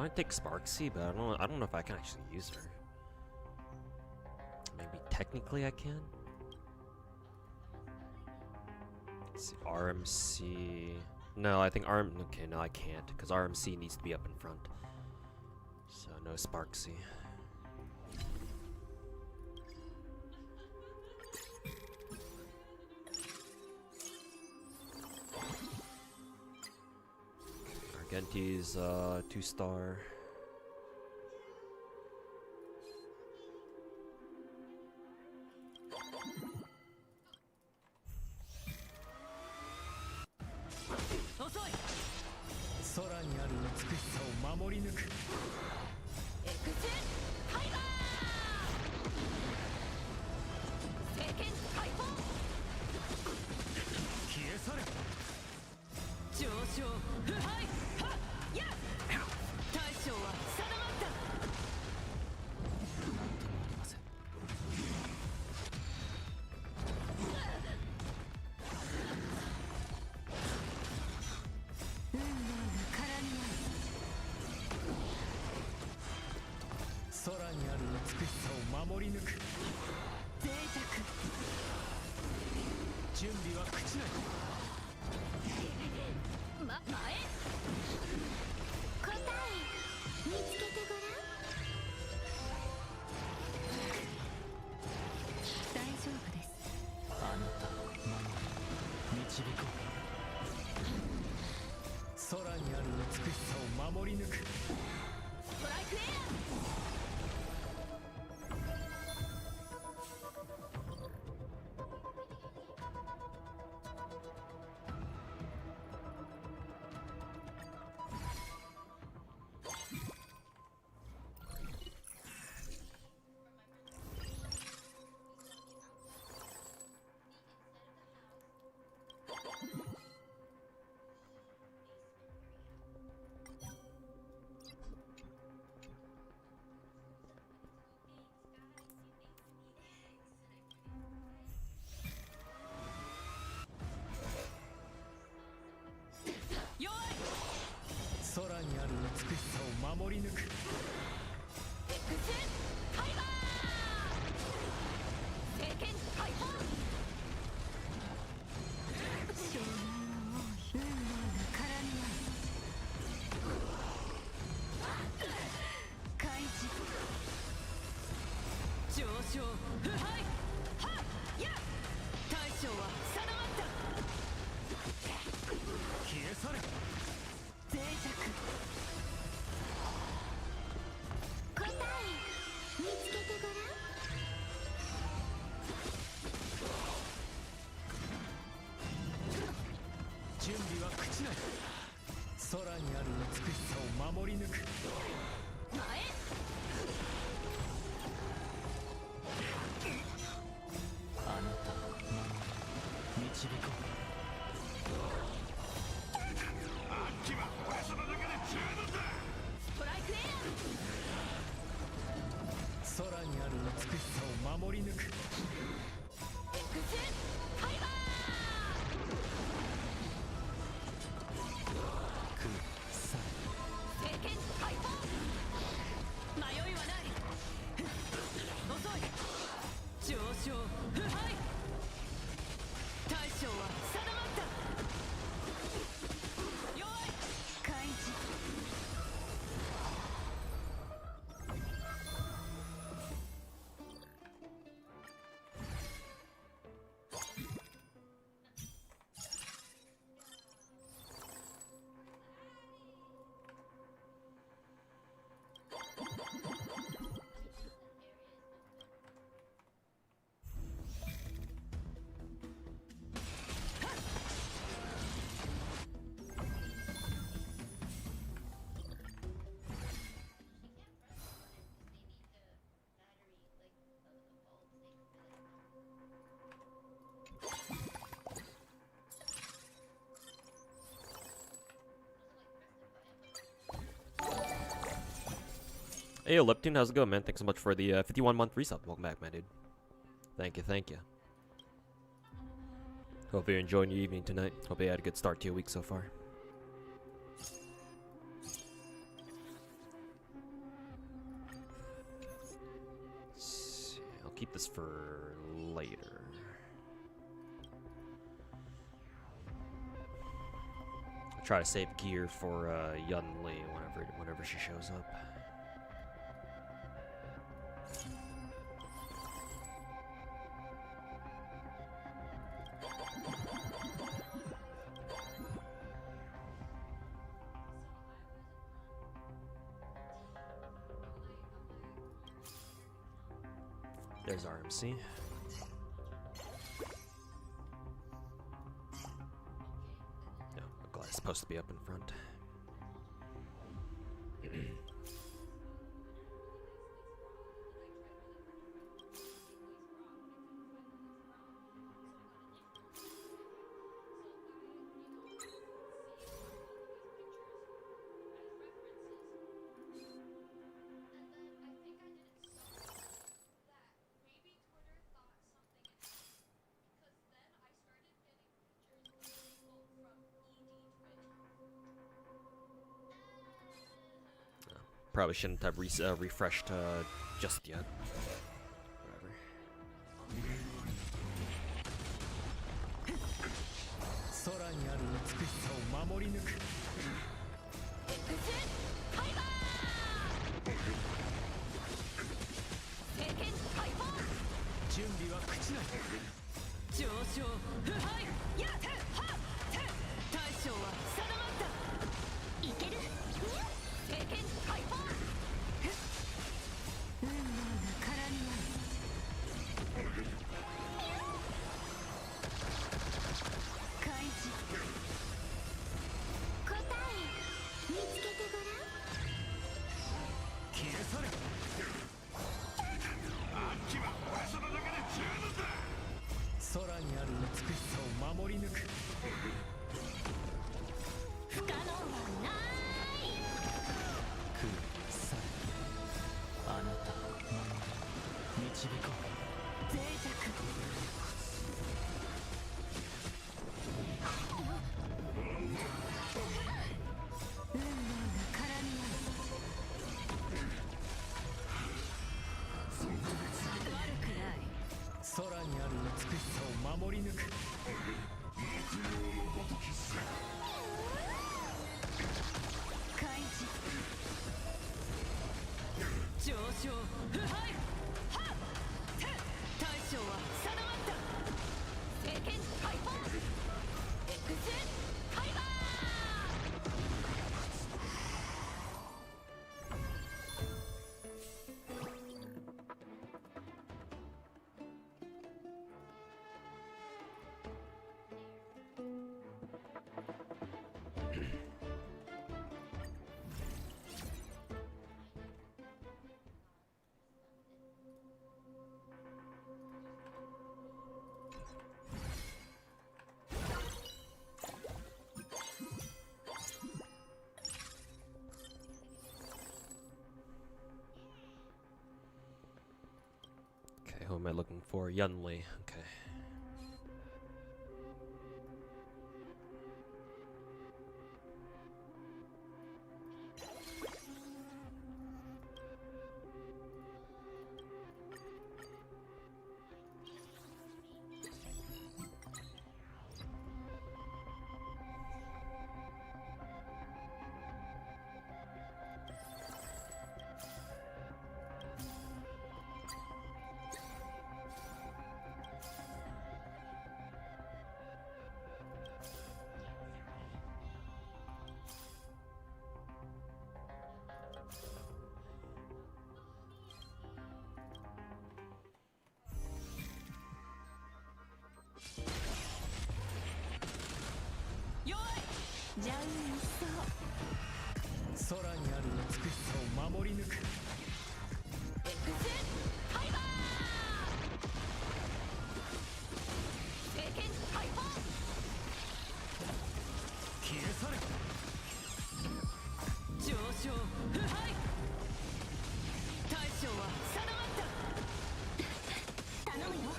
want to take Sparksy, but I don't know if I can actually use her. Maybe technically I can. Let's see, RMC. No, I think okay, no, I can't, because RMC needs to be up in front. So no Sparksy. Argenti's 2-star. Hey, yo, Lipton, how's it going, man? Thanks so much for the 51-month resub. Welcome back, man, dude. Thank you, thank you. Hope you're enjoying your evening tonight. Hope you had a good start to your week so far. this for later. I'll try to save gear for Yunli whenever she shows up. There's RMC. No, I'm glad it's supposed to be up in front. Probably shouldn't have refreshed just yet. Whatever. 空にある美しさを守り抜く。準備は口なし。上昇腐敗やてはて大将は定まった。いける。経験解放。運命が絡み合う。開始。答え見つけてごらん。消え去れ。あっちは俺様だけで十分だ。空にある美しさを守り抜く。不可能はない。空さえあなたを守り導こう。脆弱。運命が絡み合う。悪くない。空にある美しさを守り抜く。開示。上昇腐敗はって大将は定まった。経験解放。エクスファイバー。Okay, who am I looking for? Yunli. Okay.じゃあそう。空にある美しさを守り抜く。エクスファイバー。経験解放。消え去れ。上昇腐敗。大将は定まった。頼むよ。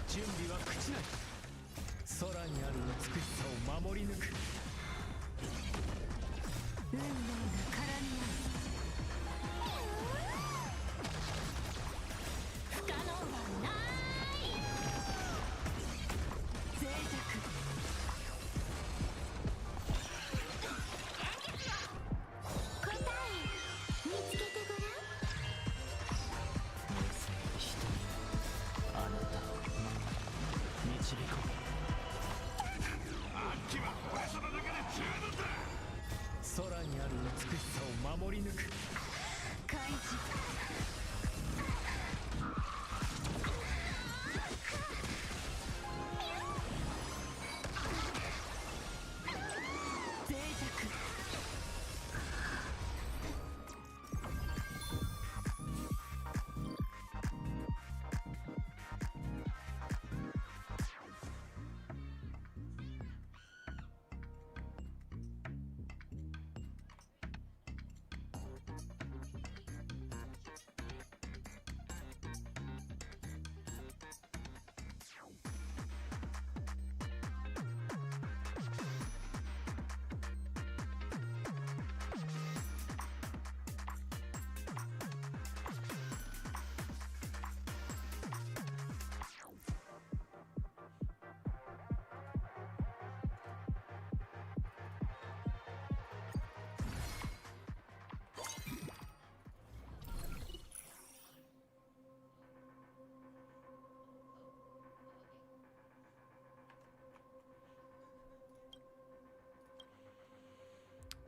準備は口なり。空にある美しさを守り抜く。運命が絡み合う不可能はない脆弱答え見つけてごらん冷静にしてあなたを導こう。空にある美しさを守り抜く。開示脆弱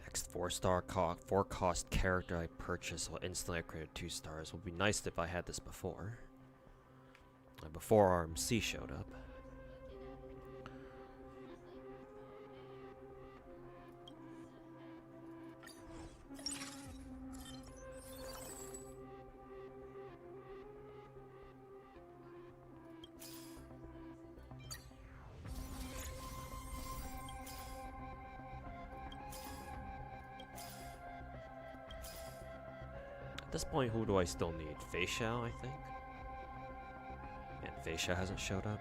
Next 4-star 4-cost character I purchase will instantly upgrade 2 stars. Would be nice if I had this before. Before RMC showed up. At this point, who do I still need? Fei Xiao, I think? And Fei Xiao hasn't showed up.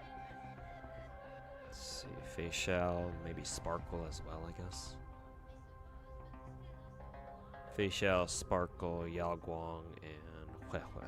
Let's see, Fei Xiao, maybe Sparkle as well, I guess. Fei Xiao, Sparkle, Yao Guang, and Huehue.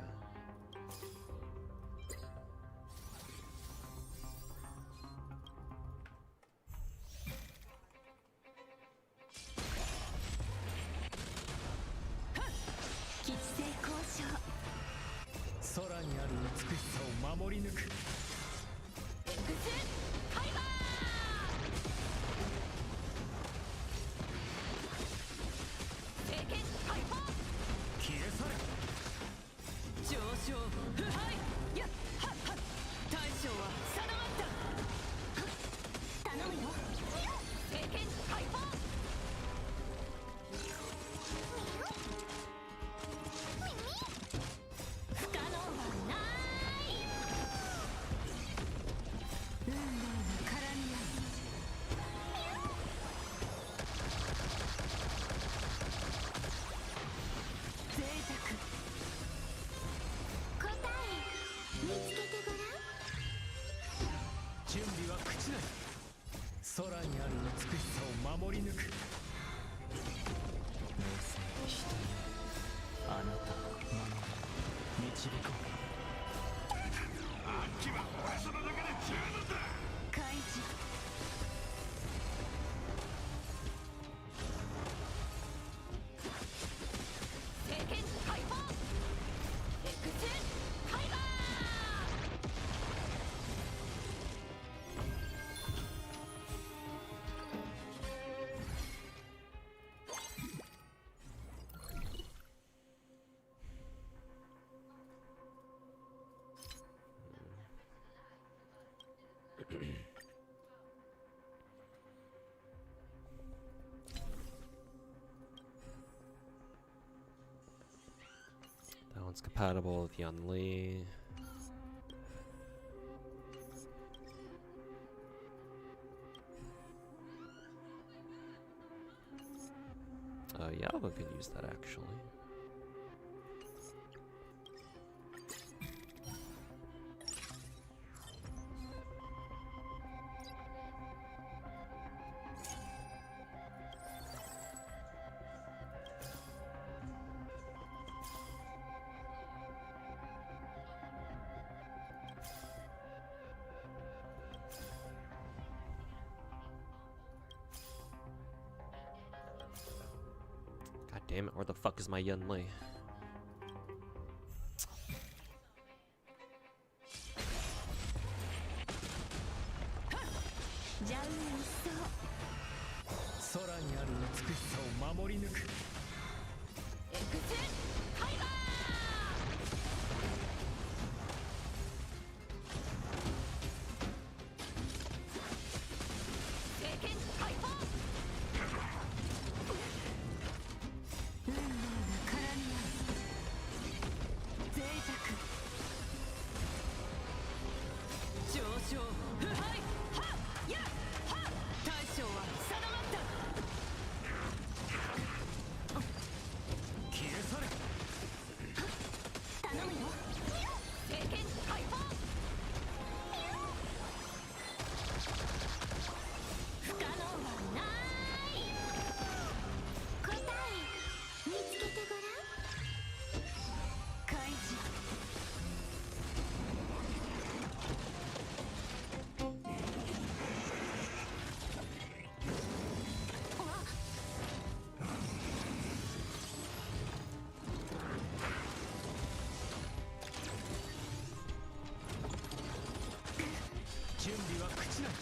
That one's compatible with Yan Li. Yeah, we can use that actually. damn it, where the fuck is my Yen Li? じゃういそう空にある美しさを守り抜く。エクセンファイバー聖剣ハイパー運命が絡み合う脆弱上昇腐敗はっやっはっ大将は定まった消え去れ。頼むよ聖剣ハイパー不可能はない答え見つけてごらん開示準備は朽ちない。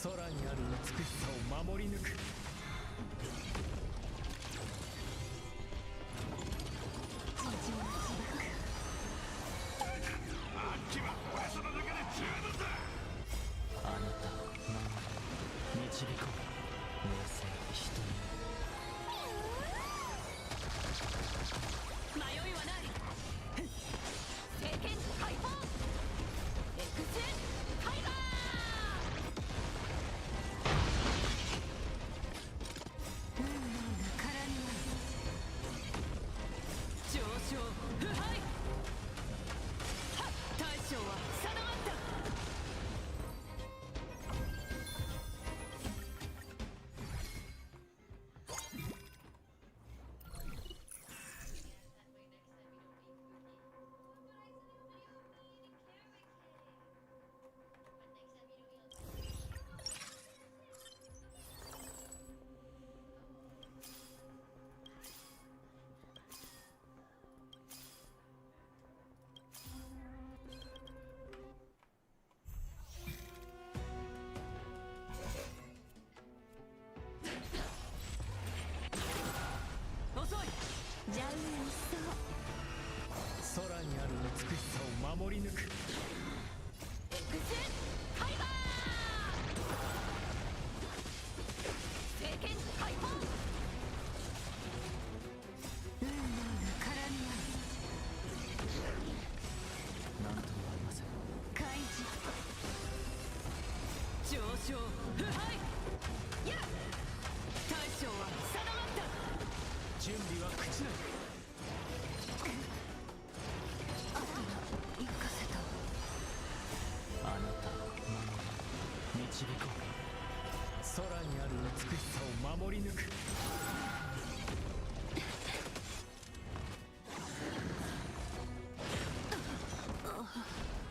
空にある美しさを守り抜く。地上の自爆あなたを守り導こう。冷静に人に。迷いはない聖剣ハイパーエクセンファイバー運命が絡み合う上昇腐敗はっ大将は定まった遅いじゃういそう空にある美しさを守り抜く。エクセンファイバー聖剣ハイパー運命が絡みなんともありません。合う開示上昇腐敗やっ大将は定まった準備は朽ちない。行かせたあなたを守り導こう。空にある美しさを守り抜く。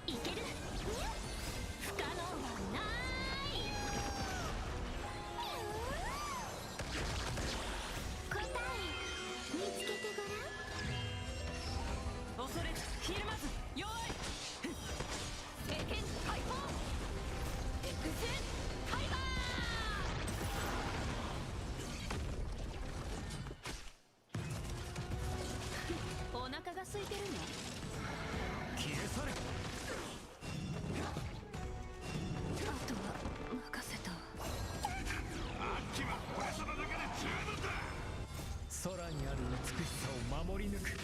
いける不可能はない答え見つけてごらん恐れずひるまず弱い聖剣ハイパーエクセンファイバーお腹が空いてるの消え去れ。あとは任せた空にある美しさを守り抜く。冷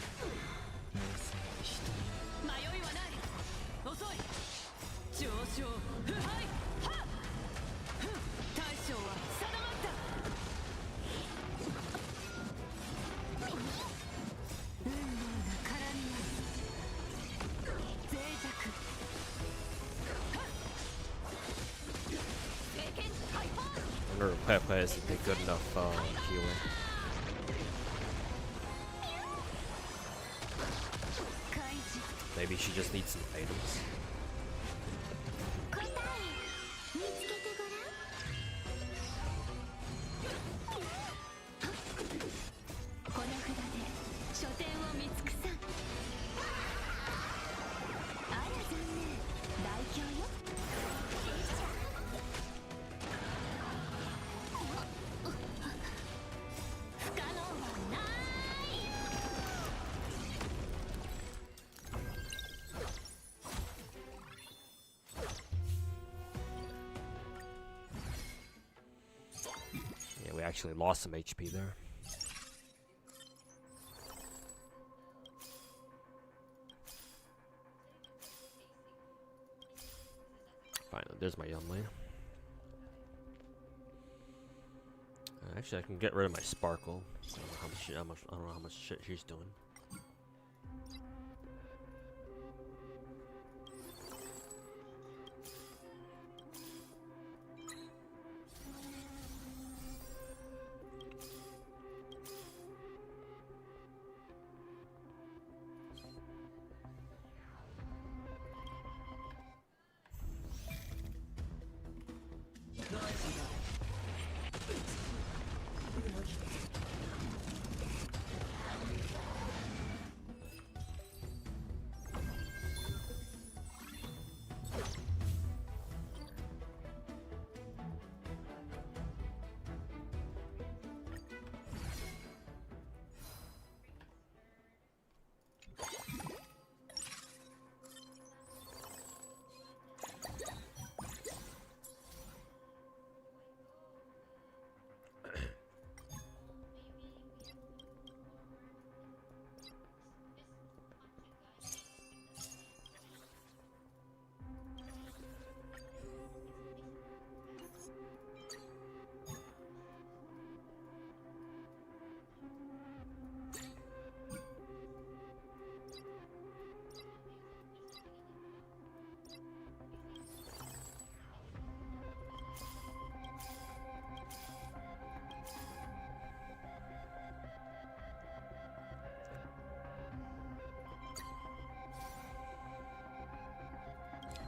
静に人に。迷いはない遅い上昇腐敗はっふん大将は定まった運命が絡み合う脆弱はっ聖剣ハイパー I wonder if Pepe isn't a good enough healer. 開示 Maybe she just needs some items. 答え見つけてごらん actually lost some HP there. Finally, there's my young lady. Actually, I can get rid of my sparkle. I don't know how much, I don't know how much shit she's doing.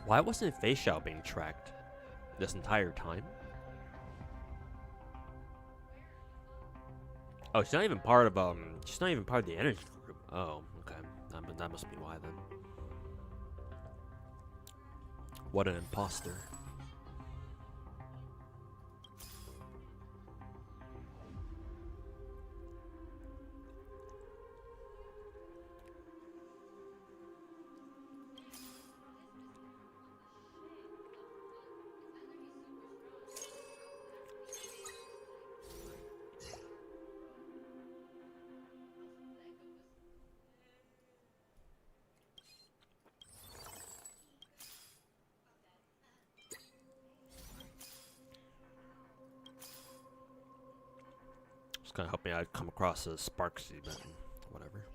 Why wasn't Fei Xiao being tracked this entire time? Oh, she's not even part of the energy group. Oh, okay. That must be why then. What an imposter. Just kind of hoping I'd come across a Sparksy, but whatever.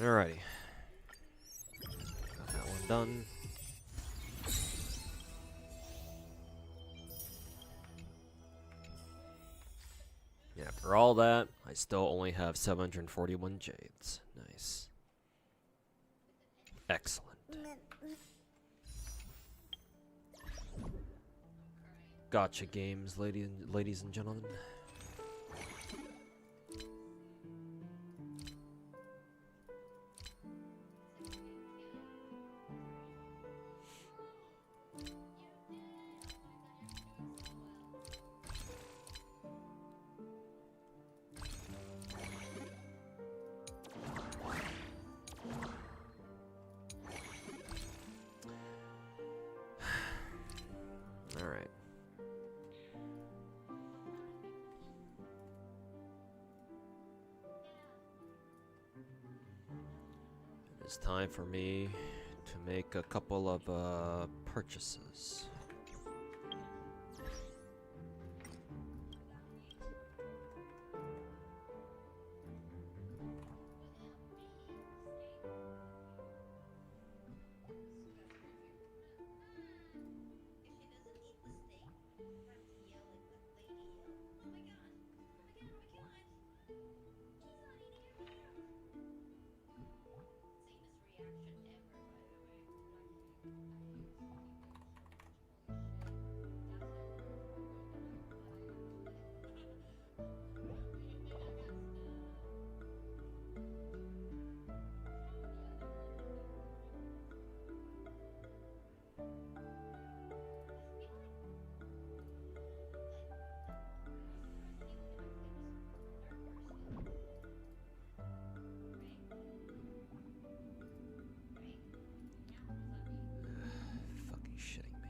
Alrighty. Got that one done. Yeah, for all that, I still only have 741 jades. Nice. Excellent. Gotcha games, ladies and gentlemen. Alright. It's time for me to make a couple of purchases. Fucking shitting me.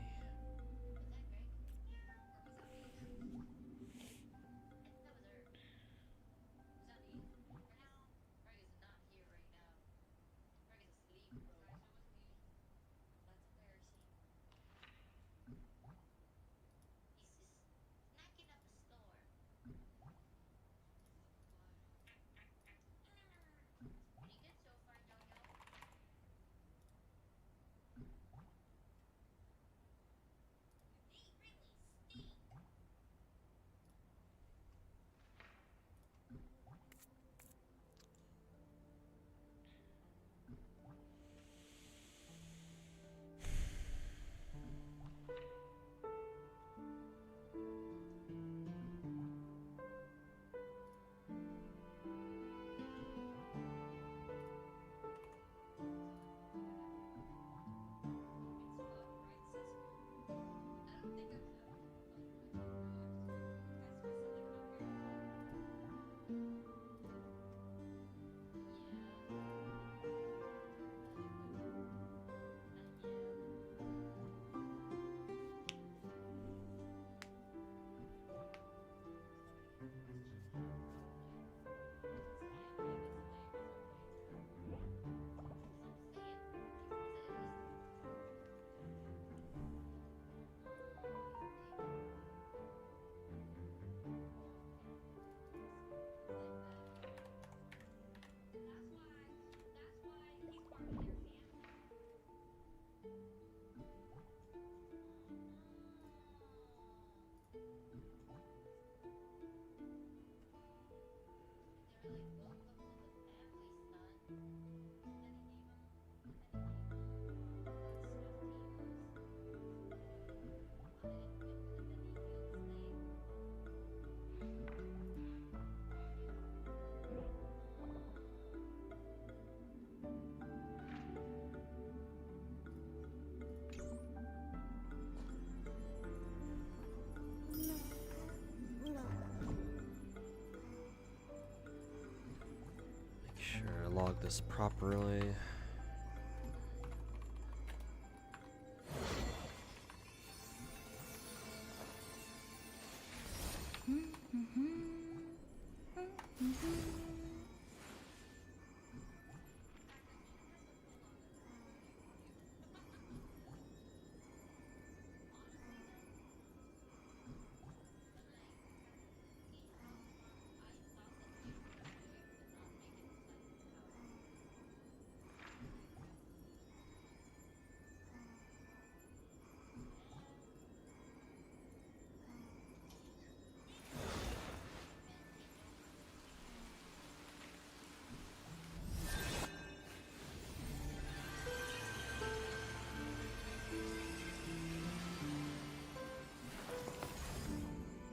Log this properly.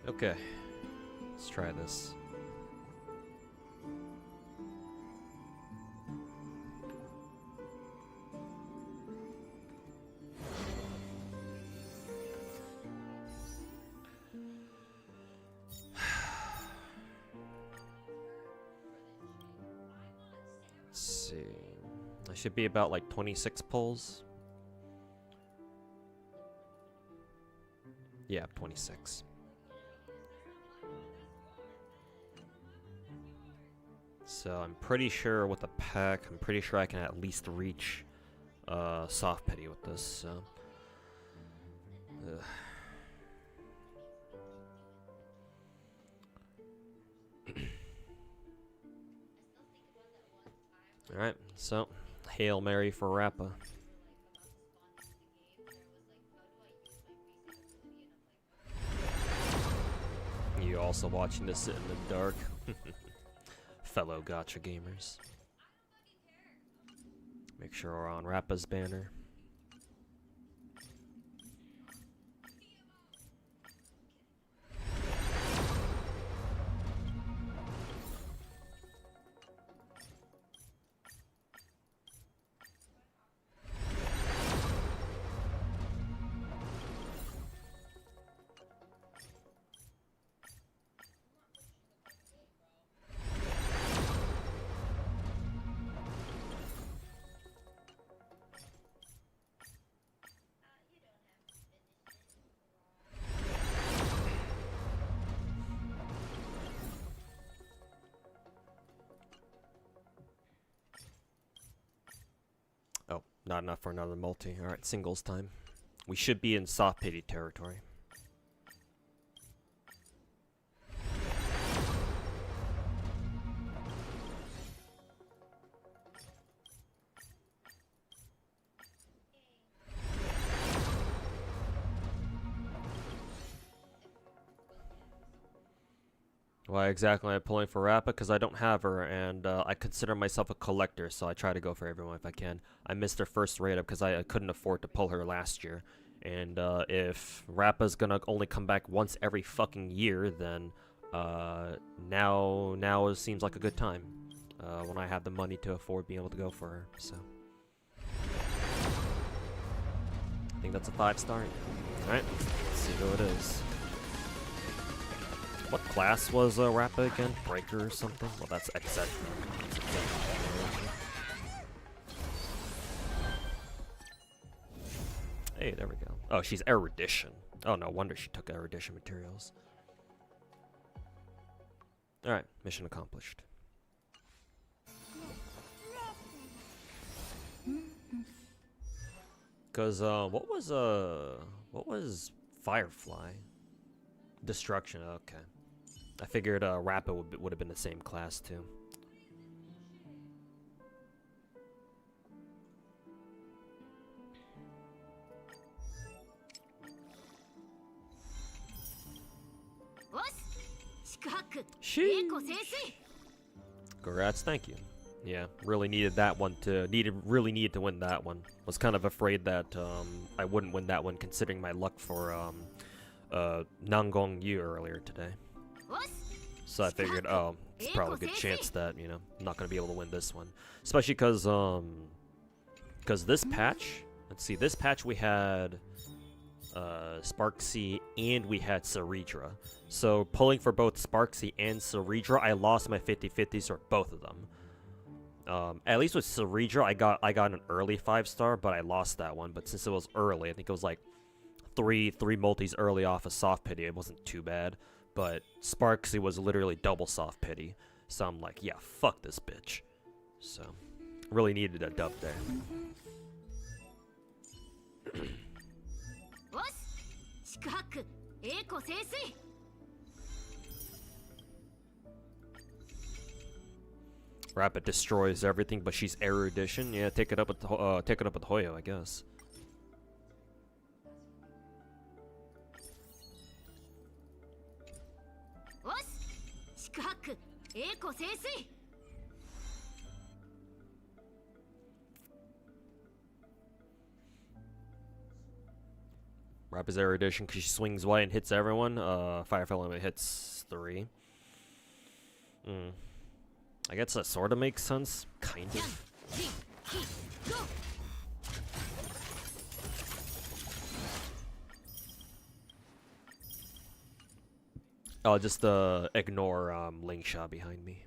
Okay, let's try this. Let's see. I should be about like 26 pulls. Yeah, 26. So I'm pretty sure with the pack, I'm pretty sure I can at least reach soft pity with this. So. Ugh. Alright, so Hail Mary for Rappa. You also watching this in the dark? Fellow gacha gamers. Make sure we're on Rappa's banner. Oh, not enough for another multi. Alright, singles time. We should be in soft pity territory. Why exactly am I pulling for Rappa? Because I don't have her, and I consider myself a collector, so I try to go for everyone if I can. I missed her first raid up because I couldn't afford to pull her last year. And if Rappa's gonna only come back once every fucking year, then now it seems like a good time when I have the money to afford being able to go for her. So I think that's a 5-star. Alright, let's see who it is. What class was Rappa again? Breaker or something? Well, that's exceptional. Hey, there we go. Oh, she's erudition. Oh, no wonder she took erudition materials. Alright, mission accomplished. Cause what was Firefly? Destruction, okay. I figured Rappa would have been the same class too. Sheesh. Congrats, thank you. Yeah, really needed that one really needed to win that one. Was kind of afraid that I wouldn't win that one considering my luck for Nangong Yu earlier today. So I figured, oh, it's probably a good chance that, you know, I'm not going to be able to win this one. Especially because this patch, let's see, this patch we had Sparksy and we had Ceridra. So pulling for both Sparksy and Ceridra, I lost my 50-50s for both of them. At least with Ceridra, I got an early 5-star, but I lost that one. But since it was early, I think it was like three multis early off of soft pity. It wasn't too bad. But Sparksy was literally double soft pity. So I'm like, yeah, fuck this bitch. So, really needed a dub there. Rappa destroys everything, but she's erudition. Yeah, take it up with Hoyo, I guess. Rappa Sariel edition, because she swings white and hits everyone. Firefly only hits 3. I guess that sort of makes sense. Kind of. I'll just ignore Ling Sha behind me.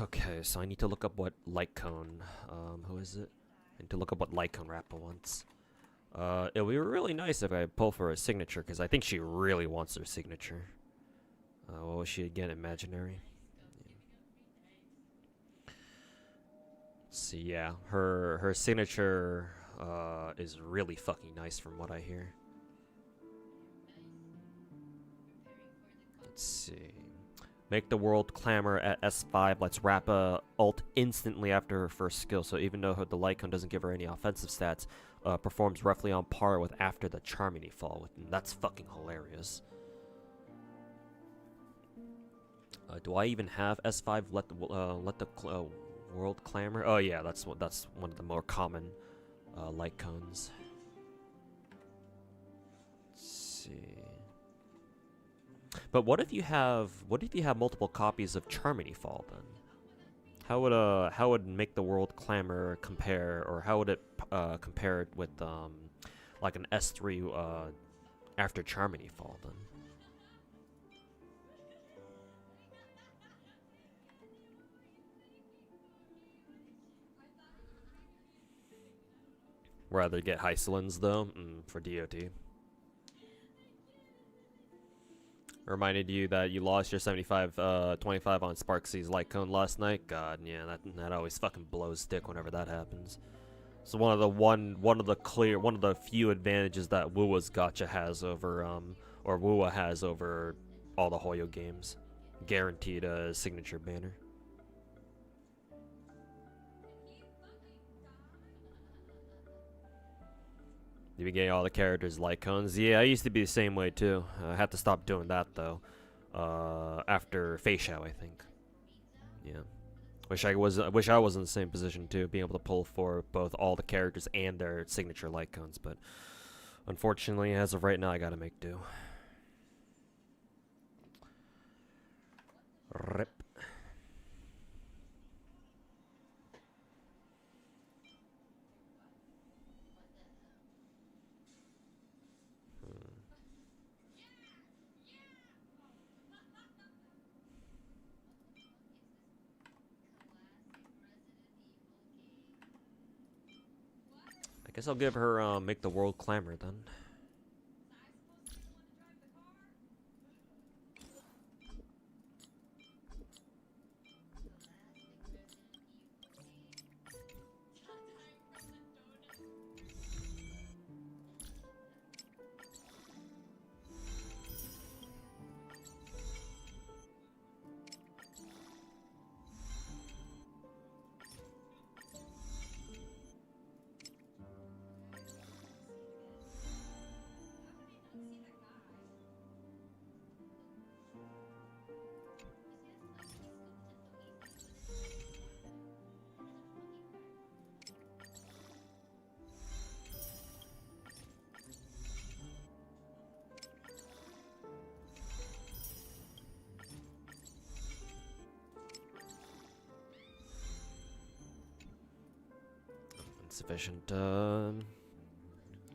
Okay, so I need to look up what light cone. Who is it? I need to look up what light cone Rappa wants. It would be really nice if I pull for a signature, because I think she really wants her signature. What was she again? Imaginary? Yeah. Let's see, yeah. Her signature is really fucking nice from what I hear. Let's see. Make the world clamor at S5 lets Rappa ult instantly after her first skill, so even though the light cone doesn't give her any offensive stats, performs roughly on par with after the Charmony fall. That's fucking hilarious. Do I even have S5 let the world clamor? Oh yeah, that's one of the more common light cones. Let's see. But what if you have multiple copies of Charmony Fall then? How would Make the World Clamor compare, or how would it compare with like an S3 after Charmony Fall then? Rather get Hycelins though for DOT. Reminded you that you lost your 75-25 on Sparksy's light cone last night. God, yeah, that always fucking blows dick whenever that happens. So one of the few advantages that Wua's gacha has over or Wua has over all the Hoyo games. Guaranteed a signature banner. You be getting all the characters light cones. Yeah, I used to be the same way too. I had to stop doing that though. After Feishao, I think. Yeah. Wish I was in the same position too, being able to pull for both all the characters and their signature light cones, but unfortunately, as of right now, I gotta make do. Rip. I guess I'll give her Make the World Clamor then.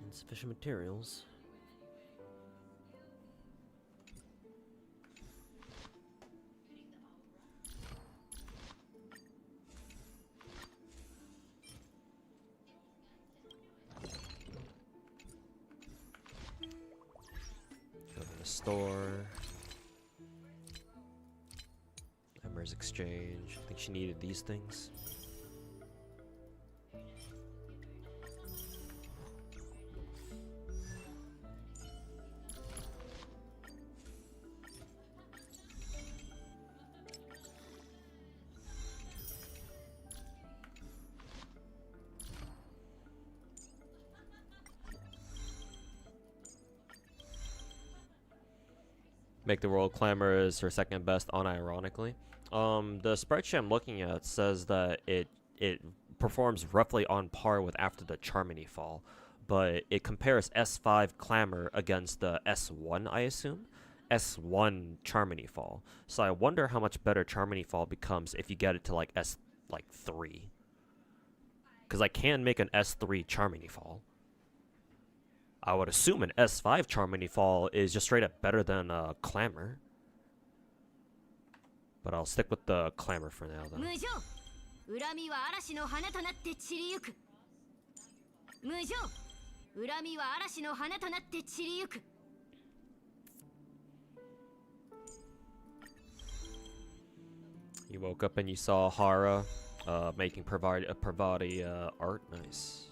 Insufficient materials. Go to the store. Emmer's exchange. I think she needed these things. Make the World Clamor is her second best, unironically. The spreadsheet I'm looking at says that it performs roughly on par with after the Charmony fall, but it compares S5 Clamor against the S1, I assume. S1 Charmony Fall. So I wonder how much better Charmony Fall becomes if you get it to like S3. Because I can make an S3 Charmony Fall. I would assume an S5 Charmony Fall is just straight up better than Clamor. But I'll stick with the Clamor for now, though. 恨みは嵐の花となって散りゆく。無情。恨みは嵐の花となって散りゆく。You woke up and you saw Hara making Pravati art. Nice.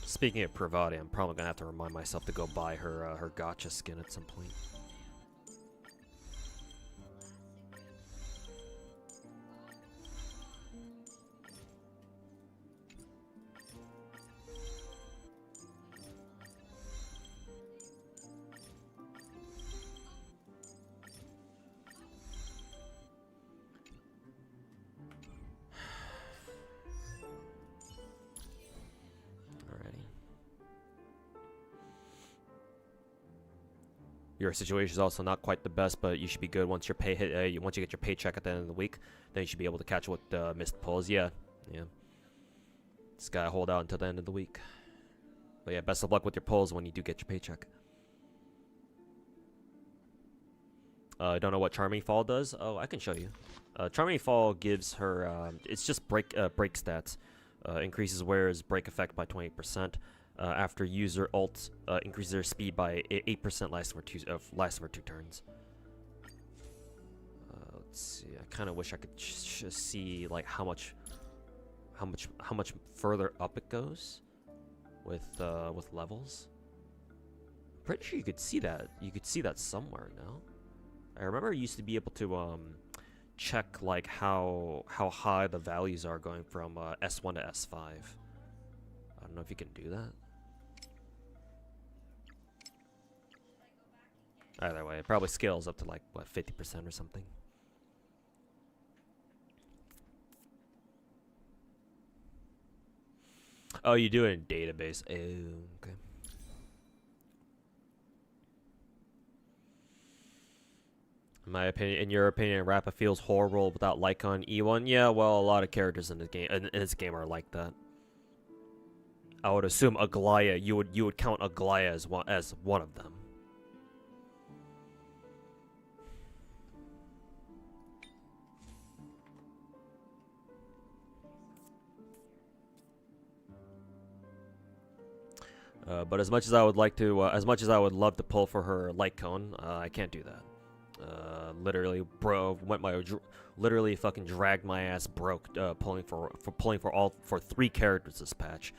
Speaking of Pravati, I'm probably gonna have to remind myself to go buy her her gacha skin at some point. Your situation is also not quite the best, but you should be good once your once you get your paycheck at the end of the week. Then you should be able to catch what missed pulls. Yeah. Just gotta hold out until the end of the week. But yeah, best of luck with your pulls when you do get your paycheck. I don't know what Charming Fall does. Oh, I can show you. Charming Fall gives her it's just break stats. Increases wearer's break effect by 20%. After user ult increases their speed by 8%, lasts for two turns. Let's see. I kind of wish I could just see like how much further up it goes with levels. Pretty sure you could see that. You could see that somewhere. No, I remember I used to be able to check like how high the values are going from S1 to S5. I don't know if you can do that. Either way, it probably scales up to like, what, 50% or something. Oh, you do it in database. Oh, okay. In your opinion, Rappa feels horrible without Lycon E1. Yeah, well, a lot of characters in this game are like that. I would assume Aglaya. You would count Aglaya as one of them. But as much as I would like to, as much as I would love to pull for her light cone, I can't do that. Literally, literally fucking dragged my ass broke, pulling for 3 characters this patch,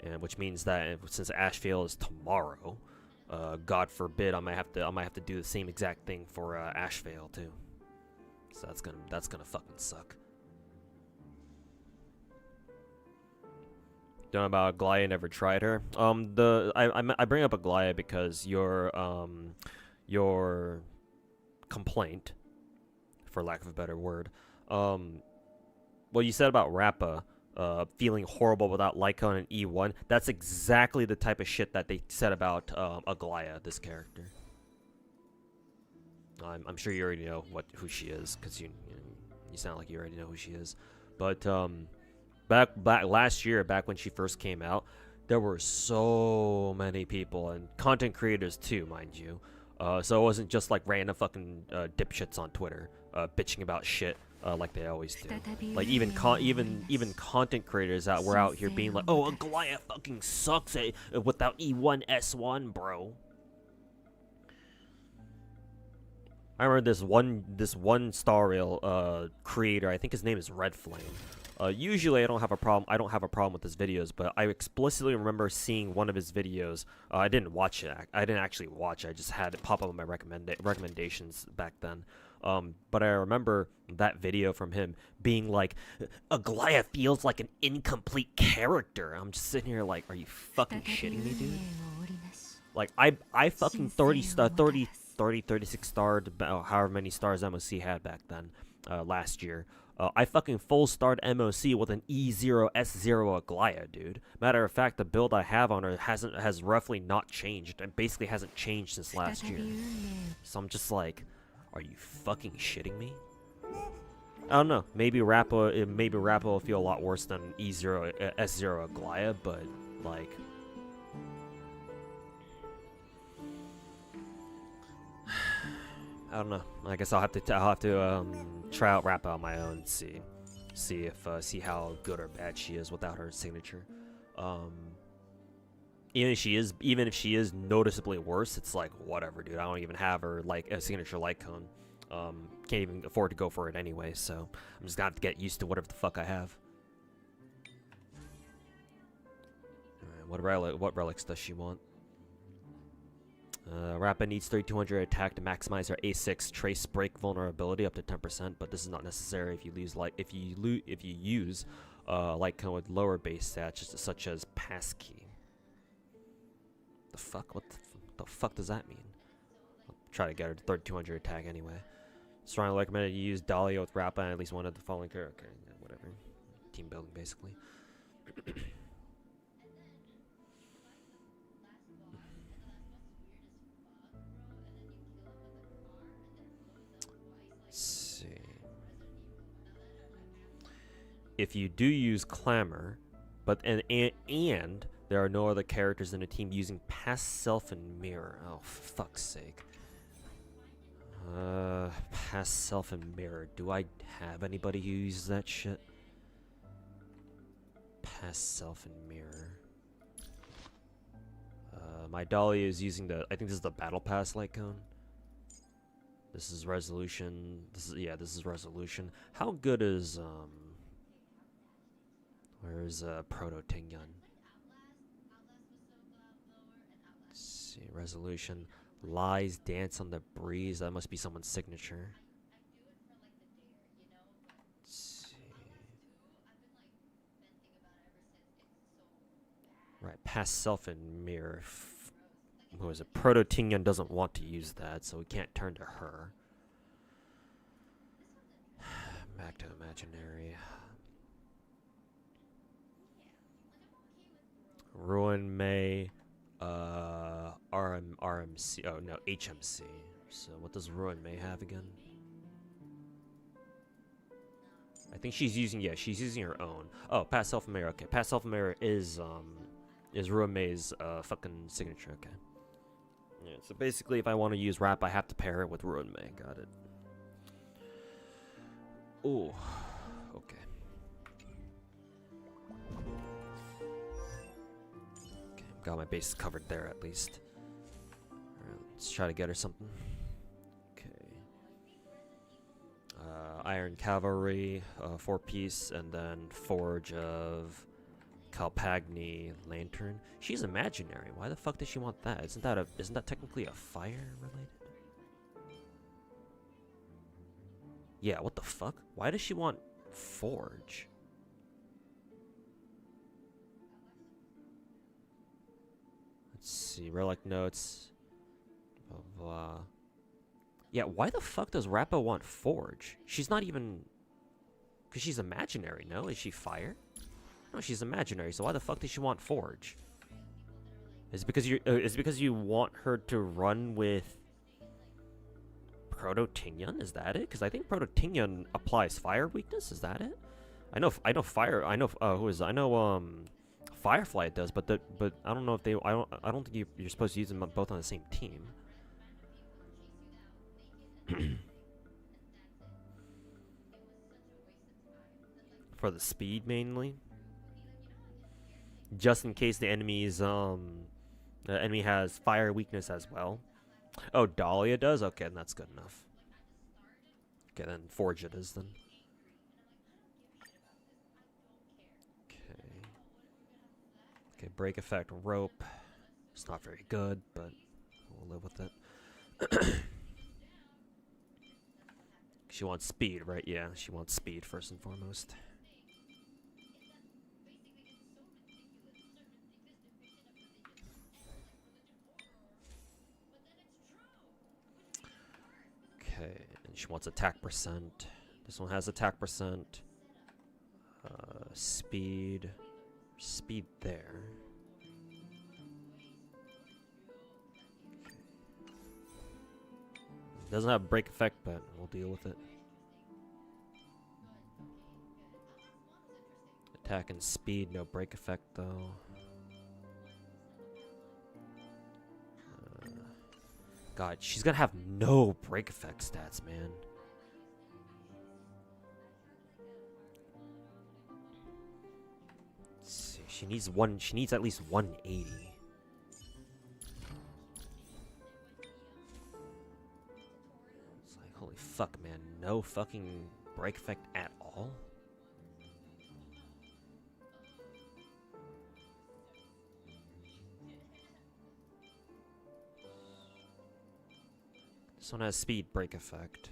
and which means that since Ashvale is tomorrow, God forbid I might have to do the same exact thing for Ashvale too. So that's gonna fucking suck. Don't know about Aglaya, never tried her. I bring up Aglaya because your complaint, for lack of a better word, what you said about Rappa, feeling horrible without Lycon and E1, that's exactly the type of shit that they said about Aglaya, this character. I'm sure you already know who she is, because you sound like you already know who she is, but back last year, back when she first came out, there were so many people, and content creators too, mind you. So it wasn't just like random fucking dipshits on Twitter bitching about shit like they always do. Like even content creators that were out here being like, "Oh, Aglaya fucking sucks without E1 S1, bro." I remember this one Star Rail creator. I think his name is Red Flame. Usually I don't have a problem with his videos, but I explicitly remember seeing one of his videos. I didn't watch it. I didn't actually watch it. I just had it pop up on my recommendations back then. But I remember that video from him being like, Aglaya feels like an incomplete character. I'm just sitting here like, are you fucking shitting me, dude? Like, I fucking 36 starred, however many stars MOC had back then, last year. I fucking full starred MOC with an E0 S0 Aglaya, dude. Matter of fact, the build I have on her has roughly not changed, and basically hasn't changed since last year. So I'm just like, are you fucking shitting me? I don't know. Maybe Rappa will feel a lot worse than E0 S0 Aglaya, but like, I don't know. I guess I'll have to try out Rappa on my own and see how good or bad she is without her signature. Even if she is noticeably worse, it's like whatever, dude. I don't even have her like a signature light cone. Can't even afford to go for it anyway, so I'm just gonna have to get used to whatever the fuck I have. Alright, what relics does she want? Rappa needs 3200 attack to maximize her A6 trace break vulnerability up to 10%, but this is not necessary if you use light cone with lower base stats such as passkey. The fuck? What the fuck does that mean? I'll try to get her to 3200 attack anyway. Strongly recommended you use Dahlia with Rappa and at least one of the following characters. Okay, yeah, whatever. Team building basically. If you do use Clamor, and there are no other characters in the team using Past Self and Mirror. Oh, fuck's sake. Past Self and Mirror. Do I have anybody who uses that shit? Past Self and Mirror. My Dahlia is using I think this is the Battle Pass light cone. This is Resolution. This is Resolution. How good is, where's Proto Tingyan? Let's see, Resolution. Lies Dance on the Breeze. That must be someone's signature. Let's see. Right, Past Self and Mirror. Who is it? Proto Tingyan doesn't want to use that, so we can't turn to her. Back to Imaginary. Ruin May, RMC, oh no, HMC. So what does Ruin May have again? I think she's using, yeah, she's using her own. Oh, Past Self Mirror, okay. Past Self Mirror is Ruin May's fucking signature, okay. Yeah, so basically if I want to use Rappa, I have to pair it with Ruin May, got it. Ooh, okay. Got my bases covered there at least. Alright, let's try to get her something. Okay. Iron Cavalry, 4-piece, and then Forge of Calpagni Lantern. She's imaginary. Why the fuck does she want that? Isn't that technically a fire related? Yeah, what the fuck? Why does she want Forge? Let's see, relic notes. Blah blah. Yeah, why the fuck does Rappa want Forge? She's not even, because she's imaginary, no? Is she fire? No, she's imaginary, so why the fuck does she want Forge? Is it because you want her to run with Proto Tingyan? Is that it? Because I think Proto Tingyan applies fire weakness. Is that it? I know fire. I know who is? I know Firefly does, but I don't know if they. I don't think you're supposed to use them both on the same team. For the speed mainly, just in case the enemy's the enemy has fire weakness as well. Oh, Dahlia does? Okay, then that's good enough. Okay, then Forge it is then. Okay. Okay, break effect rope. It's not very good, but we'll live with it. She wants speed, right? Yeah, she wants speed first and foremost. Okay, and she wants attack percent. This one has attack percent. Speed. Speed there. Doesn't have break effect, but we'll deal with it. Attack and speed, no break effect though. God, she's gonna have no break effect stats, man. Let's see, she needs at least 180. It's like, holy fuck, man, no fucking break effect at all. This one has speed break effect.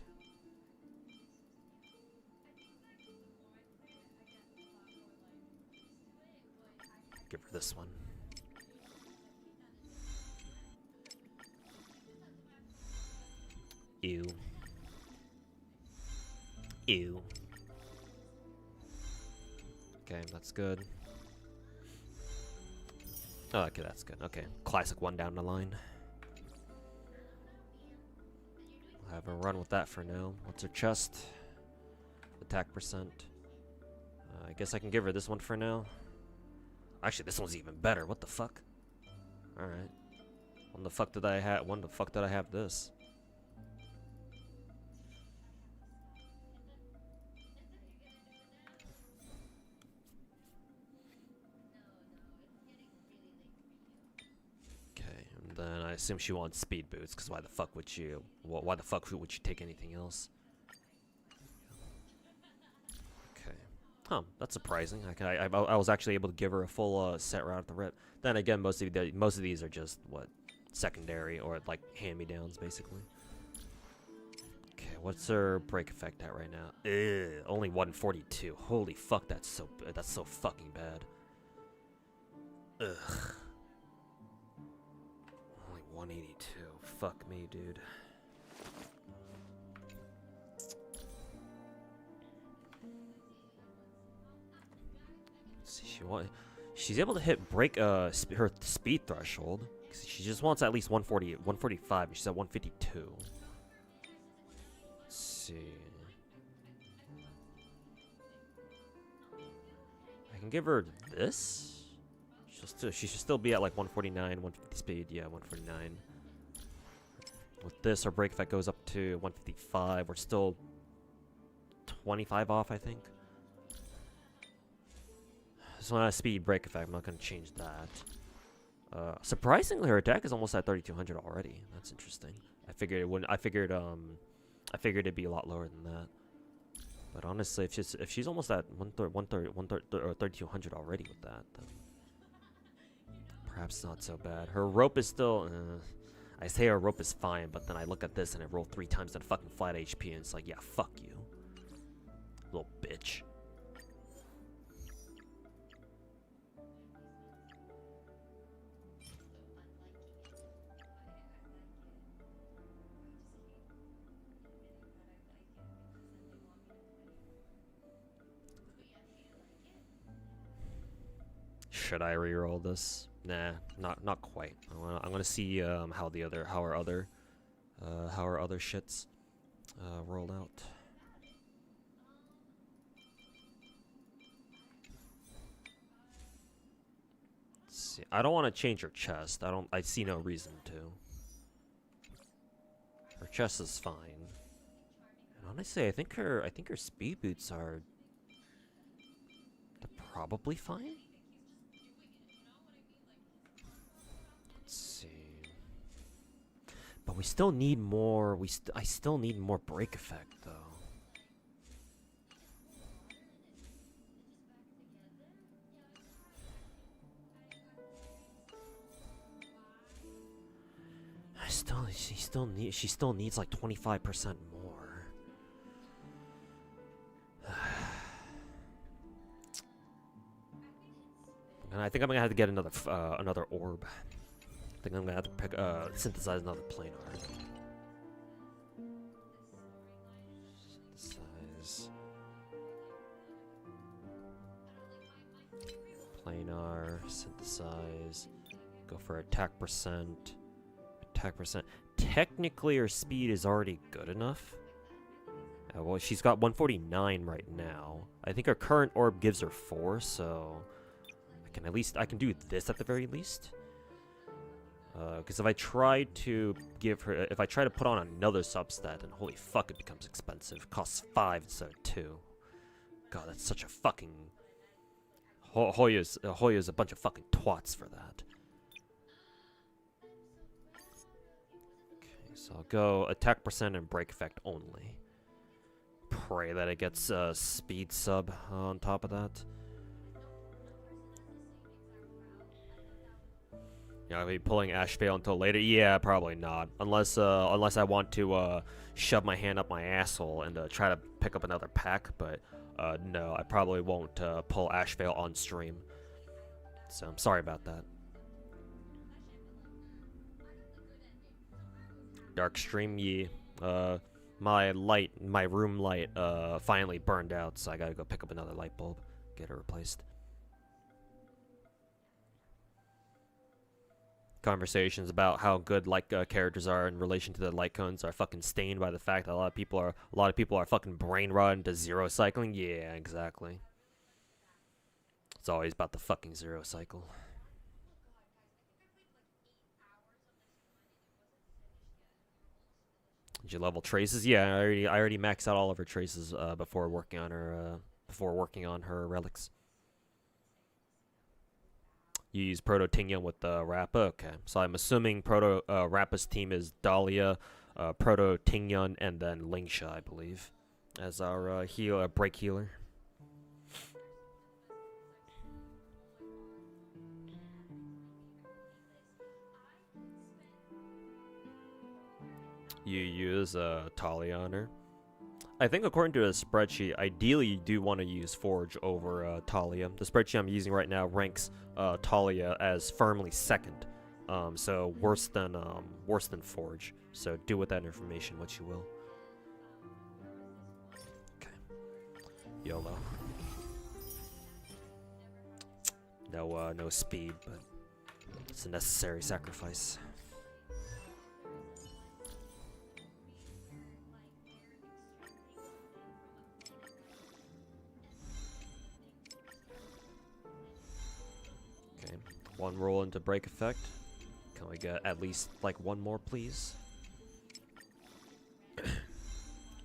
Give her this one. Ew. Ew. Okay, that's good. Oh, okay, that's good. Okay, classic one down the line. I'll have her run with that for now. What's her chest? Attack percent. I guess I can give her this one for now. Actually, this one's even better. What the fuck? Alright. When the fuck did I have this? Okay, and then I assume she wants speed boots, because why the fuck would you? Why the fuck would you take anything else? Huh, that's surprising. I was actually able to give her a full set right at the rip. Then again, most of these are just what, secondary or like hand-me-downs basically. Okay, what's her break effect at right now? Only 142. Holy fuck, that's so fucking bad. Ugh. Only 182. Fuck me, dude. She's able to hit her speed threshold. She just wants at least 145, and she's at 152. Let's see. I can give her this. She should still be at like 149, 150 speed. Yeah, 149. With this, her break effect goes up to 155. We're still 25 off, I think. So on a speed break effect, I'm not going to change that. Surprisingly, her attack is almost at 3,200 already. That's interesting. I figured it wouldn't. I figured it'd be a lot lower than that. But honestly, if she's almost at 3,200 already with that, then perhaps not so bad. Her rope is still. I say her rope is fine, but then I look at this and it rolled 3 times that fucking flat HP, and it's like, yeah, fuck you, little bitch. Should I reroll this? Nah, not quite. I'm gonna see how our other shits rolled out. Let's see. I don't want to change her chest. I see no reason to. Her chest is fine. And honestly, I think her speed boots are probably fine. Let's see. But we still need more. I still need more break effect though. She still needs like 25% more. And I think I'm gonna have to get another orb. I think I'm gonna have to synthesize another planar. things. Planar, synthesize, go for attack percent. Attack percent. Technically, her speed is already good enough. Well, she's got 149 right now. I think her current orb gives her 4, so I can do this at the very least. Because if I try to put on another substat, then holy fuck, it becomes expensive. It costs 5 instead of 2. God, that's such a fucking... Hoya's a bunch of fucking twats for that. Okay, so I'll go attack percent and break effect only. Pray that it gets speed sub on top of that. Yeah, I'll be pulling Ashvale until later. Yeah, probably not. Unless I want to shove my hand up my asshole and try to pick up another pack. But no, I probably won't pull Ashvale on stream. So I'm sorry about that. Dark stream, yeah. My room light finally burned out, so I gotta go pick up another light bulb, get it replaced. Conversations about how good characters are in relation to the light cones are fucking stained by the fact that a lot of people are fucking brain rot into zero cycling. Yeah, exactly. It's always about the fucking zero cycle. Did you level traces? Yeah, I already maxed out all of her traces before working on her relics. You use Proto Tingyon with Rappa? Okay. So I'm assuming Rappa's team is Dahlia, Proto Tingyon, and then Lingsha, I believe, as our break healer. You use Talia on her. I think according to the spreadsheet, ideally you do want to use Forge over Talia. The spreadsheet I'm using right now ranks Talia as firmly second, so worse than Forge. So do with that information what you will. Okay. YOLO. No speed, but it's a necessary sacrifice. One roll into break effect. Can we get at least like one more, please?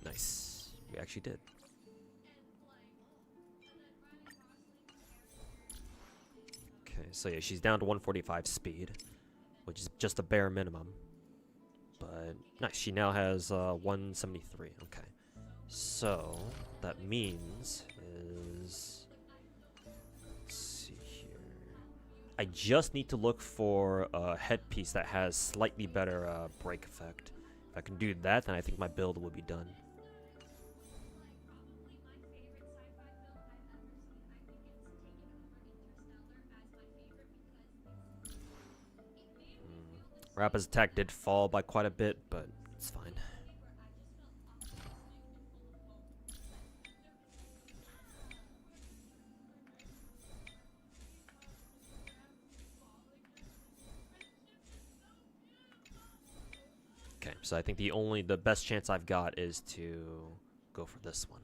Nice. We actually did. Okay, so yeah, she's down to 145 speed, which is just a bare minimum. But nice, she now has 173. Okay. So that means is... I just need to look for a headpiece that has slightly better break effect. If I can do that, then I think my build will be done. Rappa's attack did fall by quite a bit, but it's fine. Okay, so I think the best chance I've got is to go for this one.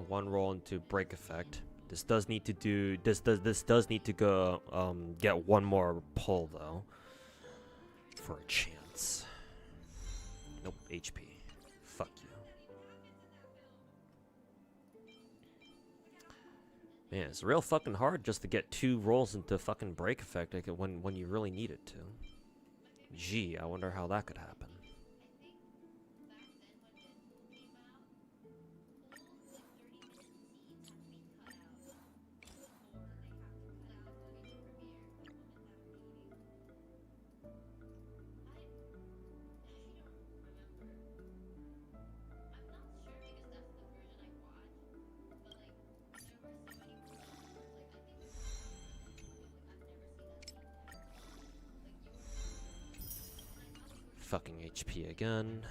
1 roll into break effect. This does need to do this does need to go get 1 more pull though for a chance. Nope, HP. Fuck you. Man, it's real fucking hard just to get 2 rolls into fucking break effect like when you really need it to. Gee, I wonder how that could happen. Fucking HP again.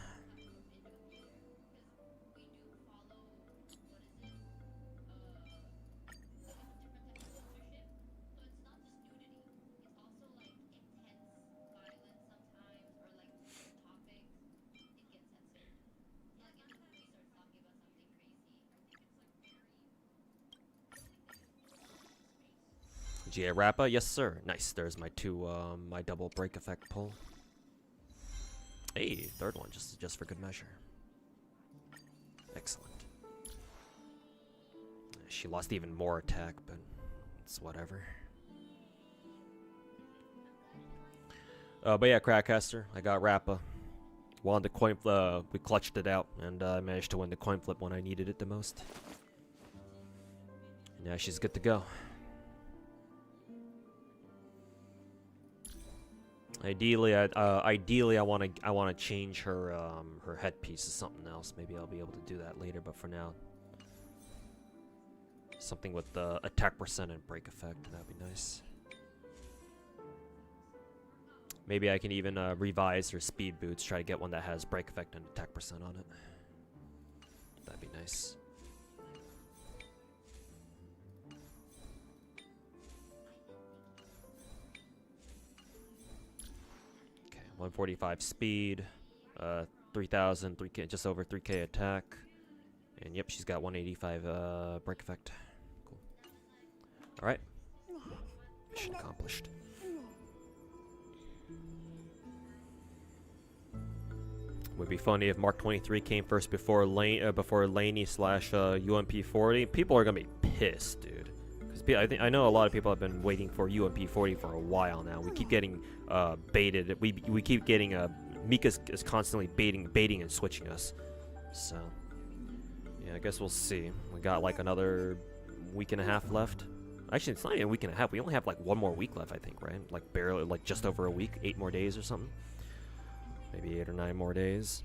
GA Rappa, yes sir. Nice. There's my 2 my double break effect pull. Hey, 3rd one, just for good measure. Excellent. She lost even more attack, but it's whatever. But yeah, Crackcaster, I got Rappa. Won the coin we clutched it out, and I managed to win the coin flip when I needed it the most. Now she's good to go. Ideally, I want to change her her headpiece to something else. Maybe I'll be able to do that later. But for now, something with the attack percent and break effect. That'd be nice. Maybe I can even revise her speed boots. Try to get one that has break effect and attack percent on it. That'd be nice. 145 speed, 3,000, 3K, just over 3K attack, and yep, she's got 185 break effect. Cool. All right, mission accomplished. Would be funny if Mark 23 came first before Laney slash UMP 40. People are gonna be pissed, dude. I know a lot of people have been waiting for UMP 40 for a while now. We keep getting baited. We keep getting Mika is constantly baiting and switching us. So yeah, I guess we'll see. We got like another week and a half left. Actually, it's not even a week and a half. We only have like 1 more week left, I think, right? Like barely, like just over a week, 8 more days or something. Maybe 8 or 9 more days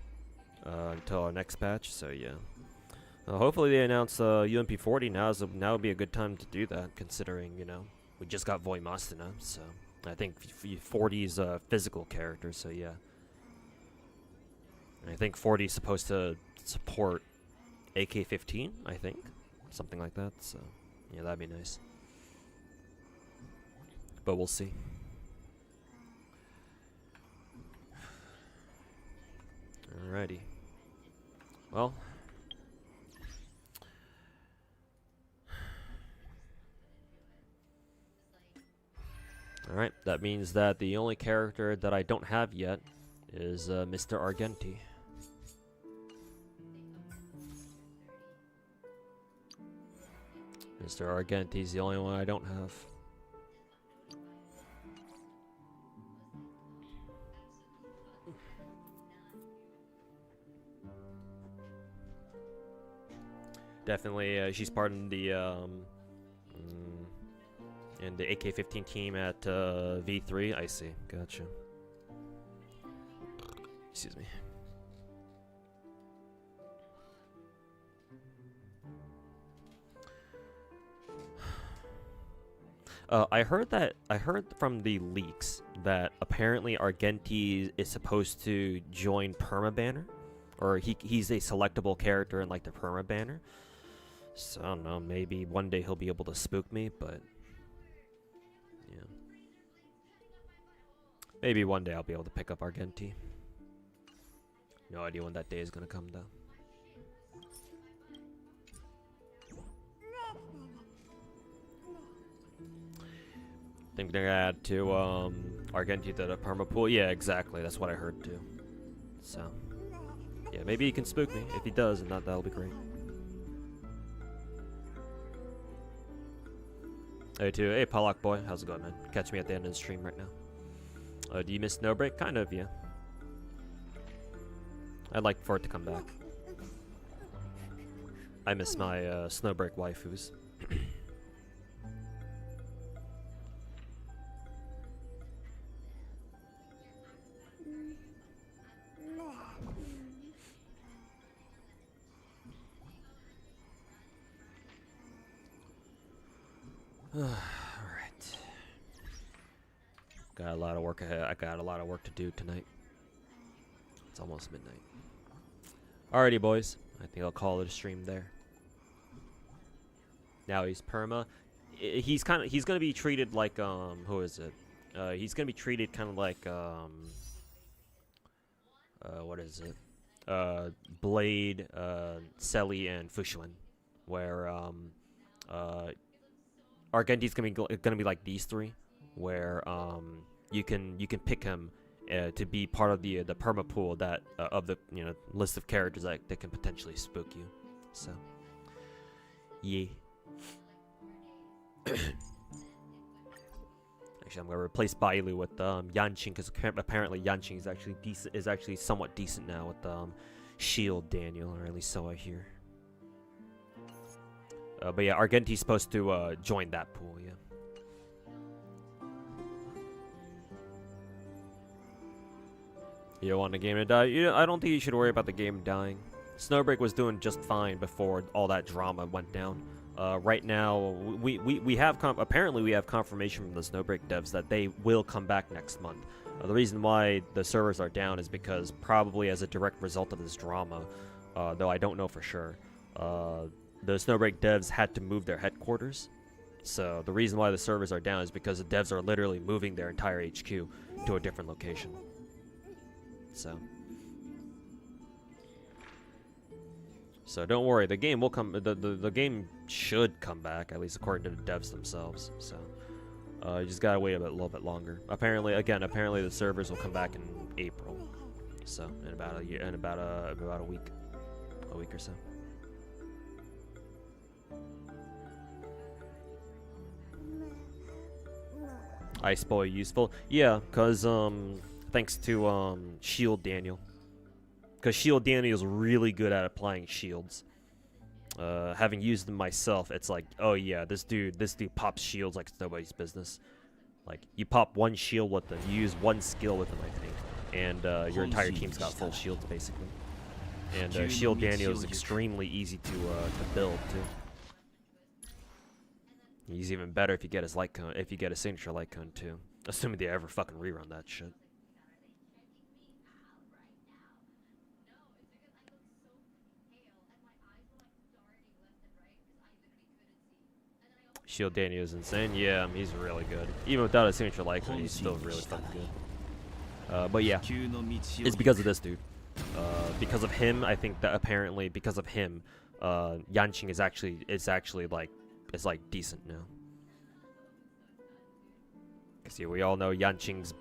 until our next patch. So yeah. Hopefully they announce UMP 40 now would be a good time to do that, considering, you know, we just got Voimastina, so I think 40 is a physical character, so yeah. And I think 40 is supposed to support AK-15, I think, something like that, so yeah, that'd be nice. But we'll see. Alrighty. Well. Alright, that means that the only character that I don't have yet is Mr. Argenti. Mr. Argenti's the only one I don't have. Definitely, she's part of the in the AK-15 team at V3. I see. Gotcha. Excuse me. I heard from the leaks that apparently Argenti is supposed to join Perma Banner, or he's a selectable character in like the Perma Banner. So I don't know, maybe one day he'll be able to spook me, but yeah. Maybe one day I'll be able to pick up Argenti. No idea when that day is gonna come though. Think they're gonna add to Argenti to the perma pool. Yeah, exactly. That's what I heard too. So yeah, maybe he can spook me. If he does, and that'll be great. Hey too. Hey Pollock boy, how's it going, man? Catch me at the end of the stream right now. Do you miss Snowbreak? Kind of, yeah. I'd like for it to come back. I miss my Snowbreak waifus. Alright. Got a lot of work ahead. I got a lot of work to do tonight. It's almost midnight. Alrighty, boys. I think I'll call it a stream there. Now he's perma. He's gonna be treated like who is it? He's gonna be treated kind of like what is it? Blade, Selly, and Fushuan, where Argenti's gonna be like these three, where you can pick him to be part of the perma pool that of the list of characters that can potentially spook you. So yeah. Actually, I'm gonna replace Bailu with Yanqing, because apparently Yanqing is actually somewhat decent now with Shield Daniel, or at least so I hear. But yeah, Argenti's supposed to join that pool, yeah. You don't want the game to die? I don't think you should worry about the game dying. Snowbreak was doing just fine before all that drama went down. Right now, we have apparently we have confirmation from the Snowbreak devs that they will come back next month. The reason why the servers are down is because probably as a direct result of this drama, though I don't know for sure. The Snowbreak devs had to move their headquarters. So the reason why the servers are down is because the devs are literally moving their entire HQ to a different location. So don't worry, the game will come. The game should come back, at least according to the devs themselves. So you just gotta wait a little bit longer. Apparently the servers will come back in April. So in about a year, in about a week or so. Ice Boy useful, yeah, cause thanks to Shield Daniel. Because Shield Daniel is really good at applying shields. Having used them myself, it's like, oh yeah, this dude pops shields like it's nobody's business. Like, you pop one shield with them, you use one skill with them, I think, and your entire team's got full shields, basically. And Shield Daniel is extremely easy to build, too. He's even better if you get his light cone, if you get a signature light cone, too. Assuming they ever fucking rerun that shit. Shield Daniel is insane. Yeah, he's really good. Even without a signature light cone, he's still really fucking good. But yeah, it's because of this dude. Because of him, I think that apparently because of him, Yanqing is actually like decent now. Cause yeah, we all know Yanqing's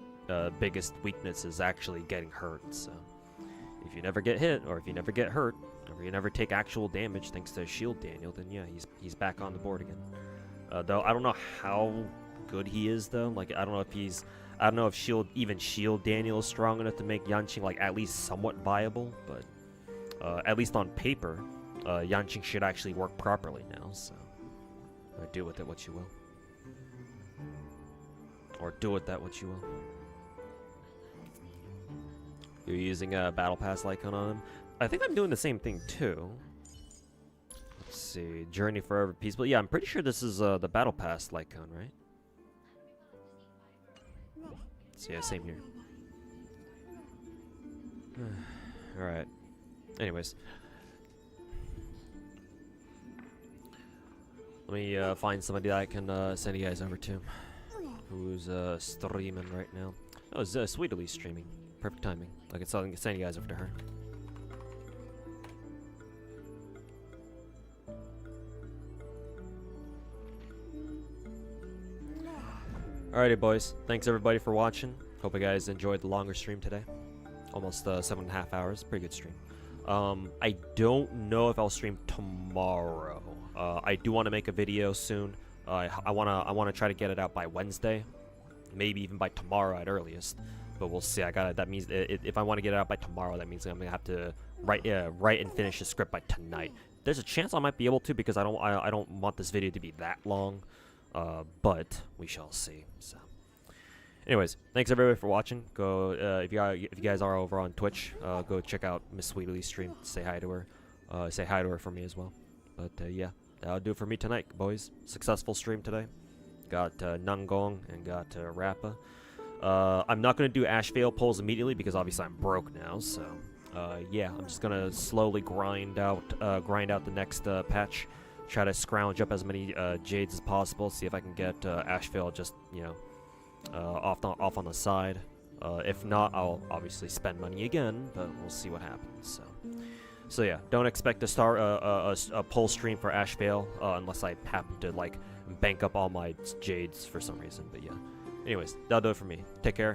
biggest weakness is actually getting hurt. So if you never get hit, or if you never get hurt, or you never take actual damage thanks to Shield Daniel, then yeah, he's back on the board again. Though I don't know how good he is though. Like I don't know if Shield Daniel is strong enough to make Yanqing like at least somewhat viable, but at least on paper, Yanqing should actually work properly now. So do with it what you will, or do with that what you will. You're using a battle pass icon on him. I think I'm doing the same thing too. Let's see, Journey Forever Peaceful. Yeah, I'm pretty sure this is the Battle Pass Lycone, right? So yeah, same here. Alright. Anyways. Let me find somebody that I can send you guys over to. Who's streaming right now. Oh, it's Sweetly streaming. Perfect timing. I can send you guys over to her. Alrighty, boys. Thanks everybody for watching. Hope you guys enjoyed the longer stream today. Almost 7.5 hours. Pretty good stream. I don't know if I'll stream tomorrow. I do want to make a video soon. I wanna try to get it out by Wednesday, maybe even by tomorrow at earliest. But we'll see. That means if I want to get it out by tomorrow, that means I'm gonna have to write and finish the script by tonight. There's a chance I might be able to because I don't want this video to be that long. But we shall see. So, anyways, thanks everybody for watching. Go if you guys are over on Twitch, go check out Miss Sweetly's stream. Say hi to her. Say hi to her for me as well. But yeah, that'll do it for me tonight, boys. Successful stream today. Got Nangong and got Rappa. I'm not gonna do Ashvale pulls immediately because obviously I'm broke now. So yeah, I'm just gonna slowly grind out the next patch. Try to scrounge up as many jades as possible. See if I can get Ashvale just off on the side. If not, I'll obviously spend money again, but we'll see what happens. So yeah, don't expect to start a pull stream for Ashvale unless I happen to like bank up all my jades for some reason. But yeah, anyways, that'll do it for me. Take care